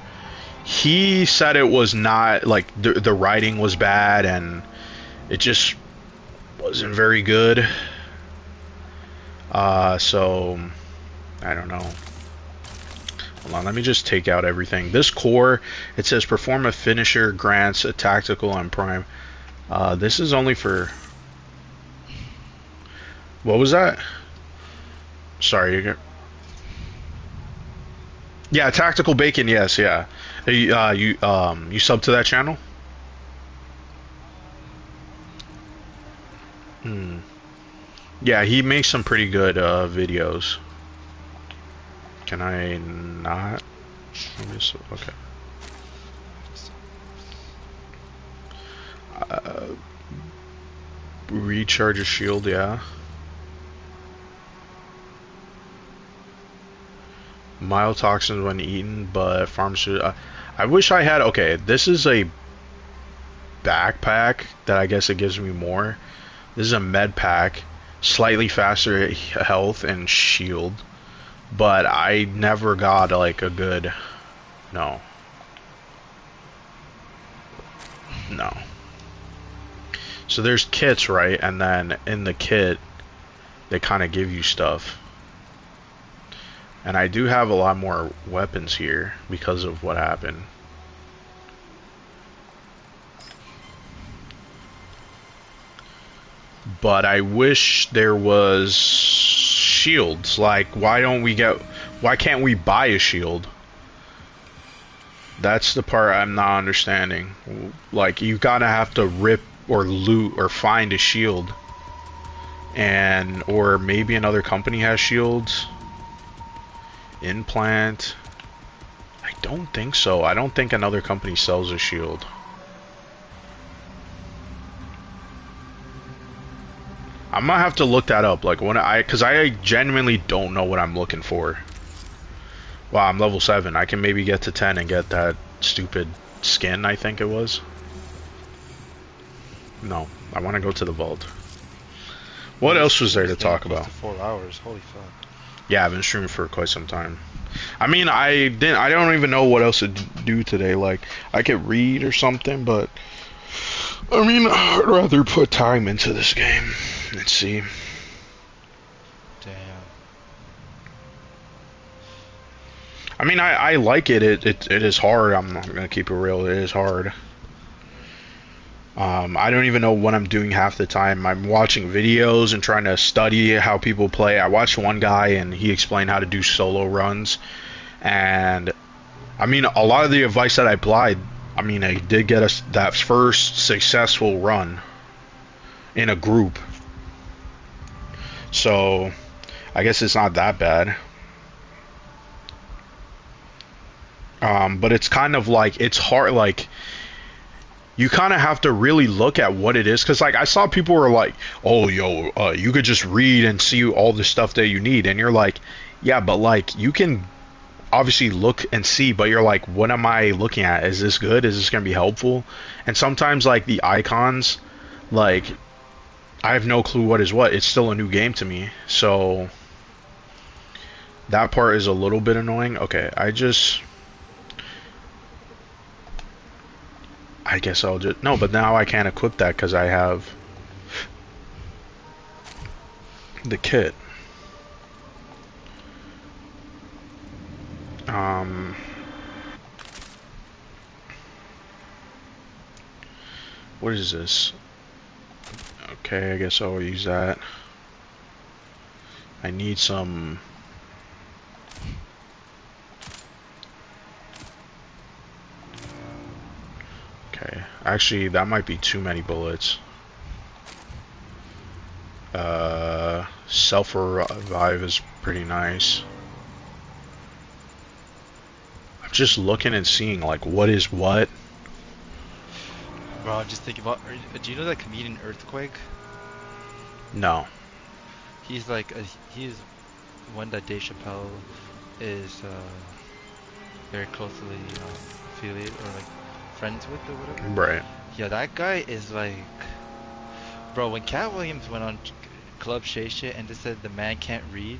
[SPEAKER 1] He said it was not like the writing was bad and it just wasn't very good. So I don't know. Hold on, let me just take out everything. This core, it says perform a finisher, grants a tactical and prime. This is only for. What was that? Sorry. Yeah, tactical bacon. Yes, yeah. You sub to that channel? Hmm. Yeah, he makes some pretty good videos. Can I not? Okay. Recharge a shield, yeah. Mild toxins when eaten, but pharmaceutical. I wish I had. Okay, this is a backpack that I guess it gives me more. This is a med pack, slightly faster health and shield, but I never got like a good. No. No. So there's kits, right? And then in the kit, they kind of give you stuff. And I do have a lot more weapons here because of what happened. But I wish there was shields. Like, why can't we buy a shield? That's the part I'm not understanding. Like, you gotta have to rip or loot or find a shield. Or maybe another company has shields. Implant. I don't think so. I don't think another company sells a shield. I might have to look that up. Like because I genuinely don't know what I'm looking for. Wow, I'm level 7. I can maybe get to 10 and get that stupid skin. I think it was. No, I want to go to the vault. What else was there to talk about?
[SPEAKER 4] 4 hours. Holy fuck.
[SPEAKER 1] Yeah, I've been streaming for quite some time. I mean, I don't even know what else to do today. Like, I could read or something, but I mean, I'd rather put time into this game. Let's see.
[SPEAKER 4] Damn.
[SPEAKER 1] I mean, I like it. It is hard. I'm not gonna keep it real. It is hard. I don't even know what I'm doing half the time. I'm watching videos and trying to study how people play. I watched one guy and he explained how to do solo runs. And I mean, a lot of the advice that I applied, I mean, I did get us that first successful run in a group. So I guess it's not that bad. But it's kind of like, it's hard, like, you kind of have to really look at what it is, because like I saw people were like, oh you could just read and see all the stuff that you need, and you're like, yeah, but like you can obviously look and see, but you're like, what am I looking at? Is this good? Is this gonna be helpful? And sometimes like the icons, like I have no clue what is what. It's still a new game to me, so that part is a little bit annoying. Okay, I guess I'll just... No, but now I can't equip that because I have the kit. What is this? Okay, I guess I'll use that. I need some... Okay, actually that might be too many bullets. Self-revive is pretty nice. I'm just looking and seeing like what is what.
[SPEAKER 4] Bro, I'm just thinking about. Do you know that comedian Earthquake?
[SPEAKER 1] No.
[SPEAKER 4] He's like he's one that Dave Chappelle is very closely affiliated or like friends with or whatever.
[SPEAKER 1] Right.
[SPEAKER 4] Yeah, that guy is like, bro. When Cat Williams went on Club Shay Shit and just said the man can't read,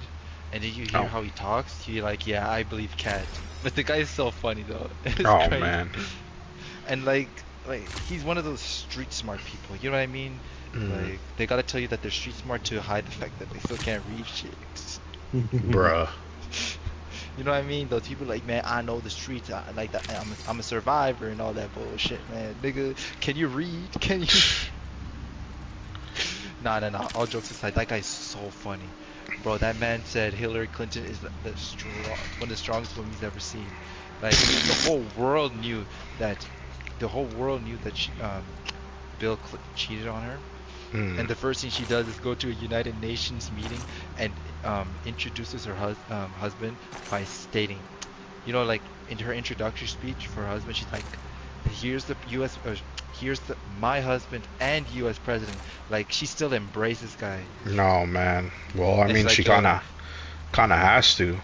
[SPEAKER 4] and then you hear how he talks, you're like, yeah, I believe Cat. But the guy is so funny though. It's
[SPEAKER 1] oh
[SPEAKER 4] crazy.
[SPEAKER 1] Man.
[SPEAKER 4] And like he's one of those street smart people. You know what I mean? Like they gotta tell you that they're street smart to hide the fact that they still can't read shit.
[SPEAKER 1] Bruh.
[SPEAKER 4] You know what I mean? Those people like, man, I know the streets. I like that. I'm a survivor and all that bullshit, man. Nigga, can you read? Can you? Nah. All jokes aside, that guy's so funny, bro. That man said Hillary Clinton is one of the strongest women he's ever seen. Like the whole world knew that. The whole world knew that cheated on her. And the first thing she does is go to a United Nations meeting and introduces her husband by stating, you know, like in her introductory speech for her husband, she's like, "Here's the U.S. My husband and U.S. president." Like she still embraces guy.
[SPEAKER 1] No, man. Well, I mean,
[SPEAKER 4] Like,
[SPEAKER 1] she kind of has to.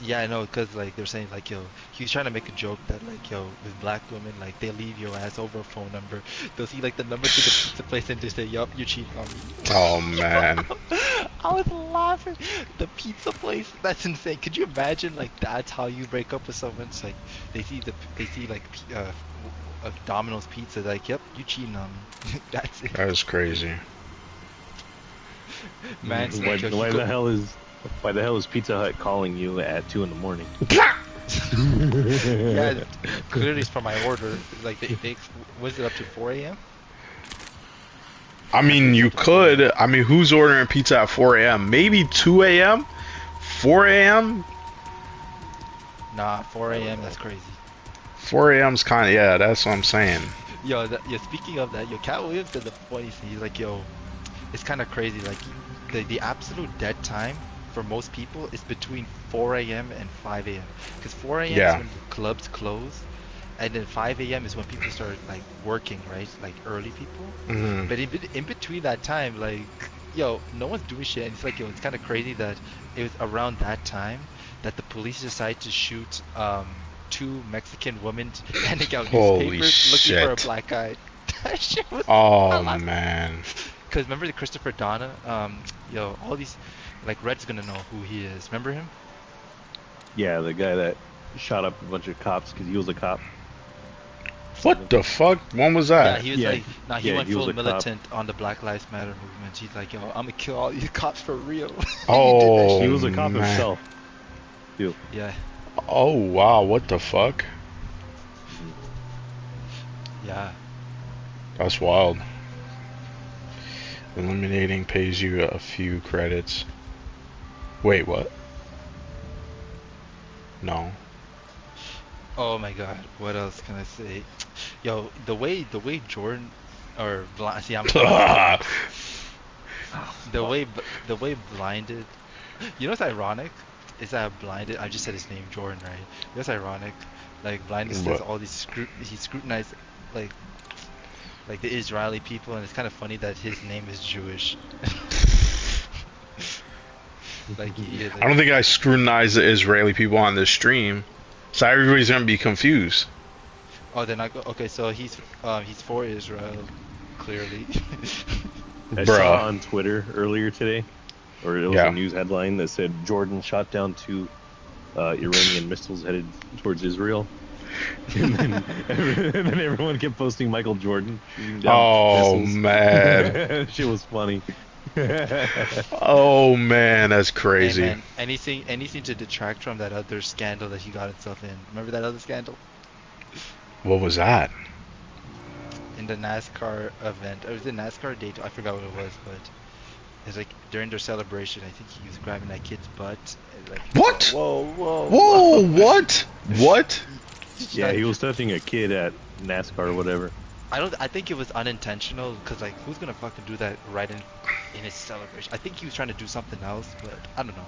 [SPEAKER 4] Yeah, I know, cause like they're saying like, yo, he's trying to make a joke that like, yo, with black women, like they leave your ass over a phone number. They'll see like the number to the pizza place and just say, yup, you cheating on me.
[SPEAKER 1] Oh man.
[SPEAKER 4] I was laughing. The pizza place, that's insane. Could you imagine like that's how you break up with someone? It's like they see like a Domino's pizza, like, yep, you cheating on me. That's it.
[SPEAKER 1] That is crazy.
[SPEAKER 4] Man,
[SPEAKER 5] Why the hell is Pizza Hut calling you at 2 in the morning?
[SPEAKER 4] Yeah, clearly it's for my order. Like they was it up to 4 a.m.?
[SPEAKER 1] I mean, you could. I mean, who's ordering pizza at 4 a.m.? Maybe 2 a.m.? 4 a.m.?
[SPEAKER 4] Nah, 4 a.m. That's crazy.
[SPEAKER 1] 4 a.m.'s kind of, yeah, that's what I'm saying.
[SPEAKER 4] Yo, speaking of that, yo, Cat Williams did the funny thing. He's like, yo, it's kind of crazy. Like, the absolute dead time for most people is between 4 a.m. and 5 a.m. Because 4 a.m. is when clubs close, and then 5 a.m. is when people start like working, right? Like early people. But in between that time, like, yo, no one's doing shit. And it's like, yo, it's kind of crazy that it was around that time that the police decided to shoot 2 Mexican women handing out newspapers looking for a black guy. That shit was.
[SPEAKER 1] Oh man.
[SPEAKER 4] Because remember the Christopher Donna? Yo, all these, like, Red's gonna know who he is. Remember him?
[SPEAKER 5] Yeah, the guy that shot up a bunch of cops because he was a cop.
[SPEAKER 1] What the fuck? When was that?
[SPEAKER 4] Yeah, he was he went full militant on the Black Lives Matter movement. He's like, yo, I'm gonna kill all these cops for real.
[SPEAKER 1] Oh,
[SPEAKER 5] he was a cop himself. Too.
[SPEAKER 4] Yeah.
[SPEAKER 1] Oh wow, what the fuck?
[SPEAKER 4] Yeah.
[SPEAKER 1] That's wild. Eliminating pays you a few credits. Wait, what? No.
[SPEAKER 4] Oh my god, what else can I say? Yo, the way Jordan or see I'm the way blinded. You know what's ironic? Is that blinded? I just said his name, Jordan, right? You know what's ironic? Like blinded says all these he scrutinized like the Israeli people, and it's kind of funny that his name is Jewish. Like,
[SPEAKER 1] I don't think I scrutinize the Israeli people on this stream, so everybody's gonna be confused.
[SPEAKER 4] Oh, they're not okay. So he's for Israel, clearly.
[SPEAKER 5] I saw on Twitter earlier today, or it was a news headline that said Jordan shot down 2 Iranian missiles headed towards Israel. And then everyone kept posting Michael Jordan shooting down missiles.
[SPEAKER 1] Man.
[SPEAKER 5] Shit was funny.
[SPEAKER 1] Oh man, that's crazy.
[SPEAKER 4] Hey, man, anything to detract from that other scandal that he got himself in. Remember that other scandal?
[SPEAKER 1] What was that?
[SPEAKER 4] In the NASCAR event. It was the NASCAR date. I forgot what it was, but it's like during their celebration, I think he was grabbing that kid's butt. Like,
[SPEAKER 1] what?
[SPEAKER 4] Whoa!
[SPEAKER 1] What? What?
[SPEAKER 5] Yeah, he was touching a kid at NASCAR or whatever.
[SPEAKER 4] I think it was unintentional, because like who's gonna fucking do that right in his celebration? I think he was trying to do something else, but I don't know.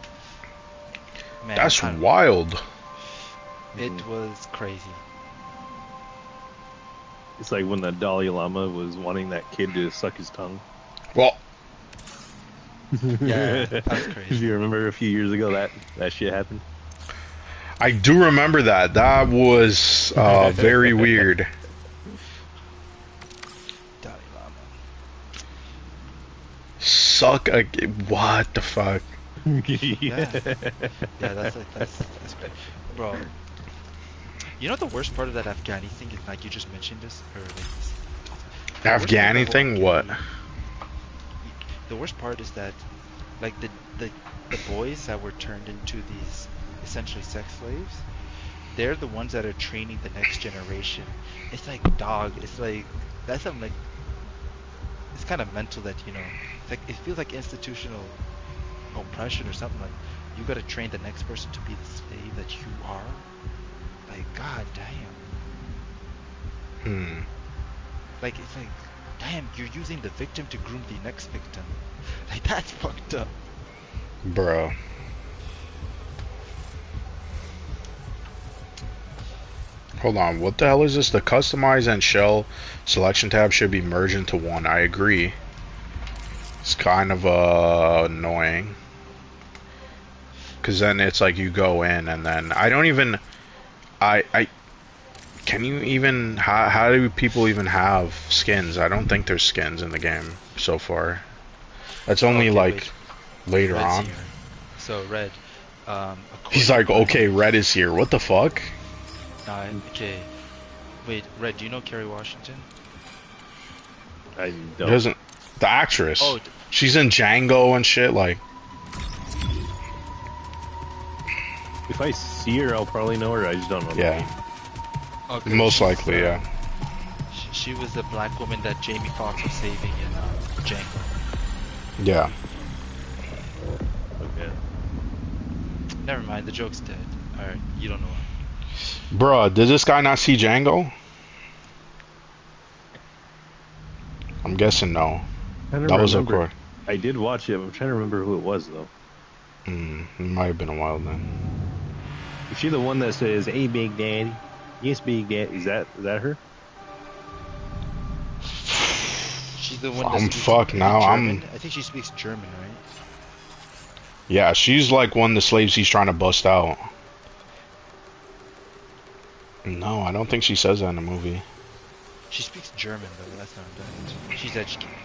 [SPEAKER 4] Man,
[SPEAKER 1] that's wild.
[SPEAKER 4] It was crazy.
[SPEAKER 5] It's like when the Dalai Lama was wanting that kid to suck his tongue.
[SPEAKER 1] Well,
[SPEAKER 4] yeah, that was crazy.
[SPEAKER 5] Do you remember a few years ago that shit happened?
[SPEAKER 1] I do remember that. That was very weird.
[SPEAKER 4] Dalai Lama.
[SPEAKER 1] Suck a... What the fuck?
[SPEAKER 4] Yeah, that's great, bro. You know the worst part of that Afghani thing is, like, you just mentioned this, or like this.
[SPEAKER 1] Afghani thing? What?
[SPEAKER 4] the worst part is that, like the boys that were turned into these essentially sex slaves, they're the ones that are training the next generation. It's like, dog. It's like that's something like it's kind of mental that it's like it feels like institutional oppression or something. Like you got to train the next person to be the slave that you are. Like, god damn. Like it's like, damn, you're using the victim to groom the next victim. Like that's fucked up,
[SPEAKER 1] bro. Hold on, what the hell is this? The customize and shell selection tab should be merged into one. I agree. It's kind of annoying. Because then it's like you go in and then I don't even... Can you even... How do people even have skins? I don't think there's skins in the game so far. That's only like later
[SPEAKER 4] Red's
[SPEAKER 1] on.
[SPEAKER 4] here. So Red,
[SPEAKER 1] He's like, okay, Red is here. What the fuck?
[SPEAKER 4] Okay. Wait, Red, do you know Kerry Washington?
[SPEAKER 5] I don't.
[SPEAKER 1] Doesn't the actress?
[SPEAKER 4] Oh,
[SPEAKER 1] she's in Django and shit. Like,
[SPEAKER 5] if I see her, I'll probably know her. I just don't know.
[SPEAKER 1] yeah,
[SPEAKER 4] okay.
[SPEAKER 1] Most likely, yeah.
[SPEAKER 4] She was the black woman that Jamie Foxx was saving in Django.
[SPEAKER 1] Yeah.
[SPEAKER 5] Okay.
[SPEAKER 4] Never mind, the joke's dead. Alright, you don't know her.
[SPEAKER 1] Bruh, did this guy not see Django? I'm guessing no. That was a core.
[SPEAKER 5] I did watch it. I'm trying to remember who it was though.
[SPEAKER 1] It might have been a while then.
[SPEAKER 5] Is she the one that says, "Hey, Big Daddy"? Yes, Big Daddy. Is that her?
[SPEAKER 4] She's the one.
[SPEAKER 1] I'm fucked now.
[SPEAKER 4] I think she speaks German, right?
[SPEAKER 1] Yeah, she's like one of the slaves he's trying to bust out. No, I don't think she says that in the movie.
[SPEAKER 4] She speaks German though. That's not that. She's educated.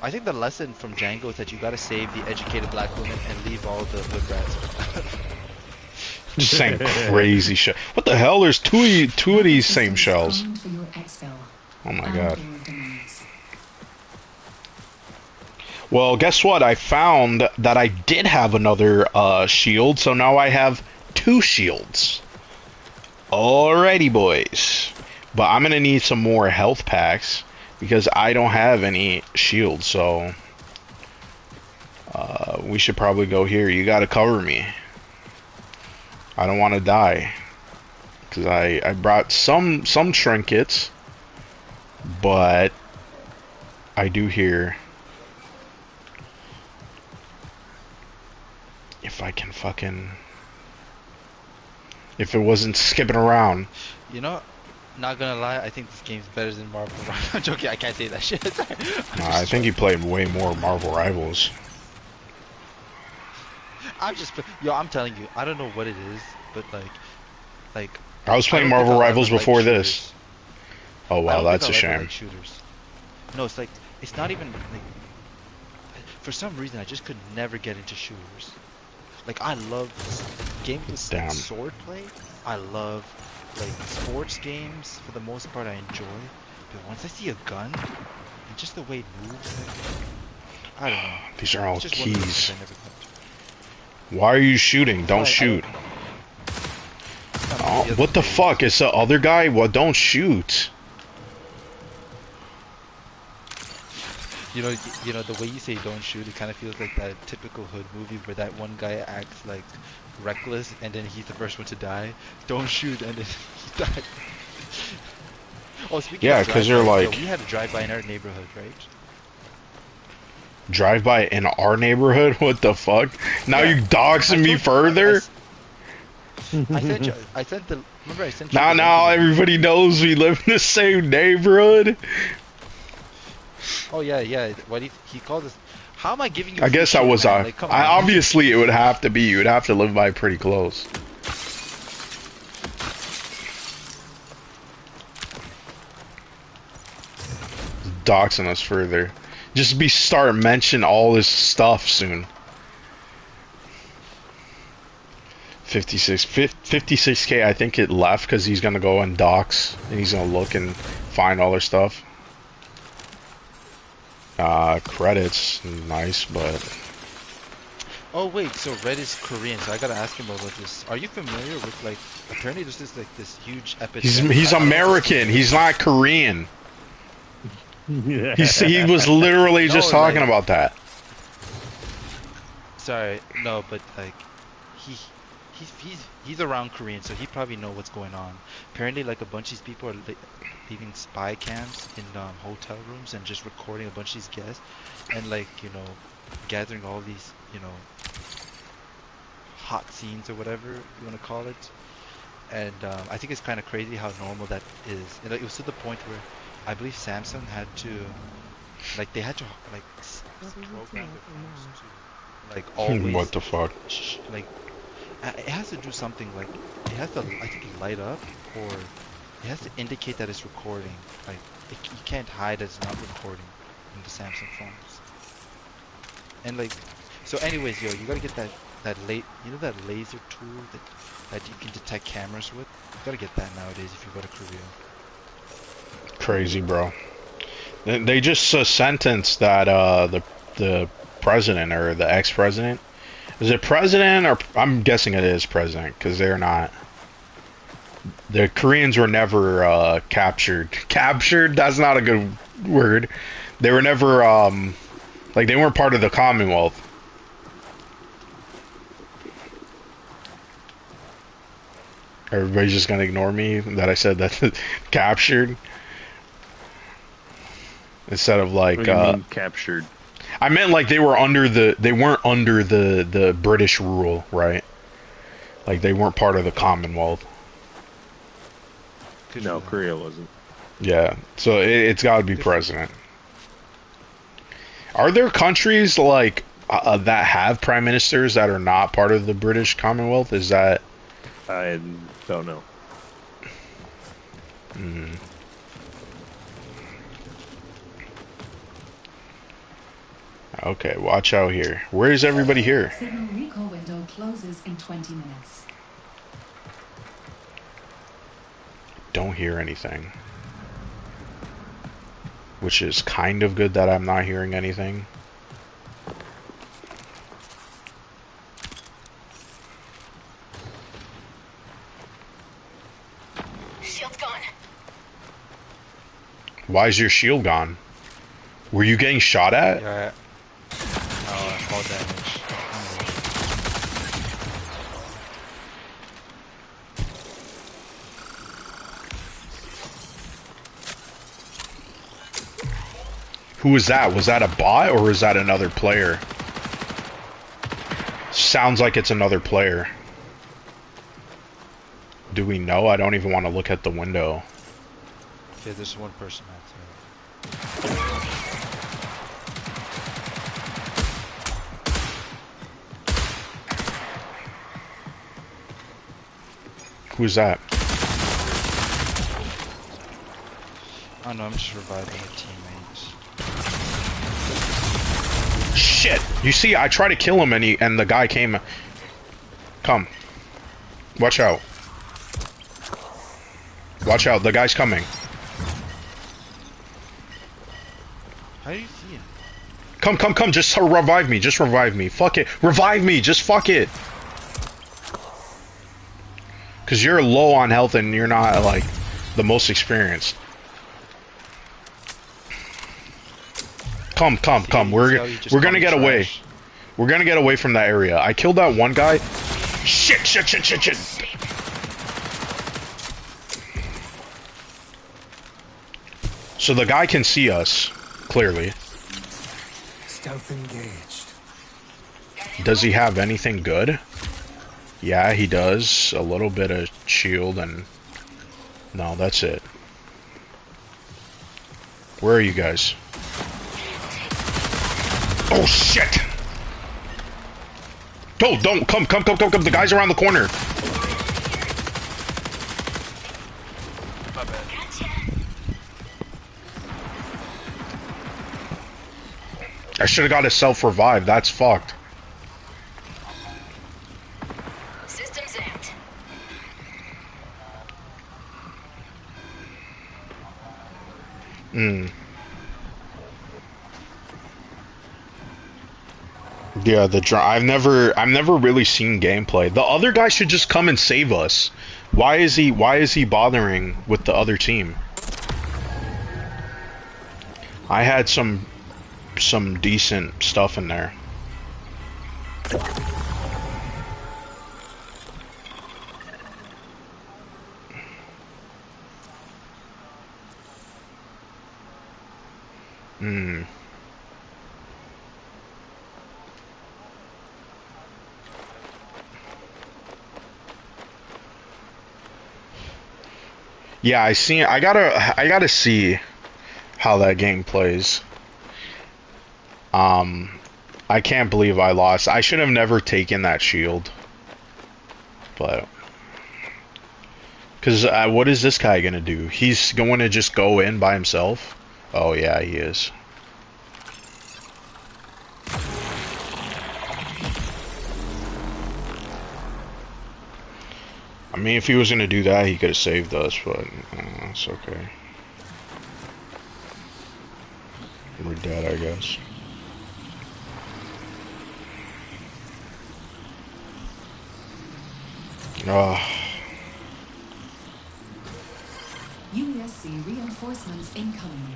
[SPEAKER 4] I think the lesson from Django is that you gotta save the educated black women and leave all the hood rats.
[SPEAKER 1] Just saying crazy shit. What the hell? There's two of these same shells. Oh my god. Well, guess what? I found that I did have another shield, so now I have 2 shields. Alrighty, boys. But I'm gonna need some more health packs because I don't have any shields, so we should probably go here. You gotta cover me. I don't want to die because I brought some trinkets, but I do hear if I can fucking, if it wasn't skipping around.
[SPEAKER 4] You know, not gonna lie, I think this game's better than Marvel Rivals. I'm joking, I can't say that shit.
[SPEAKER 1] I think you played way more Marvel Rivals.
[SPEAKER 4] I'm telling you, I don't know what it is, but like.
[SPEAKER 1] I was playing Marvel Rivals before this. Oh wow, that's a shame.
[SPEAKER 4] Like shooters. No, it's like it's not even like. For some reason, I just could never get into shooters. Like I love games with like, sword play. I love like sports games for the most part. I enjoy, but once I see a gun and just the way it moves, like, I don't know.
[SPEAKER 1] These are all keys. Why are you shooting? Don't shoot. Oh, what the fuck? It's the other guy? Well, don't shoot.
[SPEAKER 4] You know the way you say don't shoot, it kind of feels like that typical hood movie where that one guy acts like reckless and then he's the first one to die. Don't shoot and then he died. Oh, speaking of
[SPEAKER 1] because you're like,
[SPEAKER 4] we had a drive-by in our neighborhood, right?
[SPEAKER 1] Drive-by in our neighborhood? What the fuck? Now you doxing me further?
[SPEAKER 4] I sent you. Remember I sent you.
[SPEAKER 1] Now everybody knows we live in the same neighborhood.
[SPEAKER 4] Oh yeah. What he called us? How am I giving you?
[SPEAKER 1] I guess I was.
[SPEAKER 4] Like,
[SPEAKER 1] obviously, it would have to be. You would have to live by pretty close. Doxing us further. Just start mentioning all this stuff soon. 56K. I think it left because he's gonna go and dox and he's gonna look and find all their stuff. Credits, nice, but
[SPEAKER 4] Oh wait, so Red is Korean, so I gotta ask him about this. Are you familiar with like apparently there's this huge epidemic.
[SPEAKER 1] he's
[SPEAKER 4] I don't know if it's
[SPEAKER 1] American. He's not Korean. He was literally
[SPEAKER 4] no
[SPEAKER 1] just talking
[SPEAKER 4] like
[SPEAKER 1] about that.
[SPEAKER 4] sorry, no, but like he he's around Korean, so he probably know what's going on. Apparently, like a bunch of these people are leaving spy cams in hotel rooms and just recording a bunch of these guests, and like gathering all these hot scenes or whatever you want to call it. And I think it's kind of crazy how normal that is. It was to the point where I believe Samsung had to like they had to like program their phones to like always
[SPEAKER 1] What the fuck?
[SPEAKER 4] like it has to do something like it has to I think light up or it has to indicate that it's recording. Like you can't hide that it's not recording in the Samsung phones. And like so anyways, yo, you gotta get that that laser tool that you can detect cameras with. You gotta get that nowadays if you go to Korea.
[SPEAKER 1] Crazy, bro. They just sentenced that the president or the ex-president. Is it president or I'm guessing it is president because they're not. The Koreans were never captured. Captured? That's not a good word. They were never like they weren't part of the Commonwealth. Everybody's just gonna ignore me that I said that captured instead of like
[SPEAKER 5] What do you mean captured?
[SPEAKER 1] I meant like they weren't under the British rule, right? Like they weren't part of the Commonwealth.
[SPEAKER 5] No, Korea wasn't.
[SPEAKER 1] Yeah, so it's got to be president. Are there countries like that have prime ministers that are not part of the British Commonwealth? Is that?
[SPEAKER 5] I don't know.
[SPEAKER 1] Hmm. Okay, watch out here. Where is everybody here?
[SPEAKER 2] Signal recall window closes in 20 minutes.
[SPEAKER 1] Don't hear anything. Which is kind of good that I'm not hearing anything.
[SPEAKER 8] Shield's gone.
[SPEAKER 1] Why is your shield gone? Were you getting shot at?
[SPEAKER 4] Yeah. All damage.
[SPEAKER 1] Who was that? Was that a bot or was that another player? Sounds like it's another player. Do we know? I don't even want to look at the window.
[SPEAKER 4] Okay, there's one person outside.
[SPEAKER 1] Who's that?
[SPEAKER 4] I don't know, I'm just reviving my teammates.
[SPEAKER 1] Shit! You see, I tried to kill him and the guy came. Come. Watch out. Watch out, the guy's coming.
[SPEAKER 4] How do you see him?
[SPEAKER 1] Come, just revive me, fuck it, revive me, just fuck it. Cause you're low on health and you're not, like, the most experienced. Come, we're gonna get away. We're gonna get away from that area. I killed that one guy. Shit. So the guy can see us, clearly.
[SPEAKER 7] Stealth engaged.
[SPEAKER 1] Does he have anything good? Yeah, he does. A little bit of shield and... No, that's it. Where are you guys? Oh, shit! Don't! Come! The guy's around the corner!
[SPEAKER 8] My bad.
[SPEAKER 1] I should have got a self-revive. That's fucked.
[SPEAKER 8] Systems amped.
[SPEAKER 1] Yeah, I've never really seen gameplay. The other guy should just come and save us. Why is he bothering with the other team? I had some decent stuff in there. Hmm. Yeah, I gotta see how that game plays. I can't believe I lost. I should have never taken that shield. But cuz what is this guy going to do? He's going to just go in by himself? Oh yeah, he is. I mean, if he was going to do that, he could have saved us, but it's okay. We're dead, I guess.
[SPEAKER 2] USC reinforcements incoming.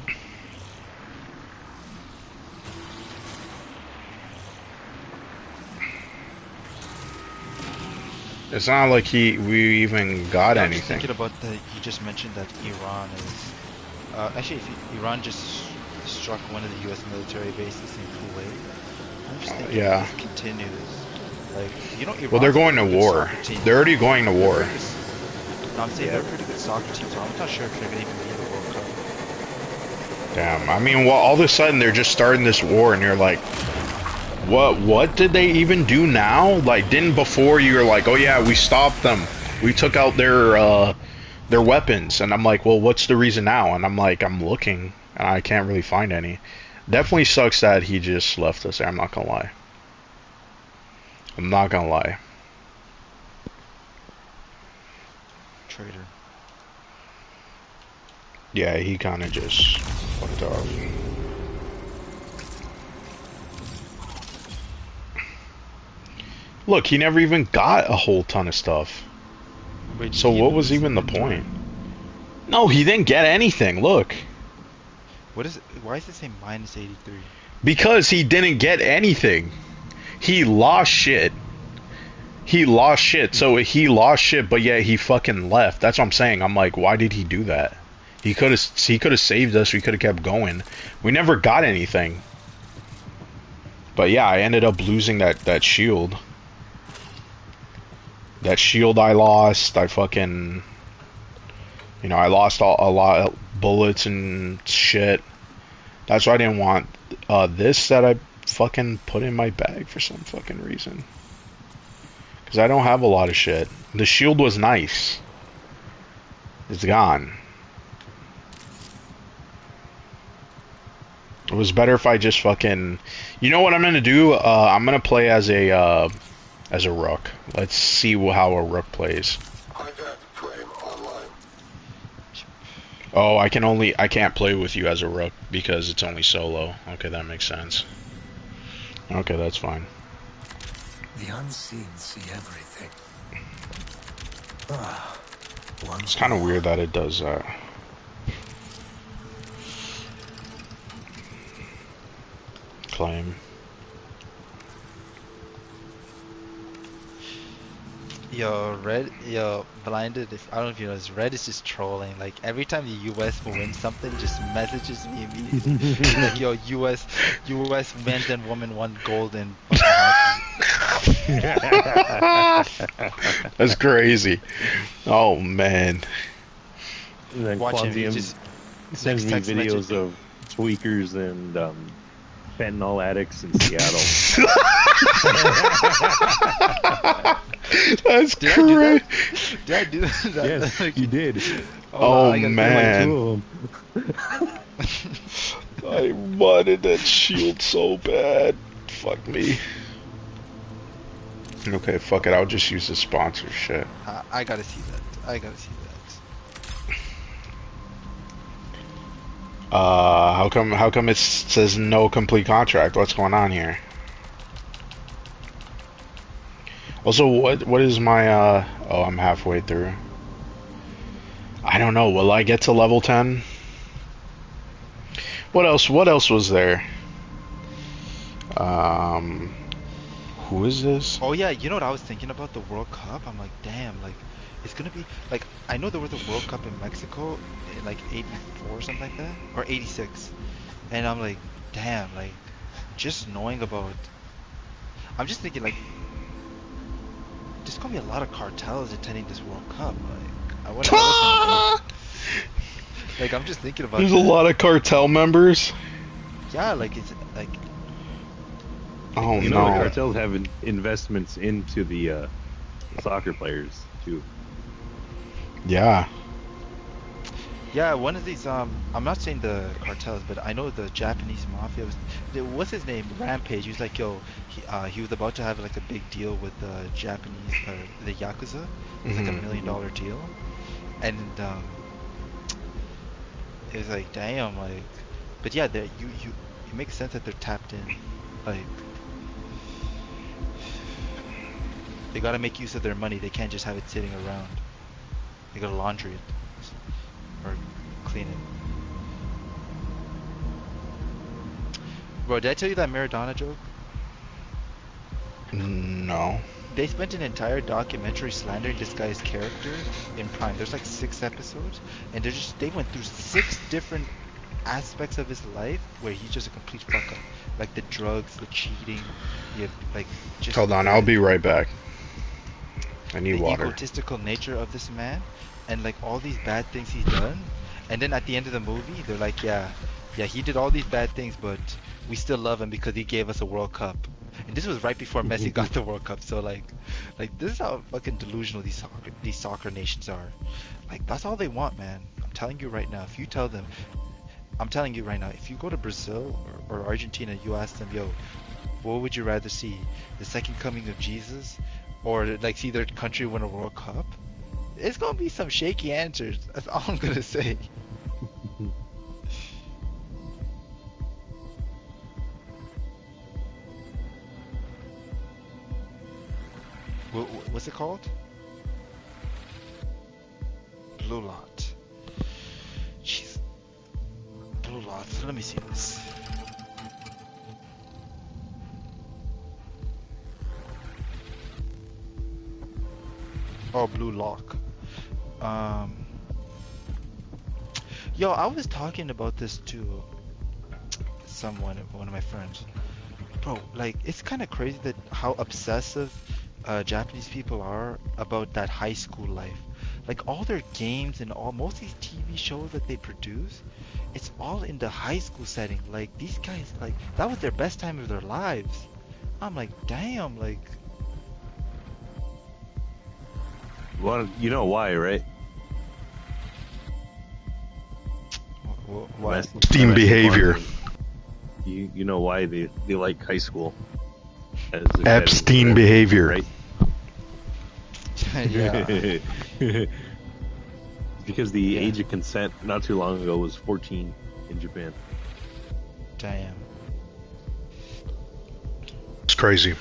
[SPEAKER 1] It's not like we even got
[SPEAKER 4] I'm just
[SPEAKER 1] anything.
[SPEAKER 4] thinking about the. You just mentioned that Iran is. Actually, if Iran just struck one of the U.S. military bases in Kuwait, I'm just thinking
[SPEAKER 1] Yeah.
[SPEAKER 4] if this continues, like Iran.
[SPEAKER 1] Well, they're going to war. They're already going to war.
[SPEAKER 4] No, I'm saying they're a pretty good soccer team, so I'm not sure if they're going to even be in the World Cup.
[SPEAKER 1] Damn. I mean, well, all of a sudden they're just starting this war, and you're like, what did they even do now? Like, didn't before you were like, oh yeah, we stopped them, we took out their weapons, and I'm like, well, what's the reason now? And I'm like, I'm looking, and I can't really find any. Definitely sucks that he just left us there. I'm not gonna lie. I'm not gonna lie.
[SPEAKER 4] Traitor.
[SPEAKER 1] Yeah, he kind of just fucked off. Look, he never even got a whole ton of stuff.
[SPEAKER 4] Wait,
[SPEAKER 1] So what was even the point? No, he didn't get anything. Look.
[SPEAKER 4] What is it? Why is it saying minus 83?
[SPEAKER 1] Because he didn't get anything. He lost shit. He lost shit. So he lost shit, but yet he fucking left. That's what I'm saying. I'm like, why did he do that? He could have saved us. We could have kept going. We never got anything. But yeah, I ended up losing that shield. That shield I lost. I fucking, I lost a lot of bullets and shit. That's why I didn't want this that I fucking put in my bag for some fucking reason. Because I don't have a lot of shit. The shield was nice. It's gone. It was better if I just fucking... You know what I'm gonna do? I'm gonna play as a rook. Let's see how a rook plays. Oh, I can't play with you as a rook because it's only solo. Okay, that makes sense. Okay, that's fine.
[SPEAKER 7] The unseen see everything.
[SPEAKER 1] It's kind of weird that it does that. Claim.
[SPEAKER 4] Blinded, I don't know if you know this, Red is just trolling. Like, every time the US will win something, just messages me immediately. Like, yo, US men's and women won gold in fucking hockey.
[SPEAKER 1] That's crazy. Oh, man.
[SPEAKER 5] And then
[SPEAKER 4] Watch him, he
[SPEAKER 5] Quantium
[SPEAKER 4] just...
[SPEAKER 5] sends me
[SPEAKER 4] text
[SPEAKER 5] videos
[SPEAKER 4] message.
[SPEAKER 5] of tweakers and fentanyl addicts in Seattle.
[SPEAKER 1] That's
[SPEAKER 4] Did
[SPEAKER 1] correct.
[SPEAKER 4] I do that?
[SPEAKER 5] Yes, you did.
[SPEAKER 1] Oh,
[SPEAKER 4] I gotta
[SPEAKER 1] man.
[SPEAKER 5] Like 2 of them.
[SPEAKER 1] I wanted that shield so bad. Fuck me. Okay, fuck it. I'll just use the sponsor shit.
[SPEAKER 4] I gotta see that.
[SPEAKER 1] How come it says no complete contract? What's going on here? Also, what is my oh, I'm halfway through. I don't know. Will I get to level 10? What else was there? Um, who is this?
[SPEAKER 4] Oh yeah, you know what I was thinking about the World Cup? I'm like, damn, like it's gonna be like I know there was a World Cup in Mexico in like '84 or something like that, or '86, and I'm like, damn, like just knowing about. I'm just thinking like there's gonna be a lot of cartels attending this World Cup. Like I was thinking, like I'm just thinking about
[SPEAKER 1] There's a
[SPEAKER 4] that.
[SPEAKER 1] lot of cartel members.
[SPEAKER 4] Yeah, like it's like
[SPEAKER 1] Oh
[SPEAKER 5] You know, the
[SPEAKER 1] no.
[SPEAKER 5] cartels have investments into the soccer players too.
[SPEAKER 1] Yeah.
[SPEAKER 4] yeah, one of these I'm not saying the cartels, but I know the Japanese mafia was what's his name? Rampage. He was like, yo, he was about to have like a big deal with the Japanese the Yakuza. It was like
[SPEAKER 1] Mhm.
[SPEAKER 4] $1 million deal. And it was like, damn, like but yeah, they you it makes sense that they're tapped in. Like they gotta make use of their money. They can't just have it sitting around. They gotta laundry it or clean it. Bro, did I tell you that Maradona joke?
[SPEAKER 1] No.
[SPEAKER 4] They spent an entire documentary slandering this guy's character in Prime. There's like 6 episodes, and they went through 6 different aspects of his life where he's just a complete fuck up. Like the drugs, the cheating, like just
[SPEAKER 1] Hold on, I'll be right back. I need
[SPEAKER 4] the
[SPEAKER 1] water.
[SPEAKER 4] egotistical nature of this man, and like all these bad things he's done. And then at the end of the movie, they're like, yeah, he did all these bad things, but we still love him because he gave us a World Cup. And this was right before Messi got the World Cup. So like this is how fucking delusional these soccer nations are. Like that's all they want, man. I'm telling you right now. If you tell them, I'm telling you right now, if you go to Brazil or Argentina, you ask them, yo, what would you rather see, the second coming of Jesus, or like see their country win a World Cup? It's gonna be some shaky answers. That's all I'm gonna say. What's it called? Blue Lot. Jeez. Blue Lot. Let me see this. Oh, Blue Lock. Yo, I was talking about this to one of my friends. Bro, like, it's kind of crazy that how obsessive Japanese people are about that high school life. Like, all their games and most of these TV shows that they produce, it's all in the high school setting. Like, these guys, like, that was their best time of their lives. I'm like, damn, like...
[SPEAKER 5] Well, you know why, right?
[SPEAKER 4] Why?
[SPEAKER 1] Team behavior.
[SPEAKER 5] You know why they like high school?
[SPEAKER 1] Epstein behavior.
[SPEAKER 5] Right?
[SPEAKER 4] Yeah.
[SPEAKER 5] Because the age of consent not too long ago was 14 in Japan.
[SPEAKER 4] Damn.
[SPEAKER 1] It's crazy.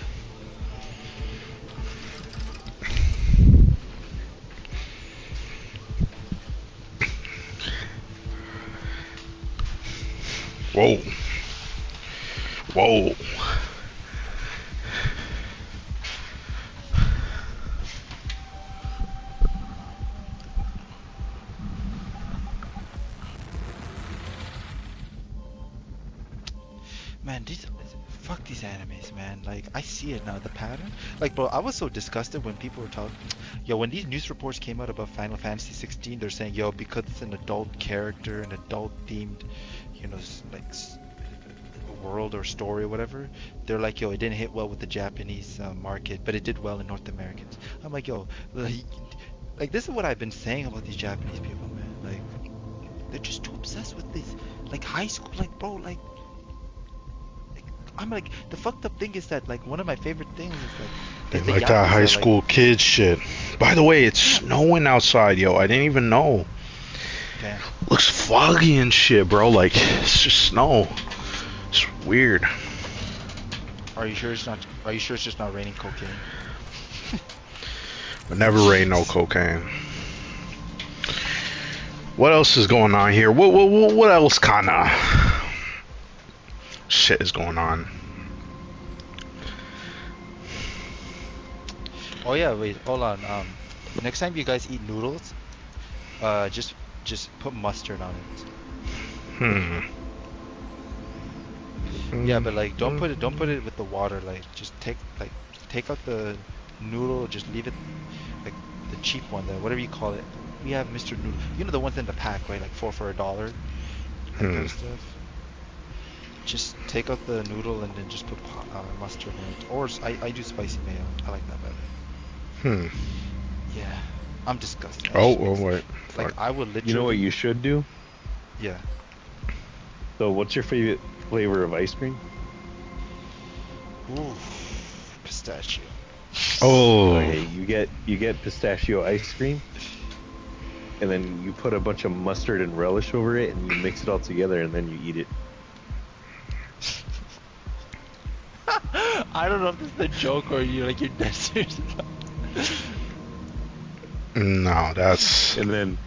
[SPEAKER 1] Whoa. Whoa.
[SPEAKER 4] Man, fuck these animes, man. Like, I see it now, the pattern. Like, bro, I was so disgusted when people were talking. Yo, when these news reports came out about Final Fantasy 16, they're saying, yo, because it's an adult character, an adult themed, you know, world or story or whatever, they're like, yo, it didn't hit well with the Japanese market, but it did well in North Americans. I'm like, yo, like this is what I've been saying about these Japanese people, man. Like, they're just too obsessed with this, like high school, like, bro, like I'm like, the fucked up thing is that, like, one of my favorite things is
[SPEAKER 1] They like that high school kid shit. By the way, it's snowing outside, yo. I didn't even know.
[SPEAKER 4] Damn.
[SPEAKER 1] Looks foggy and shit, bro. Like, it's just snow. It's weird.
[SPEAKER 4] Are you sure it's not? Are you sure it's just not raining cocaine?
[SPEAKER 1] But never rain no cocaine. What else is going on here? What else kind of shit is going on?
[SPEAKER 4] Oh yeah, wait, hold on. Next time you guys eat noodles, just put mustard on it. Yeah, but like don't put it with the water. Like just take out the noodle, just leave it like the cheap one, the whatever you call it. We have Mr. Noodle. You know the ones in the pack, right? Like 4 for $1. That kind of stuff. Just take out the noodle and then just put mustard in it. Or I do spicy mayo. I like that better. Yeah, I'm disgusted.
[SPEAKER 1] Oh wait.
[SPEAKER 4] Like I would literally.
[SPEAKER 5] You know what you should do?
[SPEAKER 4] Yeah.
[SPEAKER 5] So, what's your favorite flavor of ice cream?
[SPEAKER 4] Ooh, pistachio.
[SPEAKER 1] Oh.
[SPEAKER 5] Okay, you get pistachio ice cream, and then you put a bunch of mustard and relish over it, and you mix it all together, and then you eat it.
[SPEAKER 4] I don't know if this is a joke or you're dead serious.
[SPEAKER 1] No, that's.
[SPEAKER 5] And then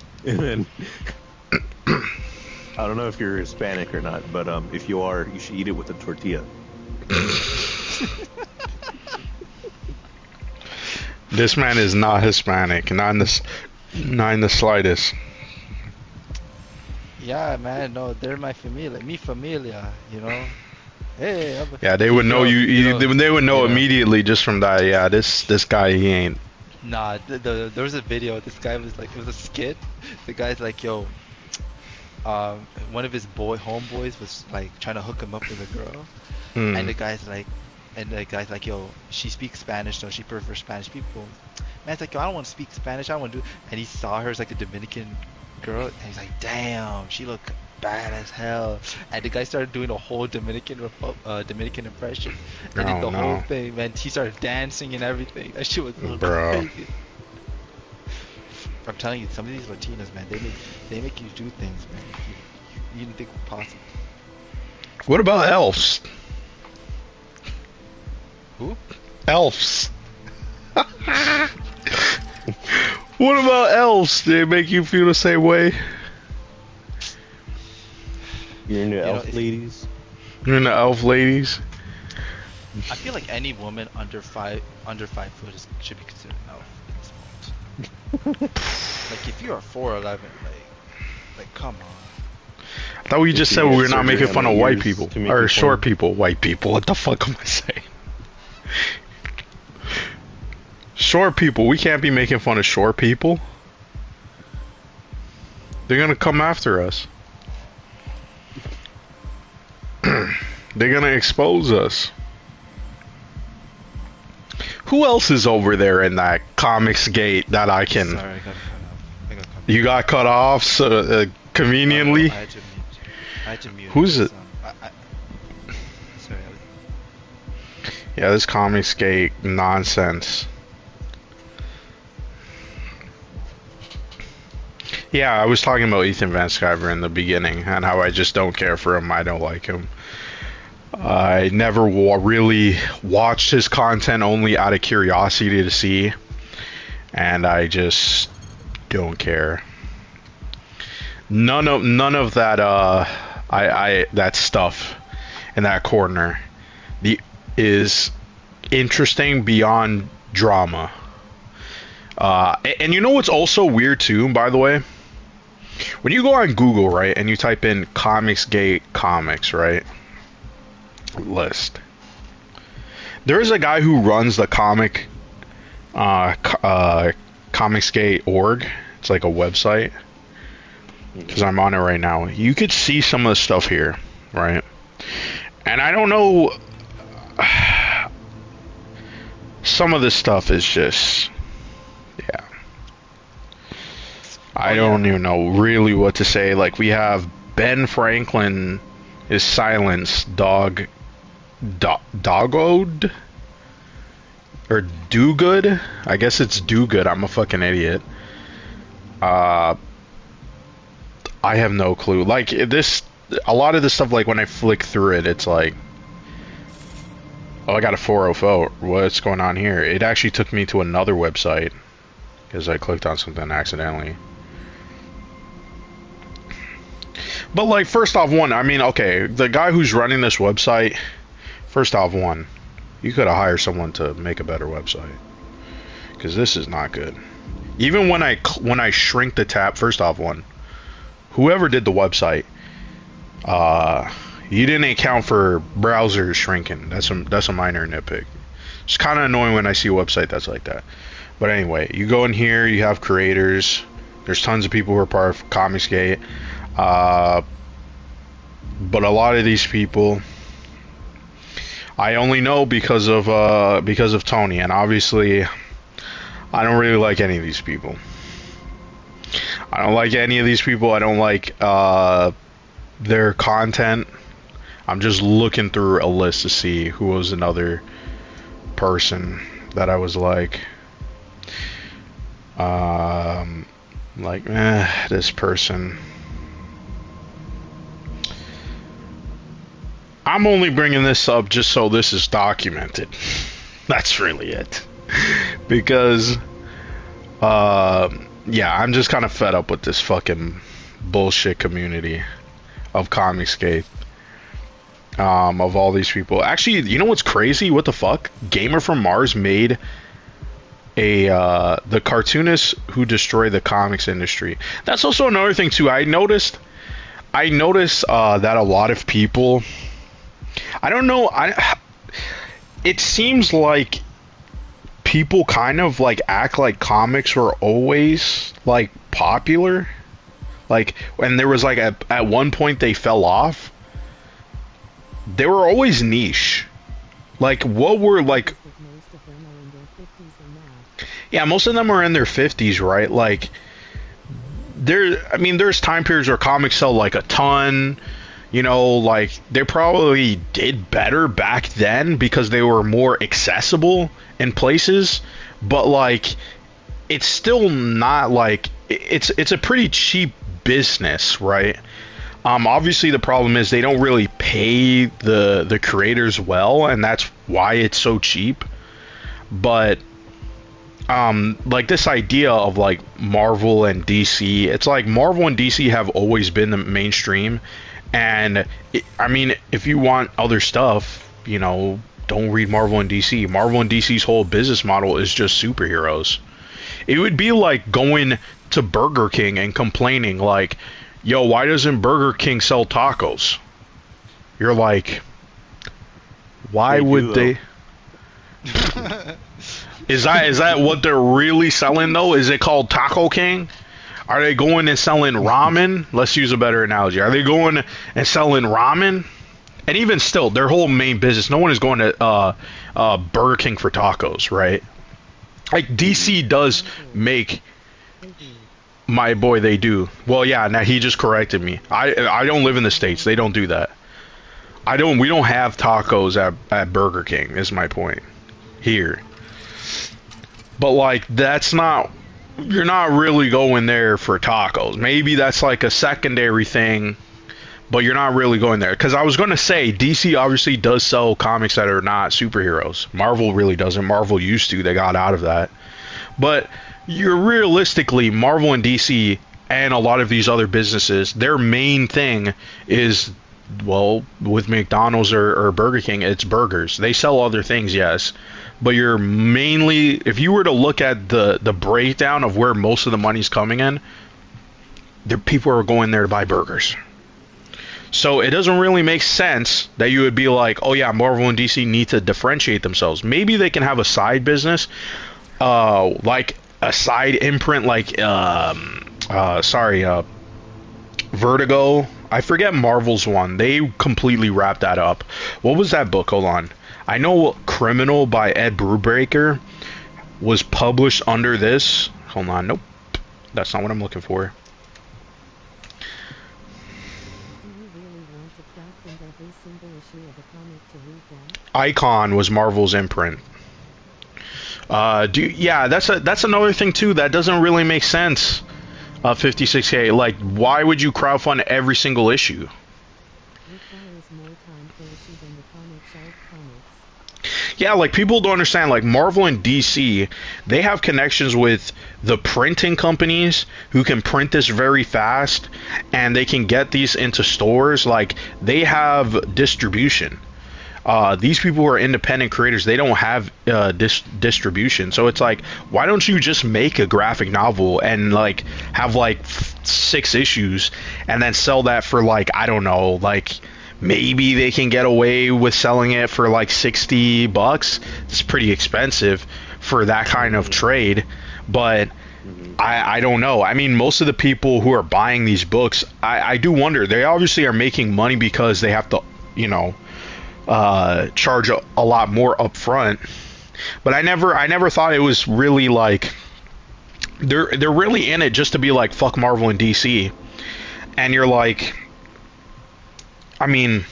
[SPEAKER 5] I don't know if you're Hispanic or not, but if you are, you should eat it with a tortilla.
[SPEAKER 1] This man is not Hispanic, not in the slightest.
[SPEAKER 4] Yeah, man, no, they're my familia, mi familia, you know. Hey,
[SPEAKER 1] yeah, they would know they would know immediately just from that. Yeah, this guy, he ain't.
[SPEAKER 4] Nah, there was a video. This guy was like, it was a skit. The guy's like, yo, one of his homeboys was like trying to hook him up with a girl, and the guy's like, yo, she speaks Spanish, so she prefers Spanish people. Man's like, yo, I don't want to speak Spanish, I don't want to do. And he saw her as like a Dominican girl, and he's like, damn, she look bad as hell. And the guy started doing a whole Dominican impression, and then the whole thing, man, he started dancing and everything. That shit was crazy. I'm telling you, some of these Latinos, man, they make you do things, man, you didn't think were possible.
[SPEAKER 1] What about elves?
[SPEAKER 4] Who?
[SPEAKER 1] Elves. What about elves? They make you feel the same way?
[SPEAKER 5] You're into elf ladies? You're
[SPEAKER 1] into elf ladies?
[SPEAKER 4] I feel like any woman under 5 foot should be considered an elf at this point. Like if you're 4'11", like come on.
[SPEAKER 1] I thought we just said we were not making fun of white people or short people. White people. What the fuck am I saying? Short people. We can't be making fun of short people. They're gonna come after us. They're gonna expose us. Who else is over there in that comics gate that I can?
[SPEAKER 4] Sorry, I got cut off.
[SPEAKER 1] You got cut off so conveniently.
[SPEAKER 4] I had to mute.
[SPEAKER 1] Who's it?
[SPEAKER 4] Sorry.
[SPEAKER 1] Yeah, this comics gate nonsense. Yeah, I was talking about Ethan Van Sciver in the beginning and how I just don't care for him. I don't like him. I never really watched his content, only out of curiosity to see, and I just don't care. None of that that stuff in that corner is interesting beyond drama. And you know what's also weird too, by the way? When you go on Google, right, and you type in Comicsgate Comics, right, list, there is a guy who runs the Comicsgate.org. It's like a website. Because I'm on it right now. You could see some of the stuff here, right? And I don't know. Some of this stuff is just, yeah. I don't even know really what to say. Like, we have Ben Franklin is silenced. Doggoed? Or Do-Good? I guess it's Do-Good. I'm a fucking idiot. I have no clue. Like, a lot of this stuff, like, when I flick through it, it's like, Oh, I got a 404. What's going on here? It actually took me to another website because I clicked on something accidentally. But like, first off, one, I mean, okay, the guy who's running this website, first off, one, you could have hired someone to make a better website because this is not good. Even when I shrink the tab, first off, one, whoever did the website, you didn't account for browser shrinking. That's a minor nitpick. It's kind of annoying when I see a website that's like that. But anyway, you go in here, you have creators. There's tons of people who are part of Comicsgate. But a lot of these people I only know because of Tony, and obviously I don't really like any of these people. I don't like any of these people. I don't like their content. I'm just looking through a list to see who was another person that I was like this person. I'm only bringing this up just so this is documented. That's really it. Because, yeah, I'm just kind of fed up with this fucking bullshit community of Comicsgate. Of all these people. Actually, you know what's crazy? What the fuck? Gamer from Mars made the cartoonist who destroyed the comics industry. That's also another thing too. I noticed that a lot of people, I don't know, it seems like people kind of like act like comics were always like popular, like when there was like at one point they fell off. They were always niche. Like what were like, yeah, most of them are in their 50s, right? Like I mean, there's time periods where comics sell like a ton, you know, like they probably did better back then because they were more accessible in places, but like it's still not like it's a pretty cheap business, right? Obviously the problem is they don't really pay the creators well, and that's why it's so cheap. But like this idea of like Marvel and DC, it's like Marvel and DC have always been the mainstream, and I mean, if you want other stuff, you know, don't read Marvel and DC. Marvel and DC's whole business model is just superheroes. It would be like going to Burger King and complaining like, yo, why doesn't Burger King sell tacos? You're like, why would they? Is that what they're really selling though? Is it called Taco King? Are they going and selling ramen? Let's use a better analogy. Are they going and selling ramen? And even still, their whole main business, no one is going to Burger King for tacos, right? Like DC does make. My boy, they do. Well, yeah. Now he just corrected me. I don't live in the States. They don't do that. We don't have tacos at Burger King. Is my point here. But like that's not. You're not really going there for tacos. Maybe that's like a secondary thing, but you're not really going there. Because I was going to say DC obviously does sell comics that are not superheroes. Marvel really doesn't. Marvel used to. They got out of that. But you're realistically, Marvel and DC and a lot of these other businesses, their main thing is, well, with McDonald's or Burger King, it's burgers. They sell other things, yes, but you're mainly, if you were to look at the breakdown of where most of the money's coming in, the people are going there to buy burgers. So it doesn't really make sense that you would be like, oh yeah, Marvel and DC need to differentiate themselves. Maybe they can have a side business, like a side imprint, like Vertigo. I forget Marvel's one. They completely wrapped that up. What was that book? Hold on. I know Criminal by Ed Brubaker was published under this. Hold on. Nope. That's not what I'm looking for. Icon was Marvel's imprint. Yeah, that's another thing too that doesn't really make sense. 56K, like why would you crowdfund every single issue? Yeah, like people don't understand. Like Marvel and DC, they have connections with the printing companies who can print this very fast, and they can get these into stores. Like they have distribution. These people who are independent creators, they don't have distribution. So it's like, why don't you just make a graphic novel and like have like 6 issues and then sell that for like, I don't know, like maybe they can get away with selling it for like $60. It's pretty expensive for that kind of trade, but I don't know. I mean, most of the people who are buying these books, I do wonder. They obviously are making money because they have to, you know, charge a lot more upfront. But I never thought it was really like they're really in it just to be like fuck Marvel and DC. And you're like, I mean,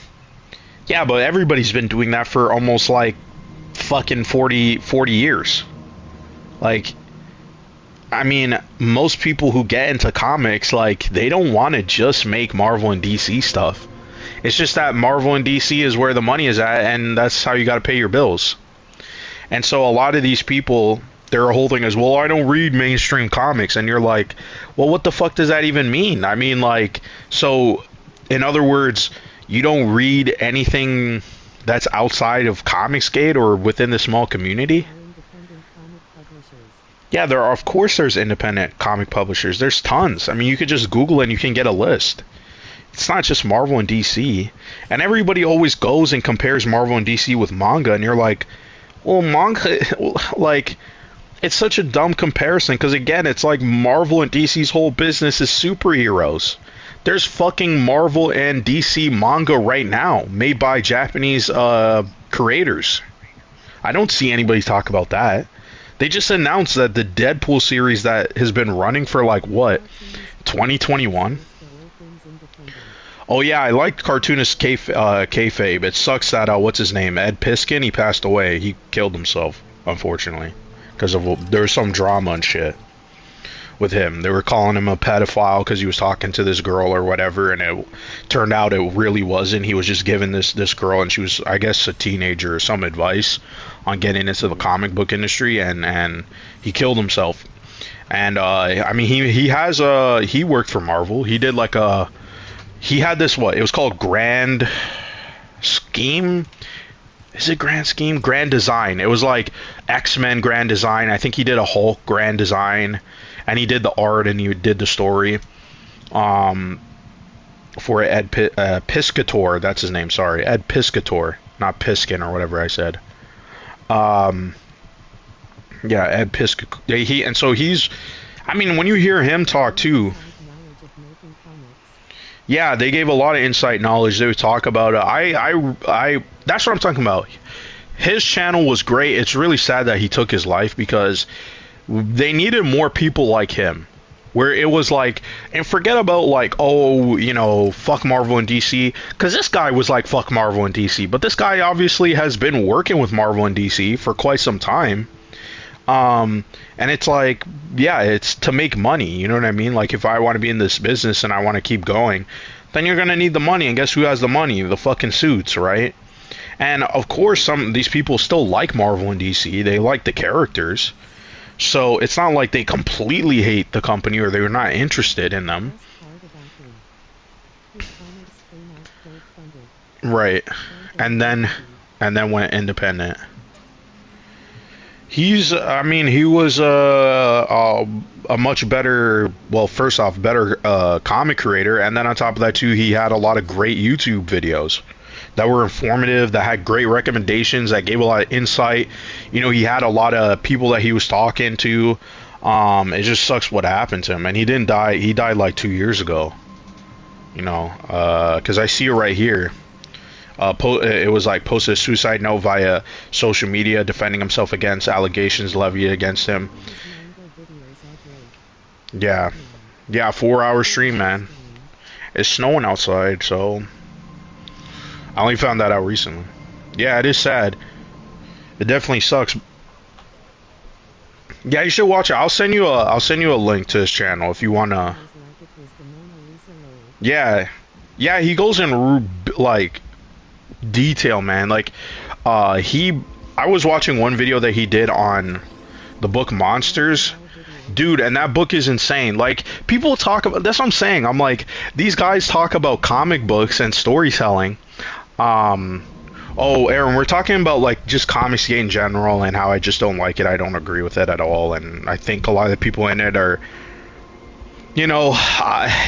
[SPEAKER 1] yeah, but everybody's been doing that for almost like fucking 40 years. Like, I mean, most people who get into comics, like, they don't want to just make Marvel and DC stuff. It's just that Marvel and DC is where the money is at, and that's how you got to pay your bills. And so a lot of these people, their whole thing is, well, I don't read mainstream comics. And you're like, well, what the fuck does that even mean? I mean, like, so, in other words, you don't read anything that's outside of Comicsgate or within the small community? Yeah, there are, of course there's independent comic publishers. There's tons. I mean, you could just Google it and you can get a list. It's not just Marvel and DC. And everybody always goes and compares Marvel and DC with manga, and you're like, well, manga, like, it's such a dumb comparison, because again, it's like Marvel and DC's whole business is superheroes. There's fucking Marvel and DC manga right now, made by Japanese creators. I don't see anybody talk about that. They just announced that the Deadpool series that has been running for like, what, 2021? Oh yeah, I liked cartoonist kayfabe. It sucks that what's his name, Ed Piskin, he passed away. He killed himself, unfortunately, because of there was some drama and shit with him. They were calling him a pedophile because he was talking to this girl or whatever, and it turned out it really wasn't. He was just giving this girl, and she was, I guess, a teenager, some advice on getting into the comic book industry, and he killed himself. And I mean, he worked for Marvel. He did like a he had this, what, it was called Grand Scheme? Is it Grand Scheme? Grand Design. It was like X-Men Grand Design. I think he did a Hulk Grand Design, and he did the art and he did the story for Ed Piscator. That's his name, sorry. Ed Piscator, not Piskin or whatever I said. Yeah, Ed Piscator. And so he's, I mean, when you hear him talk too, yeah, they gave a lot of insight knowledge. They would talk about it. That's what I'm talking about. His channel was great. It's really sad that he took his life, because they needed more people like him. Where it was like, and forget about like, oh, you know, fuck Marvel and DC, because this guy was like, fuck Marvel and DC. But this guy obviously has been working with Marvel and DC for quite some time. And it's like, yeah, it's to make money, you know what I mean? Like, if I want to be in this business and I want to keep going, then you're gonna need the money, and guess who has the money? The fucking suits, right? And of course, these people still like Marvel and DC. They like the characters, so it's not like they completely hate the company or they're not interested in them. Right. And then went independent. I mean, he was a much better, well, first off, better comic creator, and then on top of that too, he had a lot of great YouTube videos that were informative, that had great recommendations, that gave a lot of insight. You know, he had a lot of people that he was talking to. It just sucks what happened to him, and he didn't die. He died like 2 years ago. You know, because I see it right here. It was like posted a suicide note via social media, defending himself against allegations levied against him. Yeah, 4-hour stream, man. It's snowing outside, so I only found that out recently. Yeah, it is sad. It definitely sucks. Yeah, you should watch it. I'll send you a link to his channel if you wanna. Yeah, he goes in like detail, man. Like he I was watching one video that he did on the book Monsters. Dude, and that book is insane. Like, people talk about, that's what I'm saying. I'm like, these guys talk about comic books and storytelling. Oh, Aaron, we're talking about, like, just comics in general and how I just don't like it. I don't agree with it at all. And I think a lot of the people in it are, you know,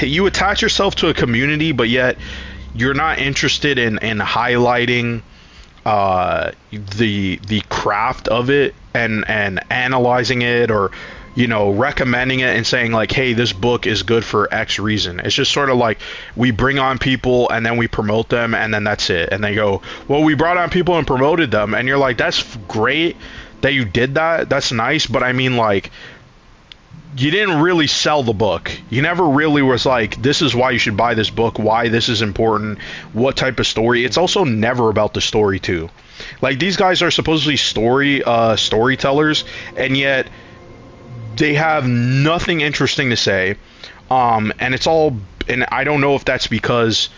[SPEAKER 1] you attach yourself to a community, but yet you're not interested in highlighting the craft of it and analyzing it, or recommending it and saying like, hey, this book is good for X reason. It's just sort of like we bring on people and then we promote them and then that's it. And they go, well, we brought on people and promoted them, and you're like, that's great that you did that. That's nice, but I mean, like, you didn't really sell the book. You never really was like, this is why you should buy this book, why this is important, what type of story. It's also never about the story too. Like, these guys are supposedly storytellers, and yet they have nothing interesting to say. And it's all, and I don't know if that's because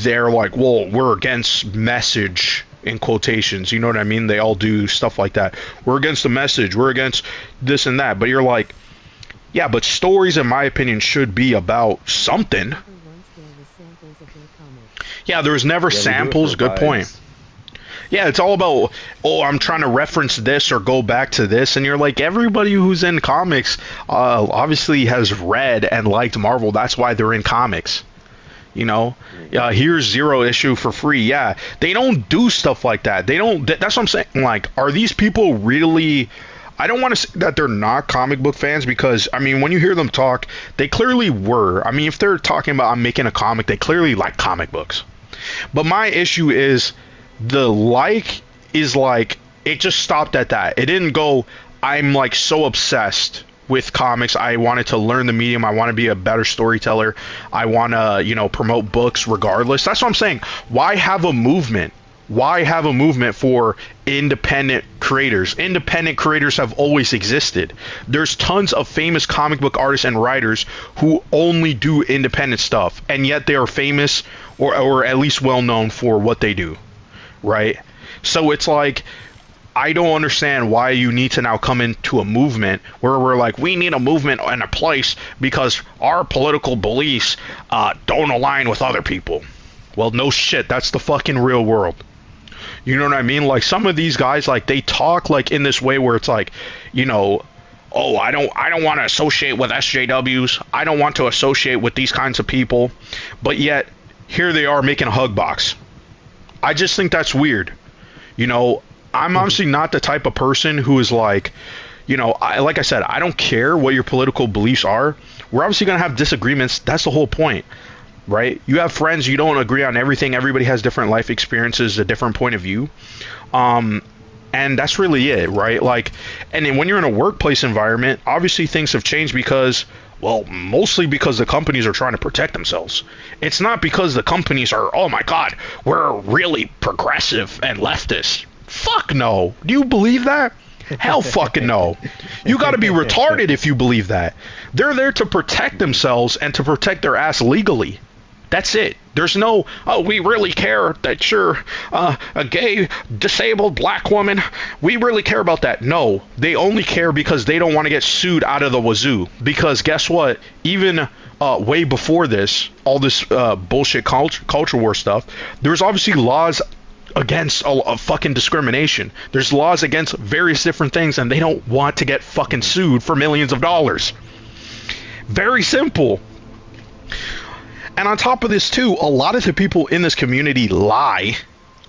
[SPEAKER 1] they're like, well, we're against message in quotations, you know what I mean? They all do stuff like that. We're against the message, we're against this and that. But you're like, yeah, but stories, in my opinion, should be about something. Yeah, there was never samples. Good point. Yeah, it's all about, oh, I'm trying to reference this or go back to this, and you're like, everybody who's in comics obviously has read and liked Marvel. That's why they're in comics. Here's Zero issue for free. Yeah, they don't do stuff like that. They don't. That's what I'm saying. Like, are these people really? I don't want to say that they're not comic book fans, because, I mean, when you hear them talk, they clearly were. I mean, if they're talking about I'm making a comic, they clearly like comic books. But my issue is, the like is like, it just stopped at that. It didn't go, I'm like so obsessed with comics, I wanted to learn the medium, I want to be a better storyteller, I want to, promote books regardless. That's what I'm saying. Why have a movement? Why have a movement for independent creators? Independent creators have always existed. There's tons of famous comic book artists and writers who only do independent stuff, and yet they are famous, or at least well known for what they do. Right? So it's like, I don't understand why you need to now come into a movement where we're like, we need a movement and a place because our political beliefs don't align with other people. Well, no shit, that's the fucking real world. You know what I mean? Like, some of these guys, like, they talk like in this way where it's like, oh, I don't want to associate with SJWs. I don't want to associate with these kinds of people. But yet, here they are making a hug box. I just think that's weird. I'm obviously not the type of person who is like, like I said, I don't care what your political beliefs are. We're obviously going to have disagreements. That's the whole point, right? You have friends, you don't agree on everything. Everybody has different life experiences, a different point of view. And that's really it, right? Like, and then when you're in a workplace environment, obviously things have changed because, well, mostly because the companies are trying to protect themselves. It's not because the companies are, oh my God, we're really progressive and leftist. Fuck no. Do you believe that? Hell fucking no. You gotta be retarded if you believe that. They're there to protect themselves and to protect their ass legally. That's it. There's no, oh, we really care that you're a gay, disabled black woman. We really care about that. No, they only care because they don't want to get sued out of the wazoo. Because guess what? Even way before this, all this bullshit culture war stuff, there's obviously laws against a fucking discrimination. There's laws against various different things, and they don't want to get fucking sued for millions of dollars. Very simple. And on top of this too, a lot of the people in this community lie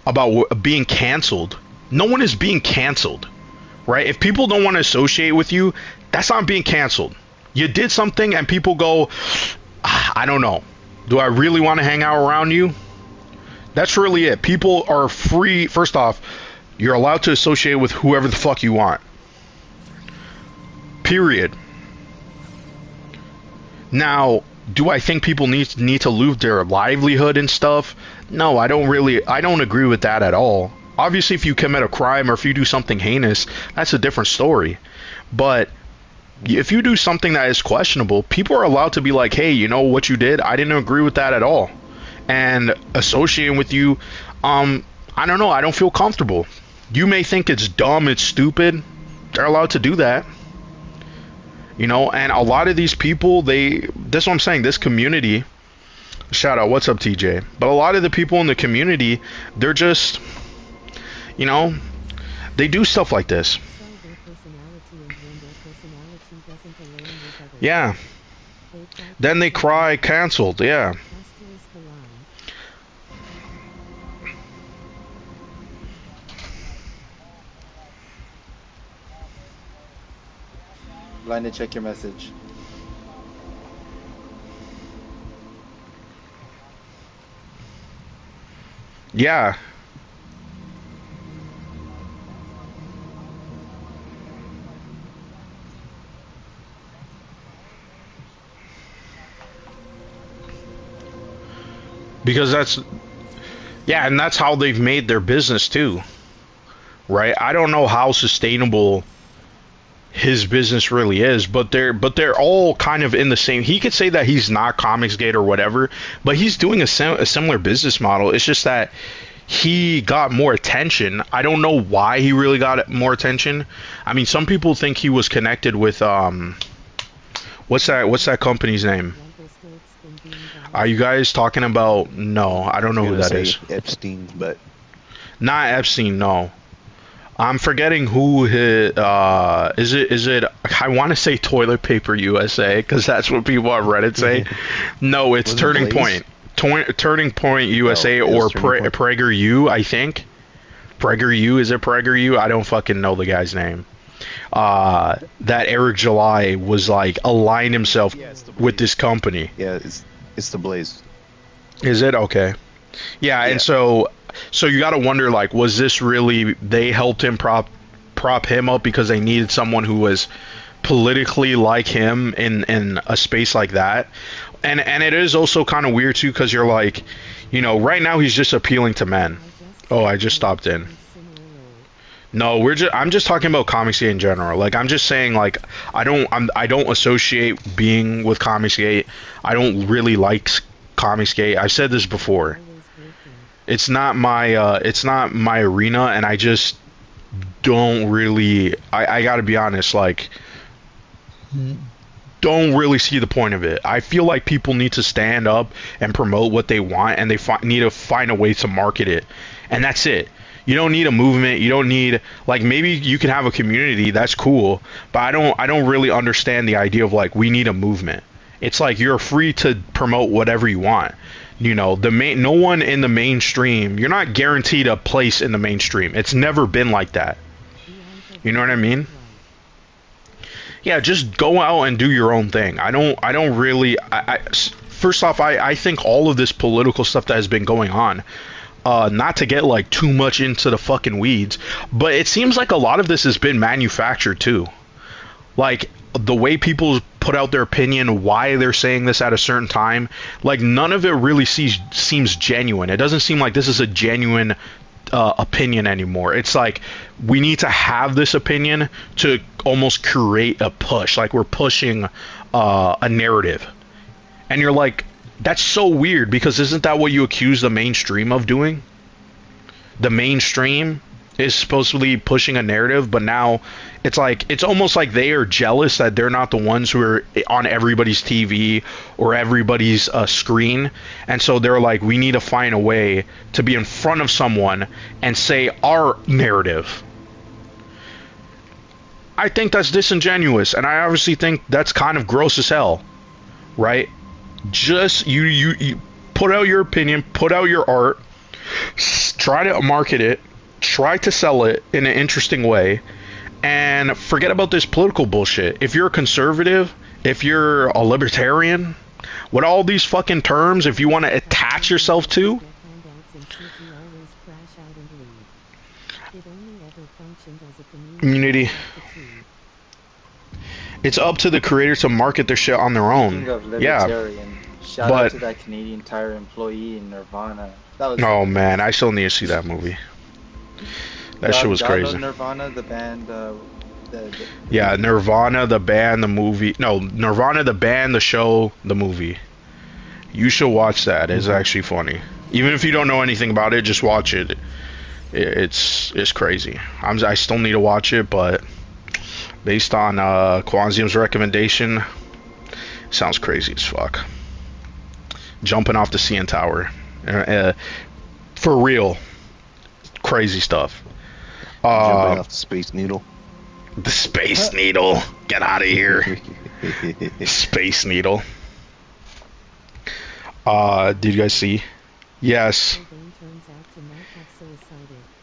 [SPEAKER 1] about being canceled. No one is being canceled, right? If people don't want to associate with you, that's not being canceled. You did something and people go, I don't know, do I really want to hang out around you? That's really it. People are free. First off, you're allowed to associate with whoever the fuck you want. Period. Now, do I think people need to lose their livelihood and stuff? No, I don't agree with that at all. Obviously, if you commit a crime or if you do something heinous, that's a different story. But if you do something that is questionable, people are allowed to be like, hey, you know what you did? I didn't agree with that at all. And associating with you, I don't know, I don't feel comfortable. You may think it's dumb, it's stupid. They're allowed to do that. You know, and a lot of these people, that's what I'm saying, this community, shout out, what's up, TJ? But a lot of the people in the community, they're just, you know, they do stuff like this. Yeah. Then they cry, canceled, yeah.
[SPEAKER 4] Blinded, check your message.
[SPEAKER 1] Yeah. Because and that's how they've made their business too. Right? I don't know how sustainable his business really is, but they're all kind of in the same. He could say that he's not Comicsgate or whatever, but he's doing a similar business model. It's just that he got more attention. I don't know why he really got more attention. I mean, some people think he was connected with what's that company's name? Are you guys talking about? No, I don't know who that is.
[SPEAKER 5] Epstein, but
[SPEAKER 1] not Epstein. No. I'm forgetting who his, is it I want to say Toilet Paper USA because that's what people on Reddit say. No, it's Turning Point. Turning Point USA or PragerU, I think. PragerU, is it PragerU? I don't fucking know the guy's name. That Eric July was like aligned himself with this company.
[SPEAKER 5] Yeah, it's the Blaze.
[SPEAKER 1] Is it? Okay. Yeah, and so you got to wonder, like, was this really, they helped him prop him up because they needed someone who was politically like him in a space like that? And it is also kind of weird too, because you're like, you know, right now he's just appealing to men. Oh, I just stopped in. No, I'm just talking about Comicsgate in general. Like, I'm just saying, like, I don't associate being with Comicsgate. I don't really like Comicsgate. I've said this before. It's not my arena, and I just don't really. I gotta be honest, like, don't really see the point of it. I feel like people need to stand up and promote what they want, and they need to find a way to market it, and that's it. You don't need a movement. You don't need, like, maybe you can have a community. That's cool, but I don't really understand the idea of, like, we need a movement. It's like you're free to promote whatever you want. You know, no one in the mainstream, you're not guaranteed a place in the mainstream. It's never been like that. You know what I mean? Yeah, just go out and do your own thing. I don't really, first off, I think all of this political stuff that has been going on, not to get like too much into the fucking weeds, but it seems like a lot of this has been manufactured too. Like, the way people put out their opinion, why they're saying this at a certain time, like, none of it really seems genuine. It doesn't seem like this is a genuine opinion anymore. It's like, we need to have this opinion to almost create a push. Like, we're pushing a narrative. And you're like, that's so weird, because isn't that what you accuse the mainstream of doing? The mainstream is supposed to be pushing a narrative, but now it's like, it's almost like they are jealous that they're not the ones who are on everybody's TV or everybody's screen, and so they're like, we need to find a way to be in front of someone and say our narrative. I think that's disingenuous, and I obviously think that's kind of gross as hell, right? Just you put out your opinion, put out your art, try to market it, try to sell it in an interesting way, and forget about this political bullshit. If you're a conservative, if you're a libertarian, what all these fucking terms, if you want to attach yourself to, community, it's up to the creators to market their shit on their own. Yeah,
[SPEAKER 4] shout out to that Canadian Tire employee in Nirvana. That was
[SPEAKER 1] man, I still need to see that movie. That shit was crazy.
[SPEAKER 4] Nirvana, the band,
[SPEAKER 1] yeah, Nirvana, the band, the movie. No, Nirvana, the band, the show, the movie. You should watch that. It's actually funny. Even if you don't know anything about it, just watch it. It's crazy. I still need to watch it, but based on Quasium's recommendation, sounds crazy as fuck. Jumping off the CN Tower, for real, crazy stuff.
[SPEAKER 9] Jumping off the Space Needle.
[SPEAKER 1] The Space Needle, get out of here. Space Needle. Did you guys see? Yes.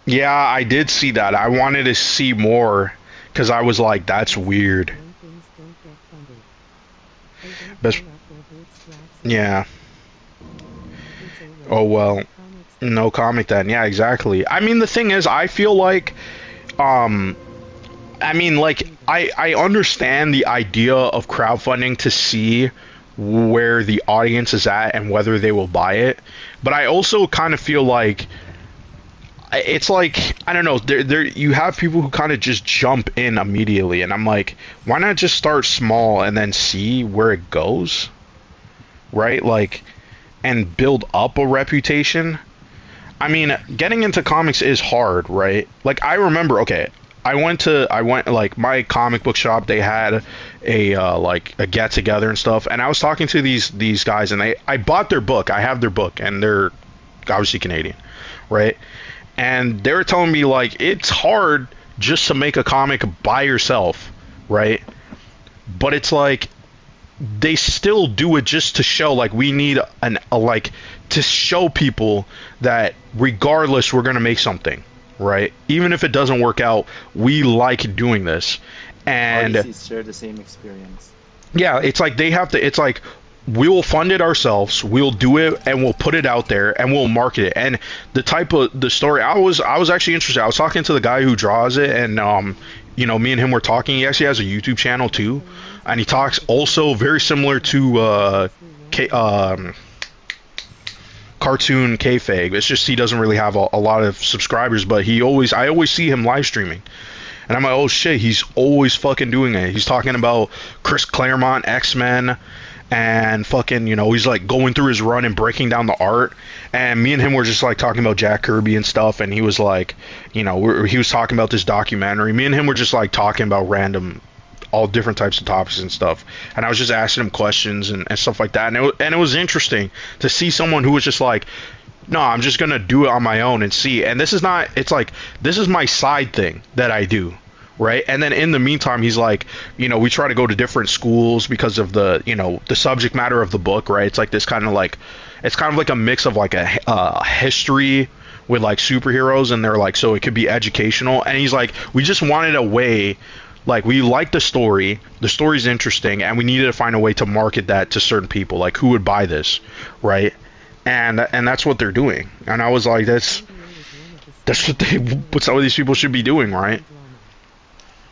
[SPEAKER 1] Yeah, I did see that. I wanted to see more because I was like, that's weird. Best. Yeah. Oh well. No comic then. Yeah, exactly. I mean, the thing is, I feel like, I mean, like, I understand the idea of crowdfunding to see where the audience is at and whether they will buy it, but I also kind of feel like it's like, I don't know, there you have people who kind of just jump in immediately, and I'm like, why not just start small and then see where it goes, right? Like, and build up a reputation. I mean, getting into comics is hard, right? Like, I remember, okay, I went like my comic book shop, they had a like a get together and stuff, and I was talking to these guys, and I bought their book. I have their book, and they're obviously Canadian, right? And they were telling me like it's hard just to make a comic by yourself, right? But it's like they still do it just to show, like, we need like to show people that regardless we're gonna make something, right? Even if it doesn't work out, we like doing this. And
[SPEAKER 10] artists share the same experience.
[SPEAKER 1] Yeah, it's like they have to. It's like we will fund it ourselves. We'll do it and we'll put it out there and we'll market it. And the type of the story, I was actually interested. I was talking to the guy who draws it, and you know, me and him were talking. He actually has a YouTube channel too, and he talks also very similar to cartoon kayfabe. It's just he doesn't really have a lot of subscribers, but I always see him live streaming. And I'm like, oh shit, he's always fucking doing it. He's talking about Chris Claremont, X-Men, and fucking, you know, he's like going through his run and breaking down the art. And me and him were just like talking about Jack Kirby and stuff, and he was like, you know, he was talking about this documentary. Me and him were just like talking about random, all different types of topics and stuff. And I was just asking him questions and stuff like that. And it was interesting to see someone who was just like, no, I'm just gonna do it on my own and see. And this is not, it's like, this is my side thing that I do, right? And then in the meantime, he's like, you know, we try to go to different schools because of the, you know, the subject matter of the book, right? It's like this kind of like, it's kind of like a mix of like a history with like superheroes, and they're like, so it could be educational. And he's like, we just wanted a way, like, we like the story's interesting, and we needed to find a way to market that to certain people, like who would buy this, right? And that's what they're doing. And I was like, that's what some of these people should be doing, right?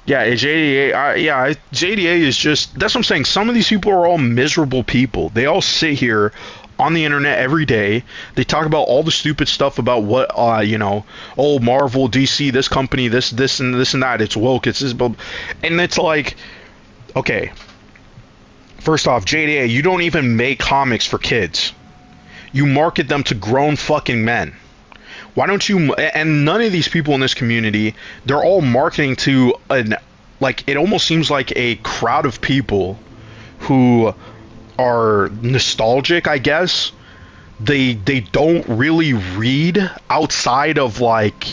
[SPEAKER 1] Yeah, JDA, JDA is just, that's what I'm saying. Some of these people are all miserable people. They all sit here on the internet every day. They talk about all the stupid stuff about what, you know, oh, Marvel, DC, this company, this and this and that. It's woke, it's this, and it's like, okay, first off, JDA, you don't even make comics for kids. You market them to grown fucking men. Why don't you? And none of these people in this community, they're all marketing to like, it almost seems like a crowd of people who are nostalgic, I guess. They don't really read outside of like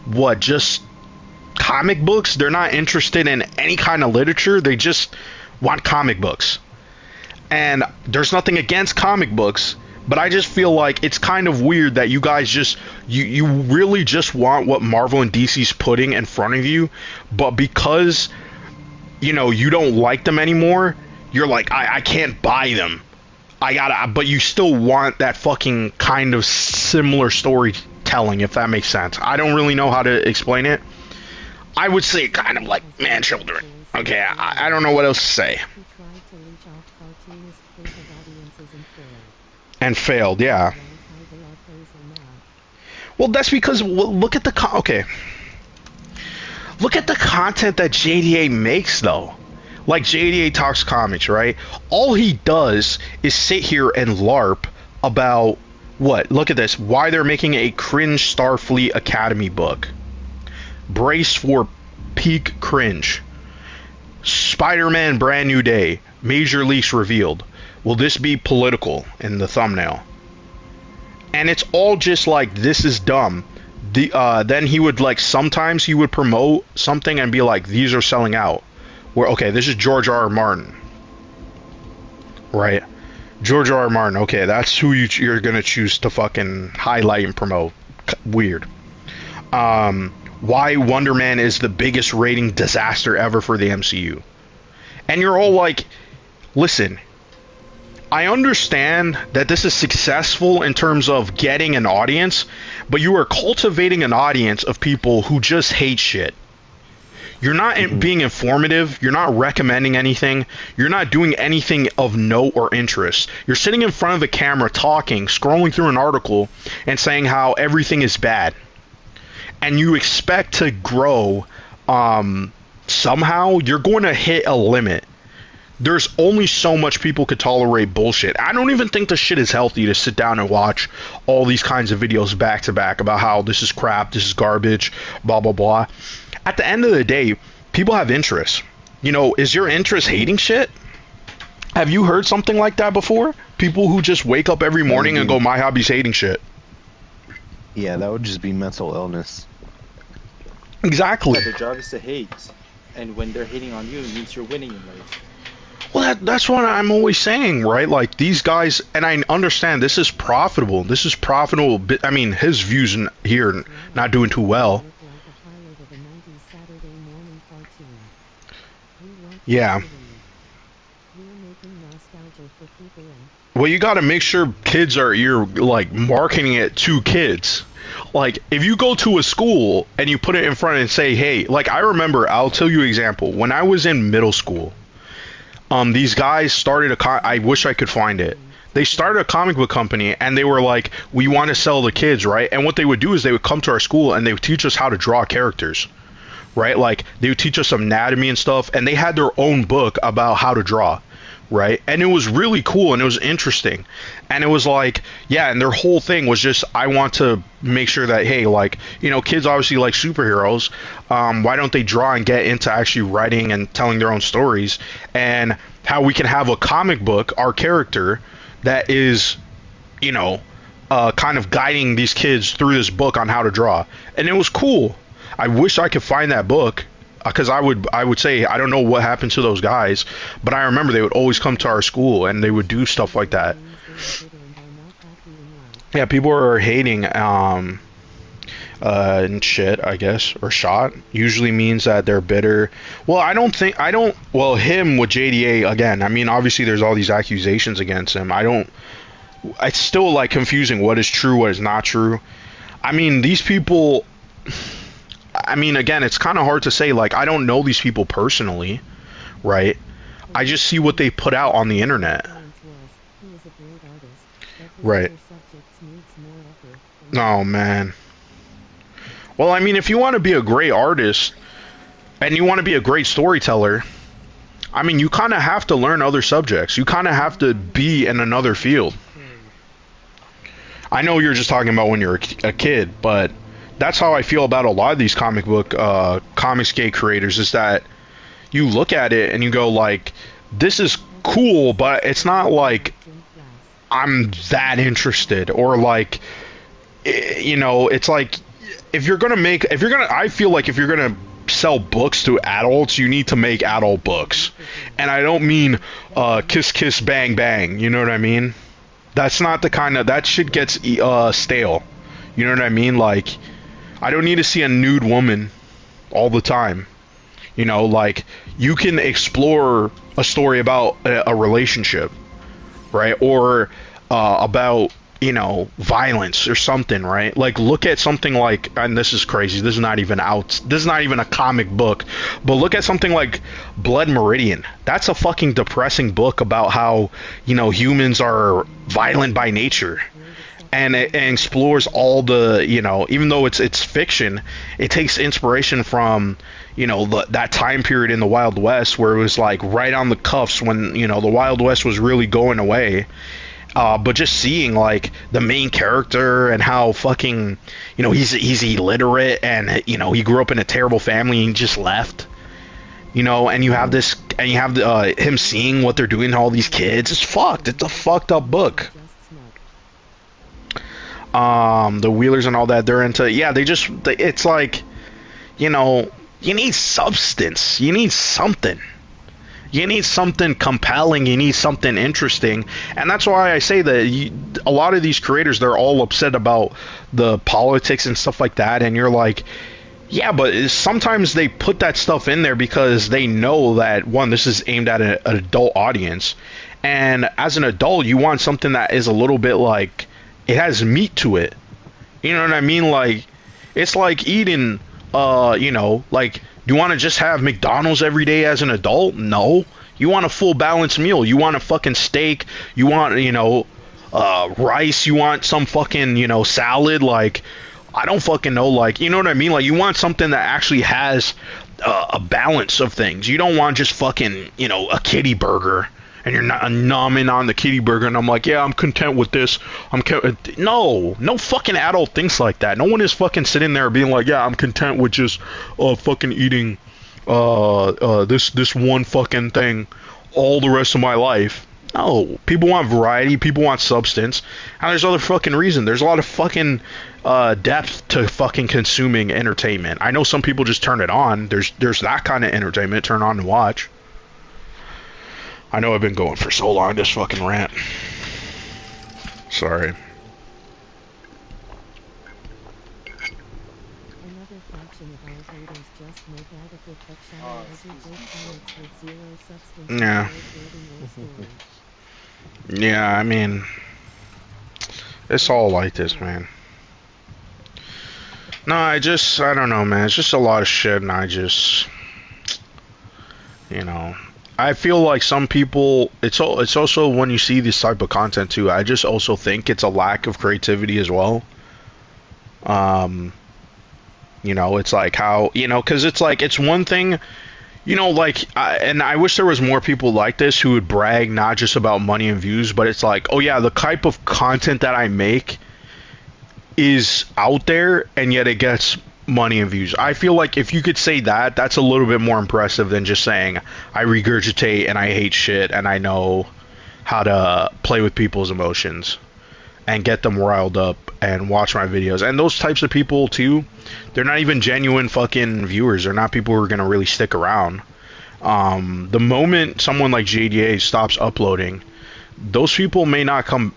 [SPEAKER 1] what, just comic books. They're not interested in any kind of literature. They just want comic books. And there's nothing against comic books, but I just feel like it's kind of weird that you guys just, you really just want what Marvel and DC's putting in front of you, but because, you know, you don't like them anymore, you're like, I can't buy them. But you still want that fucking kind of similar storytelling, if that makes sense. I don't really know how to explain it. I would say kind of like man children. Okay, I don't know what else to say. And failed, yeah. Well, that's because, look at the okay. Look at the content that JDA makes, though. Like, JDA Talks Comics, right? All he does is sit here and LARP about What? Look at this. Why they're making a cringe Starfleet Academy book. Brace for peak cringe. Spider-Man Brand New Day. Major leaks revealed. Will this be political in the thumbnail? And it's all just like, this is dumb. Then he would like, sometimes he would promote something and be like, these are selling out. Where, okay, this is George R.R. Martin. Right? George R.R. Martin, okay, that's who you're gonna choose to fucking highlight and promote. Weird. Why Wonder Man is the biggest rating disaster ever for the MCU. And you're all like, listen, I understand that this is successful in terms of getting an audience, but you are cultivating an audience of people who just hate shit. You're not being informative. You're not recommending anything. You're not doing anything of note or interest. You're sitting in front of the camera talking, scrolling through an article, and saying how everything is bad. And you expect to grow somehow. You're going to hit a limit. There's only so much people could tolerate bullshit. I don't even think the shit is healthy to sit down and watch all these kinds of videos back to back about how this is crap, this is garbage, blah, blah, blah. At the end of the day, people have interests. You know, is your interest hating shit? Have you heard something like that before? People who just wake up every morning and go, my hobby's hating shit.
[SPEAKER 9] Yeah, that would just be mental illness.
[SPEAKER 1] Exactly.
[SPEAKER 10] Yeah, their job is to hate. And when they're hating on you, it means you're winning in life.
[SPEAKER 1] Well, that's what I'm always saying, right? Like, these guys, and I understand this is profitable. This is profitable. I mean, his views here not doing too well. Yeah. Well, you got to make sure you're like marketing it to kids. Like, if you go to a school and you put it in front and say, hey, like, I remember, I'll tell you an example. When I was in middle school, these guys started I wish I could find it. They started a comic book company and they were like, we want to sell to kids, right? And what they would do is they would come to our school and they would teach us how to draw characters. Right? Like, they would teach us anatomy and stuff, and they had their own book about how to draw, right? And it was really cool, and it was interesting. And it was like, yeah, and their whole thing was just, I want to make sure that, hey, like, you know, kids obviously like superheroes. Why don't they draw and get into actually writing and telling their own stories? And how we can have a comic book, our character, that is, you know, kind of guiding these kids through this book on how to draw. And it was cool. I wish I could find that book, because I would say, I don't know what happened to those guys, but I remember they would always come to our school and they would do stuff like that. Yeah, people are hating and shit, I guess, or shot usually means that they're bitter. Well, well, him with JDA, again, I mean, obviously there's all these accusations against him. It's still like confusing what is true, what is not true. I mean, these people, I mean, again, it's kind of hard to say, like, I don't know these people personally, right? I just see what they put out on the internet. Right. Oh, man. Well, I mean, if you want to be a great artist and you want to be a great storyteller, I mean, you kind of have to learn other subjects. You kind of have to be in another field. I know you're just talking about when you're a kid, but that's how I feel about a lot of these comicsgate creators, is that you look at it and you go like, this is cool, but it's not like I'm that interested, or like, you know, it's like, I feel like if you're gonna sell books to adults, you need to make adult books. And I don't mean kiss kiss bang bang, you know what I mean? That's not the kind of, that shit gets stale. You know what I mean? Like, I don't need to see a nude woman all the time. You know, like, you can explore a story about a relationship, right? Or about, you know, violence or something, right? Like, look at something like, and this is crazy, this is not even a comic book, but look at something like Blood Meridian. That's a fucking depressing book about how, you know, humans are violent by nature. And it explores all the, you know, even though it's fiction, it takes inspiration from, you know, that time period in the Wild West where it was like right on the cuffs when, you know, the Wild West was really going away. But just seeing like the main character and how fucking, you know, he's illiterate and you know he grew up in a terrible family and he just left. You know, and you have this, and you have him seeing what they're doing to all these kids. It's fucked. It's a fucked up book. The Wheelers and all that, they're into, yeah, it's like, you know, you need substance. You need something. You need something compelling. You need something interesting. And that's why I say that a lot of these creators, they're all upset about the politics and stuff like that. And you're like, yeah, but sometimes they put that stuff in there because they know that, one, this is aimed at an adult audience. And as an adult, you want something that is a little bit like, it has meat to it. You know what I mean? Like, it's like eating, you know, like, do you want to just have McDonald's every day as an adult? No. You want a full balanced meal. You want a fucking steak. You want, you know, rice. You want some fucking, you know, salad. Like, I don't fucking know. Like, you know what I mean? Like, you want something that actually has a balance of things. You don't want just fucking, you know, a kitty burger. And you're not numbing on the kitty burger, and I'm like, yeah, I'm content with this. No fucking adult thinks like that. No one is fucking sitting there being like, yeah, I'm content with just fucking eating this one fucking thing all the rest of my life. No, people want variety, people want substance, and there's other fucking reason. There's a lot of fucking depth to fucking consuming entertainment. I know some people just turn it on. There's that kind of entertainment, turn on and watch. I know I've been going for so long, this fucking rant. Sorry.
[SPEAKER 3] Another faction of our haters just make adequate but shallow everyday comics with zero substance.
[SPEAKER 1] Yeah. Yeah, I mean, it's all like this, man. No, I don't know, man. It's just a lot of shit, and I just, you know, I feel like some people, it's also when you see this type of content too, I just also think it's a lack of creativity as well. You know, it's like how, you know, because it's like, it's one thing, you know, like, and I wish there was more people like this who would brag not just about money and views, but it's like, oh yeah, the type of content that I make is out there, and yet it gets money and views. I feel like if you could say that, that's a little bit more impressive than just saying I regurgitate and I hate shit and I know how to play with people's emotions and get them riled up and watch my videos. And those types of people too, they're not even genuine fucking viewers. They're not people who are gonna really stick around. The moment someone like JDA stops uploading, those people may not come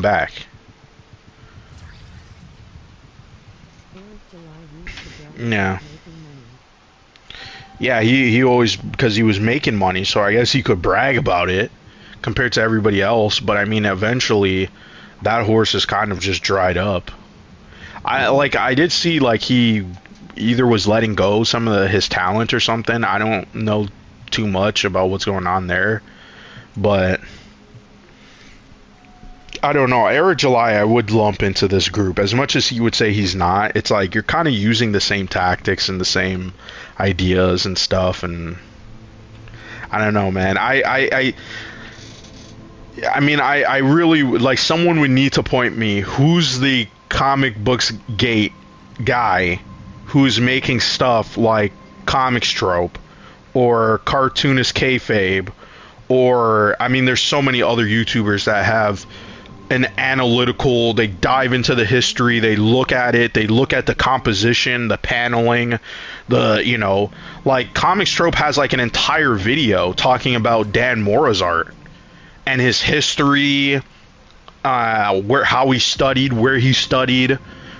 [SPEAKER 1] back. Yeah. Yeah, he always, because he was making money, so I guess he could brag about it compared to everybody else, but I mean, eventually that horse is kind of just dried up. I did see like he either was letting go some of his talent or something. I don't know too much about what's going on there, but I don't know. Eric July, I would lump into this group. As much as you would say he's not, it's like you're kind of using the same tactics and the same ideas and stuff, and I don't know, man. I mean, I really, like, someone would need to point me who's the comic books gate guy who's making stuff like Comic Trope or Cartoonist Kayfabe, or, I mean, there's so many other YouTubers that have an analytical, they dive into the history, they look at it, they look at the composition, the paneling, the, you know, like Comic Trope has like an entire video talking about Dan Mora's art and his history, how he studied, where he studied,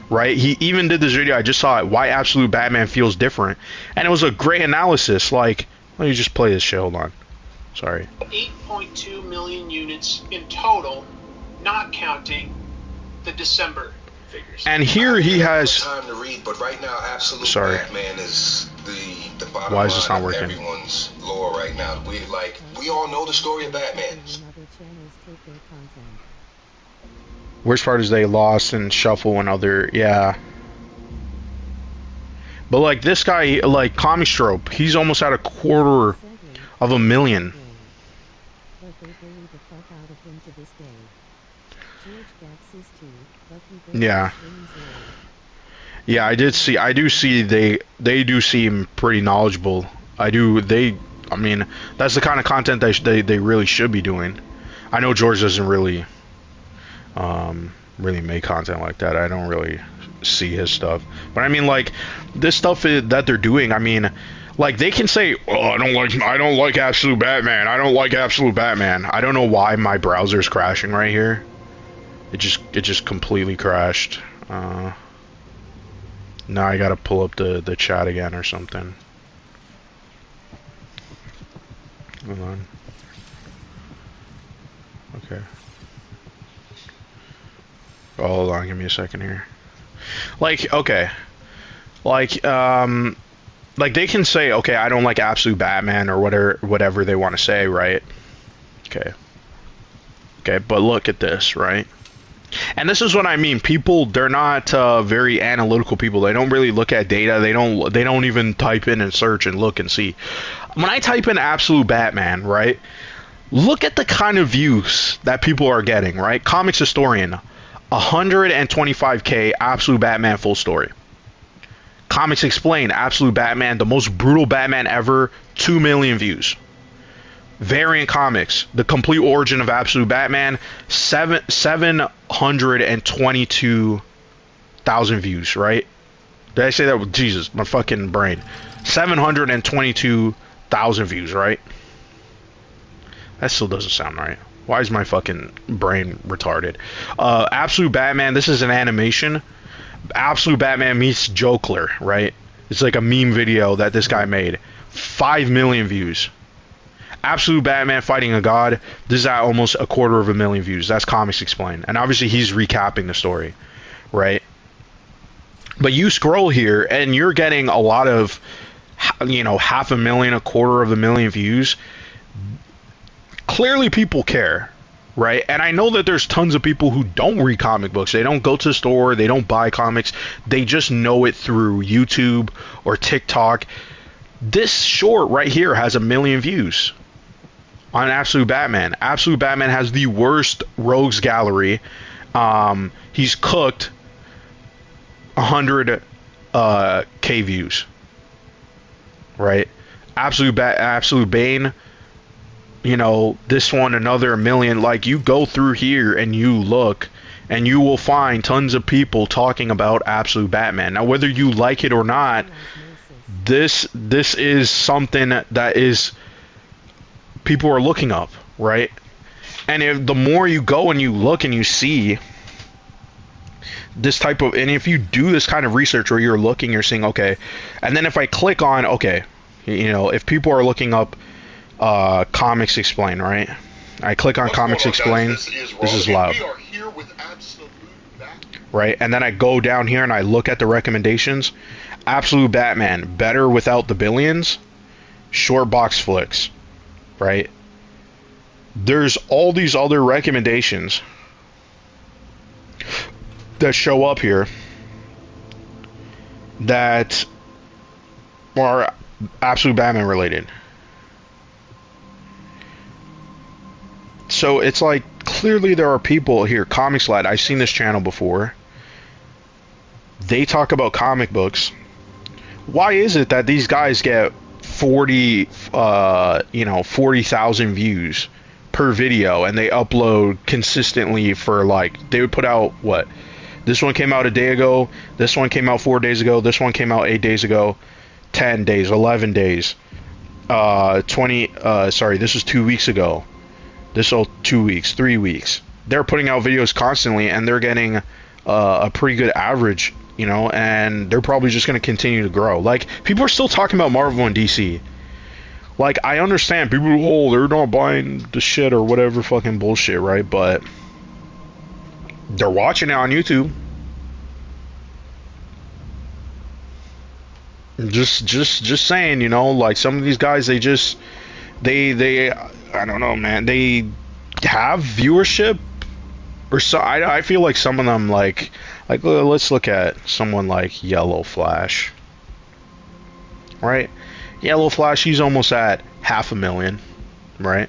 [SPEAKER 1] right? He even did this video, I just saw it, why Absolute Batman feels different, and it was a great analysis. Like, let me just play this shit, hold on, sorry.
[SPEAKER 11] 8.2 million units in total, not counting the December figures.
[SPEAKER 1] And here he has
[SPEAKER 12] time to read, but right now, Absolute
[SPEAKER 1] Sorry.
[SPEAKER 12] Batman is the bottom
[SPEAKER 1] Why is this
[SPEAKER 12] line
[SPEAKER 1] not
[SPEAKER 12] of
[SPEAKER 1] working?
[SPEAKER 12] everyone's lore right now. We all know the story of Batman.
[SPEAKER 1] Worst part is they lost and shuffle and other, yeah. But like this guy, like Comic Trope, he's almost at 250,000.
[SPEAKER 3] But they bully the fuck out of him to this day.
[SPEAKER 1] Yeah. Yeah, I do see they do seem pretty knowledgeable. I mean, that's the kind of content they really should be doing. I know George doesn't really make content like that. I don't really see his stuff. But I mean, like, this stuff that they're doing, I mean, like, they can say, "Oh, I don't like Absolute Batman. I don't like Absolute Batman." I don't know why my browser's crashing right here. It just completely crashed. Now I gotta pull up the chat again or something. Hold on. Okay. Oh, hold on, give me a second here. Like, okay. Like they can say, okay, I don't like Absolute Batman or whatever they want to say, right? Okay. Okay, but look at this, right? And this is what I mean. People, they're not very analytical people. They don't really look at data. They don't even type in and search and look and see. When I type in Absolute Batman, right? Look at the kind of views that people are getting, right? Comics Historian, 125K Absolute Batman full story. Comics Explain, Absolute Batman, the most brutal Batman ever, 2 million views. Variant Comics, The Complete Origin of Absolute Batman, 722,000 views, right? Did I say that with Jesus, my fucking brain? 722,000 views, right? That still doesn't sound right. Why is my fucking brain retarded? Absolute Batman, this is an animation. Absolute Batman meets Joker, right? It's like a meme video that this guy made. 5 million views. Absolute Batman fighting a god. This is at almost 250,000 views. That's Comics Explained. And obviously he's recapping the story, right? But you scroll here and you're getting a lot of, you know, 500,000, 250,000 views. Clearly people care, right? And I know that there's tons of people who don't read comic books. They don't go to the store. They don't buy comics. They just know it through YouTube or TikTok. This short right here has 1 million views on Absolute Batman. Absolute Batman has the worst rogues gallery. He's cooked 100 K views, right? Absolute Bane, you know, this one another 1 million. Like, you go through here and you look and you will find tons of people talking about Absolute Batman. Now, whether you like it or not, this is something that is people are looking up, right? And if the more you go and you look and you see this type of, and if you do this kind of research where you're looking, you're seeing, okay, and then if I click on, okay, you know, if people are looking up Comics Explain, right? I click on Comics Explain. This is loud.
[SPEAKER 12] We are here with Absolute Batman.
[SPEAKER 1] Right? And then I go down here and I look at the recommendations. Absolute Batman, better without the billions. Short box flicks. Right? There's all these other recommendations that show up here that are Absolute Batman related. So it's like, clearly there are people here. Comics Lad, I've seen this channel before. They talk about comic books. Why is it that these guys get 40,000 views per video and they upload consistently for, like, they would put out, what? This one came out a day ago. This one came out 4 days ago. This one came out 8 days ago. 10 days, 11 days. This was 2 weeks ago. This is 2 weeks, 3 weeks. They're putting out videos constantly, and they're getting a pretty good average, you know, and they're probably just going to continue to grow. Like, people are still talking about Marvel and DC. Like, I understand people, oh, they're not buying the shit or whatever fucking bullshit, right? But they're watching it on YouTube. Just saying, you know, like, some of these guys, they I don't know, man. They have viewership, or so. I feel like some of them, like let's look at someone like Yellow Flash, right? Yellow Flash, he's almost at 500,000, right?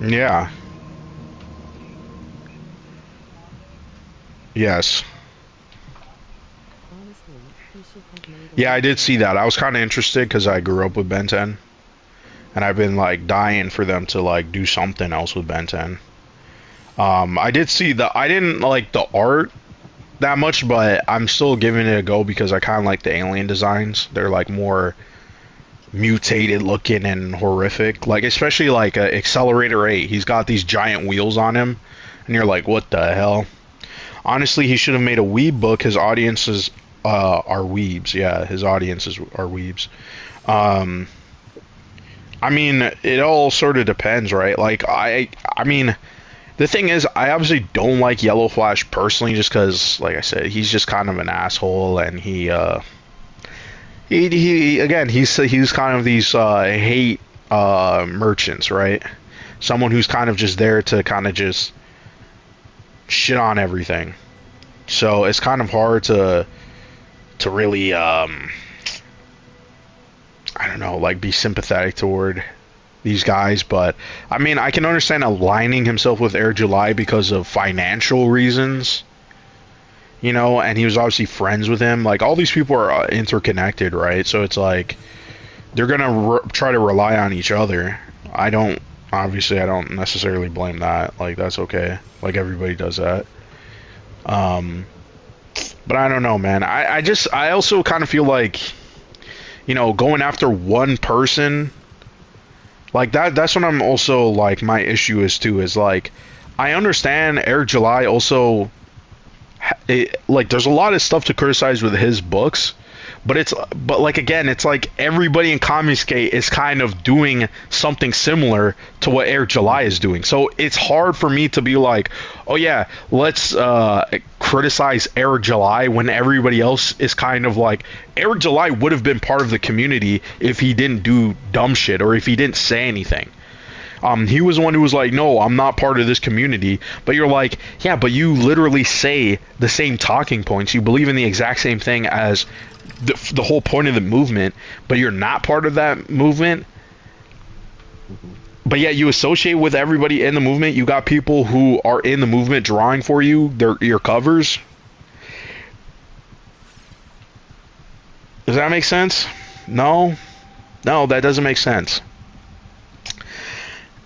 [SPEAKER 1] Yeah. Yes.
[SPEAKER 3] Honestly, he should have made a
[SPEAKER 1] Yeah, I did
[SPEAKER 3] video.
[SPEAKER 1] see that. I was kind of interested because I grew up with Ben 10, and I've been like dying for them to like do something else with Ben 10. I did see the. I didn't like the art that much, but I'm still giving it a go because I kind of like the alien designs. They're like more mutated looking and horrific. Like especially like Accelerator 8. He's got these giant wheels on him, and you're like, what the hell? Honestly, he should have made a weeb book. His audiences are weebs. Yeah, his audiences are weebs. Um, I mean, it all sort of depends, right? Like I mean, the thing is, I obviously don't like Yellow Flash personally, just because, like I said, he's just kind of an asshole, and he again, he's kind of these hate merchants, right? Someone who's kind of just there to kind of just shit on everything. So it's kind of hard to really I don't know, like be sympathetic toward these guys, but I mean, I can understand aligning himself with Air July because of financial reasons, you know, and he was obviously friends with him. Like all these people are interconnected, right? So it's like they're gonna try to rely on each other. I don't obviously I don't necessarily blame that. Like that's okay. Like everybody does that. Um, but I don't know, man. I also kind of feel like, you know, going after one person like that's what I'm also like my issue is too is like I understand Eric July also like there's a lot of stuff to criticize with his books, but like again it's like everybody in Comicsgate is kind of doing something similar to what Eric July is doing, so it's hard for me to be like, oh yeah, let's criticize Eric July when everybody else is kind of like Eric July would have been part of the community if he didn't do dumb shit or if he didn't say anything. He was the one who was like, no, I'm not part of this community. But you're like, yeah, but you literally say the same talking points. You believe in the exact same thing as the whole point of the movement, but you're not part of that movement. But yet you associate with everybody in the movement. You got people who are in the movement drawing for you your covers. Does that make sense? No? No, that doesn't make sense.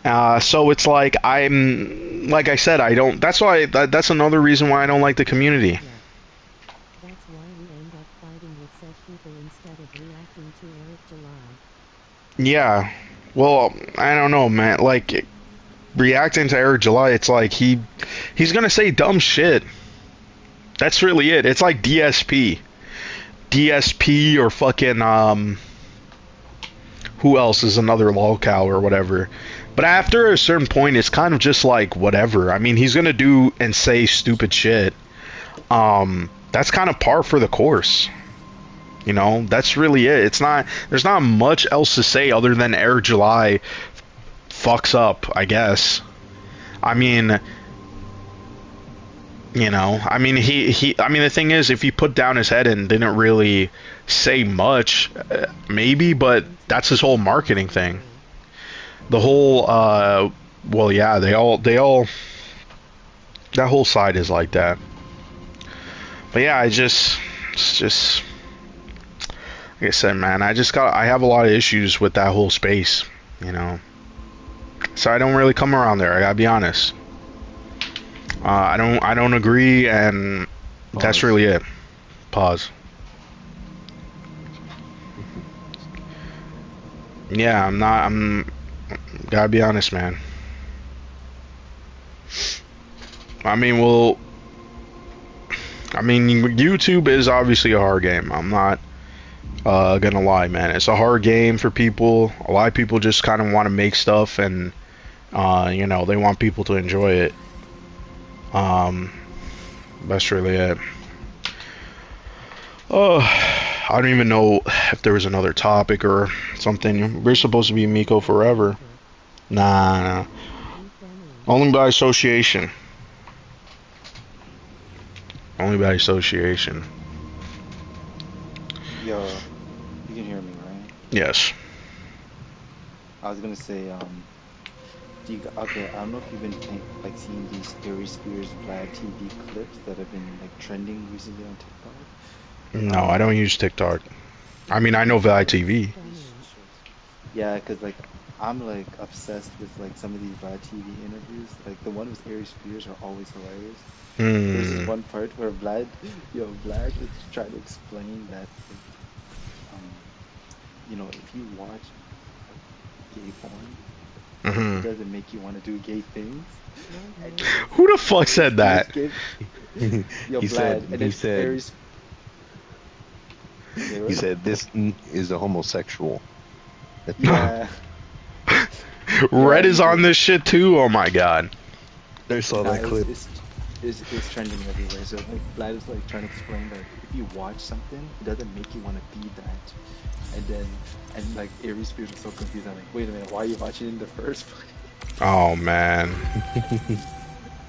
[SPEAKER 1] So it's like like I said, I don't. That's why. That's another reason why I don't like the community.
[SPEAKER 3] That's why we end up fighting with said people instead of reacting to Eric July.
[SPEAKER 1] Yeah. Well, I don't know, man. Like reacting to Eric July, it's like he's gonna say dumb shit. That's really it. It's like DSP or fucking who else is another lolcow or whatever. But after a certain point, it's kind of just like whatever. I mean, he's gonna do and say stupid shit. That's kind of par for the course. You know, that's really it. It's not. There's not much else to say other than Air July fucks up, I guess. I mean, you know, I mean, I mean, the thing is, if he put down his head and didn't really say much, maybe, but that's his whole marketing thing. The whole, well, yeah, they all, that whole side is like that. But yeah, it's just, like I said, man, I have a lot of issues with that whole space, you know. So I don't really come around there. I gotta be honest. I don't agree, and
[SPEAKER 5] Pause.
[SPEAKER 1] That's really it. Pause. Yeah, I'm gotta be honest, man. I mean, well, YouTube is obviously a hard game. I'm not gonna lie, man. It's a hard game for people. A lot of people just kind of want to make stuff, and you know, they want people to enjoy it. That's really it. Oh, I don't even know if there was another topic or something. We're supposed to be Miko forever. Nah. Only by association. Only by association.
[SPEAKER 10] Yo, you can hear me, right?
[SPEAKER 1] Yes.
[SPEAKER 10] I was gonna say, Okay, I don't know if you've been like seeing these Harry Spears Vlad TV clips that have been like trending recently on TikTok.
[SPEAKER 1] No, I don't use TikTok. I mean, I know Vlad TV.
[SPEAKER 10] Yeah, because like I'm like obsessed with like some of these Vlad TV interviews. Like the one with Harry Spears are always hilarious. There's this
[SPEAKER 1] Hmm.
[SPEAKER 10] one part where Vlad is trying to explain that like um if you watch like gay porn, like it
[SPEAKER 1] Hmm.
[SPEAKER 10] doesn't make you want to do gay things. And
[SPEAKER 1] Who the fuck
[SPEAKER 10] Harry
[SPEAKER 1] said
[SPEAKER 10] Spears
[SPEAKER 1] that?
[SPEAKER 10] gave
[SPEAKER 9] he said
[SPEAKER 10] Vlad, and
[SPEAKER 9] he
[SPEAKER 10] then
[SPEAKER 9] said
[SPEAKER 10] say
[SPEAKER 9] he
[SPEAKER 10] what?
[SPEAKER 9] said this is a homosexual.
[SPEAKER 10] Yeah,
[SPEAKER 1] Red
[SPEAKER 10] yeah,
[SPEAKER 1] is
[SPEAKER 10] he
[SPEAKER 1] on
[SPEAKER 10] did.
[SPEAKER 1] this shit too. Oh my god.
[SPEAKER 9] I saw
[SPEAKER 10] Nah,
[SPEAKER 9] that clip.
[SPEAKER 10] it's trending everywhere. So like Vlad is like trying to explain that if you watch something, it doesn't make you want to be that. And like Aries Spears was so confused. I'm like, wait a minute, why are you watching it in the first place?
[SPEAKER 1] Oh man.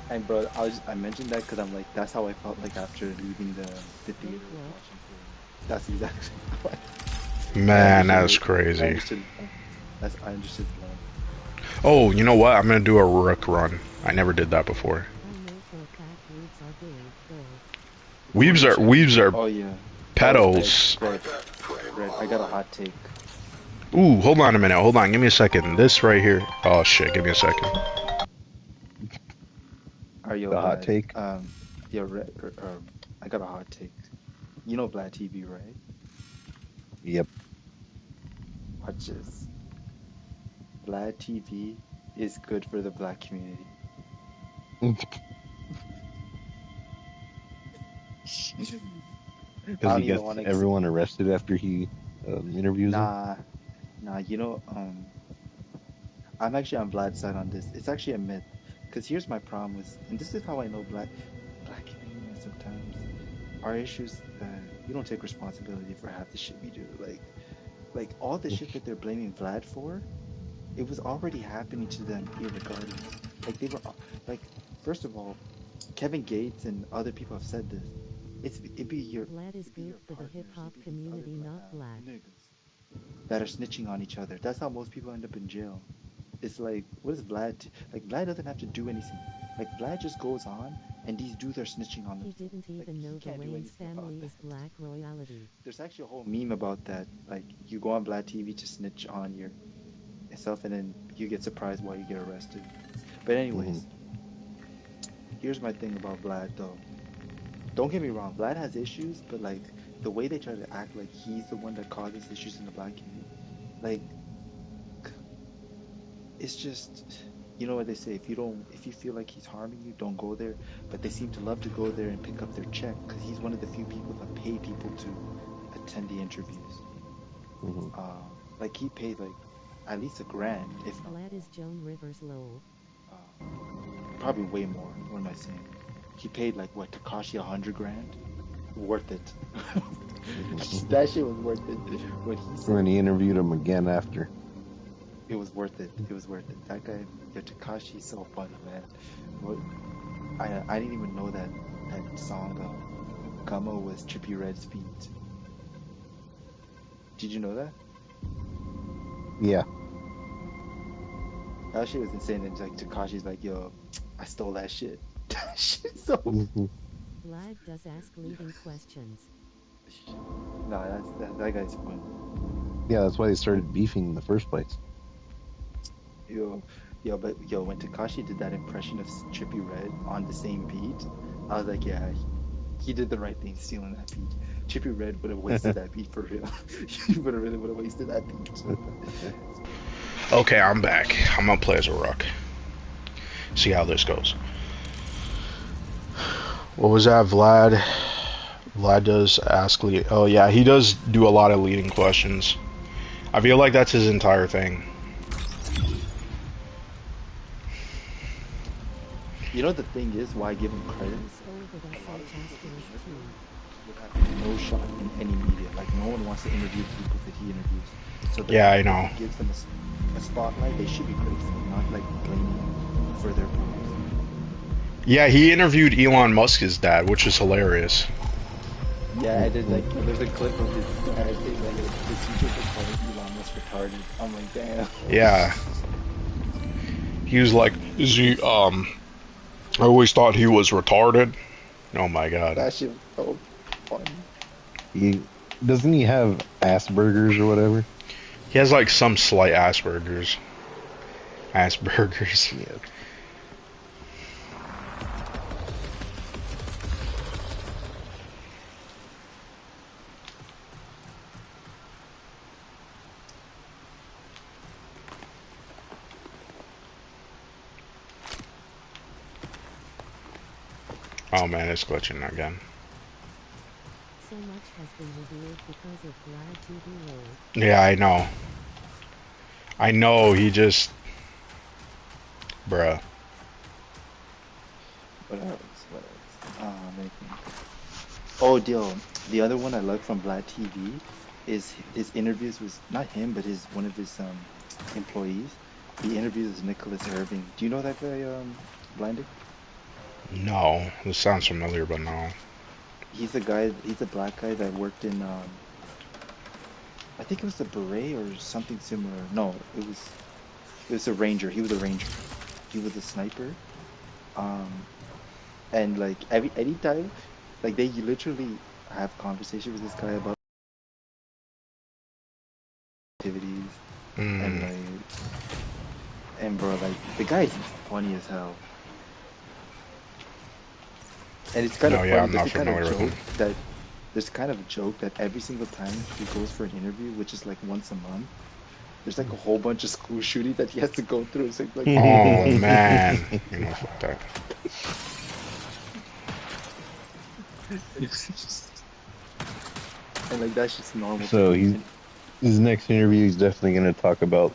[SPEAKER 10] And bro, I mentioned that because I'm like, that's how I felt like after leaving the theater watching porn. That's exactly how I
[SPEAKER 1] Man,
[SPEAKER 10] understood
[SPEAKER 1] that's
[SPEAKER 10] it. I
[SPEAKER 1] crazy.
[SPEAKER 10] understood. I understood Vlad.
[SPEAKER 1] Oh, you know what? I'm gonna do a rook run. I never did that before.
[SPEAKER 3] I know for a fact weebs are gay, though.
[SPEAKER 1] Weaves are
[SPEAKER 10] Oh yeah. Oh,
[SPEAKER 1] pedos.
[SPEAKER 10] Red. I got a hot take.
[SPEAKER 1] Ooh, hold on a minute. Hold on. Give me a second. This right here. Oh shit. Give me a second.
[SPEAKER 10] Are you
[SPEAKER 9] The hot
[SPEAKER 10] Vlad?
[SPEAKER 9] take.
[SPEAKER 10] Yeah, Red. I got a hot take. You know Vlad TV, right?
[SPEAKER 9] Yep.
[SPEAKER 10] Watch this. Vlad TV is good for the black community. I
[SPEAKER 9] Because he
[SPEAKER 10] don't even
[SPEAKER 9] gets
[SPEAKER 10] want to.
[SPEAKER 9] everyone arrested after he interviews them.
[SPEAKER 10] Nah, nah. I'm actually on Vlad's side on this. It's actually a myth. Because here's my problem with, and this is how I know black community, man. Sometimes our issues, we don't take responsibility for half the shit we do. Like all the shit that they're blaming Vlad for, it was already happening to them irregardless. Like they were, like, first of all, Kevin Gates and other people have said this.
[SPEAKER 3] Vlad is
[SPEAKER 10] It'd be
[SPEAKER 3] good
[SPEAKER 10] your
[SPEAKER 3] for the hip
[SPEAKER 10] partners, it'd
[SPEAKER 3] hop
[SPEAKER 10] be these other
[SPEAKER 3] community, not black.
[SPEAKER 10] niggas that are snitching on each other. That's how most people end up in jail. It's like, what is like? Vlad doesn't have to do anything. Like Vlad just goes on, and these dudes are snitching on
[SPEAKER 3] He
[SPEAKER 10] themselves.
[SPEAKER 3] didn't
[SPEAKER 10] Like
[SPEAKER 3] even
[SPEAKER 10] he
[SPEAKER 3] know the
[SPEAKER 10] can't do
[SPEAKER 3] Wayne's
[SPEAKER 10] anything about
[SPEAKER 3] family
[SPEAKER 10] that.
[SPEAKER 3] is black royalty.
[SPEAKER 10] There's actually a whole meme about that. Like you go on Vlad TV to snitch on yourself, and then you get surprised why you get arrested. But
[SPEAKER 9] Hmm.
[SPEAKER 10] anyways, here's my thing about Vlad though. Don't get me wrong, Vlad has issues, but like the way they try to act like he's the one that causes issues in the black community, like it's just, you know what they say, if you feel like he's harming you, don't go there. But they seem to love to go there and pick up their check because he's one of the few people that pay people to attend the interviews.
[SPEAKER 9] Hmm.
[SPEAKER 10] Like he paid like at least $1,000, if not
[SPEAKER 3] Vlad is
[SPEAKER 10] more.
[SPEAKER 3] Joan Rivers low.
[SPEAKER 10] Probably way more. What am I saying? He paid like what, Takashi 100 grand? Worth it. That shit was worth it. What he
[SPEAKER 9] And then
[SPEAKER 10] said,
[SPEAKER 9] he interviewed him again after.
[SPEAKER 10] it was worth it. It was worth it. That guy, yo, Takashi's so funny, man. What I didn't even know that song Gummo was Trippie Redd's beat. Did you know that?
[SPEAKER 9] Yeah.
[SPEAKER 10] That shit was insane. And like Takashi's like, yo, I stole that shit. That shit's so
[SPEAKER 9] Hmm.
[SPEAKER 3] Vlad does ask leading questions.
[SPEAKER 10] nah, that guy's funny.
[SPEAKER 9] Yeah, that's why they started beefing in the first place.
[SPEAKER 10] But when Takashi did that impression of Trippie Redd on the same beat, I was like, yeah, he did the right thing stealing that beat. Trippie Redd would have wasted that beat for real. He would have wasted that beat.
[SPEAKER 1] Okay, I'm back. I'm gonna play as a rook. See how this goes. What was that, Vlad? Vlad does ask lead. Oh yeah, he does do a lot of leading questions. I feel like that's his entire thing.
[SPEAKER 10] You know the thing is why I give him credit? A lot of these interviewers would have no shot in any media. Like no one wants to interview the people that he interviews. So the
[SPEAKER 1] Yeah, I
[SPEAKER 10] fact that
[SPEAKER 1] know.
[SPEAKER 10] he gives them a spotlight, they should be grateful, not like blaming him for their problems.
[SPEAKER 1] Yeah, he interviewed Elon Musk's dad, which is hilarious.
[SPEAKER 10] Yeah, and then like there's a clip of his dad saying like the teacher was calling Elon Musk retarded. I'm like, damn.
[SPEAKER 1] Yeah. He was like, "Is he? I always thought he was retarded." Oh my god.
[SPEAKER 10] That shit was so funny.
[SPEAKER 9] Doesn't he have Asperger's or whatever?
[SPEAKER 1] He has like some slight Asperger's. Asperger's.
[SPEAKER 9] Yeah.
[SPEAKER 1] Oh man, it's glitching again.
[SPEAKER 3] So much has been revealed because of Vlad TV role.
[SPEAKER 1] Yeah, I know. I know, he just... Bruh.
[SPEAKER 10] What else? What else? Let me think. Oh, the other one I like from Vlad TV is his interviews with, not him, but one of his employees. He interviews Nicholas Irving. Do you know that guy, Blinded?
[SPEAKER 1] No. This sounds familiar, but no.
[SPEAKER 10] He's a black guy that worked in, I think it was the Beret or something similar. No, it was a ranger. He was a ranger. He was a sniper. And like anytime, like they literally have conversation with this guy about activities and bro, like the guy's funny as hell. And it's kind of funny.
[SPEAKER 1] I'm not familiar with him.
[SPEAKER 10] There's kind of a joke that every single time he goes for an interview, which is like once a month, there's like a whole bunch of school shooting that he has to go through. It's like
[SPEAKER 1] oh man, you know, fuck that.
[SPEAKER 10] And like that's just normal.
[SPEAKER 9] So his next interview, he's definitely going to talk about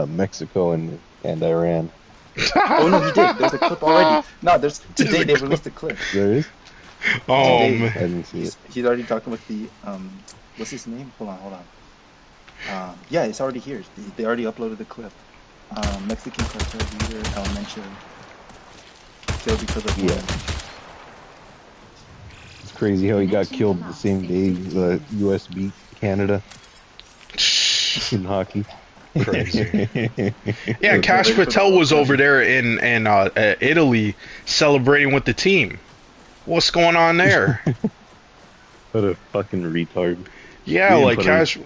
[SPEAKER 9] Mexico and Iran.
[SPEAKER 10] Oh no, he did. There's a clip already. No, today they released a clip.
[SPEAKER 9] There is?
[SPEAKER 1] Oh
[SPEAKER 10] today,
[SPEAKER 1] man.
[SPEAKER 9] I didn't see it.
[SPEAKER 10] He's already talking with the what's his name? Hold on. Yeah, it's already here. They already uploaded the clip. Mexican cartel leader El Mencho killed because of
[SPEAKER 9] Yeah. It's crazy how he got killed the same day the U.S. beat Canada in hockey.
[SPEAKER 1] Crazy. Yeah, Cash Patel was over there in Italy celebrating with the team. What's going on there?
[SPEAKER 9] What a fucking retard.
[SPEAKER 1] Yeah, like Cash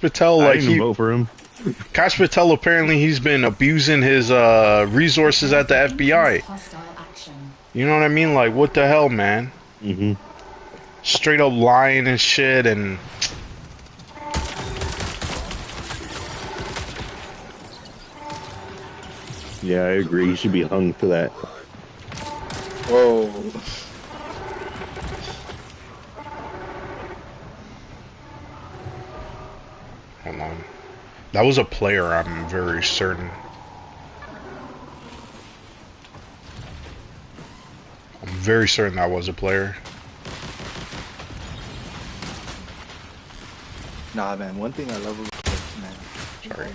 [SPEAKER 1] Patel, like
[SPEAKER 9] he vote for him.
[SPEAKER 1] Cash Patel apparently he's been abusing his resources at the FBI. You know what I mean? Like, what the hell, man?
[SPEAKER 9] Mm-hmm.
[SPEAKER 1] Straight up lying and shit, and
[SPEAKER 9] yeah, I agree. He should be hung for that.
[SPEAKER 10] Whoa.
[SPEAKER 1] hold on. That was a player, I'm very certain. I'm very certain that was a player.
[SPEAKER 10] Nah, man. One thing I love about this, man.
[SPEAKER 1] Sorry.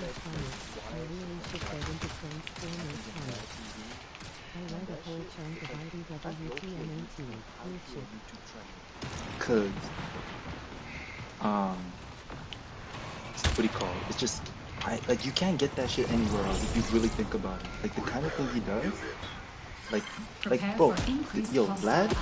[SPEAKER 10] Cause, what do you call it? It's just, like you can't get that shit anywhere else if you really think about it. Like the kind of thing he does, like bro, yo, Vlad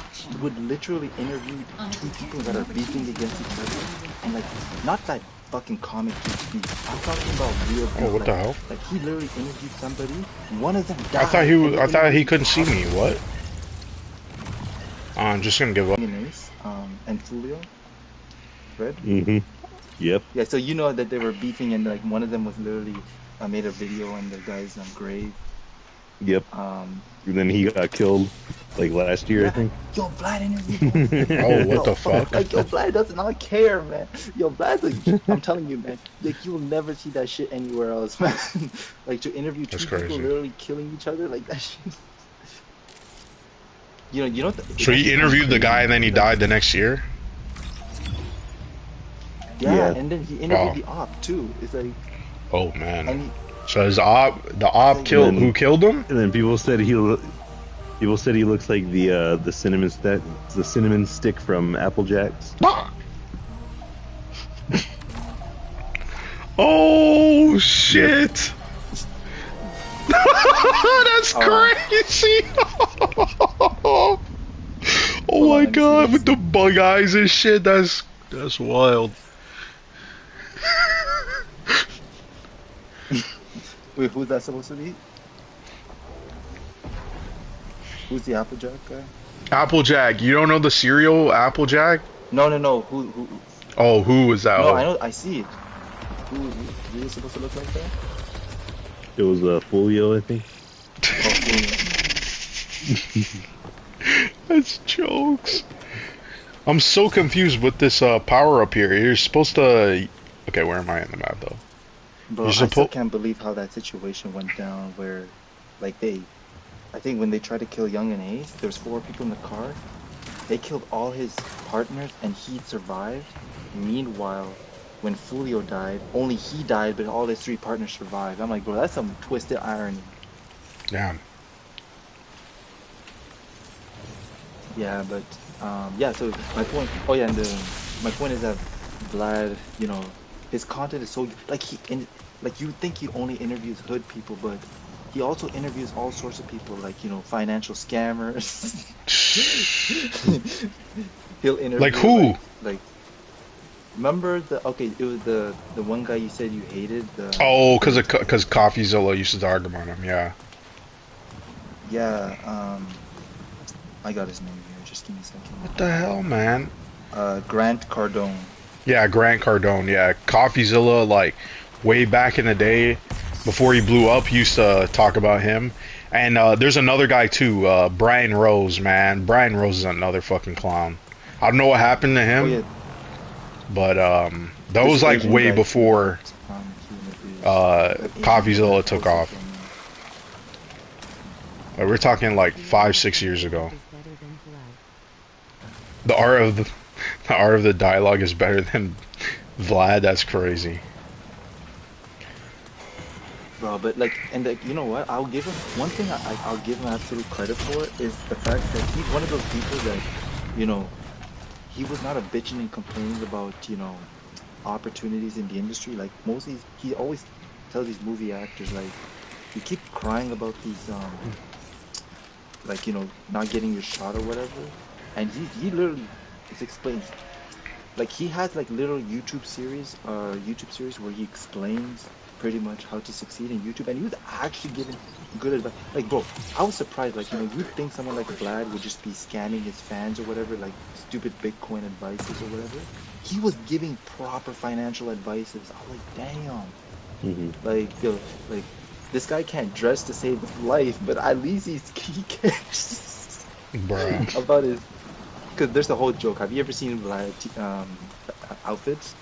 [SPEAKER 10] would literally interview two people that are beefing against each other, and like not that fucking comic geek beef. I'm talking about real.
[SPEAKER 1] Oh, what the hell?
[SPEAKER 10] Like he literally interviewed somebody. One of them died.
[SPEAKER 1] I thought he couldn't see me. What? I'm just gonna give up.
[SPEAKER 10] And Fulio, Fred.
[SPEAKER 9] Mm-hmm. Yep.
[SPEAKER 10] Yeah, so you know that they were beefing, and like one of them was literally made a video on the guy's grave.
[SPEAKER 9] Yep. And then he got killed like last year, I think.
[SPEAKER 10] Yo, Vlad interviewed him.
[SPEAKER 1] Oh, what the fuck?
[SPEAKER 10] Like, yo, Vlad does not care, man. Yo, Vlad, like, I'm telling you, man, like you will never see that shit anywhere else, man. Like to interview two people literally killing each other, like that shit. You know.
[SPEAKER 1] So he interviewed the guy and then he died the next year?
[SPEAKER 10] Yeah, and then he interviewed the op too. It's like,
[SPEAKER 1] oh man. So his the op killed who killed him?
[SPEAKER 9] And then people said he looks like the cinnamon stick from Apple Jacks.
[SPEAKER 1] Oh shit! That's crazy. Oh
[SPEAKER 10] Hold on,
[SPEAKER 1] my
[SPEAKER 10] let me see
[SPEAKER 1] god,
[SPEAKER 10] this.
[SPEAKER 1] with the bug eyes and shit. That's wild.
[SPEAKER 10] Wait, who's that supposed to be? Who's the Applejack guy?
[SPEAKER 1] Applejack. You don't know the cereal Applejack?
[SPEAKER 10] No, no, no. Who?
[SPEAKER 1] Oh, who was that?
[SPEAKER 10] No, I
[SPEAKER 1] Oh.
[SPEAKER 10] know. I see it. Who is supposed to look like that?
[SPEAKER 9] It was Folio, I think.
[SPEAKER 1] That's jokes. I'm so confused with this power up here. You're supposed to. Okay, where am I in the map though?
[SPEAKER 10] Bro, I still can't believe how that situation went down. Where, like I think when they tried to kill Young and Ace, there was 4 people in the car. They killed all his partners, and he survived. Meanwhile, when Fulio died, only he died, but all his 3 partners survived. I'm like, bro, that's some twisted irony.
[SPEAKER 1] Damn.
[SPEAKER 10] Yeah, but yeah. So my point. Oh yeah, and my point is that Vlad, you know, his content is so like you think he only interviews hood people, but he also interviews all sorts of people, like, you know, financial scammers. He'll interview
[SPEAKER 1] like who?
[SPEAKER 10] Like remember it was the one guy you said you hated.
[SPEAKER 1] Oh, because CoffeeZilla used to talk about him. Yeah.
[SPEAKER 10] Yeah. I got his name here. Just give me a second.
[SPEAKER 1] What the hell, man?
[SPEAKER 10] Grant Cardone.
[SPEAKER 1] Yeah, Grant Cardone. Yeah, CoffeeZilla, like way back in the day, before he blew up, he used to talk about him. And there's another guy too, Brian Rose. Man, Brian Rose is another fucking clown. I don't know what happened to him, but that was like way before CoffeeZilla took off. Like, we're talking like 5-6 years ago. The art of the dialogue is better than Vlad. That's crazy.
[SPEAKER 10] Bro, but like, and like, you know what? I'll give him one thing. I'll give him absolute credit for is the fact that he's one of those people that, you know, he was not a bitching and complaining about, you know, opportunities in the industry. Like mostly, he always tells these movie actors, like, you keep crying about these like, you know, not getting your shot or whatever, and he literally explains, like, he has like little YouTube series where he explains pretty much how to succeed in YouTube, and he was actually giving good advice. Like, bro, I was surprised. Like, you know, you'd think someone like Vlad would just be scamming his fans or whatever, like stupid Bitcoin advices or whatever. He was giving proper financial advices. I was like, damn. Like, yo, like, this guy can't dress to save his life, but at least he cares about his. Because there's the whole joke. Have you ever seen Vlad outfits?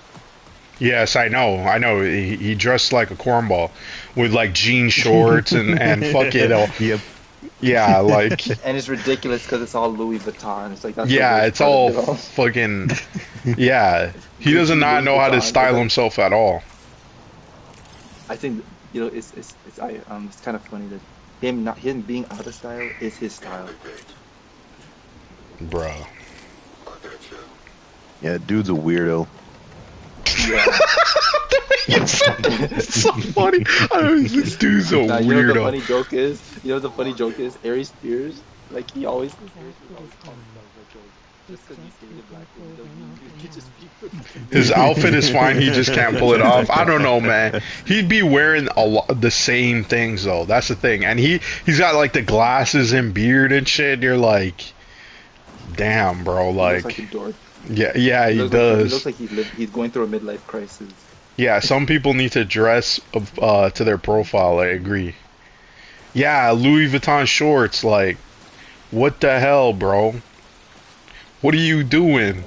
[SPEAKER 1] Yes, I know. He dressed like a cornball with like jean shorts and fuck it all.
[SPEAKER 9] Yep.
[SPEAKER 1] Yeah, like.
[SPEAKER 10] And it's ridiculous because it's all Louis Vuitton. It's like that's
[SPEAKER 1] it's all fucking. Yeah, he does not know how to style himself at all.
[SPEAKER 10] I think, you know, it's kind of funny that him being out of style is his style.
[SPEAKER 1] Bruh.
[SPEAKER 9] Yeah, dude's a weirdo.
[SPEAKER 10] Yeah.
[SPEAKER 1] It's so funny. This dude's a weirdo.
[SPEAKER 10] You know what the funny joke is? Ari Spears, like, he always
[SPEAKER 1] his outfit is fine, he just can't pull it off. I don't know, man. He'd be wearing the same things though. That's the thing. And he's got like the glasses and beard and shit. You're like, damn, bro. Like,
[SPEAKER 10] he looks like a dork.
[SPEAKER 1] Yeah, he does.
[SPEAKER 10] He looks like he's going through a midlife crisis.
[SPEAKER 1] Yeah, some people need to dress to their profile. I agree. Yeah, Louis Vuitton shorts. Like, what the hell, bro? What are you doing?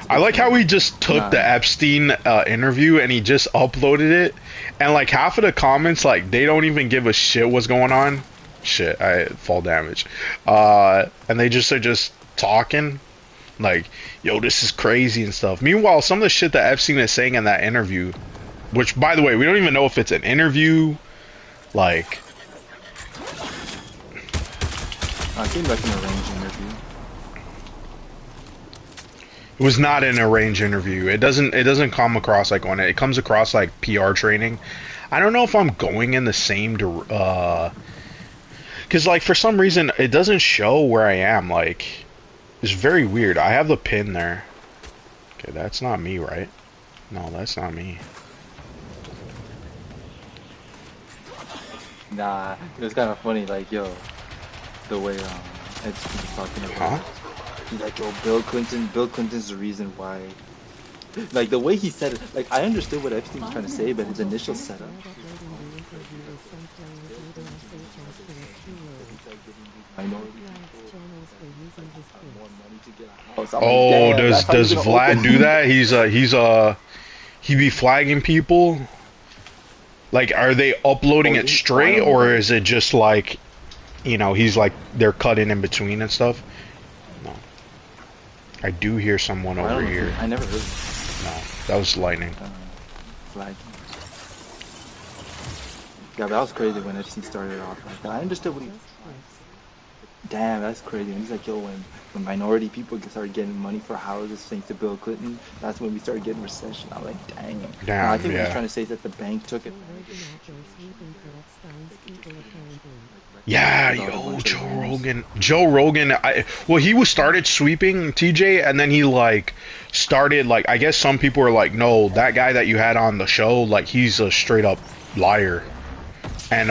[SPEAKER 1] I like how he just took the Epstein interview and he just uploaded it, and like half of the comments, like, they don't even give a shit what's going on. Shit, I fall damage. And they just are just talking like, yo, this is crazy and stuff. Meanwhile, some of the shit that Epstein is saying in that interview, which, by the way, we don't even know if it's an interview, like,
[SPEAKER 10] I think like an arranged interview.
[SPEAKER 1] it was not an arranged interview. It doesn't come across like one. It comes across like PR training. I don't know if I'm going in the same because like for some reason it doesn't show where I am. Like it's very weird. I have the pin there. Okay, that's not me, right? No, that's not me.
[SPEAKER 10] Nah, it was kind of funny, like, yo, the way Epstein was talking about it. He's like, yo, Bill Clinton's the reason why. Like, the way he said it, like, I understood what Epstein was trying to say, but his initial setup.
[SPEAKER 1] Oh, does Vlad do that? He be flagging people? Like, are they uploading it straight, or is it just like, you know, he's like, they're cutting in between and stuff? No. I do hear someone over here.
[SPEAKER 10] I never heard.
[SPEAKER 1] No, that was lightning.
[SPEAKER 10] Flag. Yeah, that was crazy when Epstein started off like that. I understood what he. Damn, that's crazy. And he's like, yo, when minority people started getting money for houses thanks to Bill Clinton, that's when we started getting recession. I'm like, dang.
[SPEAKER 1] Damn,
[SPEAKER 10] I think what he's trying to say is that the bank took it.
[SPEAKER 1] Yeah, yo, Joe Rogan. Joe Rogan, well, he started sweeping TJ, and then he, like, started, like, I guess some people are like, no, that guy that you had on the show, like, he's a straight-up liar. And,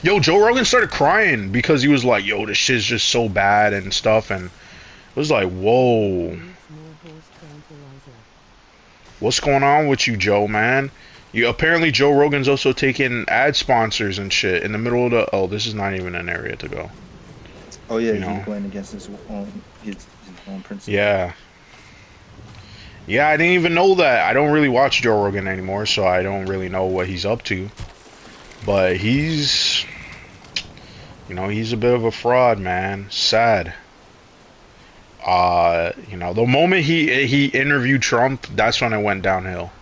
[SPEAKER 1] yo, Joe Rogan started crying because he was like, yo, this shit's just so bad and stuff, and it was like, whoa. What's going on with you, Joe, man? Apparently Joe Rogan's also taking ad sponsors and shit in the middle of the... Oh, this is not even an area to go.
[SPEAKER 10] Oh, yeah, he's going against his own principle.
[SPEAKER 1] Yeah. Yeah, I didn't even know that. I don't really watch Joe Rogan anymore, so I don't really know what he's up to. But he's... You know, he's a bit of a fraud, man. Sad. You know, the moment he interviewed Trump, that's when it went downhill.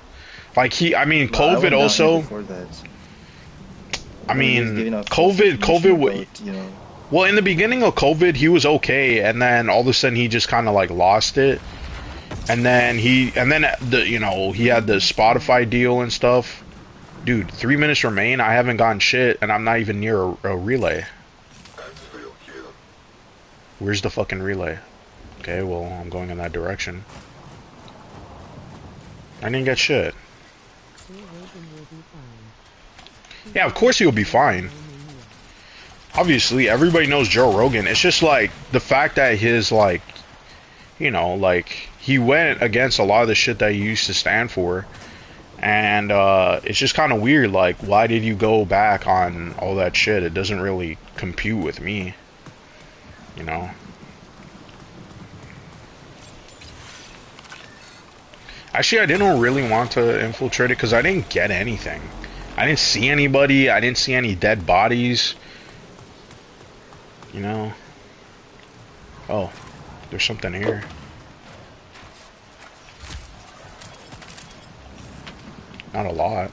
[SPEAKER 1] Like COVID also. I mean, COVID.
[SPEAKER 10] You know.
[SPEAKER 1] Well, in the beginning of COVID, he was okay, and then all of a sudden he just kind of like lost it, and then he had the Spotify deal and stuff. Dude, 3 minutes remain. I haven't gotten shit, and I'm not even near a relay. Where's the fucking relay? Okay, well, I'm going in that direction. I didn't get shit. Yeah, of course he'll be fine. Obviously, everybody knows Joe Rogan. It's just like the fact that his, like, you know, like, he went against a lot of the shit that he used to stand for. And it's just kind of weird, like, why did you go back on all that shit? It doesn't really compute with me, you know? Actually, I didn't really want to infiltrate it because I didn't get anything. I didn't see anybody. I didn't see any dead bodies. You know? Oh, there's something here. Not a lot.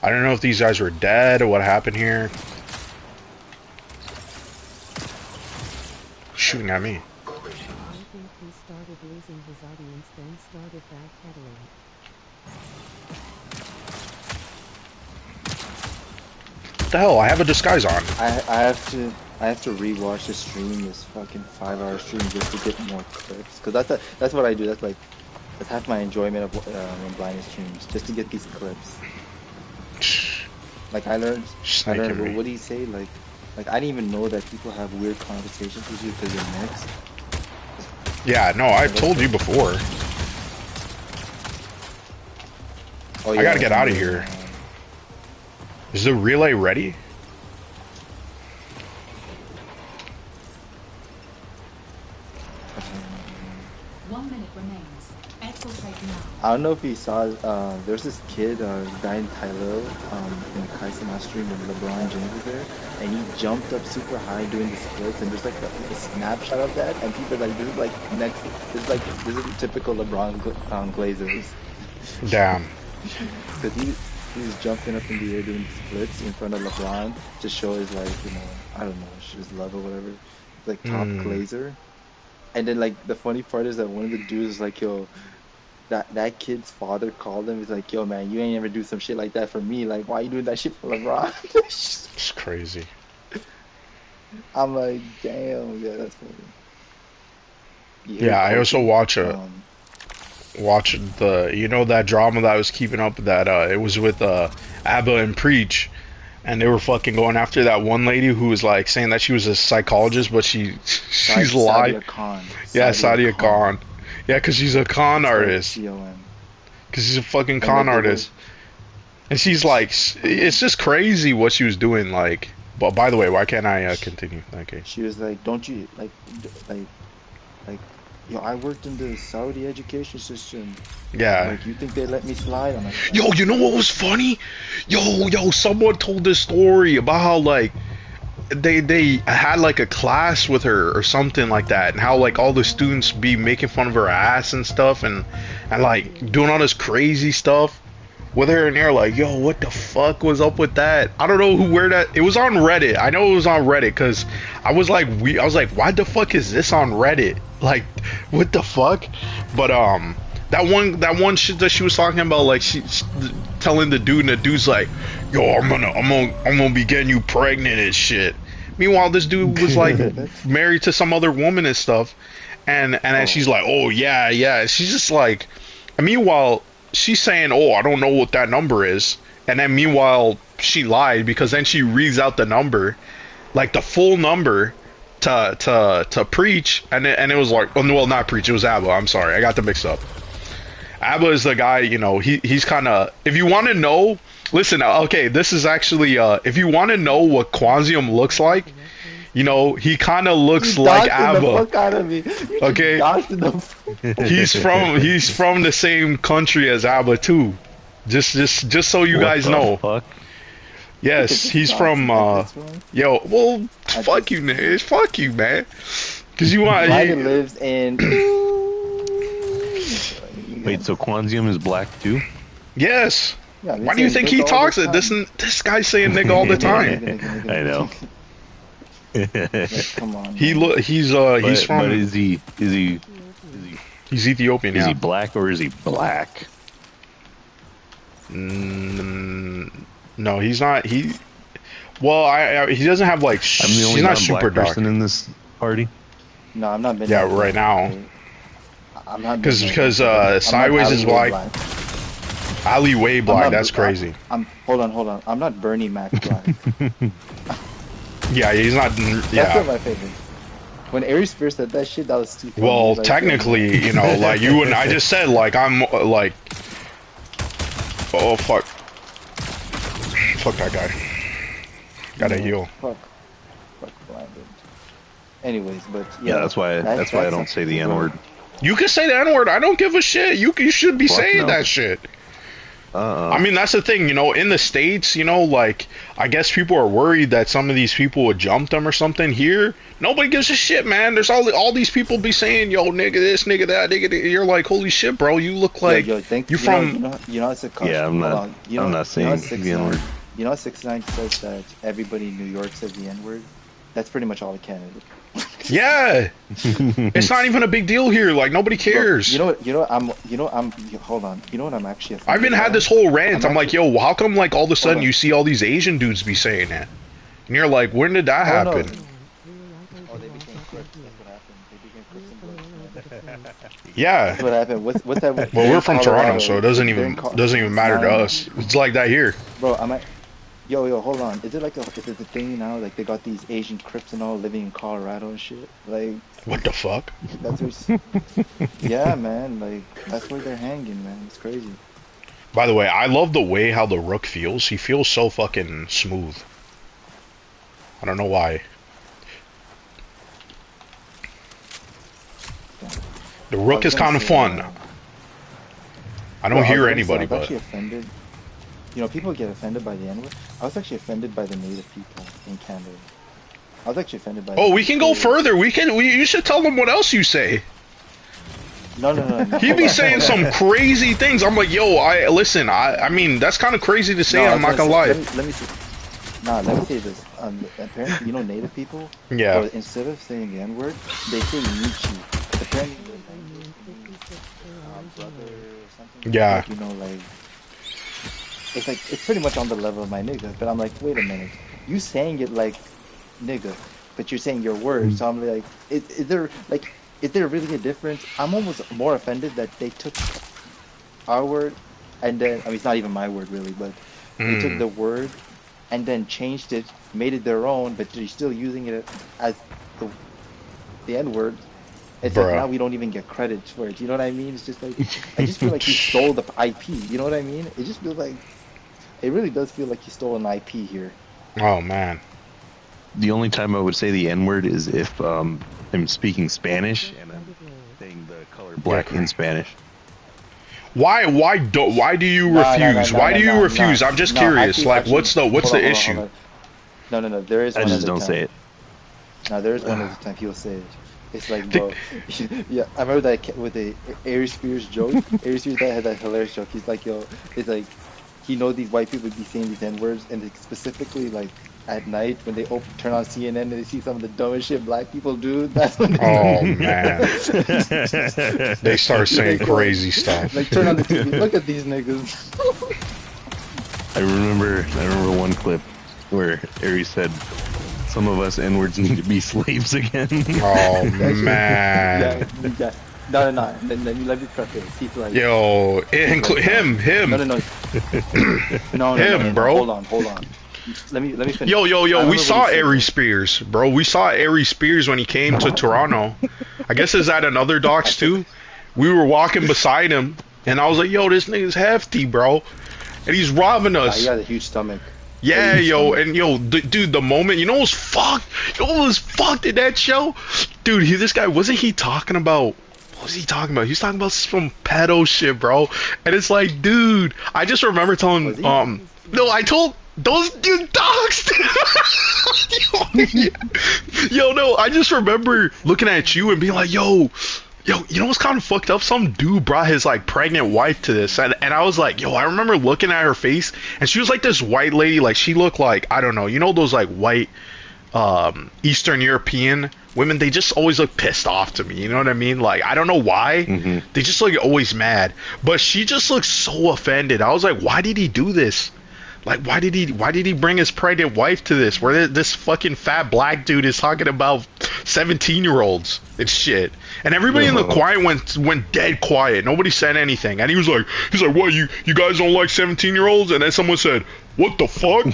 [SPEAKER 1] I don't know if these guys were dead or what happened here. Shooting at me. What the hell? I have a disguise on.
[SPEAKER 10] I have to rewatch the stream, this fucking 5-hour stream, just to get more clips. Cause that's what I do. That's half my enjoyment of when blind streams, just to get these clips. Like I learned. What do you say? Like I didn't even know that people have weird conversations with you because you're mixed.
[SPEAKER 1] Yeah, no, I've told you before.
[SPEAKER 10] Oh, yeah,
[SPEAKER 1] I gotta get out of here. Is the relay ready?
[SPEAKER 10] I don't know if you saw, there's this kid, guy in Tyler, in the Kaisama stream when LeBron James was there, and he jumped up super high doing the splits, and there's like a snapshot of that, and people are like, this is typical LeBron Glazers.
[SPEAKER 1] Damn.
[SPEAKER 10] Because he's jumping up in the air doing the splits in front of LeBron to show his, like, you know, I don't know, his love or whatever, like top Glazer. And then, like, the funny part is that one of the dudes is like, yo, that kid's father called him. He's like, "Yo, man, you ain't ever do some shit like that for me. Like, why you doing that shit for LeBron?"
[SPEAKER 1] It's crazy.
[SPEAKER 10] I'm like, damn, yeah, that's funny. You hear
[SPEAKER 1] Yeah, I also
[SPEAKER 10] coaching?
[SPEAKER 1] watch the that drama that I was keeping up that it was with ABBA and Preach, and they were fucking going after that one lady who was like saying that she was a psychologist, but she's lied.
[SPEAKER 10] Sadia Khan.
[SPEAKER 1] Yeah,
[SPEAKER 10] Sadia
[SPEAKER 1] Sadia Khan. Yeah, because she's a con artist.
[SPEAKER 10] C-O-N.
[SPEAKER 1] Because she's a fucking
[SPEAKER 10] And
[SPEAKER 1] con
[SPEAKER 10] like the
[SPEAKER 1] artist. And she's like, it's just crazy what she was doing. Like, but by the way, why can't I continue? Okay.
[SPEAKER 10] She was like, "Don't you like, yo, I worked in the Saudi education system.
[SPEAKER 1] Yeah.
[SPEAKER 10] Like, you think they let me slide?" I'm like,
[SPEAKER 1] Yo, you know what was funny? Yo, someone told this story about how like they had like a class with her or something like that, and how like all the students be making fun of her ass and stuff, and like doing all this crazy stuff with her, and they're like, yo, what the fuck was up with that? I don't know where that, it was on Reddit. I know it was on Reddit because I was like, why the fuck is this on Reddit? Like, what the fuck? But that one shit that she was talking about, like she's telling the dude, and the dude's like, yo, I'm gonna be getting you pregnant and shit. Meanwhile, this dude was like married to some other woman and stuff, and then she's like, oh yeah. She's just like, and meanwhile, she's saying, oh, I don't know what that number is. And then meanwhile, she lied, because then she reads out the number, like the full number to Preach. And it was like, oh, well, not Preach. It was ABBA. I'm sorry. I got them mixed up. ABBA is the guy, he's kind of, if you want to know, listen, okay, this is actually, if you want to know what Quansium looks like, he kind of looks like ABBA.
[SPEAKER 10] The fuck out of me.
[SPEAKER 1] Okay, he's from the same country as ABBA too. Just so you guys know.
[SPEAKER 5] Fuck?
[SPEAKER 1] Yes, he's from. Fuck you, nigga. Fuck you, man. Because you want.
[SPEAKER 10] He lives in.
[SPEAKER 5] Wait, so Quansium is black too?
[SPEAKER 1] Yes.
[SPEAKER 10] Yeah,
[SPEAKER 1] why do you think he talks it? This guy's saying nigga all the time.
[SPEAKER 5] I know.
[SPEAKER 10] Come on.
[SPEAKER 1] He's from.
[SPEAKER 5] But is he?
[SPEAKER 1] He's Ethiopian.
[SPEAKER 5] Is he black or is he black?
[SPEAKER 1] No, he's not. He doesn't have like.
[SPEAKER 5] I'm the only
[SPEAKER 1] he's not super
[SPEAKER 5] black
[SPEAKER 1] dark
[SPEAKER 5] person in this party.
[SPEAKER 10] No, I'm not.
[SPEAKER 1] Yeah, right now.
[SPEAKER 10] I'm not.
[SPEAKER 1] Because Sideways is black. Ali way black. That's crazy.
[SPEAKER 10] Hold on. I'm not Bernie Mac black.
[SPEAKER 1] Yeah, he's not.
[SPEAKER 10] That's not my favorite. When Aries Spears said that shit, that was too funny.
[SPEAKER 1] Well, technically, like you and I just said, like I'm like. Oh fuck. Fuck that guy. Gotta heal.
[SPEAKER 10] Fuck blinded. Anyways, but
[SPEAKER 5] yeah, that's why I don't say the N-word.
[SPEAKER 1] You can say the N-word. I don't give a shit. You should be saying that shit. I mean, that's the thing, in the States, like, I guess people are worried that some of these people would jump them or something. Here, nobody gives a shit, man. There's all these people be saying, yo, nigga this, nigga that, nigga that. You're like, holy shit, bro, you look like you're from...
[SPEAKER 10] it's a custom.
[SPEAKER 5] Yeah, I'm not saying the N-word.
[SPEAKER 10] You know 6ix9ine says that everybody in New York says the N-word? That's pretty much all of Canada.
[SPEAKER 1] Yeah, it's not even a big deal here. Like nobody cares.
[SPEAKER 10] Hold on. You know what I'm actually.
[SPEAKER 1] I've been had this whole rant. I'm like, yo, how come like all of a sudden you see all these Asian dudes be saying that, and you're like, when did that happen?
[SPEAKER 10] Oh, they became Crips. That's what happened. They became Crips.
[SPEAKER 1] Yeah.
[SPEAKER 10] That's what happened. What's that?
[SPEAKER 1] Well, we're from Toronto, so it doesn't even matter to us. It's like that here.
[SPEAKER 10] Bro, Yo, hold on. Is it the thing now? Like they got these Asian Crips and all living in Colorado and shit. Like
[SPEAKER 1] what the fuck?
[SPEAKER 10] That's where. Yeah, man. Like that's where they're hanging, man. It's crazy.
[SPEAKER 1] By the way, I love the way how the Rook feels. He feels so fucking smooth. I don't know why. The Rook is kind of fun. I don't hear anybody, but.
[SPEAKER 10] Actually offended. People get offended by the N-word. I was actually offended by the native people in Canada. I was actually offended by.
[SPEAKER 1] Oh, we can go further. You should tell them what else you say.
[SPEAKER 10] No.
[SPEAKER 1] He'd be saying some crazy things. I'm like, yo, listen. I mean, that's kind of crazy to say. I'm not gonna lie.
[SPEAKER 10] Let me say. Let me say this. Apparently, native people.
[SPEAKER 1] Yeah.
[SPEAKER 10] Instead of saying the N-word, they say Nietzsche. Apparently. brother or something.
[SPEAKER 1] Yeah.
[SPEAKER 10] Like, you know, like it's like it's pretty much on the level of my nigga. But I'm like, wait a minute, you saying it like nigga, but you're saying your word. So I'm like, is there really a difference? I'm almost more offended that they took our word and then I mean it's not even my word really, but they took the word and then changed it, made it their own, but they're still using it as the N word. It's like
[SPEAKER 1] Bruh.
[SPEAKER 10] now we don't even get credit for it. You know what I mean? It's just like I just feel like he stole the IP. You know what I mean? It just feels like it really does feel like he stole an IP here.
[SPEAKER 1] Oh man.
[SPEAKER 9] The only time I would say the N word is if I'm speaking Spanish and I'm saying the color black in Spanish.
[SPEAKER 1] Why do you refuse? Why do you refuse? I'm just curious. Like, what's the issue?
[SPEAKER 10] Hold on. No. There is
[SPEAKER 9] I
[SPEAKER 10] one
[SPEAKER 9] just
[SPEAKER 10] other
[SPEAKER 9] don't
[SPEAKER 10] time.
[SPEAKER 9] say it.
[SPEAKER 10] No, there is one other time he'll say it. It's like, bro, yeah, I remember that with the Aries Spears joke. Aries Spears that had that hilarious joke. He's like, yo, it's like he knows these white people be saying these N words, and specifically like at night when they turn on CNN and they see some of the dumbest shit black people do. That's when
[SPEAKER 1] oh man, they start saying
[SPEAKER 10] like,
[SPEAKER 1] crazy stuff.
[SPEAKER 10] Like turn on the TV. Look at these niggas.
[SPEAKER 9] I remember one clip where Aries said, "Some of us N-words need to be slaves again."
[SPEAKER 1] Oh man.
[SPEAKER 10] Yeah. No. Let me preface. He's like,
[SPEAKER 1] yo, him.
[SPEAKER 10] No,
[SPEAKER 1] him, bro.
[SPEAKER 10] Hold on. Let me finish.
[SPEAKER 1] Yo. We saw Aries Spears, bro. We saw Aries Spears when he came to Toronto. I guess is that another docs too? We were walking beside him, and I was like, yo, this nigga's hefty, bro. And he's robbing us.
[SPEAKER 10] He got a huge stomach.
[SPEAKER 1] Yeah, yo, and yo, dude, the moment, you know what was fucked in that show? Dude, this guy, wasn't he talking about, what was he talking about? He was talking about some pedo shit, bro. And it's like, dude, I just remember telling, no, I told, those dude dogs. No, I just remember looking at you and being like, yo, you know what's kind of fucked up? Some dude brought his like pregnant wife to this, and I was like, yo, I remember looking at her face, and she was like this white lady, like she looked like, I don't know, you know those like white Eastern European women, they just always look pissed off to me, you know what I mean? Like I don't know why, they just look always mad, but she just looks so offended. I was like, why did he do this? Like, why did he bring his pregnant wife to this? Where this fucking fat black dude is talking about 17-year-olds and shit, and everybody in the choir went dead quiet. Nobody said anything, and he's like, what? You guys don't like 17-year-olds? And then someone said, what the fuck?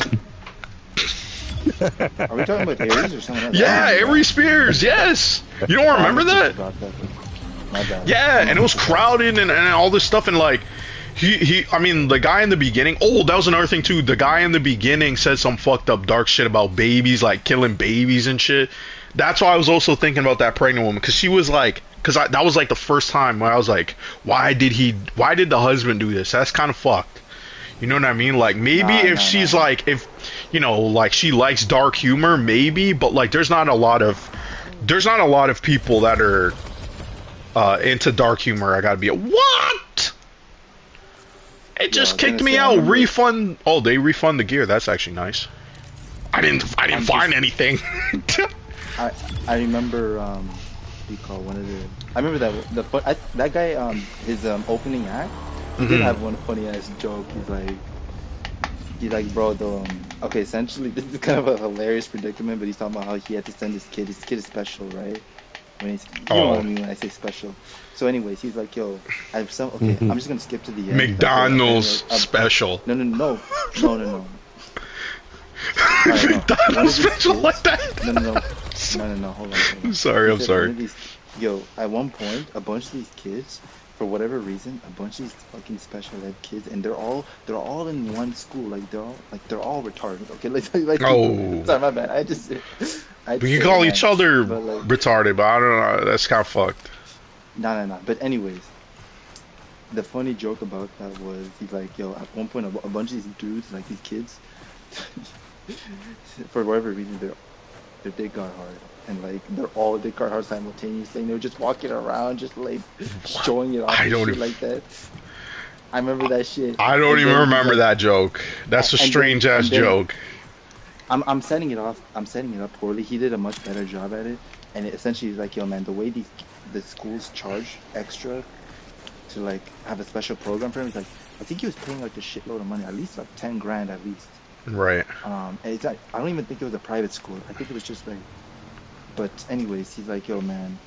[SPEAKER 10] Are we talking about Aries or someone else?
[SPEAKER 1] Yeah, Aries Spears. Yes, you don't remember that?
[SPEAKER 10] My bad.
[SPEAKER 1] Yeah, and it was crowded and all this stuff, and like. I mean, the guy in the beginning, that was another thing too, the guy in the beginning said some fucked up dark shit about babies, like killing babies and shit. That's why I was also thinking about that pregnant woman, because she was like, that was like the first time where I was like, why did the husband do this? That's kind of fucked. You know what I mean? Like, maybe she's like, if, you know, like she likes dark humor, maybe, but like there's not a lot of people that are into dark humor. I gotta be what? It just kicked me out. Refund. Oh, they refund the gear. That's actually nice. I didn't find anything.
[SPEAKER 10] I remember we call one of the. I remember that guy. His opening act. He did have one funny ass joke. He's like, bro, okay, essentially this is kind of a hilarious predicament, but he's talking about how he had to send his kid. His kid is special, right? When he's, you know what I mean when I say special. So anyways, he's like, yo, I'm just gonna skip to the end.
[SPEAKER 1] McDonald's special.
[SPEAKER 10] No.
[SPEAKER 1] McDonald's special like that?
[SPEAKER 10] No, hold on.
[SPEAKER 1] I'm sorry.
[SPEAKER 10] At one point, a bunch of these kids, for whatever reason, a bunch of these fucking special ed kids, and they're all in one school, like they're all retarded. Okay, like
[SPEAKER 1] oh,
[SPEAKER 10] sorry, my bad.
[SPEAKER 1] We can call each other retarded, but I don't know. That's kind of fucked.
[SPEAKER 10] No. But anyways, the funny joke about that was he's like, yo, at one point a bunch of these dudes, like these kids, for whatever reason, their dick got hard, and like they're all dick got hard simultaneously, and they were just walking around, just like showing it off like that. I remember that shit.
[SPEAKER 1] I don't even remember that joke. That's a strange ass joke.
[SPEAKER 10] I'm setting it up poorly. He did a much better job at it, and essentially he's like, yo man, the way the schools charge extra to like have a special program for him. He's like, I think he was paying like a shitload of money, at least like 10 grand at least.
[SPEAKER 1] Right.
[SPEAKER 10] And it's like, I don't even think it was a private school. I think it was just like, but anyways, he's like, yo, man.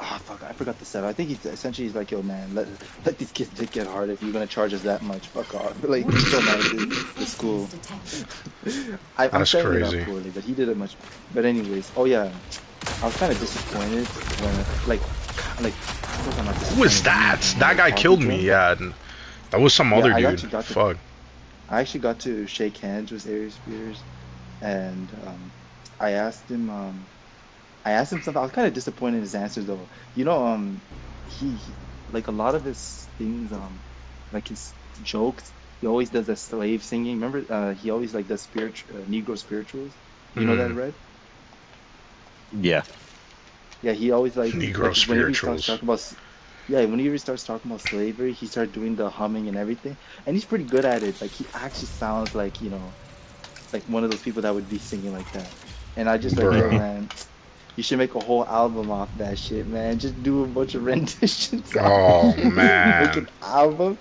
[SPEAKER 10] Ah, fuck, I forgot the setup. I think he's like, yo, man, let these kids get hard if you're gonna charge us that much. Fuck off. Like, he's so mad at the school. I'm
[SPEAKER 1] That's
[SPEAKER 10] saying it out
[SPEAKER 1] crazy.
[SPEAKER 10] poorly, but he did it much. But anyways, oh yeah, I was kind of disappointed when, of course I'm not
[SPEAKER 1] Who was
[SPEAKER 10] disappointed.
[SPEAKER 1] that? That guy killed me. Yeah, that was some other dude. Fuck.
[SPEAKER 10] I actually got to shake hands with Aries Spears, and I asked him. I asked him something. I was kind of disappointed in his answers though. You know, he like a lot of his things, like his jokes. He always does a slave singing. Remember, he always like does Negro spirituals. You know that, Red?
[SPEAKER 9] Yeah.
[SPEAKER 10] Yeah, he always
[SPEAKER 1] Negro spirituals.
[SPEAKER 10] Whenever he starts talking about, yeah, whenever he starts talking about slavery, he starts doing the humming and everything, and he's pretty good at it. Like he actually sounds like, you know, like one of those people that would be singing like that. And I just like, yo, man, you should make a whole album off that shit, man. Just do a bunch of renditions.
[SPEAKER 1] Oh man,
[SPEAKER 10] make an album.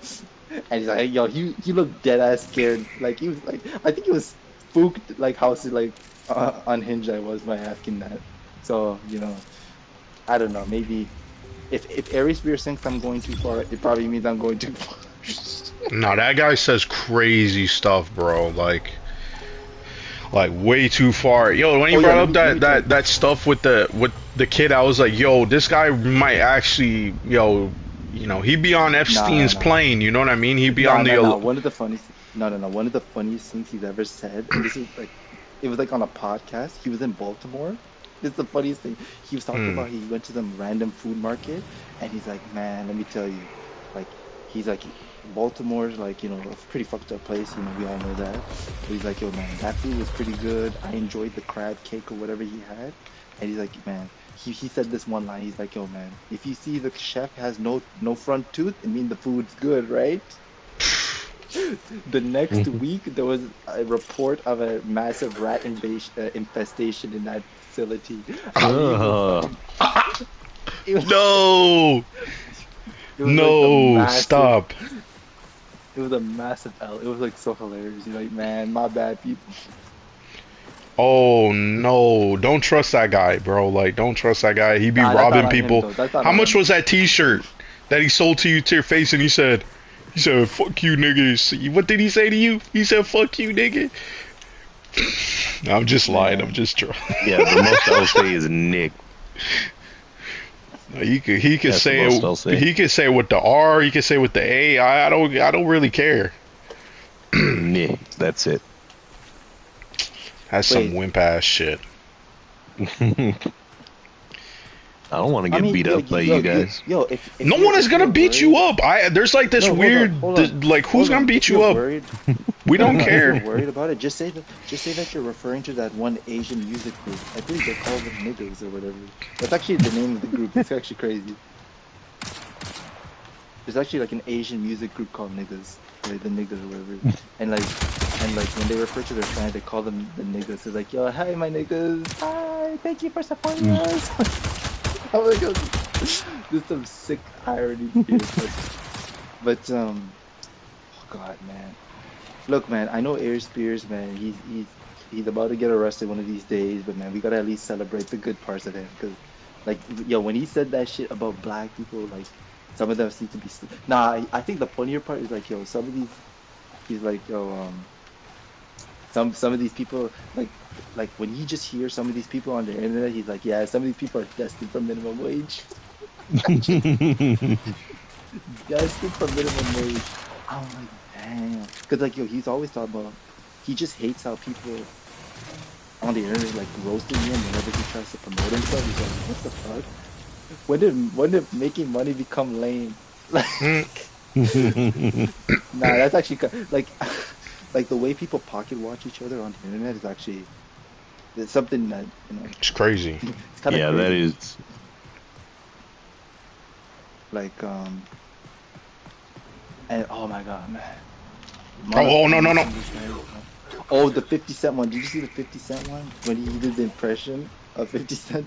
[SPEAKER 10] And he's like, hey, yo, he looked dead ass scared. Like he was like, I think he was spooked, like how like unhinged I was by asking that. So you know, I don't know. Maybe if Aries Beer thinks I'm going too far, it probably means I'm going too far.
[SPEAKER 1] No, that guy says crazy stuff, bro. Like way too far. Yo, when he brought up that stuff with the kid, I was like, yo, this guy might actually, you know, he'd be on Epstein's plane. You know what I mean? He'd be on the.
[SPEAKER 10] One of the funniest. One of the funniest things he's ever said, and this is like, it was like on a podcast. He was in Baltimore. It's the funniest thing. He was talking about he went to some random food market, and he's like, man, let me tell you, like, he's like, Baltimore's like, you know, a pretty fucked up place. You know, we all know that. But he's like, yo, man, that food was pretty good. I enjoyed the crab cake or whatever he had. And he's like, man, he said this one line. He's like, yo, man, if you see the chef has no front tooth, it means the food's good, right? The next week, there was a report of a massive rat infestation in that facility.
[SPEAKER 1] No, stop.
[SPEAKER 10] It was a massive L. It was like so hilarious. You're like, man, my bad, people.
[SPEAKER 1] Oh no, don't trust that guy, bro. Like, don't trust that guy. He be robbing people. How much was that T-shirt that he sold to you to your face? And he said, fuck you, niggas. What did he say to you? He said, fuck you, nigga. I'm just lying. I'm just trying.
[SPEAKER 9] Yeah, the most I'll say is Nick.
[SPEAKER 1] He could say it. He could say it with the R. He could say it with the A. I don't really care.
[SPEAKER 9] Nick, that's it.
[SPEAKER 1] That's some wimp ass shit.
[SPEAKER 9] I don't want to get beat up by you guys.
[SPEAKER 10] If
[SPEAKER 1] no one is gonna beat you up. There's like this weird, like, who's gonna beat you up? We don't care.
[SPEAKER 10] If you're worried about it, just say that you're referring to that one Asian music group. I believe they call them niggas or whatever. That's actually the name of the group. It's actually crazy. There's actually like an Asian music group called niggas, like the niggas or whatever. And like when they refer to their fans, they call them the niggas. They're like, yo, hi my niggas, hi, thank you for supporting us. I'm like, there's some sick irony here, but oh god, man. Look, man, I know Aries Spears, man. He's about to get arrested one of these days, but man, we gotta at least celebrate the good parts of him, because, like, yo, when he said that shit about black people, like, some of them seem to be. Nah, I think the funnier part is like, yo, some of these, he's like, yo, some of these people, like when you just hear some of these people on the internet, he's like, yeah, some of these people are destined for minimum wage. Destined for minimum wage. I'm like, damn. Because, like, yo, he's always talking about, he just hates how people on the internet, like, roasting him whenever he tries to promote himself. He's like, what the fuck? When did making money become lame? Like, nah, that's actually, like the way people pocket watch each other on the internet is actually, it's something that, you know,
[SPEAKER 1] it's crazy.
[SPEAKER 10] It's kind of crazy.
[SPEAKER 9] That is.
[SPEAKER 10] Like, and oh my god, man.
[SPEAKER 1] No.
[SPEAKER 10] Oh, the 50 Cent one. Did you see the 50 Cent one? When he did the impression of 50 Cent?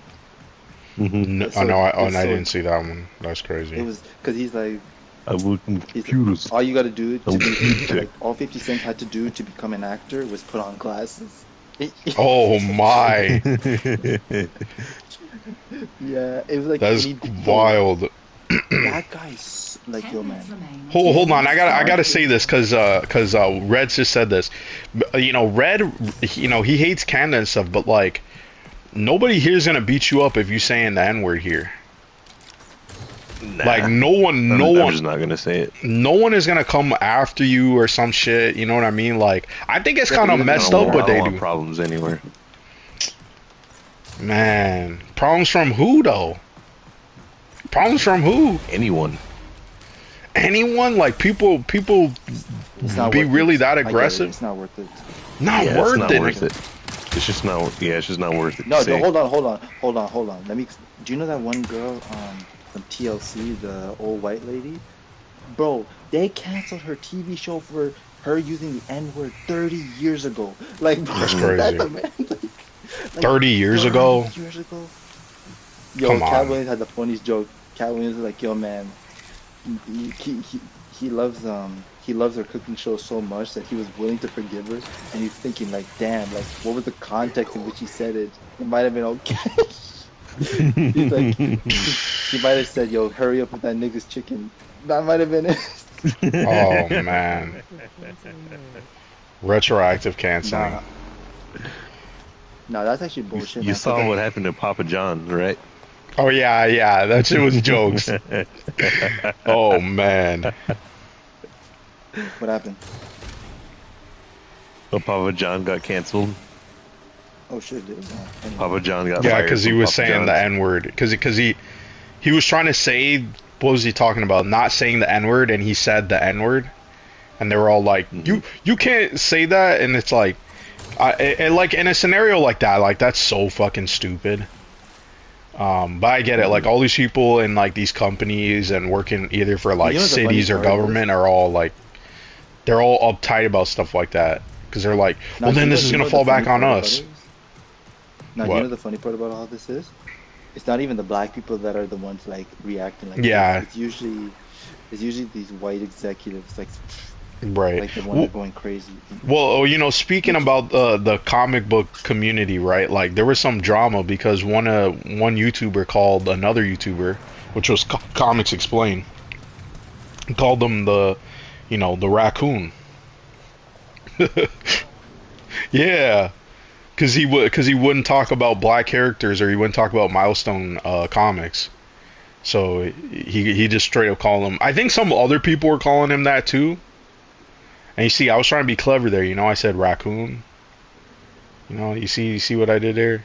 [SPEAKER 9] Mm-hmm.
[SPEAKER 1] I know.
[SPEAKER 10] It's
[SPEAKER 1] I
[SPEAKER 10] so
[SPEAKER 1] didn't see that one. That's
[SPEAKER 10] it
[SPEAKER 1] crazy.
[SPEAKER 10] was because he's like
[SPEAKER 9] I work in
[SPEAKER 10] he's
[SPEAKER 9] computers.
[SPEAKER 10] all you got to do
[SPEAKER 9] I'm
[SPEAKER 10] to
[SPEAKER 9] a
[SPEAKER 10] be
[SPEAKER 9] computer tech.
[SPEAKER 10] like all 50 Cent had to do to become an actor was put on glasses.
[SPEAKER 1] Oh my,
[SPEAKER 10] Yeah, it was like,
[SPEAKER 1] that's
[SPEAKER 10] and he yo,
[SPEAKER 1] wild.
[SPEAKER 10] that guy's like, yo,
[SPEAKER 2] 10 minutes
[SPEAKER 10] man,
[SPEAKER 2] remain until
[SPEAKER 10] he's
[SPEAKER 1] Hold on,
[SPEAKER 2] ring
[SPEAKER 1] I
[SPEAKER 10] smart.
[SPEAKER 1] gotta say this because Red just said this. You know, Red, you know, he hates Canada and stuff, but like nobody here is gonna beat you up if you saying the N word here. Like
[SPEAKER 9] Nah,
[SPEAKER 1] no
[SPEAKER 9] I'm
[SPEAKER 1] one,
[SPEAKER 9] just not gonna say it.
[SPEAKER 1] no one is gonna come after you or some shit. You know what I mean? Like I think it's
[SPEAKER 10] Yeah, but
[SPEAKER 1] kind
[SPEAKER 10] he
[SPEAKER 1] of
[SPEAKER 10] doesn't
[SPEAKER 1] messed
[SPEAKER 10] know
[SPEAKER 1] up
[SPEAKER 10] that.
[SPEAKER 1] what
[SPEAKER 9] I don't
[SPEAKER 1] they
[SPEAKER 9] want
[SPEAKER 1] do.
[SPEAKER 9] problems anywhere.
[SPEAKER 1] Man, problems from who though? Problems from who?
[SPEAKER 9] Anyone.
[SPEAKER 1] Anyone? Like people
[SPEAKER 10] It's not
[SPEAKER 1] be
[SPEAKER 10] worth
[SPEAKER 1] really
[SPEAKER 10] it.
[SPEAKER 1] that
[SPEAKER 10] I get it.
[SPEAKER 1] aggressive?
[SPEAKER 10] It's not worth it.
[SPEAKER 1] Not
[SPEAKER 9] Yeah, it's
[SPEAKER 1] worth
[SPEAKER 9] not
[SPEAKER 1] it.
[SPEAKER 9] worth it. It's just not. Yeah, it's just not worth it. To
[SPEAKER 10] No, no,
[SPEAKER 9] say.
[SPEAKER 10] hold on. Do you know that one girl from TLC, the old white lady? Bro, they canceled her TV show for her using the N-word 30 years ago. Like, bro,
[SPEAKER 1] That's
[SPEAKER 9] Hmm.
[SPEAKER 10] that's
[SPEAKER 1] crazy.
[SPEAKER 10] a man. Like
[SPEAKER 1] 30 years
[SPEAKER 10] 30
[SPEAKER 1] ago?
[SPEAKER 10] years ago. Yo,
[SPEAKER 1] Come
[SPEAKER 10] Cat
[SPEAKER 1] on.
[SPEAKER 10] Williams had the funniest joke. Cat Williams was like, yo, man, he loves her cooking show so much that he was willing to forgive her, and he's thinking like, damn, like what was the context in which he said it? It might have been okay. He's like, he might have said, yo, hurry up with that nigga's chicken. That might have been it.
[SPEAKER 1] Oh man. Retroactive canceling.
[SPEAKER 10] Nah, nah, that's actually bullshit,
[SPEAKER 9] You
[SPEAKER 10] man. 'Cause
[SPEAKER 9] saw what happened to Papa John's, right?
[SPEAKER 1] Oh yeah, yeah. That shit was jokes. Oh man.
[SPEAKER 10] what happened?
[SPEAKER 9] So Papa John got canceled.
[SPEAKER 10] Oh shit, it was anyway.
[SPEAKER 9] Papa John got
[SPEAKER 1] Yeah,
[SPEAKER 9] fired
[SPEAKER 1] because he
[SPEAKER 9] from
[SPEAKER 1] was
[SPEAKER 9] Papa
[SPEAKER 1] saying the
[SPEAKER 9] John's.
[SPEAKER 1] N word. Because he was trying to say, what was he talking about? Not saying the N word, and he said the N word, and they were all like, you can't say that, and it's like, like in a scenario like that, like that's so fucking stupid. But I get it. Like all these people in like these companies and working either for
[SPEAKER 10] You
[SPEAKER 1] like
[SPEAKER 10] know what the funny
[SPEAKER 1] cities or
[SPEAKER 10] part is?
[SPEAKER 1] government are all like, they're all uptight about stuff like that because they're like,
[SPEAKER 10] Now,
[SPEAKER 1] well then this is
[SPEAKER 10] do you
[SPEAKER 1] gonna
[SPEAKER 10] know what the
[SPEAKER 1] fall back
[SPEAKER 10] funny
[SPEAKER 1] on
[SPEAKER 10] part about
[SPEAKER 1] us.
[SPEAKER 10] it is? Now, do you know
[SPEAKER 1] What?
[SPEAKER 10] the funny part about all this is? It's not even the black people that are the ones like reacting like this.
[SPEAKER 1] Yeah,
[SPEAKER 10] It's usually these white executives
[SPEAKER 1] right.
[SPEAKER 10] like the one that
[SPEAKER 1] Well,
[SPEAKER 10] are going crazy.
[SPEAKER 1] well, you know, speaking
[SPEAKER 10] Which
[SPEAKER 1] about the comic book community, right? Like there was some drama because one YouTuber called another YouTuber, which was Comics Explain, called them the raccoon. Yeah, because he wouldn't talk about black characters or he wouldn't talk about milestone comics. So he just straight up called him. I think some other people were calling him that too. And you see, I was trying to be clever there. You know, I said raccoon. You know, you see what I did there.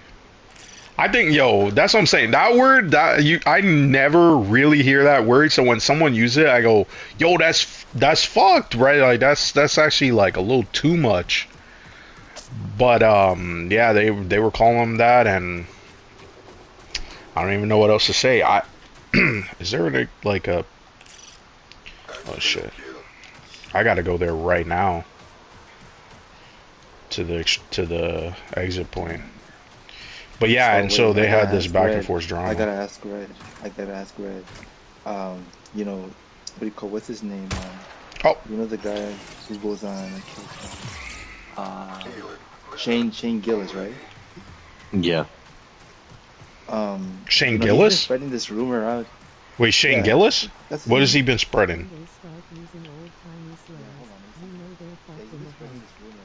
[SPEAKER 1] I think, yo, that's what I'm saying. That word, I never really hear that word. So when someone uses it, I go, yo, that's fucked, right? Like that's actually like a little too much. But yeah, they were calling him that, and I don't even know what else to say. Is there like a oh shit? I gotta go there right now to the exit point. But yeah,
[SPEAKER 10] so
[SPEAKER 1] and
[SPEAKER 10] wait,
[SPEAKER 1] so
[SPEAKER 10] I
[SPEAKER 1] they
[SPEAKER 10] gotta
[SPEAKER 1] had this
[SPEAKER 10] ask
[SPEAKER 1] back and
[SPEAKER 10] Red.
[SPEAKER 1] forth
[SPEAKER 10] I
[SPEAKER 1] drama.
[SPEAKER 10] gotta ask Red. I gotta ask Red. You know, what do you call what's his name?
[SPEAKER 1] Oh,
[SPEAKER 10] You know the guy who goes on Shane Gillis, right?
[SPEAKER 9] Yeah.
[SPEAKER 1] Shane
[SPEAKER 10] You know, he's been
[SPEAKER 1] Gillis?
[SPEAKER 10] spreading this rumor out.
[SPEAKER 1] Wait, Shane
[SPEAKER 10] Yeah,
[SPEAKER 1] Gillis?
[SPEAKER 10] that's his
[SPEAKER 1] What has he
[SPEAKER 10] name.
[SPEAKER 1] been spreading?
[SPEAKER 3] When they start using old-timey
[SPEAKER 10] Yeah, hold
[SPEAKER 3] slangs,
[SPEAKER 10] on, let me
[SPEAKER 3] you
[SPEAKER 10] see.
[SPEAKER 3] know they're
[SPEAKER 10] Yeah,
[SPEAKER 3] fucked
[SPEAKER 10] he's
[SPEAKER 3] in
[SPEAKER 10] been
[SPEAKER 3] the
[SPEAKER 10] spreading
[SPEAKER 3] head.
[SPEAKER 10] this rumor,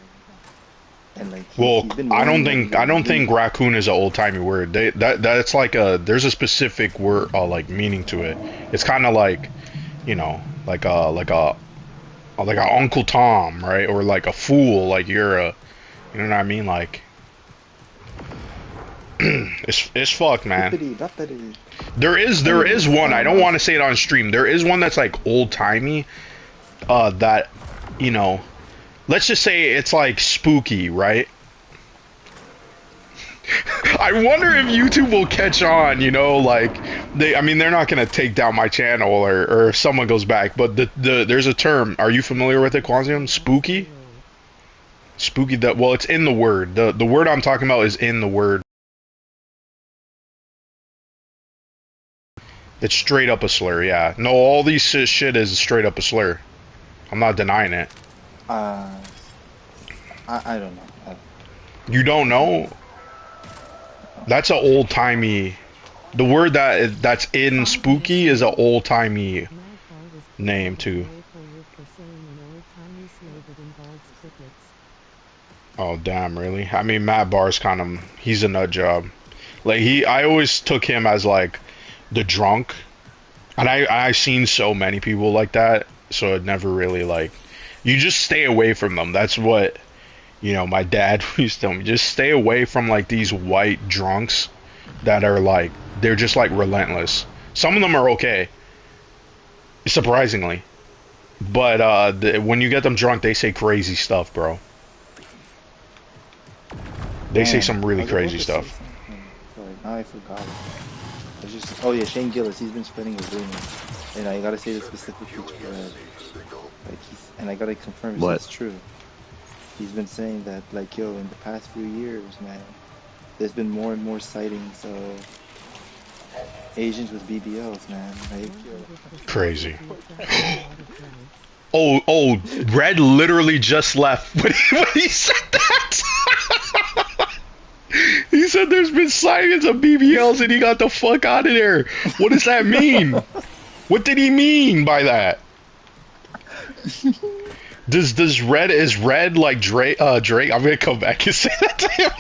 [SPEAKER 10] and like
[SPEAKER 1] Well,
[SPEAKER 10] he's been warning
[SPEAKER 1] I
[SPEAKER 10] everybody.
[SPEAKER 1] don't
[SPEAKER 10] He's
[SPEAKER 1] think
[SPEAKER 10] been
[SPEAKER 1] raccoon is an old timey word. That's like there's a specific word like meaning to it. It's kind of like, you know, like a Uncle Tom, right? Or like a fool, like you're a, you know what I mean? Like it's fucked, man.
[SPEAKER 10] hippity duppity.
[SPEAKER 1] There is
[SPEAKER 10] Anyways,
[SPEAKER 1] one. I don't
[SPEAKER 10] I
[SPEAKER 1] want
[SPEAKER 10] was
[SPEAKER 1] to say it on stream. There is one that's like old timey. That you know, let's just say it's like spooky, right? I wonder if YouTube will catch on, you know, like I mean, they're not gonna take down my channel or if someone goes back, but there's a term. Are you familiar with it, Quanzium? Spooky? Spooky. That well, it's in the word. The word I'm talking about is in the word It's straight up a slur, yeah. No, all these shit is straight up a slur. I'm not denying it.
[SPEAKER 10] I don't know.
[SPEAKER 1] You don't know? That's an old-timey... The word that's in spooky is an old-timey name, too. Oh, damn, really? I mean, Matt Barr's kind of... He's a nut job. Like, I always took him as, like, the drunk. And I've seen so many people like that, so it never really, like... You just stay away from them. That's what, you know, my dad used to tell me. Just stay away from, like, these white drunks that are, like... They're just, like, relentless. Some of them are okay. Surprisingly. But, when you get them drunk, they say crazy stuff, bro. They say some really crazy stuff.
[SPEAKER 10] Sorry, now I forgot it. It's just, oh yeah, Shane Gillis, he's been spreading his rumors. And I gotta say this specifically to Red. Like and I gotta confirm if it's true. He's been saying that, like, yo, in the past few years, man, there's been more and more sightings of Asians with BBLs, man. Like, yo.
[SPEAKER 1] Crazy. Oh, Red literally just left when he said that. He said there's been sightings of BBLs and he got the fuck out of there. What does that mean? What did he mean by that? Is Red like Drake? Drake? I'm gonna come back and say that to him.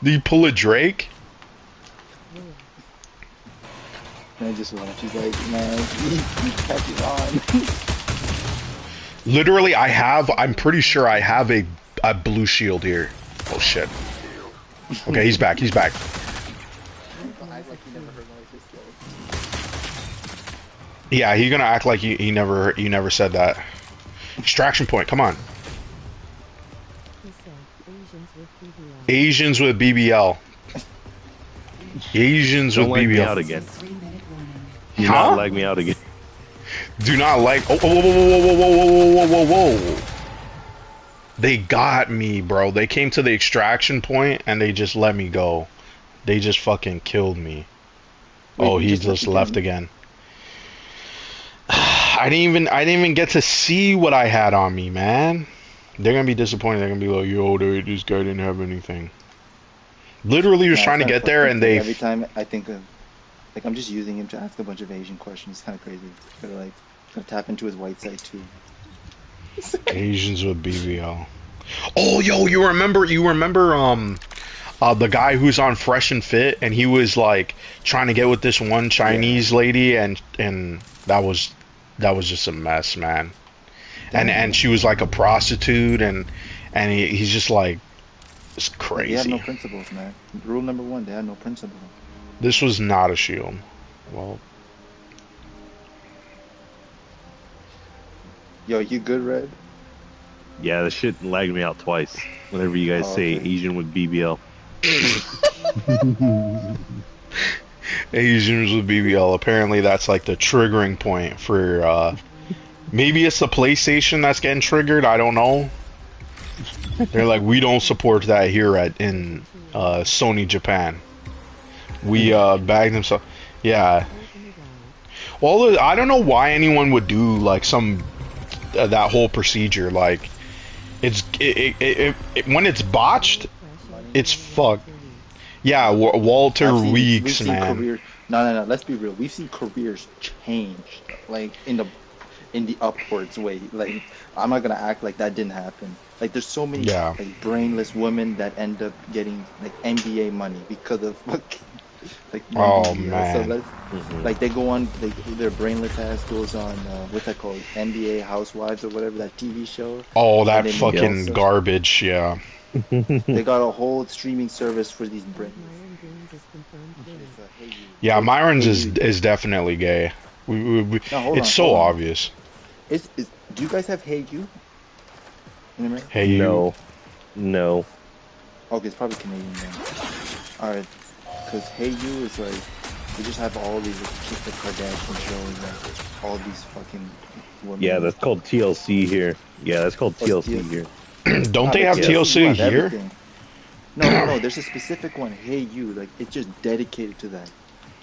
[SPEAKER 1] Did he pull a Drake?
[SPEAKER 10] And I just watch. He's like, man, he's catching on.
[SPEAKER 1] Literally, I'm pretty sure I have a blue shield here. Oh shit. Okay, he's back. He's back. Yeah, he's gonna act like he never said that. Extraction point, come on. Asians with BBL. Asians with BBL.
[SPEAKER 9] Don't lag me out again. Do not lag me out again.
[SPEAKER 1] Do not like. Oh, whoa, whoa, whoa, whoa, whoa, whoa, whoa, whoa! They got me, bro. They came to the extraction point and they just let me go. They just fucking killed me. Wait, oh, he just left again. I didn't even get to see what I had on me, man. They're gonna be disappointed. They're gonna be like, yo, this guy didn't have anything. Literally was trying to get there and they...
[SPEAKER 10] Every time I think of... Like, I'm just using him to ask a bunch of Asian questions. It's kind of crazy. Gotta, like, gotta tap into his white side, too.
[SPEAKER 1] Asians with BBL. Oh, yo, you remember the guy who's on Fresh and Fit, and he was like trying to get with this one Chinese lady, and that was just a mess, man. And she was like a prostitute, and he's just like, it's crazy.
[SPEAKER 10] They have no principles, man. Rule number 1: they have no principles.
[SPEAKER 1] This was not a shield. Well.
[SPEAKER 10] Yo, you good, Red?
[SPEAKER 9] Yeah, the shit lagged me out twice. Whenever you guys say Asian with BBL.
[SPEAKER 1] Asians with BBL. Apparently, that's like the triggering point for. Maybe it's the PlayStation that's getting triggered. I don't know. They're like, we don't support that here in Sony Japan. We bagged them so. Yeah. Well, I don't know why anyone would do like some. That whole procedure, like, when it's botched, it's fucked. Yeah, Walter Weeks, man.
[SPEAKER 10] No. Let's be real. We've seen careers change, like in the upwards way. Like, I'm not gonna act like that didn't happen. Like, there's so many like brainless women that end up getting like NBA money because of like.
[SPEAKER 1] Oh man.
[SPEAKER 10] So let's like they go on. Their brainless ass goes on what's that called? NBA Housewives or whatever, that TV show.
[SPEAKER 1] Oh, that fucking garbage. Yeah.
[SPEAKER 10] They got a whole streaming service for these brainless.
[SPEAKER 1] Yeah, Myron's is definitely gay. It's so obvious.
[SPEAKER 10] Do you guys have Hey You?
[SPEAKER 1] Hey You?
[SPEAKER 9] No.
[SPEAKER 10] Okay, it's probably Canadian then. Alright, because Hey You is like, we just have all these the Kardashian shows, like all these fucking women.
[SPEAKER 9] Yeah, that's called TLC here. Yeah, that's called TLC here.
[SPEAKER 1] Don't they have TLC here?
[SPEAKER 10] No. There's a specific one, Hey You. Like, it's just dedicated to that.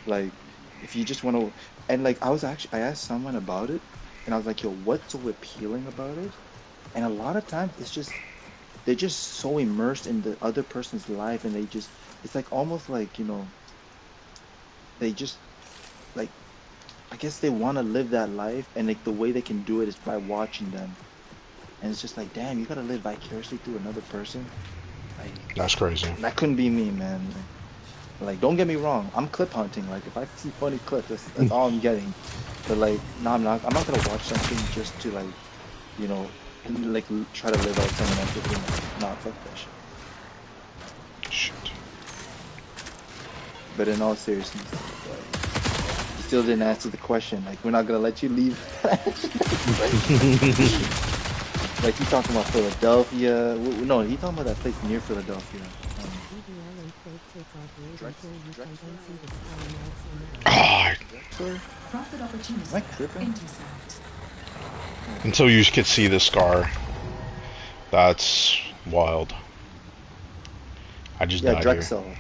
[SPEAKER 10] Like, If you just want to, and like I asked someone about it, and I was like, yo, what's so appealing about it? And a lot of times it's just they're just so immersed in the other person's life, and it's like almost like, they just like I guess they want to live that life, and like the way they can do it is by watching them. And it's just like, damn, you gotta live vicariously through another person. Like
[SPEAKER 1] That's crazy.
[SPEAKER 10] that couldn't be me, man. Like, don't get me wrong, I'm clip hunting. Like, if I see funny clips, that's all I'm getting. But like, no, I'm not. I'm not gonna watch something just to like, you know, try to live out someone else's dream. Nah, fuck that shit.
[SPEAKER 1] Shit.
[SPEAKER 10] But in all seriousness, like, you still didn't answer the question. Like, we're not gonna let you leave. Like, he's talking about Philadelphia. No, he's talking about that place near Philadelphia.
[SPEAKER 1] Ah,
[SPEAKER 2] Profit opportunity.
[SPEAKER 10] Am I tripping?
[SPEAKER 2] Intercept.
[SPEAKER 1] until you could see the scar. That's wild. I just
[SPEAKER 10] Yeah,
[SPEAKER 1] died
[SPEAKER 10] Drexel.
[SPEAKER 1] here.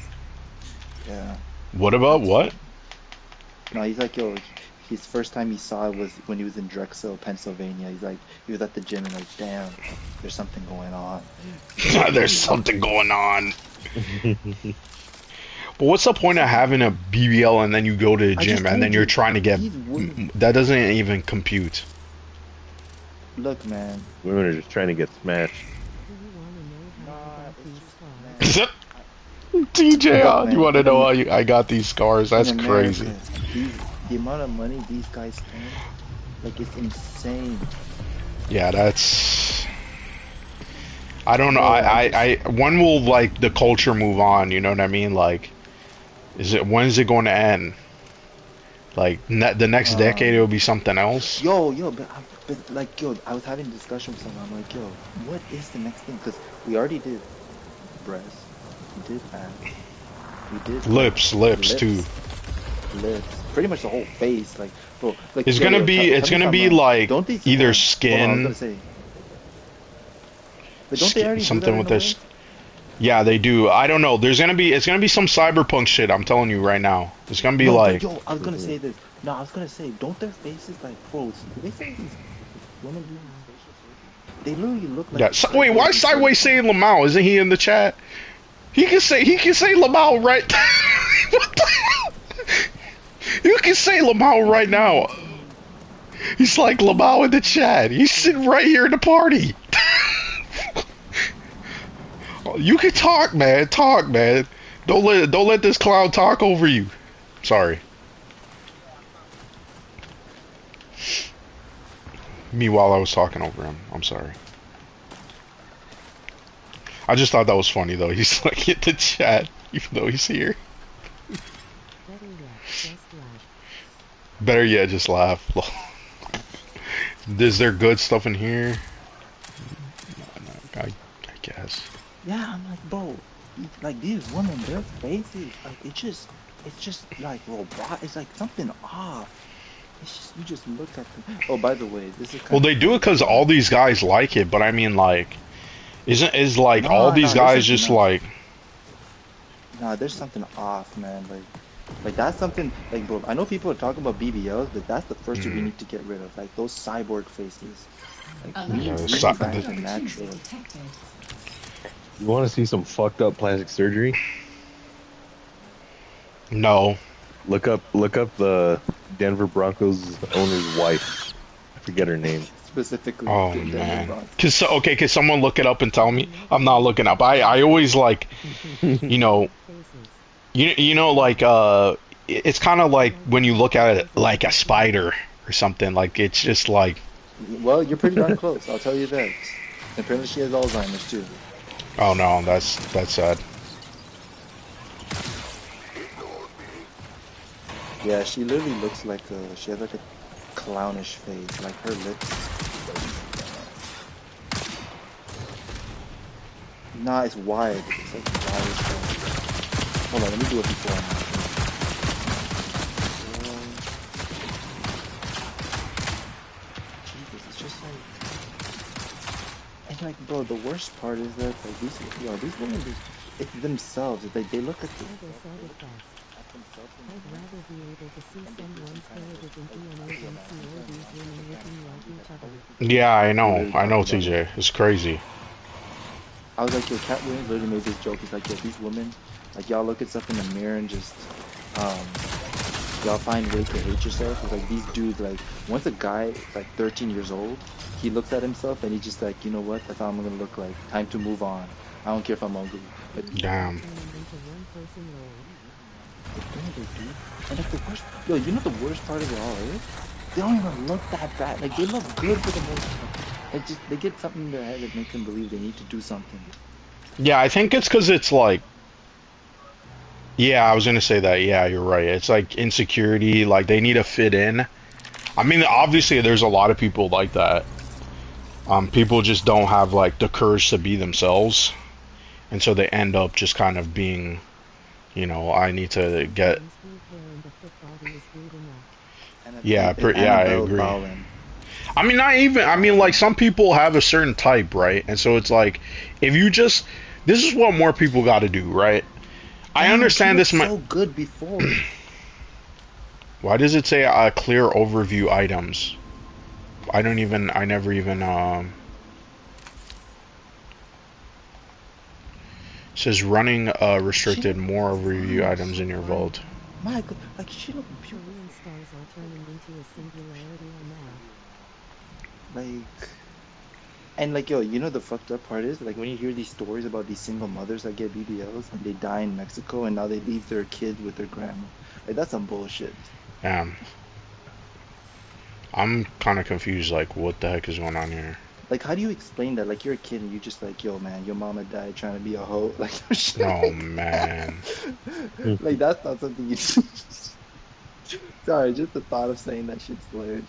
[SPEAKER 10] Yeah.
[SPEAKER 1] What about what?
[SPEAKER 10] No, he's like, yo, his first time he saw it was when he was in Drexel, Pennsylvania. He's like, he was at the gym and like, damn, there's something going on.
[SPEAKER 1] There's something going on. But what's the point of having a BBL and then you go to the gym and then you're trying to get... That doesn't even compute.
[SPEAKER 10] Look, man.
[SPEAKER 5] Women are just trying to get smashed.
[SPEAKER 1] TJ, you want to know how I got these scars? That's crazy.
[SPEAKER 10] The amount of money these guys spend, like, it's insane.
[SPEAKER 1] Yeah, that's... I don't know. When will, like, the culture move on? You know what I mean? Like, when is it going to end? Like, the next decade, it'll be something else?
[SPEAKER 10] Yo, but like, yo, I was having a discussion with someone. I'm like, yo, what is the next thing? Because we already did breasts, we did ass, we did
[SPEAKER 1] lips too.
[SPEAKER 10] Lips, pretty much the whole face. Like, bro, like,
[SPEAKER 1] it's gonna be like either skin.
[SPEAKER 10] I was gonna say, but don't they already
[SPEAKER 1] something
[SPEAKER 10] do that
[SPEAKER 1] with this? Yeah, they do. I don't know. It's gonna be some cyberpunk shit. I'm telling you right now. It's gonna be like.
[SPEAKER 10] Yo, I was gonna say this. No, I was gonna say, don't their faces like, bro? Do they say these women do these facial surgery? They literally look like.
[SPEAKER 1] Yeah. Wait, why is Sideways saying Lamau? Isn't he in the chat? He can say Lamau right. What the hell? You can say Lamau right now. He's like Lamau in the chat. He's sitting right here in the party. You can talk, man. Talk, man. Don't let this clown talk over you. Sorry. Meanwhile, I was talking over him. I'm sorry. I just thought that was funny, though. He's like in the chat, even though he's here. Better yet, just laugh. Is there good stuff in here? I guess.
[SPEAKER 10] Yeah, I'm like, bro, like these women, their faces, like it's just like robot. It's like something off. It's just you just look at them. Oh, by the way, this is.
[SPEAKER 1] Well, they do it because all these guys like it, but I mean, like, is like all these guys just like.
[SPEAKER 10] Nah, there's something off, man. Like that's something like, bro. I know people are talking about BBLs, but that's the first thing we need to get rid of. Like those cyborg faces. Like we need back to natural.
[SPEAKER 5] You want to see some fucked up plastic surgery?
[SPEAKER 1] No.
[SPEAKER 5] Look up the Denver Broncos owner's wife. I forget her name.
[SPEAKER 10] Specifically.
[SPEAKER 1] Oh man. Can someone look it up and tell me? I'm not looking up. I always like, you know, like it's kind of like when you look at it like a spider or something. Like it's just like.
[SPEAKER 10] Well, you're pretty darn close. I'll tell you that. Apparently, she has Alzheimer's too.
[SPEAKER 1] Oh no, that's sad.
[SPEAKER 10] Yeah, she literally looks like she has like a clownish face, like her lips. Nah, it's wide. It's like wide. Hold on, let me do it before. Jesus, it's just like. And like, bro, the worst part is that like these women just, it's themselves. They look at the. himself in
[SPEAKER 3] I'd
[SPEAKER 10] porn,
[SPEAKER 3] rather be able to see
[SPEAKER 10] and they do some
[SPEAKER 3] someone's
[SPEAKER 10] kind of
[SPEAKER 3] heritage and
[SPEAKER 10] like
[SPEAKER 3] DNA
[SPEAKER 10] video
[SPEAKER 3] than
[SPEAKER 10] about
[SPEAKER 3] see
[SPEAKER 10] him. He's
[SPEAKER 3] all
[SPEAKER 10] going
[SPEAKER 3] these
[SPEAKER 10] around with
[SPEAKER 3] women
[SPEAKER 10] the
[SPEAKER 3] looking
[SPEAKER 10] camera
[SPEAKER 3] like
[SPEAKER 10] and be
[SPEAKER 3] each
[SPEAKER 10] like,
[SPEAKER 3] other.
[SPEAKER 10] oh, this is
[SPEAKER 1] Yeah, I
[SPEAKER 10] They
[SPEAKER 1] know.
[SPEAKER 10] literally
[SPEAKER 1] I know,
[SPEAKER 10] talked about it.
[SPEAKER 1] TJ. It's crazy.
[SPEAKER 10] I was like, yo, Cat Williams literally made this joke. He's like, yo, these women, like y'all look at stuff in the mirror and just y'all find ways to hate yourself. It's like these dudes, like once a guy is like 13 years old, he looks at himself and he's just like, you know what? That's how I'm gonna look like. Time to move on. I don't care if I'm ugly. Like,
[SPEAKER 1] Damn.
[SPEAKER 10] but no, they do. And like the worst, yo, you know the worst part of it all is? They don't even look that bad. Like they look good for the most part. It just they get something in their head that makes them believe they need to do something.
[SPEAKER 1] Yeah, I think it's because it's like, yeah, I was gonna say that. Yeah, you're right. It's like insecurity. Like they need to fit in. I mean, obviously, there's a lot of people like that. People just don't have like the courage to be themselves, and so they end up just kind of being, I need to get. Yeah,
[SPEAKER 10] And
[SPEAKER 1] yeah, I
[SPEAKER 10] Annabelle
[SPEAKER 1] agree.
[SPEAKER 10] Bowen.
[SPEAKER 1] I mean, not even. I mean, like some people have a certain type, right? And so it's like, if you just, this is what more people got to do, right? I
[SPEAKER 10] Damn, she
[SPEAKER 1] understand
[SPEAKER 10] looked
[SPEAKER 1] this might.
[SPEAKER 10] so good before.
[SPEAKER 1] Why does it say clear overview items? I don't even. I never even. Says running
[SPEAKER 10] She
[SPEAKER 1] restricted
[SPEAKER 10] looked
[SPEAKER 1] more overview
[SPEAKER 10] fine.
[SPEAKER 1] items in your vault.
[SPEAKER 10] My God, like she looked beautiful.
[SPEAKER 3] Korean stars are turning into a singularity or now.
[SPEAKER 10] Like, and like, yo, you know the fucked up part is like when you hear these stories about these single mothers that get BBLs and they die in Mexico and now they leave their kids with their grandma. Like that's some bullshit.
[SPEAKER 1] Damn. I'm kind of confused. Like, what the heck is going on here?
[SPEAKER 10] Like, how do you explain that? Like, you're a kid and you just like, yo, man, your mama died trying to be a hoe. Like, no shit
[SPEAKER 1] Oh
[SPEAKER 10] like
[SPEAKER 1] man.
[SPEAKER 10] that. Like, that's not something you. Sorry, just the thought of saying that shit's hilarious.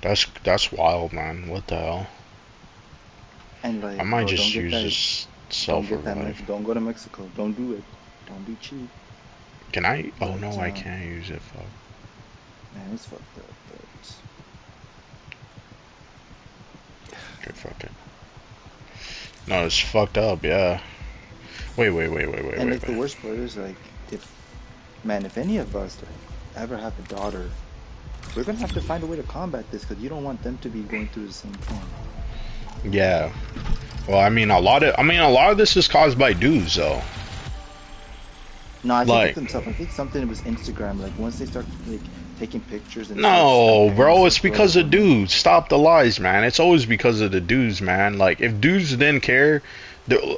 [SPEAKER 1] That's wild, man. What the hell?
[SPEAKER 10] And
[SPEAKER 1] I
[SPEAKER 10] like,
[SPEAKER 1] might
[SPEAKER 10] bro,
[SPEAKER 1] just use this
[SPEAKER 10] don't
[SPEAKER 1] self
[SPEAKER 10] get that,
[SPEAKER 1] revive.
[SPEAKER 10] don't go to Mexico. Don't do it. Don't be cheap.
[SPEAKER 1] Can I? Oh
[SPEAKER 10] But
[SPEAKER 1] no, I can't use it. Fuck.
[SPEAKER 10] man, it's fucked up. But
[SPEAKER 1] Okay, fuck it. No, it's fucked up. Yeah. Wait.
[SPEAKER 10] and like the worst part is like, if man, if any of us like ever have a daughter, we're gonna have to find a way to combat this because you don't want them to be going through the same thing.
[SPEAKER 1] Yeah. Well, I mean, a lot of this is caused by dudes, though.
[SPEAKER 10] No, I think it's
[SPEAKER 1] Like,
[SPEAKER 10] themselves. I think something was Instagram. Like once they start like taking pictures and start
[SPEAKER 1] no,
[SPEAKER 10] comparing
[SPEAKER 1] bro,
[SPEAKER 10] themselves
[SPEAKER 1] it's
[SPEAKER 10] to other
[SPEAKER 1] because of
[SPEAKER 10] women.
[SPEAKER 1] dudes. Stop the lies, man. It's always because of the dudes, man. Like, if dudes didn't care,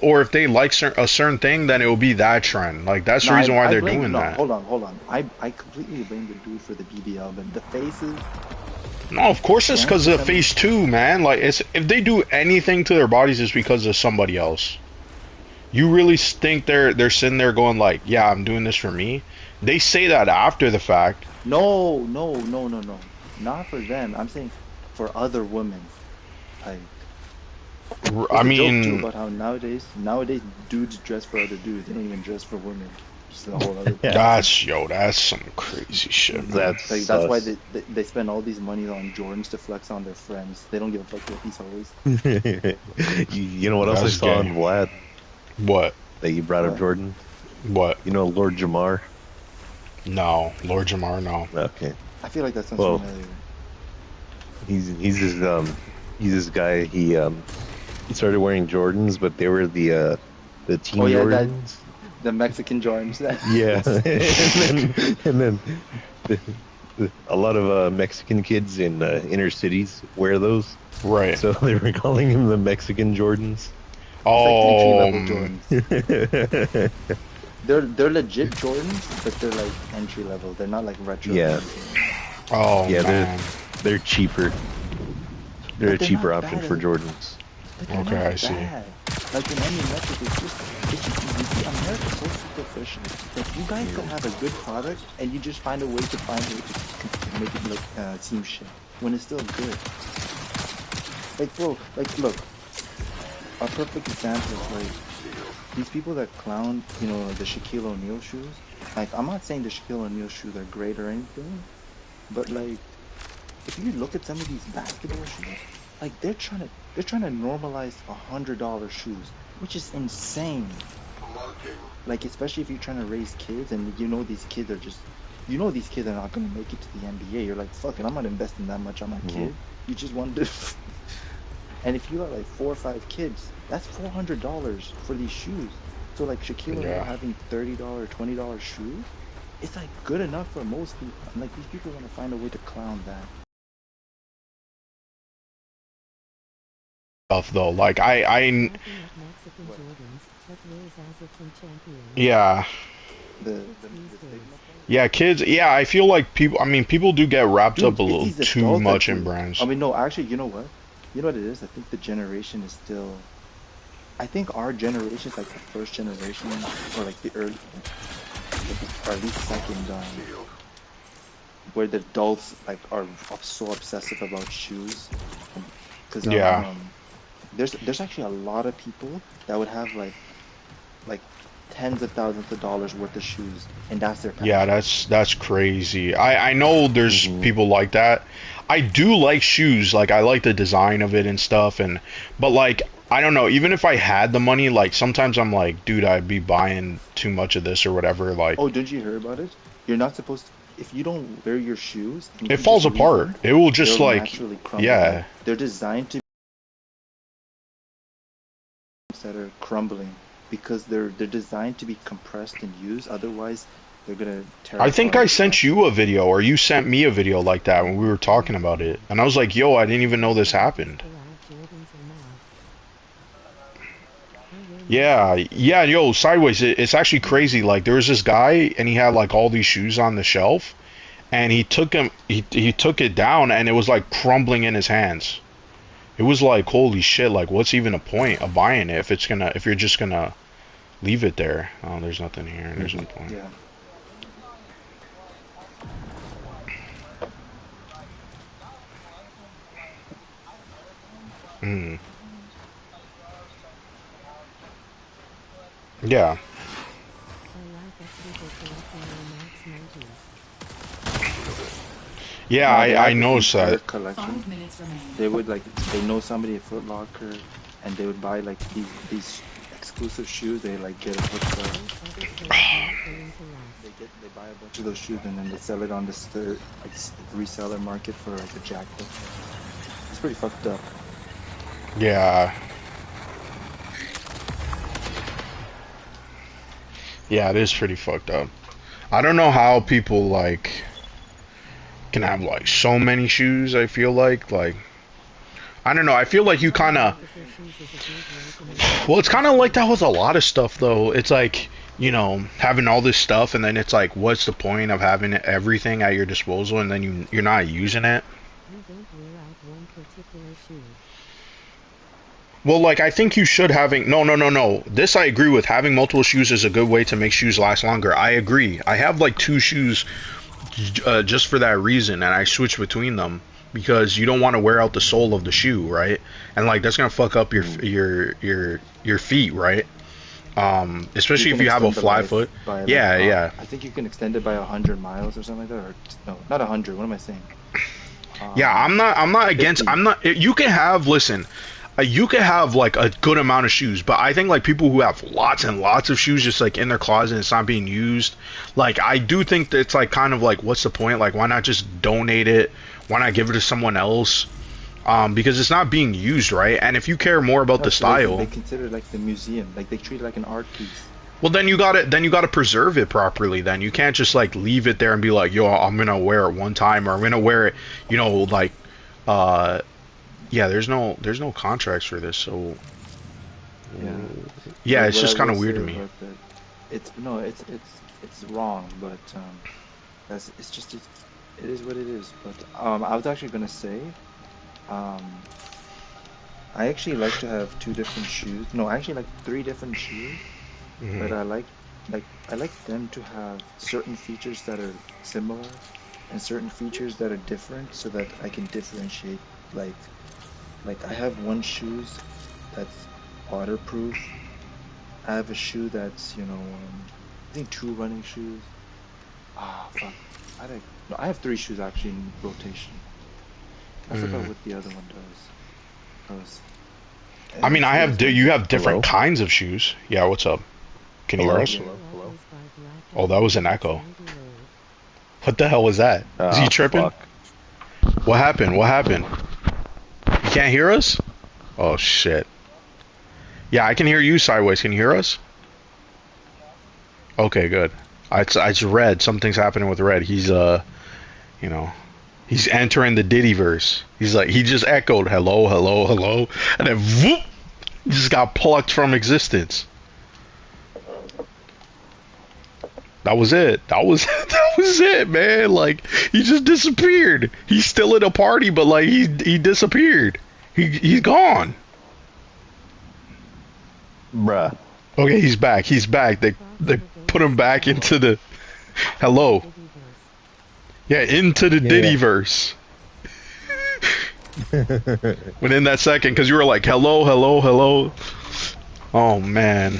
[SPEAKER 1] or if they like a certain thing, then it would be that trend. Like, that's
[SPEAKER 10] No,
[SPEAKER 1] the reason why
[SPEAKER 10] I
[SPEAKER 1] they're
[SPEAKER 10] blame.
[SPEAKER 1] doing
[SPEAKER 10] No,
[SPEAKER 1] that.
[SPEAKER 10] hold on. I completely blame the dude for the BBL, but the faces.
[SPEAKER 1] No, of course it's because
[SPEAKER 10] Granted,
[SPEAKER 1] of
[SPEAKER 10] some of
[SPEAKER 1] phase two, man. Like, it's if they do anything to their bodies, it's because of somebody else. You really think they're sitting there going like, yeah, I'm doing this for me? They say that after the fact.
[SPEAKER 10] no, not for them. I'm saying for other women. Like,
[SPEAKER 1] I
[SPEAKER 10] there's a joke too
[SPEAKER 1] mean,
[SPEAKER 10] about how nowadays dudes dress for other dudes. They don't even dress for women. Just a whole other thing.
[SPEAKER 1] that's some crazy shit, man.
[SPEAKER 10] Like that's why they spend all these money on Jordans to flex on their friends. They don't give a fuck about these hoes.
[SPEAKER 9] You know what else I
[SPEAKER 1] That's
[SPEAKER 9] saw
[SPEAKER 1] gay.
[SPEAKER 9] on Vlad
[SPEAKER 1] What?
[SPEAKER 9] that you brought up,
[SPEAKER 10] What?
[SPEAKER 9] Jordan?
[SPEAKER 1] What?
[SPEAKER 9] You know Lord Jamar?
[SPEAKER 1] No, Lord Jamar, no.
[SPEAKER 9] Okay.
[SPEAKER 10] I feel like that sounds
[SPEAKER 9] Well,
[SPEAKER 10] familiar.
[SPEAKER 9] he's this guy. He started wearing Jordans, but they were the teen
[SPEAKER 10] Oh yeah, that
[SPEAKER 9] Jordans.
[SPEAKER 10] the Mexican Jordans.
[SPEAKER 9] Yeah, and then a lot of Mexican kids in inner cities wear those.
[SPEAKER 1] Right.
[SPEAKER 9] So they were calling him the Mexican Jordans.
[SPEAKER 10] It's like entry level
[SPEAKER 1] Um,
[SPEAKER 10] Jordans. They're legit Jordans, but they're like entry level. They're not like retro.
[SPEAKER 9] Yeah.
[SPEAKER 1] oh
[SPEAKER 9] Yeah,
[SPEAKER 1] man.
[SPEAKER 9] they're cheaper. They're
[SPEAKER 10] But
[SPEAKER 9] a
[SPEAKER 10] they're
[SPEAKER 9] cheaper
[SPEAKER 10] not
[SPEAKER 9] option
[SPEAKER 10] bad.
[SPEAKER 9] for Jordans.
[SPEAKER 10] But they're
[SPEAKER 1] Okay,
[SPEAKER 10] not
[SPEAKER 1] I see.
[SPEAKER 10] bad. Like in any metric, it's just you see, America's so superficial. Like you guys could have a good product, and you just find a way to make it look seem shit when it's still good. Like bro, like look, a perfect example is like these people that clown, the Shaquille O'Neal shoes. Like I'm not saying the Shaquille O'Neal shoes are great or anything, but like if you look at some of these basketball shoes, like they're trying to normalize $100 shoes, which is insane. Like, especially if you're trying to raise kids and you know these kids are just, you know these kids are not going to make it to the NBA. You're like, fuck it, I'm not investing that much on my kid. You just want to. And if you got like 4 or 5 kids, that's $400 for these shoes. So like Shaquille O'Neal
[SPEAKER 1] Yeah.
[SPEAKER 10] having $30, $20 shoes, it's like good enough for most people. And like these people are gonna find a way to clown that.
[SPEAKER 1] Stuff though, like
[SPEAKER 3] Talking of Mexican
[SPEAKER 10] What?
[SPEAKER 3] Jordans, but wears as it's in champions.
[SPEAKER 1] yeah,
[SPEAKER 10] The Sigma part?
[SPEAKER 1] yeah, kids. Yeah, I feel like people. I mean, people do get wrapped up
[SPEAKER 10] Dude,
[SPEAKER 1] a
[SPEAKER 10] it's
[SPEAKER 1] little
[SPEAKER 10] these
[SPEAKER 1] too
[SPEAKER 10] adults that
[SPEAKER 1] much
[SPEAKER 10] do
[SPEAKER 1] in
[SPEAKER 10] it.
[SPEAKER 1] brands.
[SPEAKER 10] I mean, no, actually, you know what? You know what it is? I think the generation is still. I think our generation is like the first generation, or like the early, or at least second, where the adults like are so obsessive about shoes. Because
[SPEAKER 1] Yeah,
[SPEAKER 10] there's actually a lot of people that would have like tens of thousands of dollars worth of shoes, and that's their
[SPEAKER 1] yeah,
[SPEAKER 10] passion.
[SPEAKER 1] that's crazy. I know there's
[SPEAKER 9] Mm-hmm.
[SPEAKER 1] people like that. I do like shoes. Like I like the design of it and stuff. And but like I don't know. Even if I had the money, like sometimes I'm like, dude, I'd be buying too much of this or whatever. Like
[SPEAKER 10] Oh, didn't you hear about it? You're not supposed to, if you don't wear your shoes and
[SPEAKER 1] it
[SPEAKER 10] if you just
[SPEAKER 1] falls
[SPEAKER 10] leave
[SPEAKER 1] apart.
[SPEAKER 10] them,
[SPEAKER 1] It will just
[SPEAKER 10] they'll
[SPEAKER 1] like,
[SPEAKER 10] naturally crumble. Like
[SPEAKER 1] yeah.
[SPEAKER 10] they're designed to that are crumbling because they're designed to be compressed and used. Otherwise, they're gonna tear
[SPEAKER 1] I think I
[SPEAKER 10] apart.
[SPEAKER 1] sent you a video, or you sent me a video like that when we were talking about it, and I was like, "Yo, I didn't even know this happened." Yeah, yeah, yo, sideways. It's actually crazy. Like there was this guy, and he had like all these shoes on the shelf, and he took it down, and it was like crumbling in his hands. It was like, holy shit! Like, what's even a point of buying it if you're just gonna leave it there? Oh, there's nothing here. There's no point.
[SPEAKER 10] Yeah.
[SPEAKER 1] Mm. Yeah. Yeah,
[SPEAKER 10] No, they
[SPEAKER 1] I
[SPEAKER 10] have this
[SPEAKER 1] noticed
[SPEAKER 10] entire
[SPEAKER 1] that.
[SPEAKER 10] collection.
[SPEAKER 2] 5 minutes remaining.
[SPEAKER 10] They would like they know somebody at Foot Locker, and they would buy like these exclusive shoes. They like get it hooked up. They buy a bunch of those shoes and then they sell it on this third like reseller market for like a jackpot. It's pretty fucked up.
[SPEAKER 1] Yeah. Yeah, it is pretty fucked up. I don't know how people like can have like so many shoes. I feel like I don't know. I feel like you kind of well, it's kind of like that with a lot of stuff though. It's like having all this stuff, and then it's like, what's the point of having everything at your disposal, and then you're not using it? Well, like I think you should having no. This I agree with. Having multiple shoes is a good way to make shoes last longer. I agree. I have like 2 shoes just for that reason, and I switch between them because you don't want to wear out the sole of the shoe, right? And like that's gonna fuck up your feet, right?
[SPEAKER 10] You
[SPEAKER 1] Especially if
[SPEAKER 10] can
[SPEAKER 1] you have a
[SPEAKER 10] extend the
[SPEAKER 1] fly
[SPEAKER 10] life
[SPEAKER 1] foot.
[SPEAKER 10] by like
[SPEAKER 1] Yeah, yeah.
[SPEAKER 10] I think you can extend it by 100 miles or something like that. Or no, not 100. What am I saying?
[SPEAKER 1] Yeah, I'm not against.
[SPEAKER 10] 50.
[SPEAKER 1] I'm not. You can have. Listen, you can have like a good amount of shoes, but I think like people who have lots and lots of shoes just like in their closet and it's not being used, like I do think that it's like kind of like what's the point? Like why not just donate it? Why not give it to someone else? Because it's not being used, right? And if you care more about
[SPEAKER 10] No,
[SPEAKER 1] the
[SPEAKER 10] so they
[SPEAKER 1] style,
[SPEAKER 10] consider it like the museum. Like they treat it like an art piece.
[SPEAKER 1] well then you gotta preserve it properly. Then you can't just like leave it there and be like, yo, I'm gonna wear it one time or I'm gonna wear it, like uh yeah, there's no contracts for this, so
[SPEAKER 10] Yeah.
[SPEAKER 1] yeah,
[SPEAKER 10] But
[SPEAKER 1] it's
[SPEAKER 10] what I
[SPEAKER 1] just kind
[SPEAKER 10] will
[SPEAKER 1] of weird
[SPEAKER 10] say
[SPEAKER 1] to me.
[SPEAKER 10] about that, it's no, it's wrong, but that's it's just it is what it is. But I was actually gonna say, um, I actually like to have 2 different shoes. No, actually like 3 different shoes, but
[SPEAKER 1] Hmm.
[SPEAKER 10] I like them to have certain features that are similar and certain features that are different, so that I can differentiate. Like I have one shoes that's waterproof. I have a shoe that's, I think 2 running shoes. Ah, fuck. No, I have 3 shoes actually in rotation. I forgot
[SPEAKER 1] Mm.
[SPEAKER 10] what the other one does.
[SPEAKER 1] I mean,
[SPEAKER 10] It is what
[SPEAKER 1] you
[SPEAKER 10] it is.
[SPEAKER 1] have different
[SPEAKER 9] Hello?
[SPEAKER 1] kinds of shoes. Yeah, what's up? can you hear us?
[SPEAKER 5] Hello?
[SPEAKER 1] Oh, that was an echo. What the hell was that? Is he tripping?
[SPEAKER 5] Fuck.
[SPEAKER 1] What happened? What happened? You can't hear us? Oh shit. Yeah, I can hear you sideways. Can you hear us? Okay, good. I just Red. Something's happening with Red. He's you know, he's entering the Diddyverse. He's like, he just echoed hello, hello, hello, and then whoop, he just got plucked from existence. That was it. That was that was it, man. Like, he just disappeared. He's still at a party, but like he disappeared. He's gone.
[SPEAKER 5] Bruh.
[SPEAKER 1] Okay, he's back. He's back. They put him back into the hello. Yeah, into the Diddyverse. Within that second, because you were like hello, hello, hello. Oh man,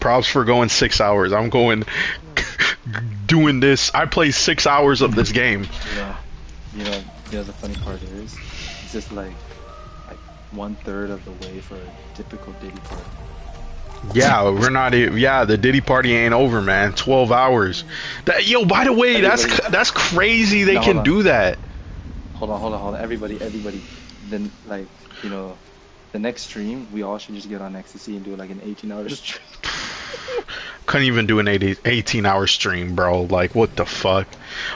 [SPEAKER 1] props for going 6 hours. I'm going doing this. I played 6 hours of this game.
[SPEAKER 10] You know, the funny part is, it's just like 1/3 of the way for a typical Diddy party.
[SPEAKER 1] Yeah, we're not. Yeah, the Diddy party ain't over, man. 12 hours. Yo, by the way, that's crazy. They can do that.
[SPEAKER 10] Hold on. Everybody. Then, like, you know, the next stream, we all should just get on ecstasy and do like an 18-hour stream.
[SPEAKER 1] Couldn't even do an 18-hour stream, bro. Like, what the fuck?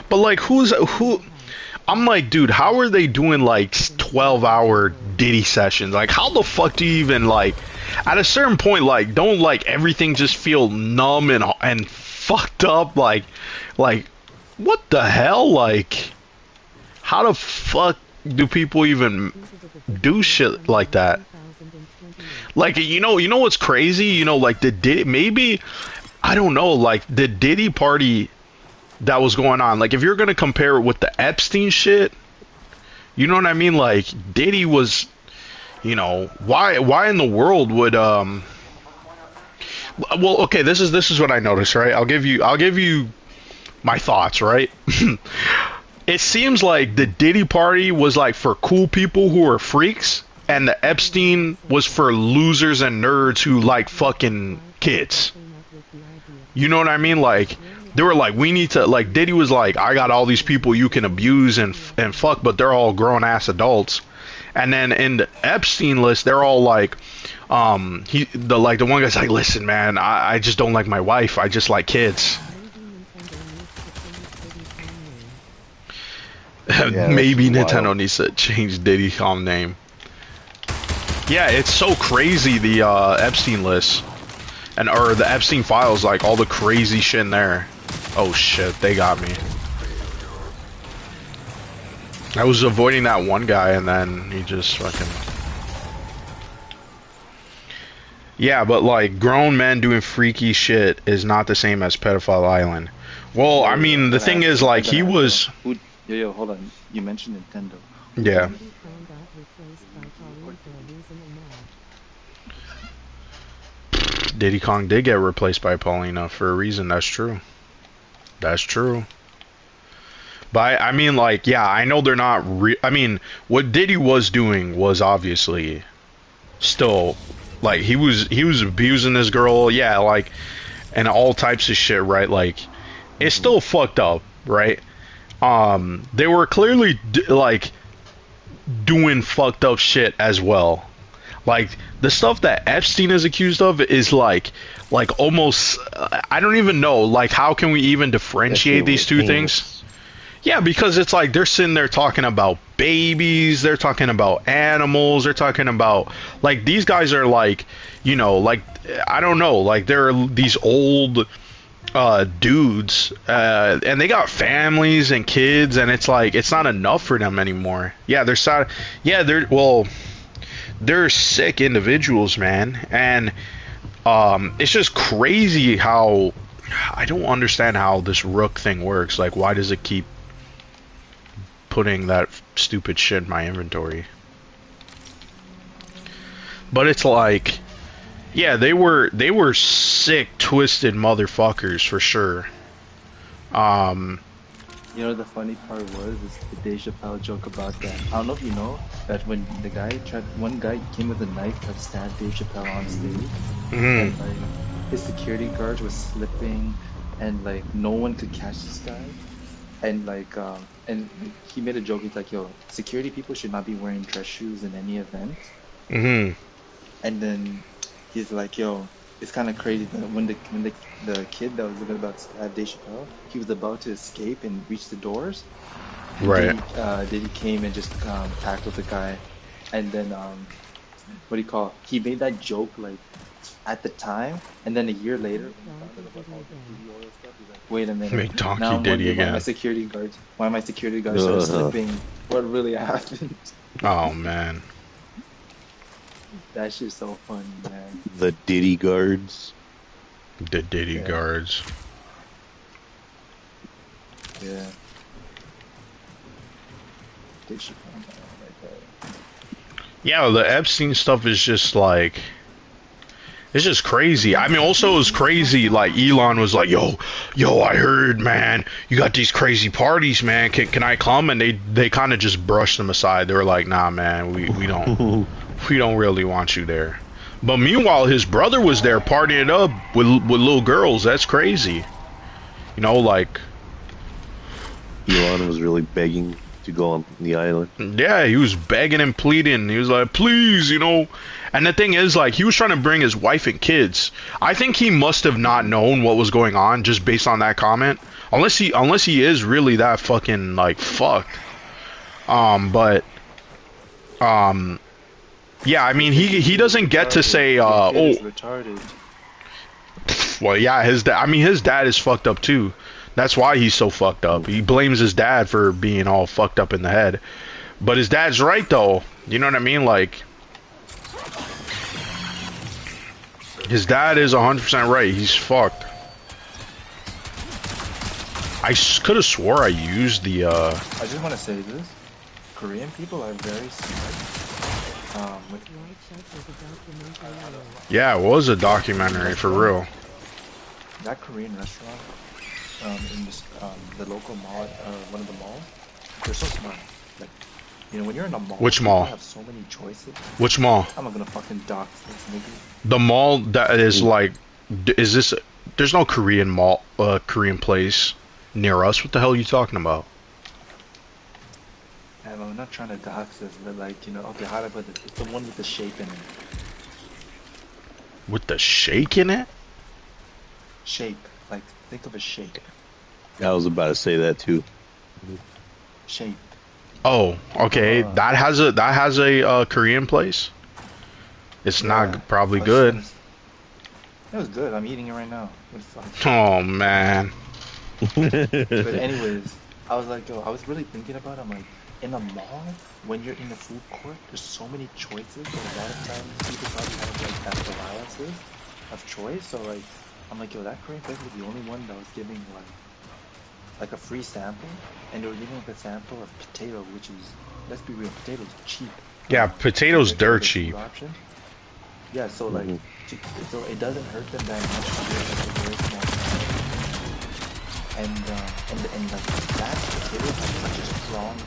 [SPEAKER 1] But like, who? I'm like, dude, how are they doing like 12-hour Diddy sessions? Like, how the fuck do you even like? At a certain point, like, don't like everything just feel numb and fucked up? Like, what the hell? Like, how the fuck do people even do shit like that? Like, you know what's crazy? You know, like the Diddy, maybe, I don't know, like the Diddy party that was going on. Like, if you're gonna compare it with the Epstein shit, you know what I mean? Like, Diddy was, you know, why in the world would well, okay, this is what I noticed, right? I'll give you my thoughts, right? It seems like the Diddy party was like for cool people who are freaks, and the Epstein was for losers and nerds who like fucking kids. You know what I mean? Like, they were like, we need to, like, Diddy was like, I got all these people you can abuse and fuck, but they're all grown ass adults. And then in the Epstein list, they're all like, the one guy's like, listen, man, I just don't like my wife. I just like kids. Maybe Nintendo needs to change Diddy Kong name. Yeah, it's so crazy, the Epstein list. Or the Epstein files, like all the crazy shit in there. Oh shit, they got me. I was avoiding that one guy and then he just fucking... Yeah, but like, grown men doing freaky shit is not the same as Pedophile Island. Well, I mean, the thing is, like, he was...
[SPEAKER 10] Yo, hold on. You mentioned Nintendo.
[SPEAKER 1] Yeah. Diddy Kong did get replaced by Paulina for a reason. That's true. That's true. But I mean, like, yeah, I know they're not I mean, what Diddy was doing was obviously still, like, he was abusing this girl, yeah, like, and all types of shit, right? Like, it's still fucked up, right? They were clearly like doing fucked up shit as well. Like, the stuff that Epstein is accused of is like almost, I don't even know, like, how can we even differentiate these two things? Yeah, because it's like they're sitting there talking about babies, they're talking about animals, they're talking about, like, these guys are like, you know, like, I don't know, like, they're these old dudes, and they got families and kids, and it's like, it's not enough for them anymore. Yeah, they're sad. Yeah, they're sick individuals, man, and it's just crazy how, I don't understand how this Rook thing works. Like, why does it keep putting that stupid shit in my inventory? But it's like, yeah, they were sick, twisted motherfuckers for sure.
[SPEAKER 10] You know, the funny part was the Dave Chappelle joke about that. I don't know if you know that when one guy came with a knife to stab Dave Chappelle on stage, and like his security guard was slipping, and like no one could catch this guy. And like he made a joke. He's like, "Yo, security people should not be wearing dress shoes in any event."
[SPEAKER 1] Mm-hmm.
[SPEAKER 10] And then he's like, "Yo, it's kind of crazy that when the kid that was about to stab Dave Chappelle, he was about to escape and reach the doors, and
[SPEAKER 1] Right.
[SPEAKER 10] Diddy came and just tackled the guy, and then what do you call? He made that joke like at the time, and then a year later, when he found out about all the Diddy oil stuff, he's like, "Wait a minute,
[SPEAKER 1] Make
[SPEAKER 10] now
[SPEAKER 1] Donkey
[SPEAKER 10] I'm
[SPEAKER 1] Diddy
[SPEAKER 10] wondering
[SPEAKER 1] again.
[SPEAKER 10] why my security guards started slipping. What really happened?"
[SPEAKER 1] Oh man.
[SPEAKER 10] That shit's so funny, man.
[SPEAKER 9] The Diddy guards.
[SPEAKER 1] The Diddy guards.
[SPEAKER 10] Yeah. Did she find that right there?
[SPEAKER 1] Yeah, the Epstein stuff is just like, it's just crazy. I mean, also it was crazy. Like Elon was like, "Yo, I heard, man, you got these crazy parties, man. Can I come?" And they kind of just brushed them aside. They were like, "Nah, man, we don't we don't really want you there." But meanwhile, his brother was there partying it up with little girls. That's crazy. You know, like
[SPEAKER 9] Elon was really begging to go on the island.
[SPEAKER 1] Yeah, he was begging and pleading. He was like, "Please, you know." And the thing is, like, he was trying to bring his wife and kids. I think he must have not known what was going on just based on that comment. Unless he is really that fucking like fucked. Yeah, I mean, he doesn't get to say oh,
[SPEAKER 10] retarded.
[SPEAKER 1] well, yeah, his dad is fucked up too. That's why he's so fucked up. He blames his dad for being all fucked up in the head. But his dad's right though. You know what I mean? Like, his dad is 100% right. He's fucked. I could have swore I used the
[SPEAKER 10] I just want to say this. Korean people are very smart.
[SPEAKER 1] Yeah, it was a documentary for real.
[SPEAKER 10] That Korean restaurant in this, the local mall, one of the malls, they're so smart. Like, you know, when you're in a mall,
[SPEAKER 1] Which mall?
[SPEAKER 10] You have so many choices.
[SPEAKER 1] Which mall?
[SPEAKER 10] I'm not gonna fucking dox this nigga.
[SPEAKER 1] The mall that is like, is this? There's no Korean mall, Korean place near us. What the hell are you talking about?
[SPEAKER 10] I'm not trying to dox this, but like, you know, okay, how do I put this? It's the one with the shape in it.
[SPEAKER 1] With the shake in it?
[SPEAKER 10] Shape, like think of a shape.
[SPEAKER 9] I was about to say that too.
[SPEAKER 10] Shape.
[SPEAKER 1] Oh, okay. That has a Korean place. It's not probably good.
[SPEAKER 10] It was good. I'm eating it right now.
[SPEAKER 1] Oh man.
[SPEAKER 10] But anyways, I was like, yo, I was really thinking about it. I'm like, in a mall, when you're in the food court, there's so many choices. But a lot of times, people probably have like that paralysis of choice. So like, I'm like, yo, that Korean place was the only one that was giving like a free sample, and they were giving like a sample of potato, which is, let's be real, potatoes cheap.
[SPEAKER 1] Yeah, potatoes dirt cheap.
[SPEAKER 10] Yeah, so like, so it doesn't hurt them that much to get like a very small sample. And like that potatoes have such a strong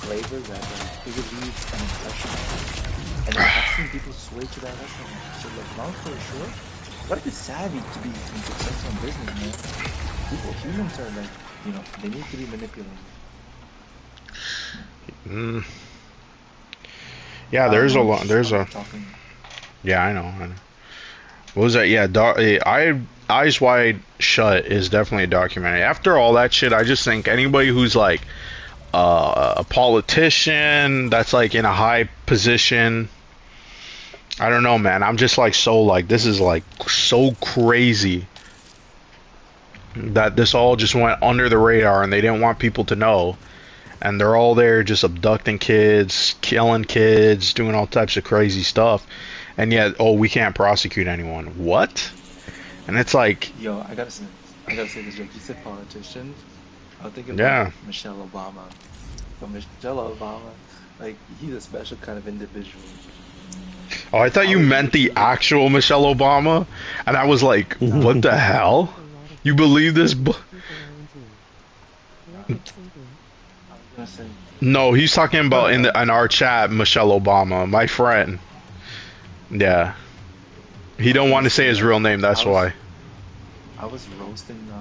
[SPEAKER 10] flavor that like, it would leave an impression. And I've seen people sway to that restaurant. So like, long story short, what if it's savvy to be successful in business, man? Humans are like, you know, they need to be manipulated.
[SPEAKER 1] Yeah, there's a lot. Yeah, I know. What was that? Yeah, Eyes Wide Shut is definitely a documentary. After all that shit, I just think anybody who's like a politician that's like in a high position, I don't know, man. I'm just like so like this is like so crazy that this all just went under the radar and they didn't want people to know. And they're all there just abducting kids, killing kids, doing all types of crazy stuff. And yet, oh, we can't prosecute anyone. What? And it's like...
[SPEAKER 10] Yo, I gotta say this, Jake. You said politicians. I was thinking about Michelle Obama. So Michelle Obama, like, he's a special kind of individual.
[SPEAKER 1] Oh, I thought you meant the actual Michelle Obama. And I was like, what the hell? You believe this? No, he's talking about in our chat, Michelle Obama, my friend. Yeah. He don't want to say his real name. That's why.
[SPEAKER 10] I was roasting.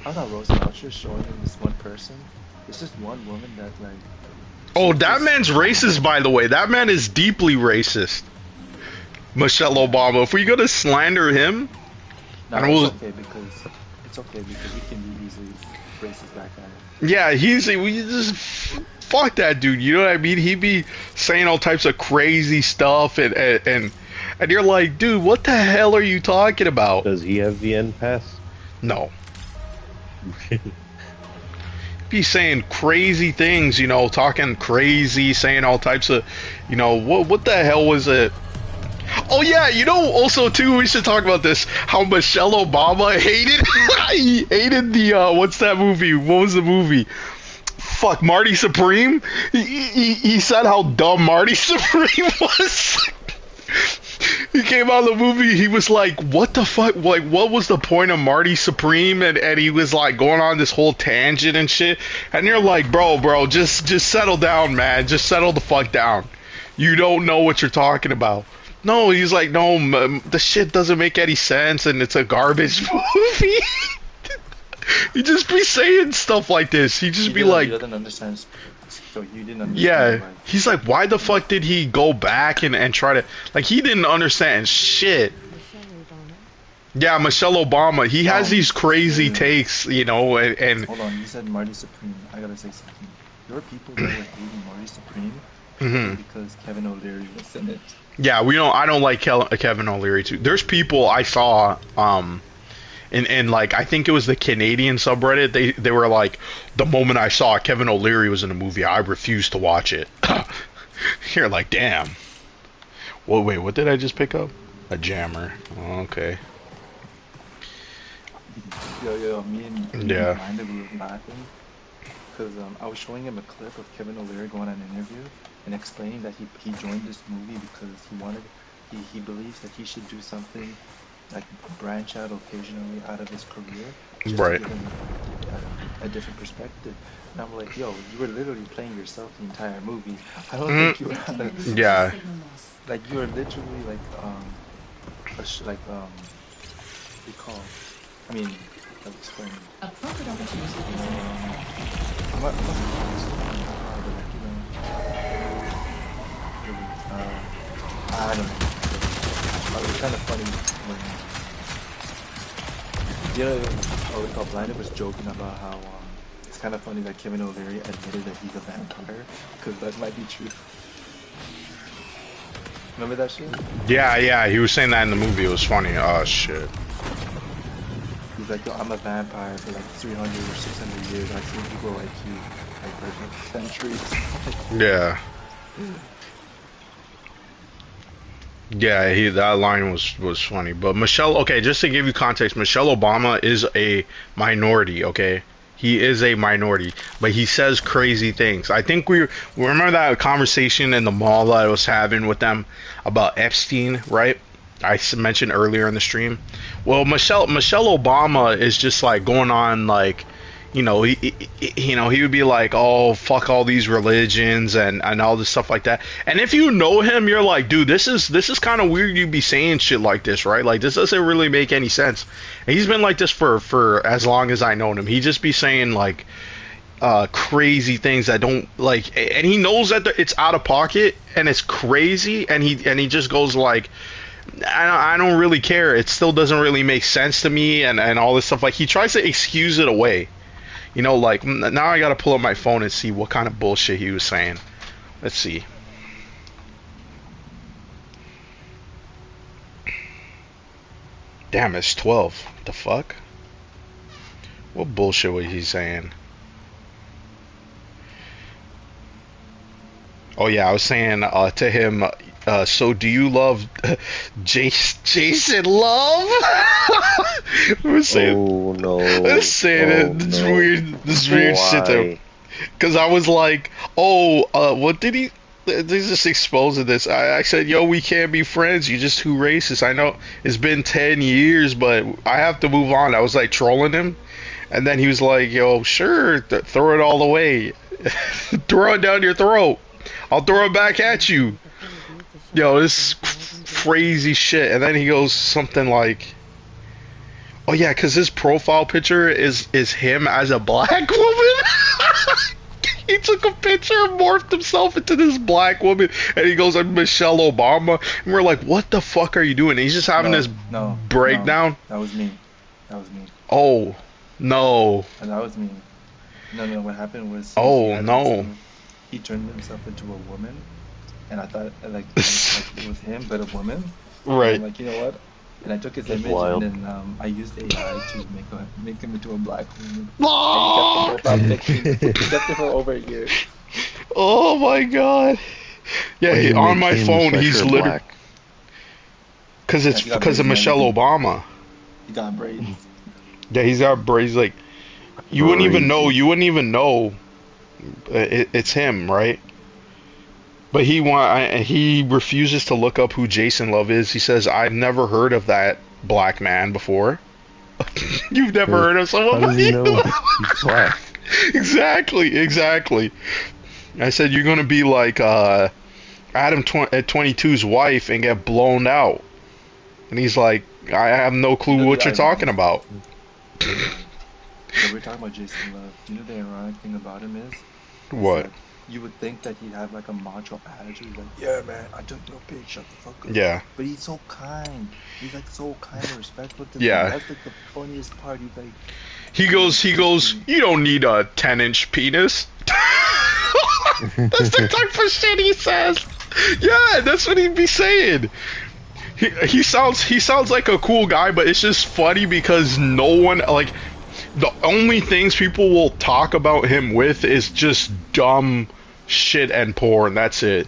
[SPEAKER 10] I was not roasting. I was just showing him this one person. It's just one woman that like.
[SPEAKER 1] Oh, that man's racist, by the way. That man is deeply racist. Michelle Obama. If we gonna slander him,
[SPEAKER 10] no, it's okay because he can be easily racist back at it.
[SPEAKER 1] Yeah, we just fuck that dude. You know what I mean? He be saying all types of crazy stuff, and you're like, dude, what the hell are you talking about?
[SPEAKER 5] Does he have the end pass?
[SPEAKER 1] No. Be saying crazy things, you know, talking crazy, saying all types of, you know, what the hell was it? Oh yeah, you know, also too, we should talk about this. How Michelle Obama hated, he hated the what's that movie? What was the movie? Fuck, Marty Supreme. He said how dumb Marty Supreme was. He came out of the movie, he was like, what the fuck, like, what was the point of Marty Supreme? And he was like going on this whole tangent and shit. And you're like, bro, just settle down, man. Just settle the fuck down. You don't know what you're talking about. No, he's like, no, the shit doesn't make any sense and it's a garbage movie. He just be saying stuff like this. He just be like,
[SPEAKER 10] he doesn't understand. So you didn't understand.
[SPEAKER 1] Yeah, he's like, why the fuck did he go back and try to, like, he didn't understand shit. Yeah, Michelle Obama. He has these crazy takes, you know, and
[SPEAKER 10] hold on, you said Marty Supreme. I gotta say something. There were people that were hating Marty Supreme because Kevin O'Leary was in it.
[SPEAKER 1] Yeah, I don't like Kevin O'Leary too. There's people I saw, and like, I think it was the Canadian subreddit, they were like, the moment I saw Kevin O'Leary was in a movie, I refused to watch it. You're like, damn. Well, wait, what did I just pick up? A jammer. Oh, okay.
[SPEAKER 10] Yo, me and Amanda, we were laughing because I was showing him a clip of Kevin O'Leary going on an interview and explaining that he joined this movie because he believes that he should do something like branch out occasionally out of his career, just
[SPEAKER 1] right?
[SPEAKER 10] To give him a different perspective. And I'm like, yo, you were literally playing yourself the entire movie. I don't think you were.
[SPEAKER 1] Yeah.
[SPEAKER 10] Like you were literally like what do you call? I mean, I'll explain.
[SPEAKER 2] A profit opportunity.
[SPEAKER 10] I don't know. It was kind of funny when Blinded was joking about how it's kind of funny that Kevin O'Leary admitted that he's a vampire, because that might be true. Remember that shit?
[SPEAKER 1] Yeah, he was saying that in the movie. It was funny. Oh shit.
[SPEAKER 10] He's like, yo, I'm a vampire for like 300 or 600 years. I've seen people like you, like for centuries.
[SPEAKER 1] Yeah. Yeah, that line was funny. But Michelle, okay, just to give you context, Michelle Obama is a minority, okay? He is a minority, but he says crazy things. I think we remember that conversation in the mall that I was having with them about Epstein, right? I mentioned earlier in the stream. Well, Michelle Obama is just like going on like, you know, he would be like, oh, fuck all these religions and all this stuff like that. And if you know him, you're like, dude, this is kind of weird you be saying shit like this, right? Like, this doesn't really make any sense. And he's been like this for as long as I known him. He just be saying like crazy things that don't like, and he knows that it's out of pocket and it's crazy, and he just goes like, I don't really care. It still doesn't really make sense to me, and all this stuff. Like, he tries to excuse it away. You know, like, now I gotta pull up my phone and see what kind of bullshit he was saying. Let's see. Damn, it's 12. What the fuck? What bullshit was he saying? Oh yeah, I was saying to him, so do you love Jason Love? We're saying,
[SPEAKER 5] oh no.
[SPEAKER 1] Let's say this weird shit though. Cause I was like, what did he? They just exposing this. I said, yo, we can't be friends. You're just too racist. I know it's been 10 years, but I have to move on. I was like trolling him, and then he was like, yo, sure, throw it all away, throw it down your throat. I'll throw it back at you. Yo, this crazy shit. And then he goes something like, "Oh yeah, because his profile picture is him as a black woman." He took a picture and morphed himself into this black woman, and he goes, "I'm Michelle Obama," and we're like, "What the fuck are you doing?" And he's just having this breakdown.
[SPEAKER 10] That was me. That was me.
[SPEAKER 1] Oh no.
[SPEAKER 10] And that was me. No. What happened was.
[SPEAKER 1] Oh no.
[SPEAKER 10] He turned himself into a woman, and I thought like it was him, but a woman.
[SPEAKER 1] Right.
[SPEAKER 10] And I'm like, you know what? And I took his image and then I used AI to make him into a black woman.
[SPEAKER 1] Oh!
[SPEAKER 10] And he kept it for over a year.
[SPEAKER 1] Oh my god. Yeah, on my phone he's literally because of Michelle Obama.
[SPEAKER 10] He got braids.
[SPEAKER 1] Yeah, he's got braids. Like you wouldn't even know it's him, right? But he refuses to look up who Jason Love is. He says, "I've never heard of that black man before." You've never heard of someone
[SPEAKER 9] like he's black?
[SPEAKER 1] Exactly. I said, "You're gonna be like Adam at 22's wife and get blown out." And he's like, "I have no clue what you're talking about."
[SPEAKER 10] So we're talking about Jason Love. Do you know the ironic thing about him is?
[SPEAKER 1] What?
[SPEAKER 10] You would think that he'd have like a macho attitude, like, "Yeah, man, I took no bitch, shut the fuck up."
[SPEAKER 1] Yeah.
[SPEAKER 10] But he's so kind. He's like so kind and respectful to
[SPEAKER 1] yeah.
[SPEAKER 10] them. That's like the funniest part. He's like,
[SPEAKER 1] he goes, "You don't need a 10-inch penis." That's the type of shit he says. Yeah, that's what he'd be saying. He sounds like a cool guy, but it's just funny because no one like. The only things people will talk about him with is just dumb shit and porn. That's it.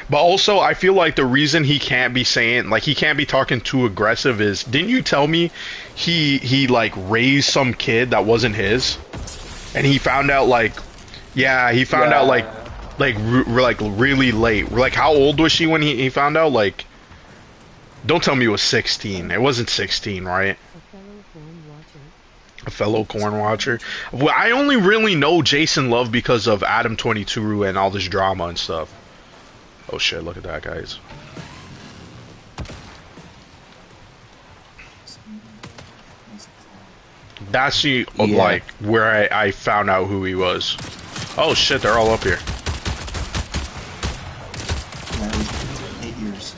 [SPEAKER 1] But also, I feel like the reason he can't be saying, like, he can't be talking too aggressive is, didn't you tell me he like raised some kid that wasn't his, and he found out like, yeah, he found out like really late. Like, how old was she when he found out? Like, don't tell me it was 16. It wasn't 16, right? A fellow corn watcher. Well, I only really know Jason Love because of Adam 22 and all this drama and stuff. Oh shit, look at that, guys. That's the like where I found out who he was. Oh shit, they're all up here.
[SPEAKER 10] 8 years.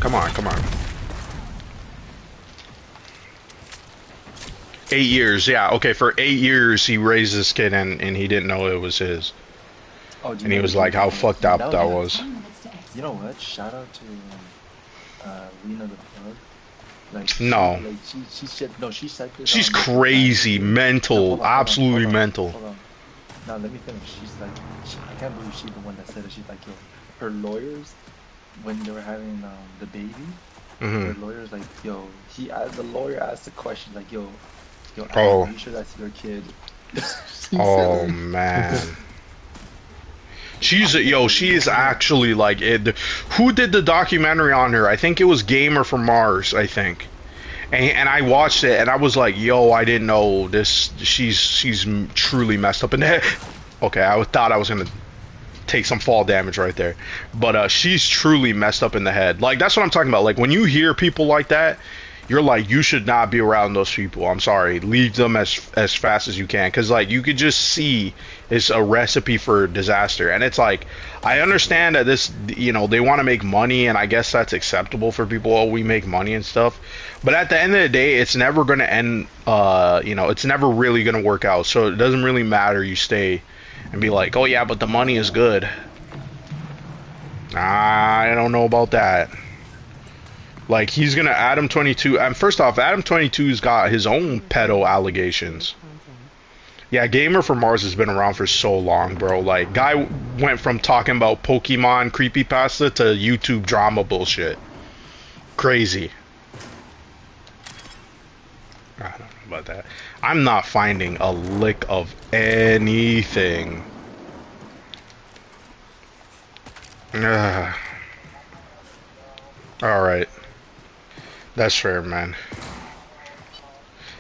[SPEAKER 1] Come on. 8 years, yeah. Okay, for 8 years he raised this kid and he didn't know it was his. Oh, and he was like, how fucked up that was.
[SPEAKER 10] You know what? Shout out to Lena the Plug. Like,
[SPEAKER 1] no.
[SPEAKER 10] She said this.
[SPEAKER 1] She's crazy, mental, absolutely mental.
[SPEAKER 10] Hold on. Now let me finish. She's like, I can't believe she's the one that said it. She's like, yo, her lawyers, when they were having the baby, her lawyers like, yo, the lawyer asked the question like, yo, are you sure that's your kid?
[SPEAKER 1] Oh man. She is actually like it. Who did the documentary on her? I think it was Gamer from Mars, I think. And I watched it and I was like, yo, I didn't know this. She's truly messed up in the head. Okay, I thought I was gonna take some fall damage right there, but she's truly messed up in the head. Like, that's what I'm talking about. Like, when you hear people like that, you're like, you should not be around those people. I'm sorry, leave them as fast as you can, because like you could just see it's a recipe for disaster. And it's like, I understand that this, they want to make money, and I guess that's acceptable for people. Oh, we make money and stuff, but at the end of the day, it's never going to end. It's never really going to work out. So it doesn't really matter. You stay and be like, oh yeah, but the money is good. I don't know about that. Like, he's gonna Adam 22. And first off, Adam 22's got his own pedo allegations. Yeah, Gamer from Mars has been around for so long, bro. Like, guy went from talking about Pokemon creepypasta to YouTube drama bullshit. Crazy. I don't know about that. I'm not finding a lick of anything. Alright. That's fair, man.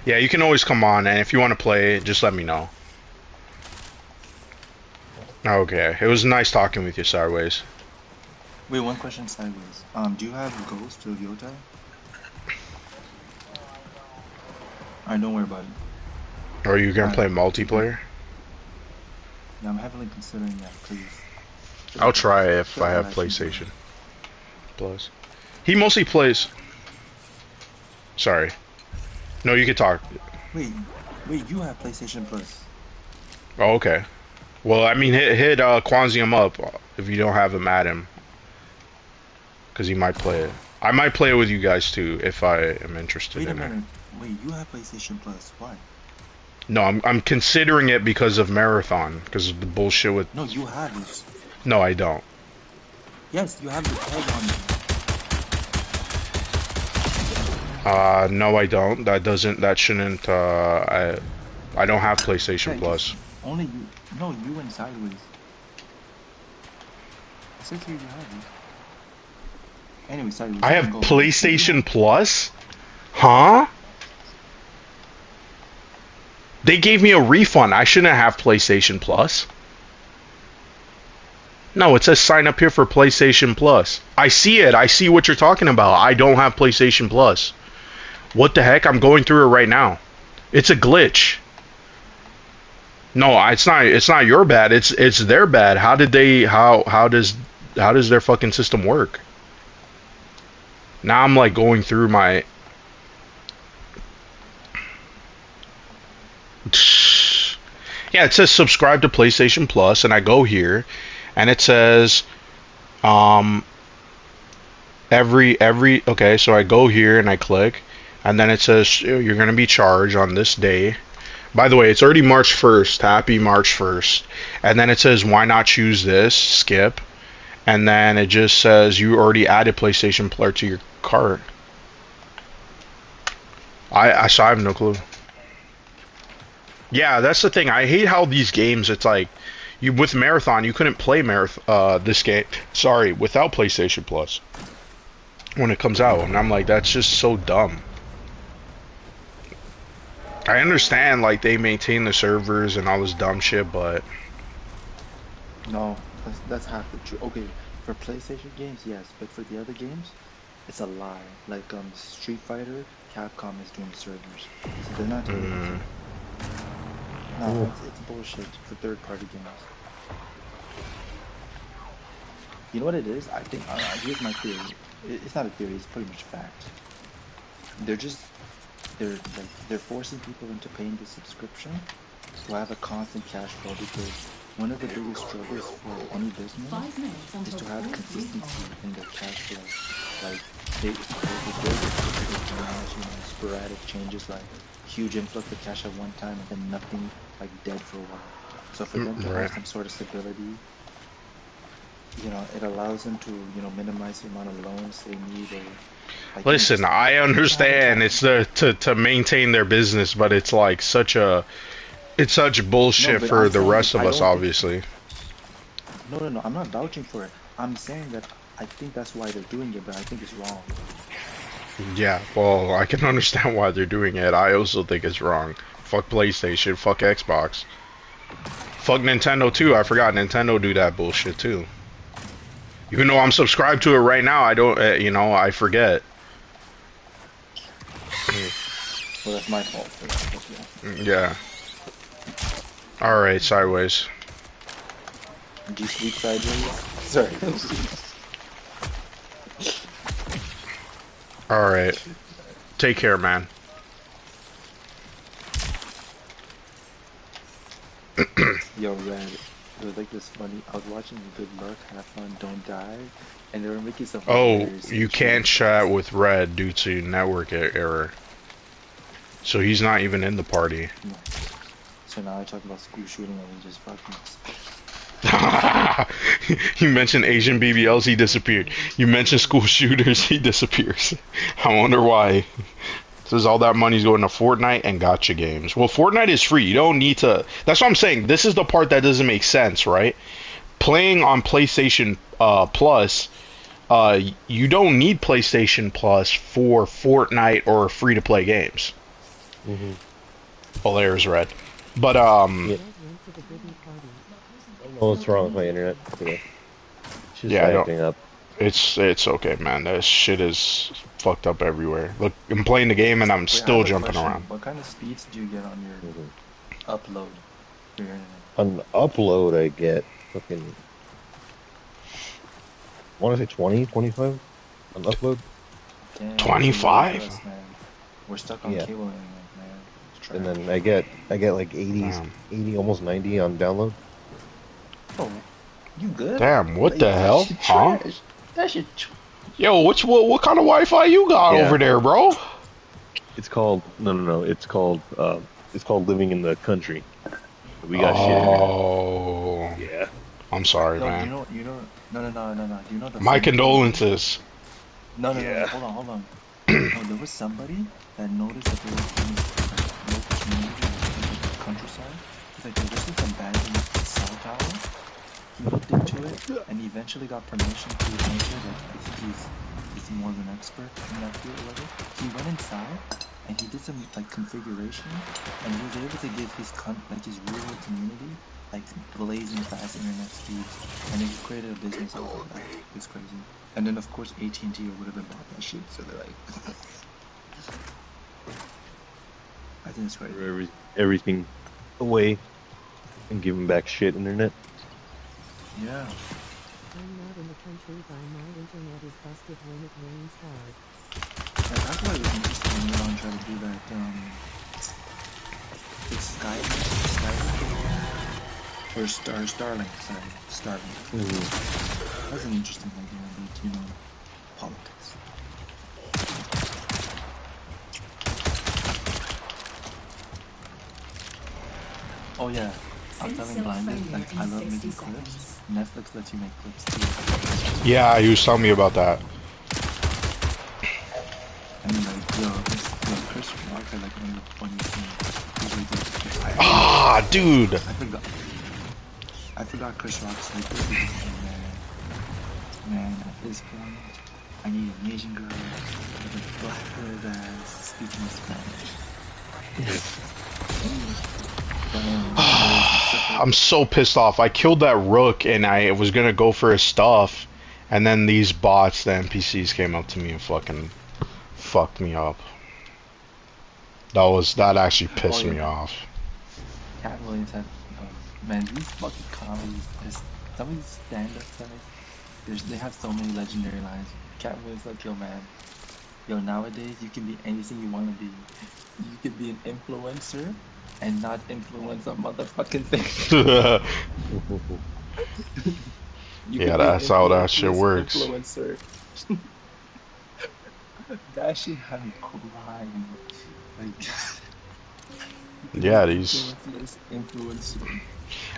[SPEAKER 1] Yeah, you can always come on, and if you want to play, just let me know. Okay, it was nice talking with you, Sideways.
[SPEAKER 10] Wait, one question sideways. Do you have Ghost of Yota? Alright, don't worry about it.
[SPEAKER 1] Are you gonna play
[SPEAKER 10] Alright.
[SPEAKER 1] multiplayer?
[SPEAKER 10] Yeah, I'm heavily considering that because
[SPEAKER 1] I'll try
[SPEAKER 10] I
[SPEAKER 1] if
[SPEAKER 10] feel
[SPEAKER 1] I
[SPEAKER 10] like
[SPEAKER 1] have
[SPEAKER 10] I'll actually do
[SPEAKER 1] PlayStation Plus. He mostly plays. Sorry. No, you can talk.
[SPEAKER 10] it. Wait, you have PlayStation Plus.
[SPEAKER 1] Oh, okay. Well, I mean, hit Quanzium up if you don't have him at him, because he might play it. I might play it with you guys too if I am interested
[SPEAKER 10] Wait a
[SPEAKER 1] in it.
[SPEAKER 10] minute. Wait, you have PlayStation Plus. Why?
[SPEAKER 1] No, I'm considering it because of Marathon, because of the bullshit with.
[SPEAKER 10] No, you have it.
[SPEAKER 1] No, I don't.
[SPEAKER 10] Yes, you have the tag on it.
[SPEAKER 1] No, I don't. That doesn't. That shouldn't. I don't have PlayStation
[SPEAKER 10] Yeah,
[SPEAKER 1] Plus.
[SPEAKER 10] only you. No, you went sideways. I said here you have it. Anyway, sideways.
[SPEAKER 1] I have
[SPEAKER 10] go.
[SPEAKER 1] PlayStation Plus? Huh? They gave me a refund. I shouldn't have PlayStation Plus. No, it says sign up here for PlayStation Plus. I see it. I see what you're talking about. I don't have PlayStation Plus. What the heck? I'm going through it right now. It's a glitch. No, it's not. It's not your bad. It's their bad. How did they? How does their fucking system work? Now I'm like going through my. Yeah, it says subscribe to PlayStation Plus, and I go here, and it says, every okay, so I go here and I click, and then it says you're gonna be charged on this day. By the way, it's already March 1st. Happy March 1st. And then it says why not choose this? Skip. And then it just says you already added PlayStation Plus to your cart. I have no clue. Yeah, that's the thing. I hate how these games. It's like you with Marathon, you couldn't play this game. Sorry, without PlayStation Plus when it comes out, and I'm like, that's just so dumb. I understand like they maintain the servers and all this dumb shit, but
[SPEAKER 10] No, that's half the truth. Okay, for PlayStation games, yes, but for the other games, it's a lie. Like Street Fighter, Capcom is doing servers, so they're not doing it. No, it's bullshit for third-party games. You know what it is? I think here's my theory. It's not a theory. It's pretty much fact. They're forcing people into paying the subscription to have a constant cash flow because one of the biggest struggles for any business is to have consistency in their cash flow. Like they build it to manage, sporadic changes like huge influx of cash at one time and then nothing like dead for a while. So for them to have some sort of stability, it allows them to, minimize the amount of loans they need or like,
[SPEAKER 1] listen, I understand it's to maintain their business, but it's like such bullshit for the rest of us, obviously.
[SPEAKER 10] No, I'm not vouching for it. I'm saying that I think that's why they're doing it, but I think it's wrong.
[SPEAKER 1] Yeah, well, I can understand why they're doing it. I also think it's wrong. Fuck PlayStation, fuck Xbox. Fuck Nintendo too. I forgot Nintendo do that bullshit too. Even though I'm subscribed to it right now, I don't, I forget.
[SPEAKER 10] Well, that's my fault for that,
[SPEAKER 1] yeah. Alright, sideways.
[SPEAKER 10] G Sweet sideways? Sorry.
[SPEAKER 1] Alright. Take care, man.
[SPEAKER 10] Yo, Red. It was like this funny. I was watching Good Luck, Have Fun, Don't Die, and they were making some.
[SPEAKER 1] Oh, you can't chat with Red due to network error. So he's not even in the party.
[SPEAKER 10] No. So now I talk about school shooting and we just fucking.
[SPEAKER 1] You mentioned Asian BBLs, he disappeared. You mentioned school shooters, he disappears. I wonder why. Says all that money's going to Fortnite and gacha games. Well, Fortnite is free. You don't need to. That's what I'm saying. This is the part that doesn't make sense, right? Playing on PlayStation Plus, you don't need PlayStation Plus for Fortnite or free-to-play games. Oh, there's Red. But
[SPEAKER 5] Yeah. I don't know what's wrong with my internet today. She's acting up.
[SPEAKER 1] It's okay, man. That shit is fucked up everywhere. Look, I'm playing the game and I'm
[SPEAKER 10] Wait, I have
[SPEAKER 1] still
[SPEAKER 10] a
[SPEAKER 1] jumping
[SPEAKER 10] question.
[SPEAKER 1] around.
[SPEAKER 10] What kind of speeds do you get on your upload for your internet?
[SPEAKER 9] On upload, I get fucking, I want to say 20, 25 on upload.
[SPEAKER 10] Damn, you're too low for
[SPEAKER 1] 25?
[SPEAKER 10] us, man. We're stuck on
[SPEAKER 9] Yeah.
[SPEAKER 10] cable internet, man. It's
[SPEAKER 9] And
[SPEAKER 10] trash.
[SPEAKER 9] then I get like 80,
[SPEAKER 1] Damn.
[SPEAKER 9] 80, almost 90 on download.
[SPEAKER 10] Oh, you good?
[SPEAKER 1] Damn, what
[SPEAKER 10] Like
[SPEAKER 1] the
[SPEAKER 10] that
[SPEAKER 1] hell?
[SPEAKER 10] shit
[SPEAKER 1] Huh?
[SPEAKER 10] trash. That shit.
[SPEAKER 1] Yo, what kind of Wi-Fi you got
[SPEAKER 9] Yeah.
[SPEAKER 1] over there, bro?
[SPEAKER 9] It's called, no. It's called living in the country. We got shit internet.
[SPEAKER 1] Oh,
[SPEAKER 9] Yeah.
[SPEAKER 1] I'm sorry,
[SPEAKER 10] No,
[SPEAKER 1] man.
[SPEAKER 10] no. Do you know the
[SPEAKER 1] My
[SPEAKER 10] funny thing is?
[SPEAKER 1] condolences.
[SPEAKER 10] No.
[SPEAKER 9] Yeah.
[SPEAKER 10] Hold on. No, there was somebody that noticed that there was this local community in the countryside. He's like, yo, this is abandoned cell tower. He looked into it and eventually got permission to enter. Like, I think he's more of an expert in that field or whatever. He went inside and he did some like configuration, and he was able to give his his rural community like blazing fast internet speeds, and he created a business off of that. It's crazy. And then of course AT&T or whatever bought that shit, so they're like, I think it's crazy.
[SPEAKER 9] Everything away and giving back shit internet.
[SPEAKER 10] Yeah.
[SPEAKER 3] I'm not in the country, but my internet is busted when it rains hard.
[SPEAKER 10] And that's why it was interesting when Elon tried to do that. It's Skylink or Starlink. Sorry, Starlink. That's an interesting idea, but you know, politics. Oh yeah, I'm telling Blinded, like I love making clips. Netflix lets you make clips too.
[SPEAKER 1] Yeah, you was telling me about that.
[SPEAKER 10] I mean, like, yo, Chris Rock had like one of the funniest things. Like,
[SPEAKER 1] Dude.
[SPEAKER 10] I forgot Chris Rock said this. He just said, man, at this point, I need an Asian girl with a black girl that's speaking Spanish.
[SPEAKER 1] I'm so pissed off. I killed that rook and I was gonna go for his stuff, and then these bots, the NPCs, came up to me and fucking fucked me up. That actually pissed me off.
[SPEAKER 10] Cat Williams had, man, these fucking comedies, some of these stand-up guys, they have so many legendary lines. Cat Williams like, yo man, yo nowadays you can be anything you want to be. You can be an influencer and not influence a motherfucking thing.
[SPEAKER 1] Yeah, that's how that shit works.
[SPEAKER 10] Influencer. That shit had me crying. Like,
[SPEAKER 1] yeah, these
[SPEAKER 10] influencer.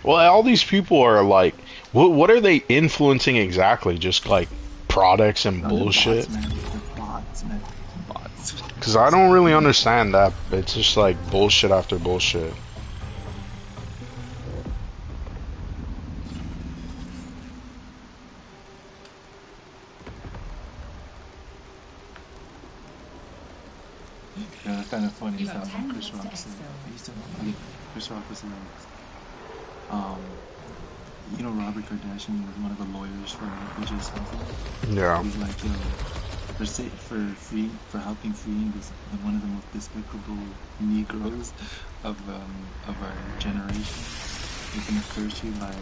[SPEAKER 1] Well, all these people are like, what are they influencing exactly? Just like products and bullshit?
[SPEAKER 10] Bots, man. Bots.
[SPEAKER 1] Because I don't really understand that. It's just like bullshit after bullshit.
[SPEAKER 10] Yeah, that's kind of funny. Is how Chris Rock said. Chris Rock was like, you know, Robert Kardashian was one of the lawyers for O.J. Simpson.
[SPEAKER 1] Yeah.
[SPEAKER 10] He's like, for helping freeing this one of the most despicable Negroes of our generation. We're gonna curse you by,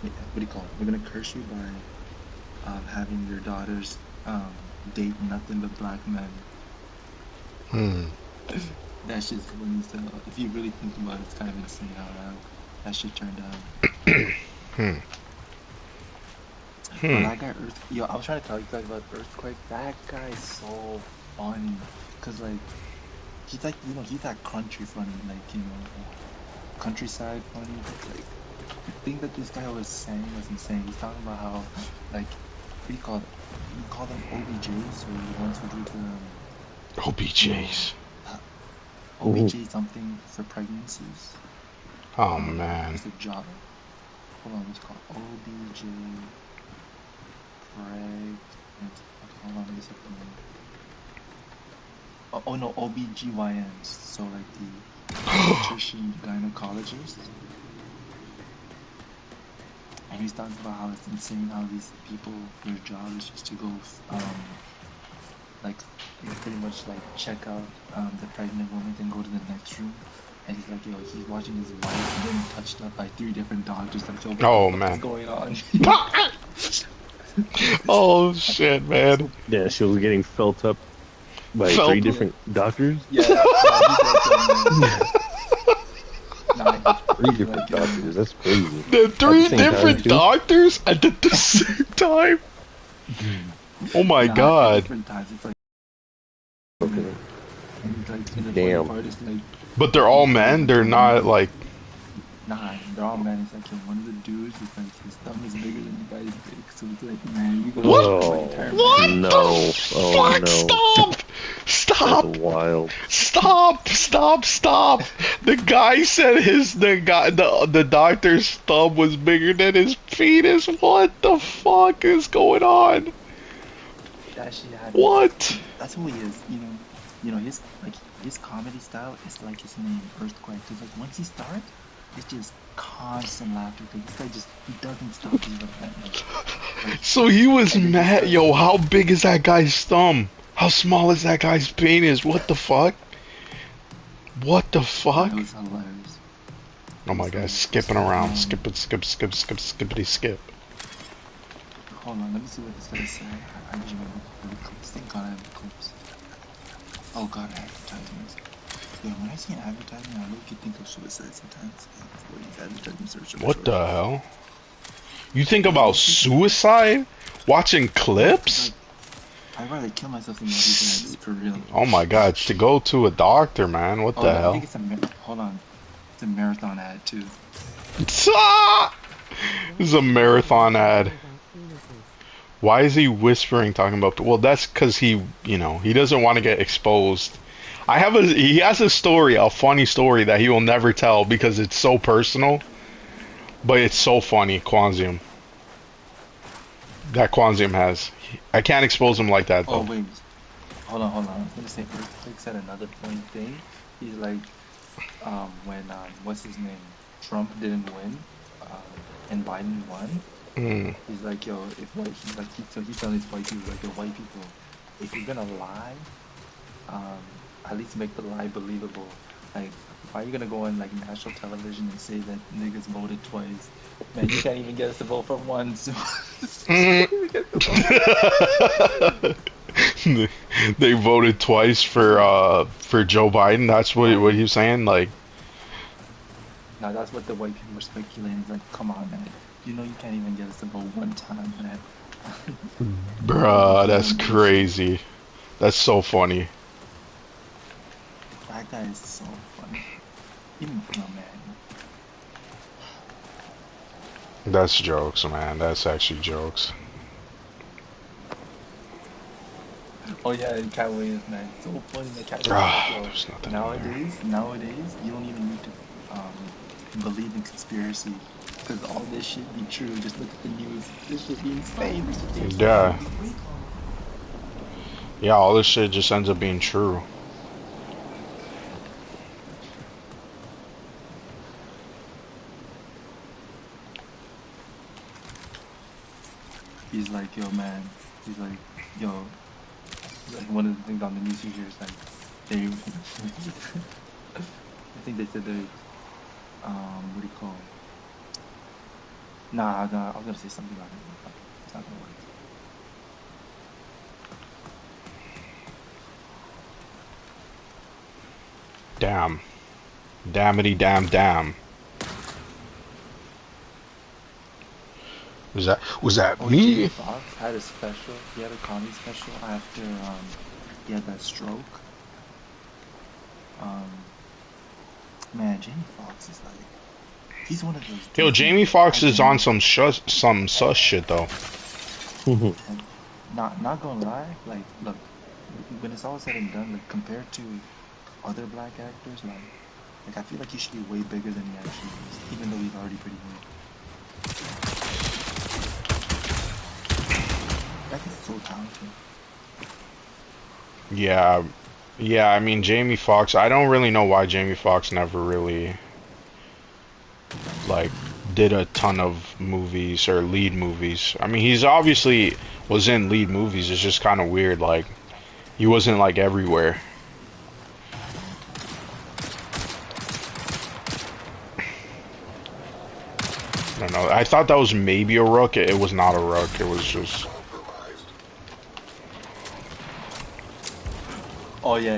[SPEAKER 10] what do you call it? We're gonna curse you by, having your daughters, date nothing but black men. That shit's funny. So if you really think about it, it's kind of insane how that shit turned out. But that guy, I was trying to tell you guys about Earthquake. That guy is so funny, cause like he's like, you know, he's that country funny, like, you know, countryside funny. But like the thing that this guy was saying was insane. He's talking about how, like, what do you call it? You call them OBJs, or the ones who do the
[SPEAKER 1] OBJs.
[SPEAKER 10] OBJ something for pregnancies.
[SPEAKER 1] Oh man.
[SPEAKER 10] It's a job. Hold on, it's called OBJ preg. Hold on, let me see the name. Oh no, OBGYNs. So like the obstetrician gynecologist. And he's talking about how it's insane how these people, their job is just to go, like pretty much like check out the pregnant woman, then go to the next room. And he's like, yo, he's watching his wife getting touched up by 3 different doctors. Like, yo, what
[SPEAKER 1] Oh
[SPEAKER 10] the fuck is
[SPEAKER 1] man.
[SPEAKER 10] going on?
[SPEAKER 1] Oh shit, man.
[SPEAKER 5] Yeah, she was getting felt up by
[SPEAKER 1] Felt-
[SPEAKER 5] 3 different doctors.
[SPEAKER 10] Yeah, he's like, nah,
[SPEAKER 5] 3 different doctors. That's crazy.
[SPEAKER 1] The 3
[SPEAKER 5] At the same
[SPEAKER 1] different
[SPEAKER 5] time, too?
[SPEAKER 1] doctors at the same time. Oh my god.
[SPEAKER 10] different times. It's like,
[SPEAKER 5] Okay.
[SPEAKER 10] and he's like, in the
[SPEAKER 5] Damn.
[SPEAKER 10] funny part is like,
[SPEAKER 1] But they're all men. They're not like.
[SPEAKER 10] nah, they're all men. It's like, yo, one of the dudes is like, his thumb is bigger than the guy's dick. So it's like, man, you go
[SPEAKER 5] Whoa.
[SPEAKER 1] What?
[SPEAKER 5] No. Oh
[SPEAKER 1] Fuck!
[SPEAKER 5] no.
[SPEAKER 1] Stop! Stop!
[SPEAKER 5] That's wild.
[SPEAKER 1] Stop! Stop! Stop! The guy said the doctor's thumb was bigger than his penis. What the fuck is going on?
[SPEAKER 10] that shit had
[SPEAKER 1] What?
[SPEAKER 10] That's who he is, you know his comedy style is like his name, Earthquake. Cause like once he starts, it's just constant laughter. Cause this guy just he doesn't stop. He's like,
[SPEAKER 1] So he was mad. Yo, how big is that guy's thumb? How small is that guy's penis? What the fuck? What the fuck?
[SPEAKER 10] It was hilarious.
[SPEAKER 1] Oh my god, skipping around. Skip it, skip, skip, skip, skippity skip.
[SPEAKER 10] Hold on, let me see what this guy said. I just remember the clips. Thank God I have the clips. Oh god, advertisements. Yeah, when I see an advertisement, I look think of suicide sometimes. For these advertisements are so
[SPEAKER 1] What
[SPEAKER 10] short.
[SPEAKER 1] the hell? You think about suicide? Watching clips?
[SPEAKER 10] I'd rather kill myself than these ads, for real.
[SPEAKER 1] Oh my god, to go to a doctor, man. What the
[SPEAKER 10] I
[SPEAKER 1] hell?
[SPEAKER 10] think it's hold on. It's a marathon ad too.
[SPEAKER 1] Ah! This is a marathon ad. Why is he whispering, talking about? Well, that's because he doesn't want to get exposed. He has a story, a funny story that he will never tell because it's so personal, but it's so funny. Quanzium. That Quanzium has. I can't expose him like that though.
[SPEAKER 10] Oh wait, hold on. I was gonna say Earthquake said another funny thing. He's like, when what's his name? Trump didn't win, and Biden won. He's like, yo, he's telling his white people, like, yo, white people, if you're gonna lie, at least make the lie believable. Like, why are you gonna go on like national television and say that niggas voted twice? Man, you can't even get us to vote for once.
[SPEAKER 1] They voted twice for Joe Biden. That's what he was saying. Like,
[SPEAKER 10] now that's what the white people were speculating. It's like, come on, man. You know you can't even get us to vote one time, man.
[SPEAKER 1] bruh, that's crazy. That's so funny.
[SPEAKER 10] That guy is so funny. Even no man.
[SPEAKER 1] That's jokes, man. That's actually jokes.
[SPEAKER 10] Oh yeah, and Cat Williams, man. So funny that Cat
[SPEAKER 1] There's
[SPEAKER 10] Williams.
[SPEAKER 1] nothing
[SPEAKER 10] Nowadays, you don't even need to believe in conspiracy. Because all this shit be true. Just look at the news. This shit be insane.
[SPEAKER 1] Yeah. Yeah, all this shit just ends up being true.
[SPEAKER 10] He's like, yo, man. He's like, yo. Like one of the things on the news you hear is like, they. I think they said they. What do you call it? Nah, I was gonna say something about it. It's not gonna work.
[SPEAKER 1] Damn. Damnity damn damn. Was that me?
[SPEAKER 10] Jamie Foxx had a special. He had a comedy special after he had that stroke. Man, Jamie Foxx is like, he's one of those.
[SPEAKER 1] Yo, Jamie Foxx is on some sus shit though.
[SPEAKER 10] Not gonna lie, like, look, when it's all said and done, like compared to other black actors, like I feel like he should be way bigger than he actually is, even though he's already pretty big. That guy's so talented.
[SPEAKER 1] Yeah, I mean Jamie Foxx, I don't really know why Jamie Foxx never really like did a ton of movies or lead movies. I mean, he's obviously was in lead movies. It's just kind of weird. Like, he wasn't like everywhere. I don't know. I thought that was maybe a rook. It was not a rook. It was just.
[SPEAKER 10] Oh yeah.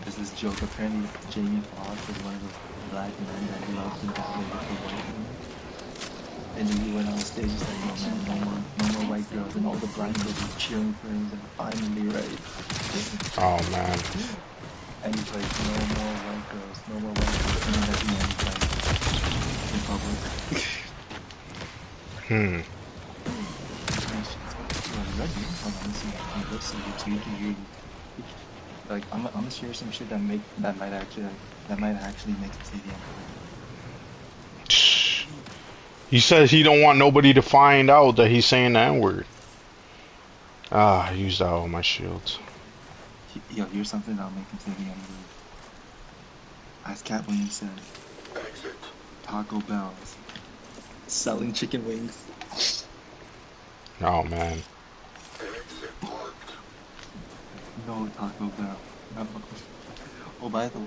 [SPEAKER 10] There's this joke. Apparently, Jamie Foxx was one of those black men that loved and died with the white women. And then he went on stage, he's like, "No man, no more white girls," and all the black girls were cheering for him. And finally, right?
[SPEAKER 1] Oh man.
[SPEAKER 10] And he's like, "No more white girls, no more white girls." And then at the end, he's like, in public.
[SPEAKER 1] Hmm.
[SPEAKER 10] Like, I'm gonna share some shit that might actually make it to the end.
[SPEAKER 1] He says he don't want nobody to find out that he's saying the N-word. Ah, I used all my shields.
[SPEAKER 10] Yo, here's something that'll make it to the end. As Cat Williams said, Taco Bell's selling chicken wings.
[SPEAKER 1] Oh man.
[SPEAKER 10] No Taco Bell. No. Oh, by the way.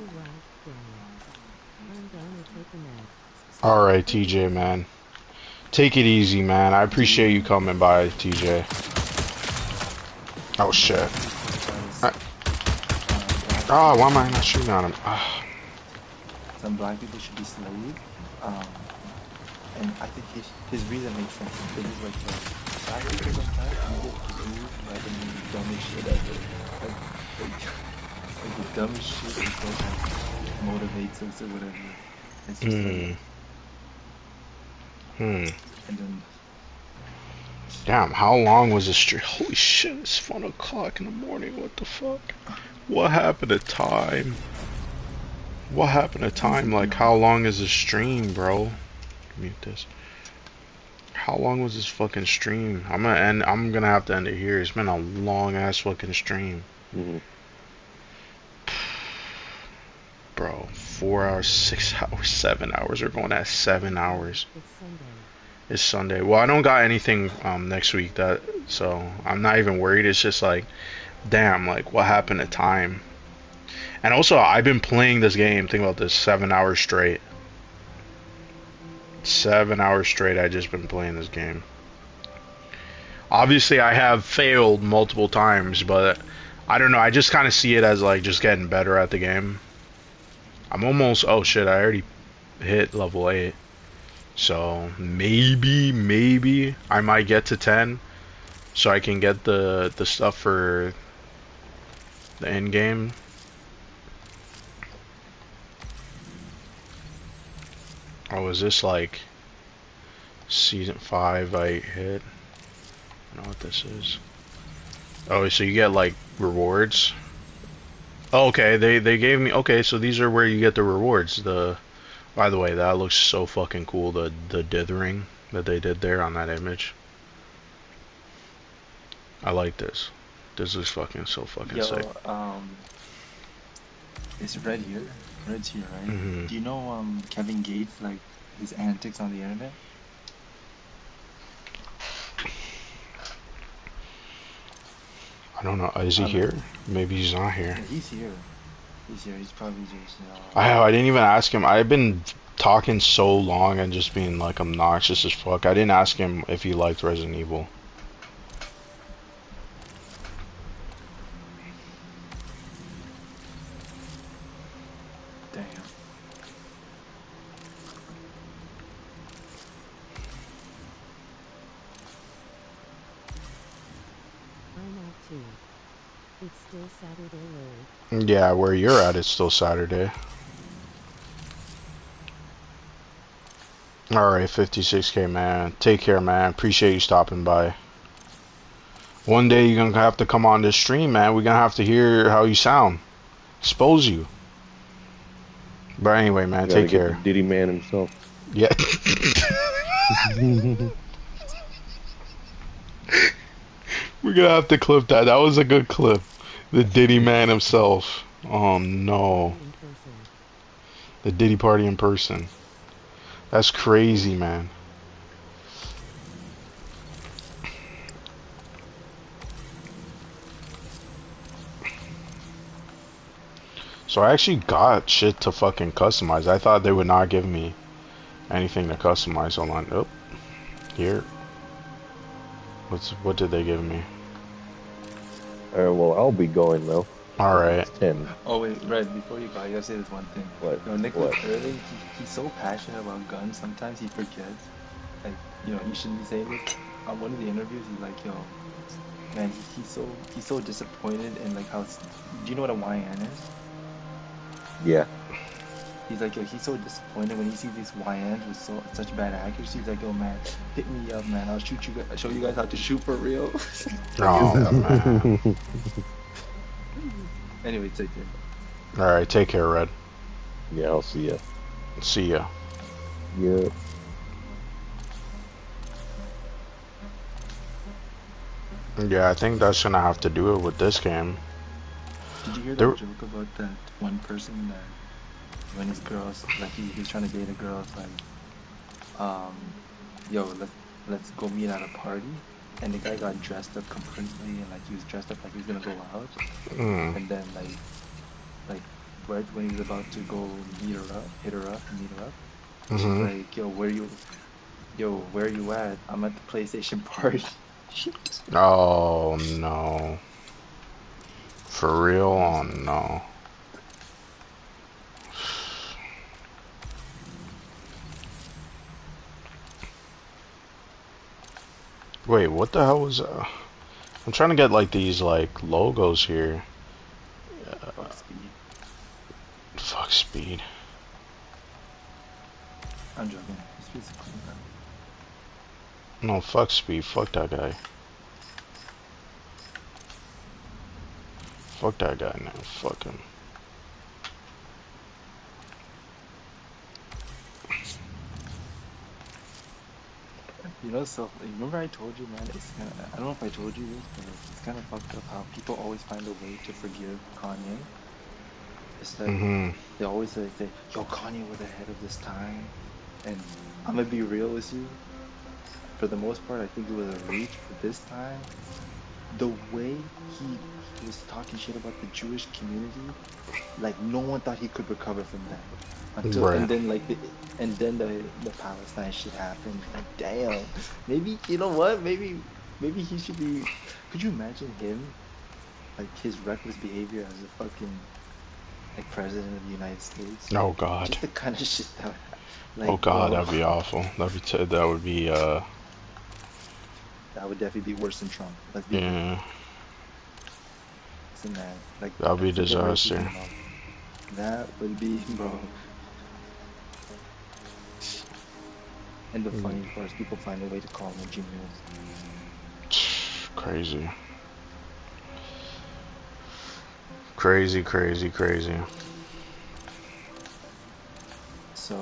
[SPEAKER 1] Alright, TJ, man. Take it easy, man. I appreciate you coming by, TJ. Oh, shit. Oh, why am I not shooting on him?
[SPEAKER 10] Some black people should be slaves. And I think his reason makes sense. Because he's like, black people sometimes you get moved by the dumbest shit ever. Like the dumbest shit is what motivates us or whatever. It's just and then.
[SPEAKER 1] Damn, how long was the stream? Holy shit, it's 1 o'clock in the morning. What the fuck? What happened to time? What happened to time? Like, how long is the stream, bro? Mute this. How long was this fucking stream? I'm gonna have to end it here. It's been a long ass fucking stream. Bro, 4 hours, 6 hours, 7 hours. We're going at 7 hours. It's Sunday. Well, I don't got anything next week so I'm not even worried. It's just like, damn, like what happened to time? And also, I've been playing this game. Think about this: 7 hours straight. 7 hours straight. I just been playing this game. Obviously, I have failed multiple times, but I don't know. I just kind of see it as like just getting better at the game. I'm almost. Oh shit! I already hit level 8. So maybe I might get to 10, so I can get the stuff for the end game. Oh, is this like season 5 I hit? I don't know what this is. Oh, so you get like rewards. Oh, okay, they gave me. Okay, so these are where you get the rewards. By the way, that looks so fucking cool, the dithering that they did there on that image. I like this. This is fucking so fucking sick.
[SPEAKER 10] It's Red here. Red's here, right? Do you know Kevin Gates, like his antics on the internet?
[SPEAKER 1] I don't know. Is he here? Maybe he's not here.
[SPEAKER 10] Yeah, he's here. He's here. He's probably just.
[SPEAKER 1] I didn't even ask him. I've been talking so long and just being like obnoxious as fuck. I didn't ask him if he liked Resident Evil.
[SPEAKER 10] Damn.
[SPEAKER 3] I'm out too. It's still Saturday, lol.
[SPEAKER 1] Yeah, where you're at, it's still Saturday. Alright, 56k, man. Take care, man. Appreciate you stopping by. One day you're gonna have to come on this stream, man. We're gonna have to hear how you sound. Expose you. But anyway, man, take care.
[SPEAKER 9] The Diddy man himself.
[SPEAKER 1] Yeah. We're gonna have to clip that. That was a good clip. The Diddy man himself. Oh no. The Diddy party in person. That's crazy, man. So I actually got shit to fucking customize. I thought they would not give me anything to customize. Hold on. Oh, here. What did they give me?
[SPEAKER 5] Well, I'll be going though.
[SPEAKER 1] All right.
[SPEAKER 5] 10.
[SPEAKER 10] Oh wait, Red, before you go, I gotta say this one thing.
[SPEAKER 5] What?
[SPEAKER 10] You know, Nicholas
[SPEAKER 5] What?
[SPEAKER 10] Erling, he's so passionate about guns, sometimes he forgets. Like, you know, he shouldn't be saying this. On one of the interviews, he's like, yo, man, he's so disappointed in like how, do you know what a YN is?
[SPEAKER 5] Yeah.
[SPEAKER 10] He's like, yo, he's so disappointed when he sees these YNs with such bad accuracy. He's like, yo, man, hit me up, man. I'll show you guys how to shoot for real.
[SPEAKER 1] Oh man.
[SPEAKER 10] Anyway, take care.
[SPEAKER 1] All right. Take care, Red.
[SPEAKER 5] Yeah, I'll see ya.
[SPEAKER 1] See ya.
[SPEAKER 5] Yeah.
[SPEAKER 10] Yeah,
[SPEAKER 1] I think that's gonna have to do it with this game.
[SPEAKER 10] Did you hear that joke about that one person that when his girls, like he's trying to date a girl, it's like, yo, let's go meet at a party, and the guy got dressed up completely, and like he was dressed up like he was gonna go out, and then like right when he was about to go hit her up, she's like, yo, where are you at? I'm at the PlayStation party.
[SPEAKER 1] Oh no. For real? Oh no. Wait, what the hell was I'm trying to get like these like logos here.
[SPEAKER 10] Fuck speed.
[SPEAKER 1] Fuck speed.
[SPEAKER 10] I'm joking. Speed's a cool guy.
[SPEAKER 1] No, fuck speed. Fuck that guy. Fuck that guy now. Fuck him.
[SPEAKER 10] You know, so remember I told you, man, it's kind of, I don't know if I told you this, but it's kind of fucked up how people always find a way to forgive Kanye. It's like, they always say, yo, Kanye was ahead of this time, and I'm gonna be real with you, for the most part, I think it was a reach, but this time, the way he was talking shit about the Jewish community, like, no one thought he could recover from that. Until, and then like the Palestine shit happened. Like, damn, maybe, you know what? Maybe he should be. Could you imagine him, like his reckless behavior as a fucking like president of the United States?
[SPEAKER 1] Oh God.
[SPEAKER 10] Just the kind of shit that. Like,
[SPEAKER 1] oh God,
[SPEAKER 10] bro,
[SPEAKER 1] that'd be awful. That would be
[SPEAKER 10] that would definitely be worse than Trump. Let's be real. Listen, man, like
[SPEAKER 1] that would be a disaster.
[SPEAKER 10] That would be, bro. And the funny part is people find a way to call him a genius.
[SPEAKER 1] Crazy. Crazy, crazy, crazy.
[SPEAKER 10] So,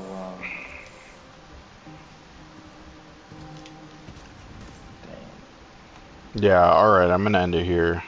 [SPEAKER 1] yeah, alright, I'm gonna end it here.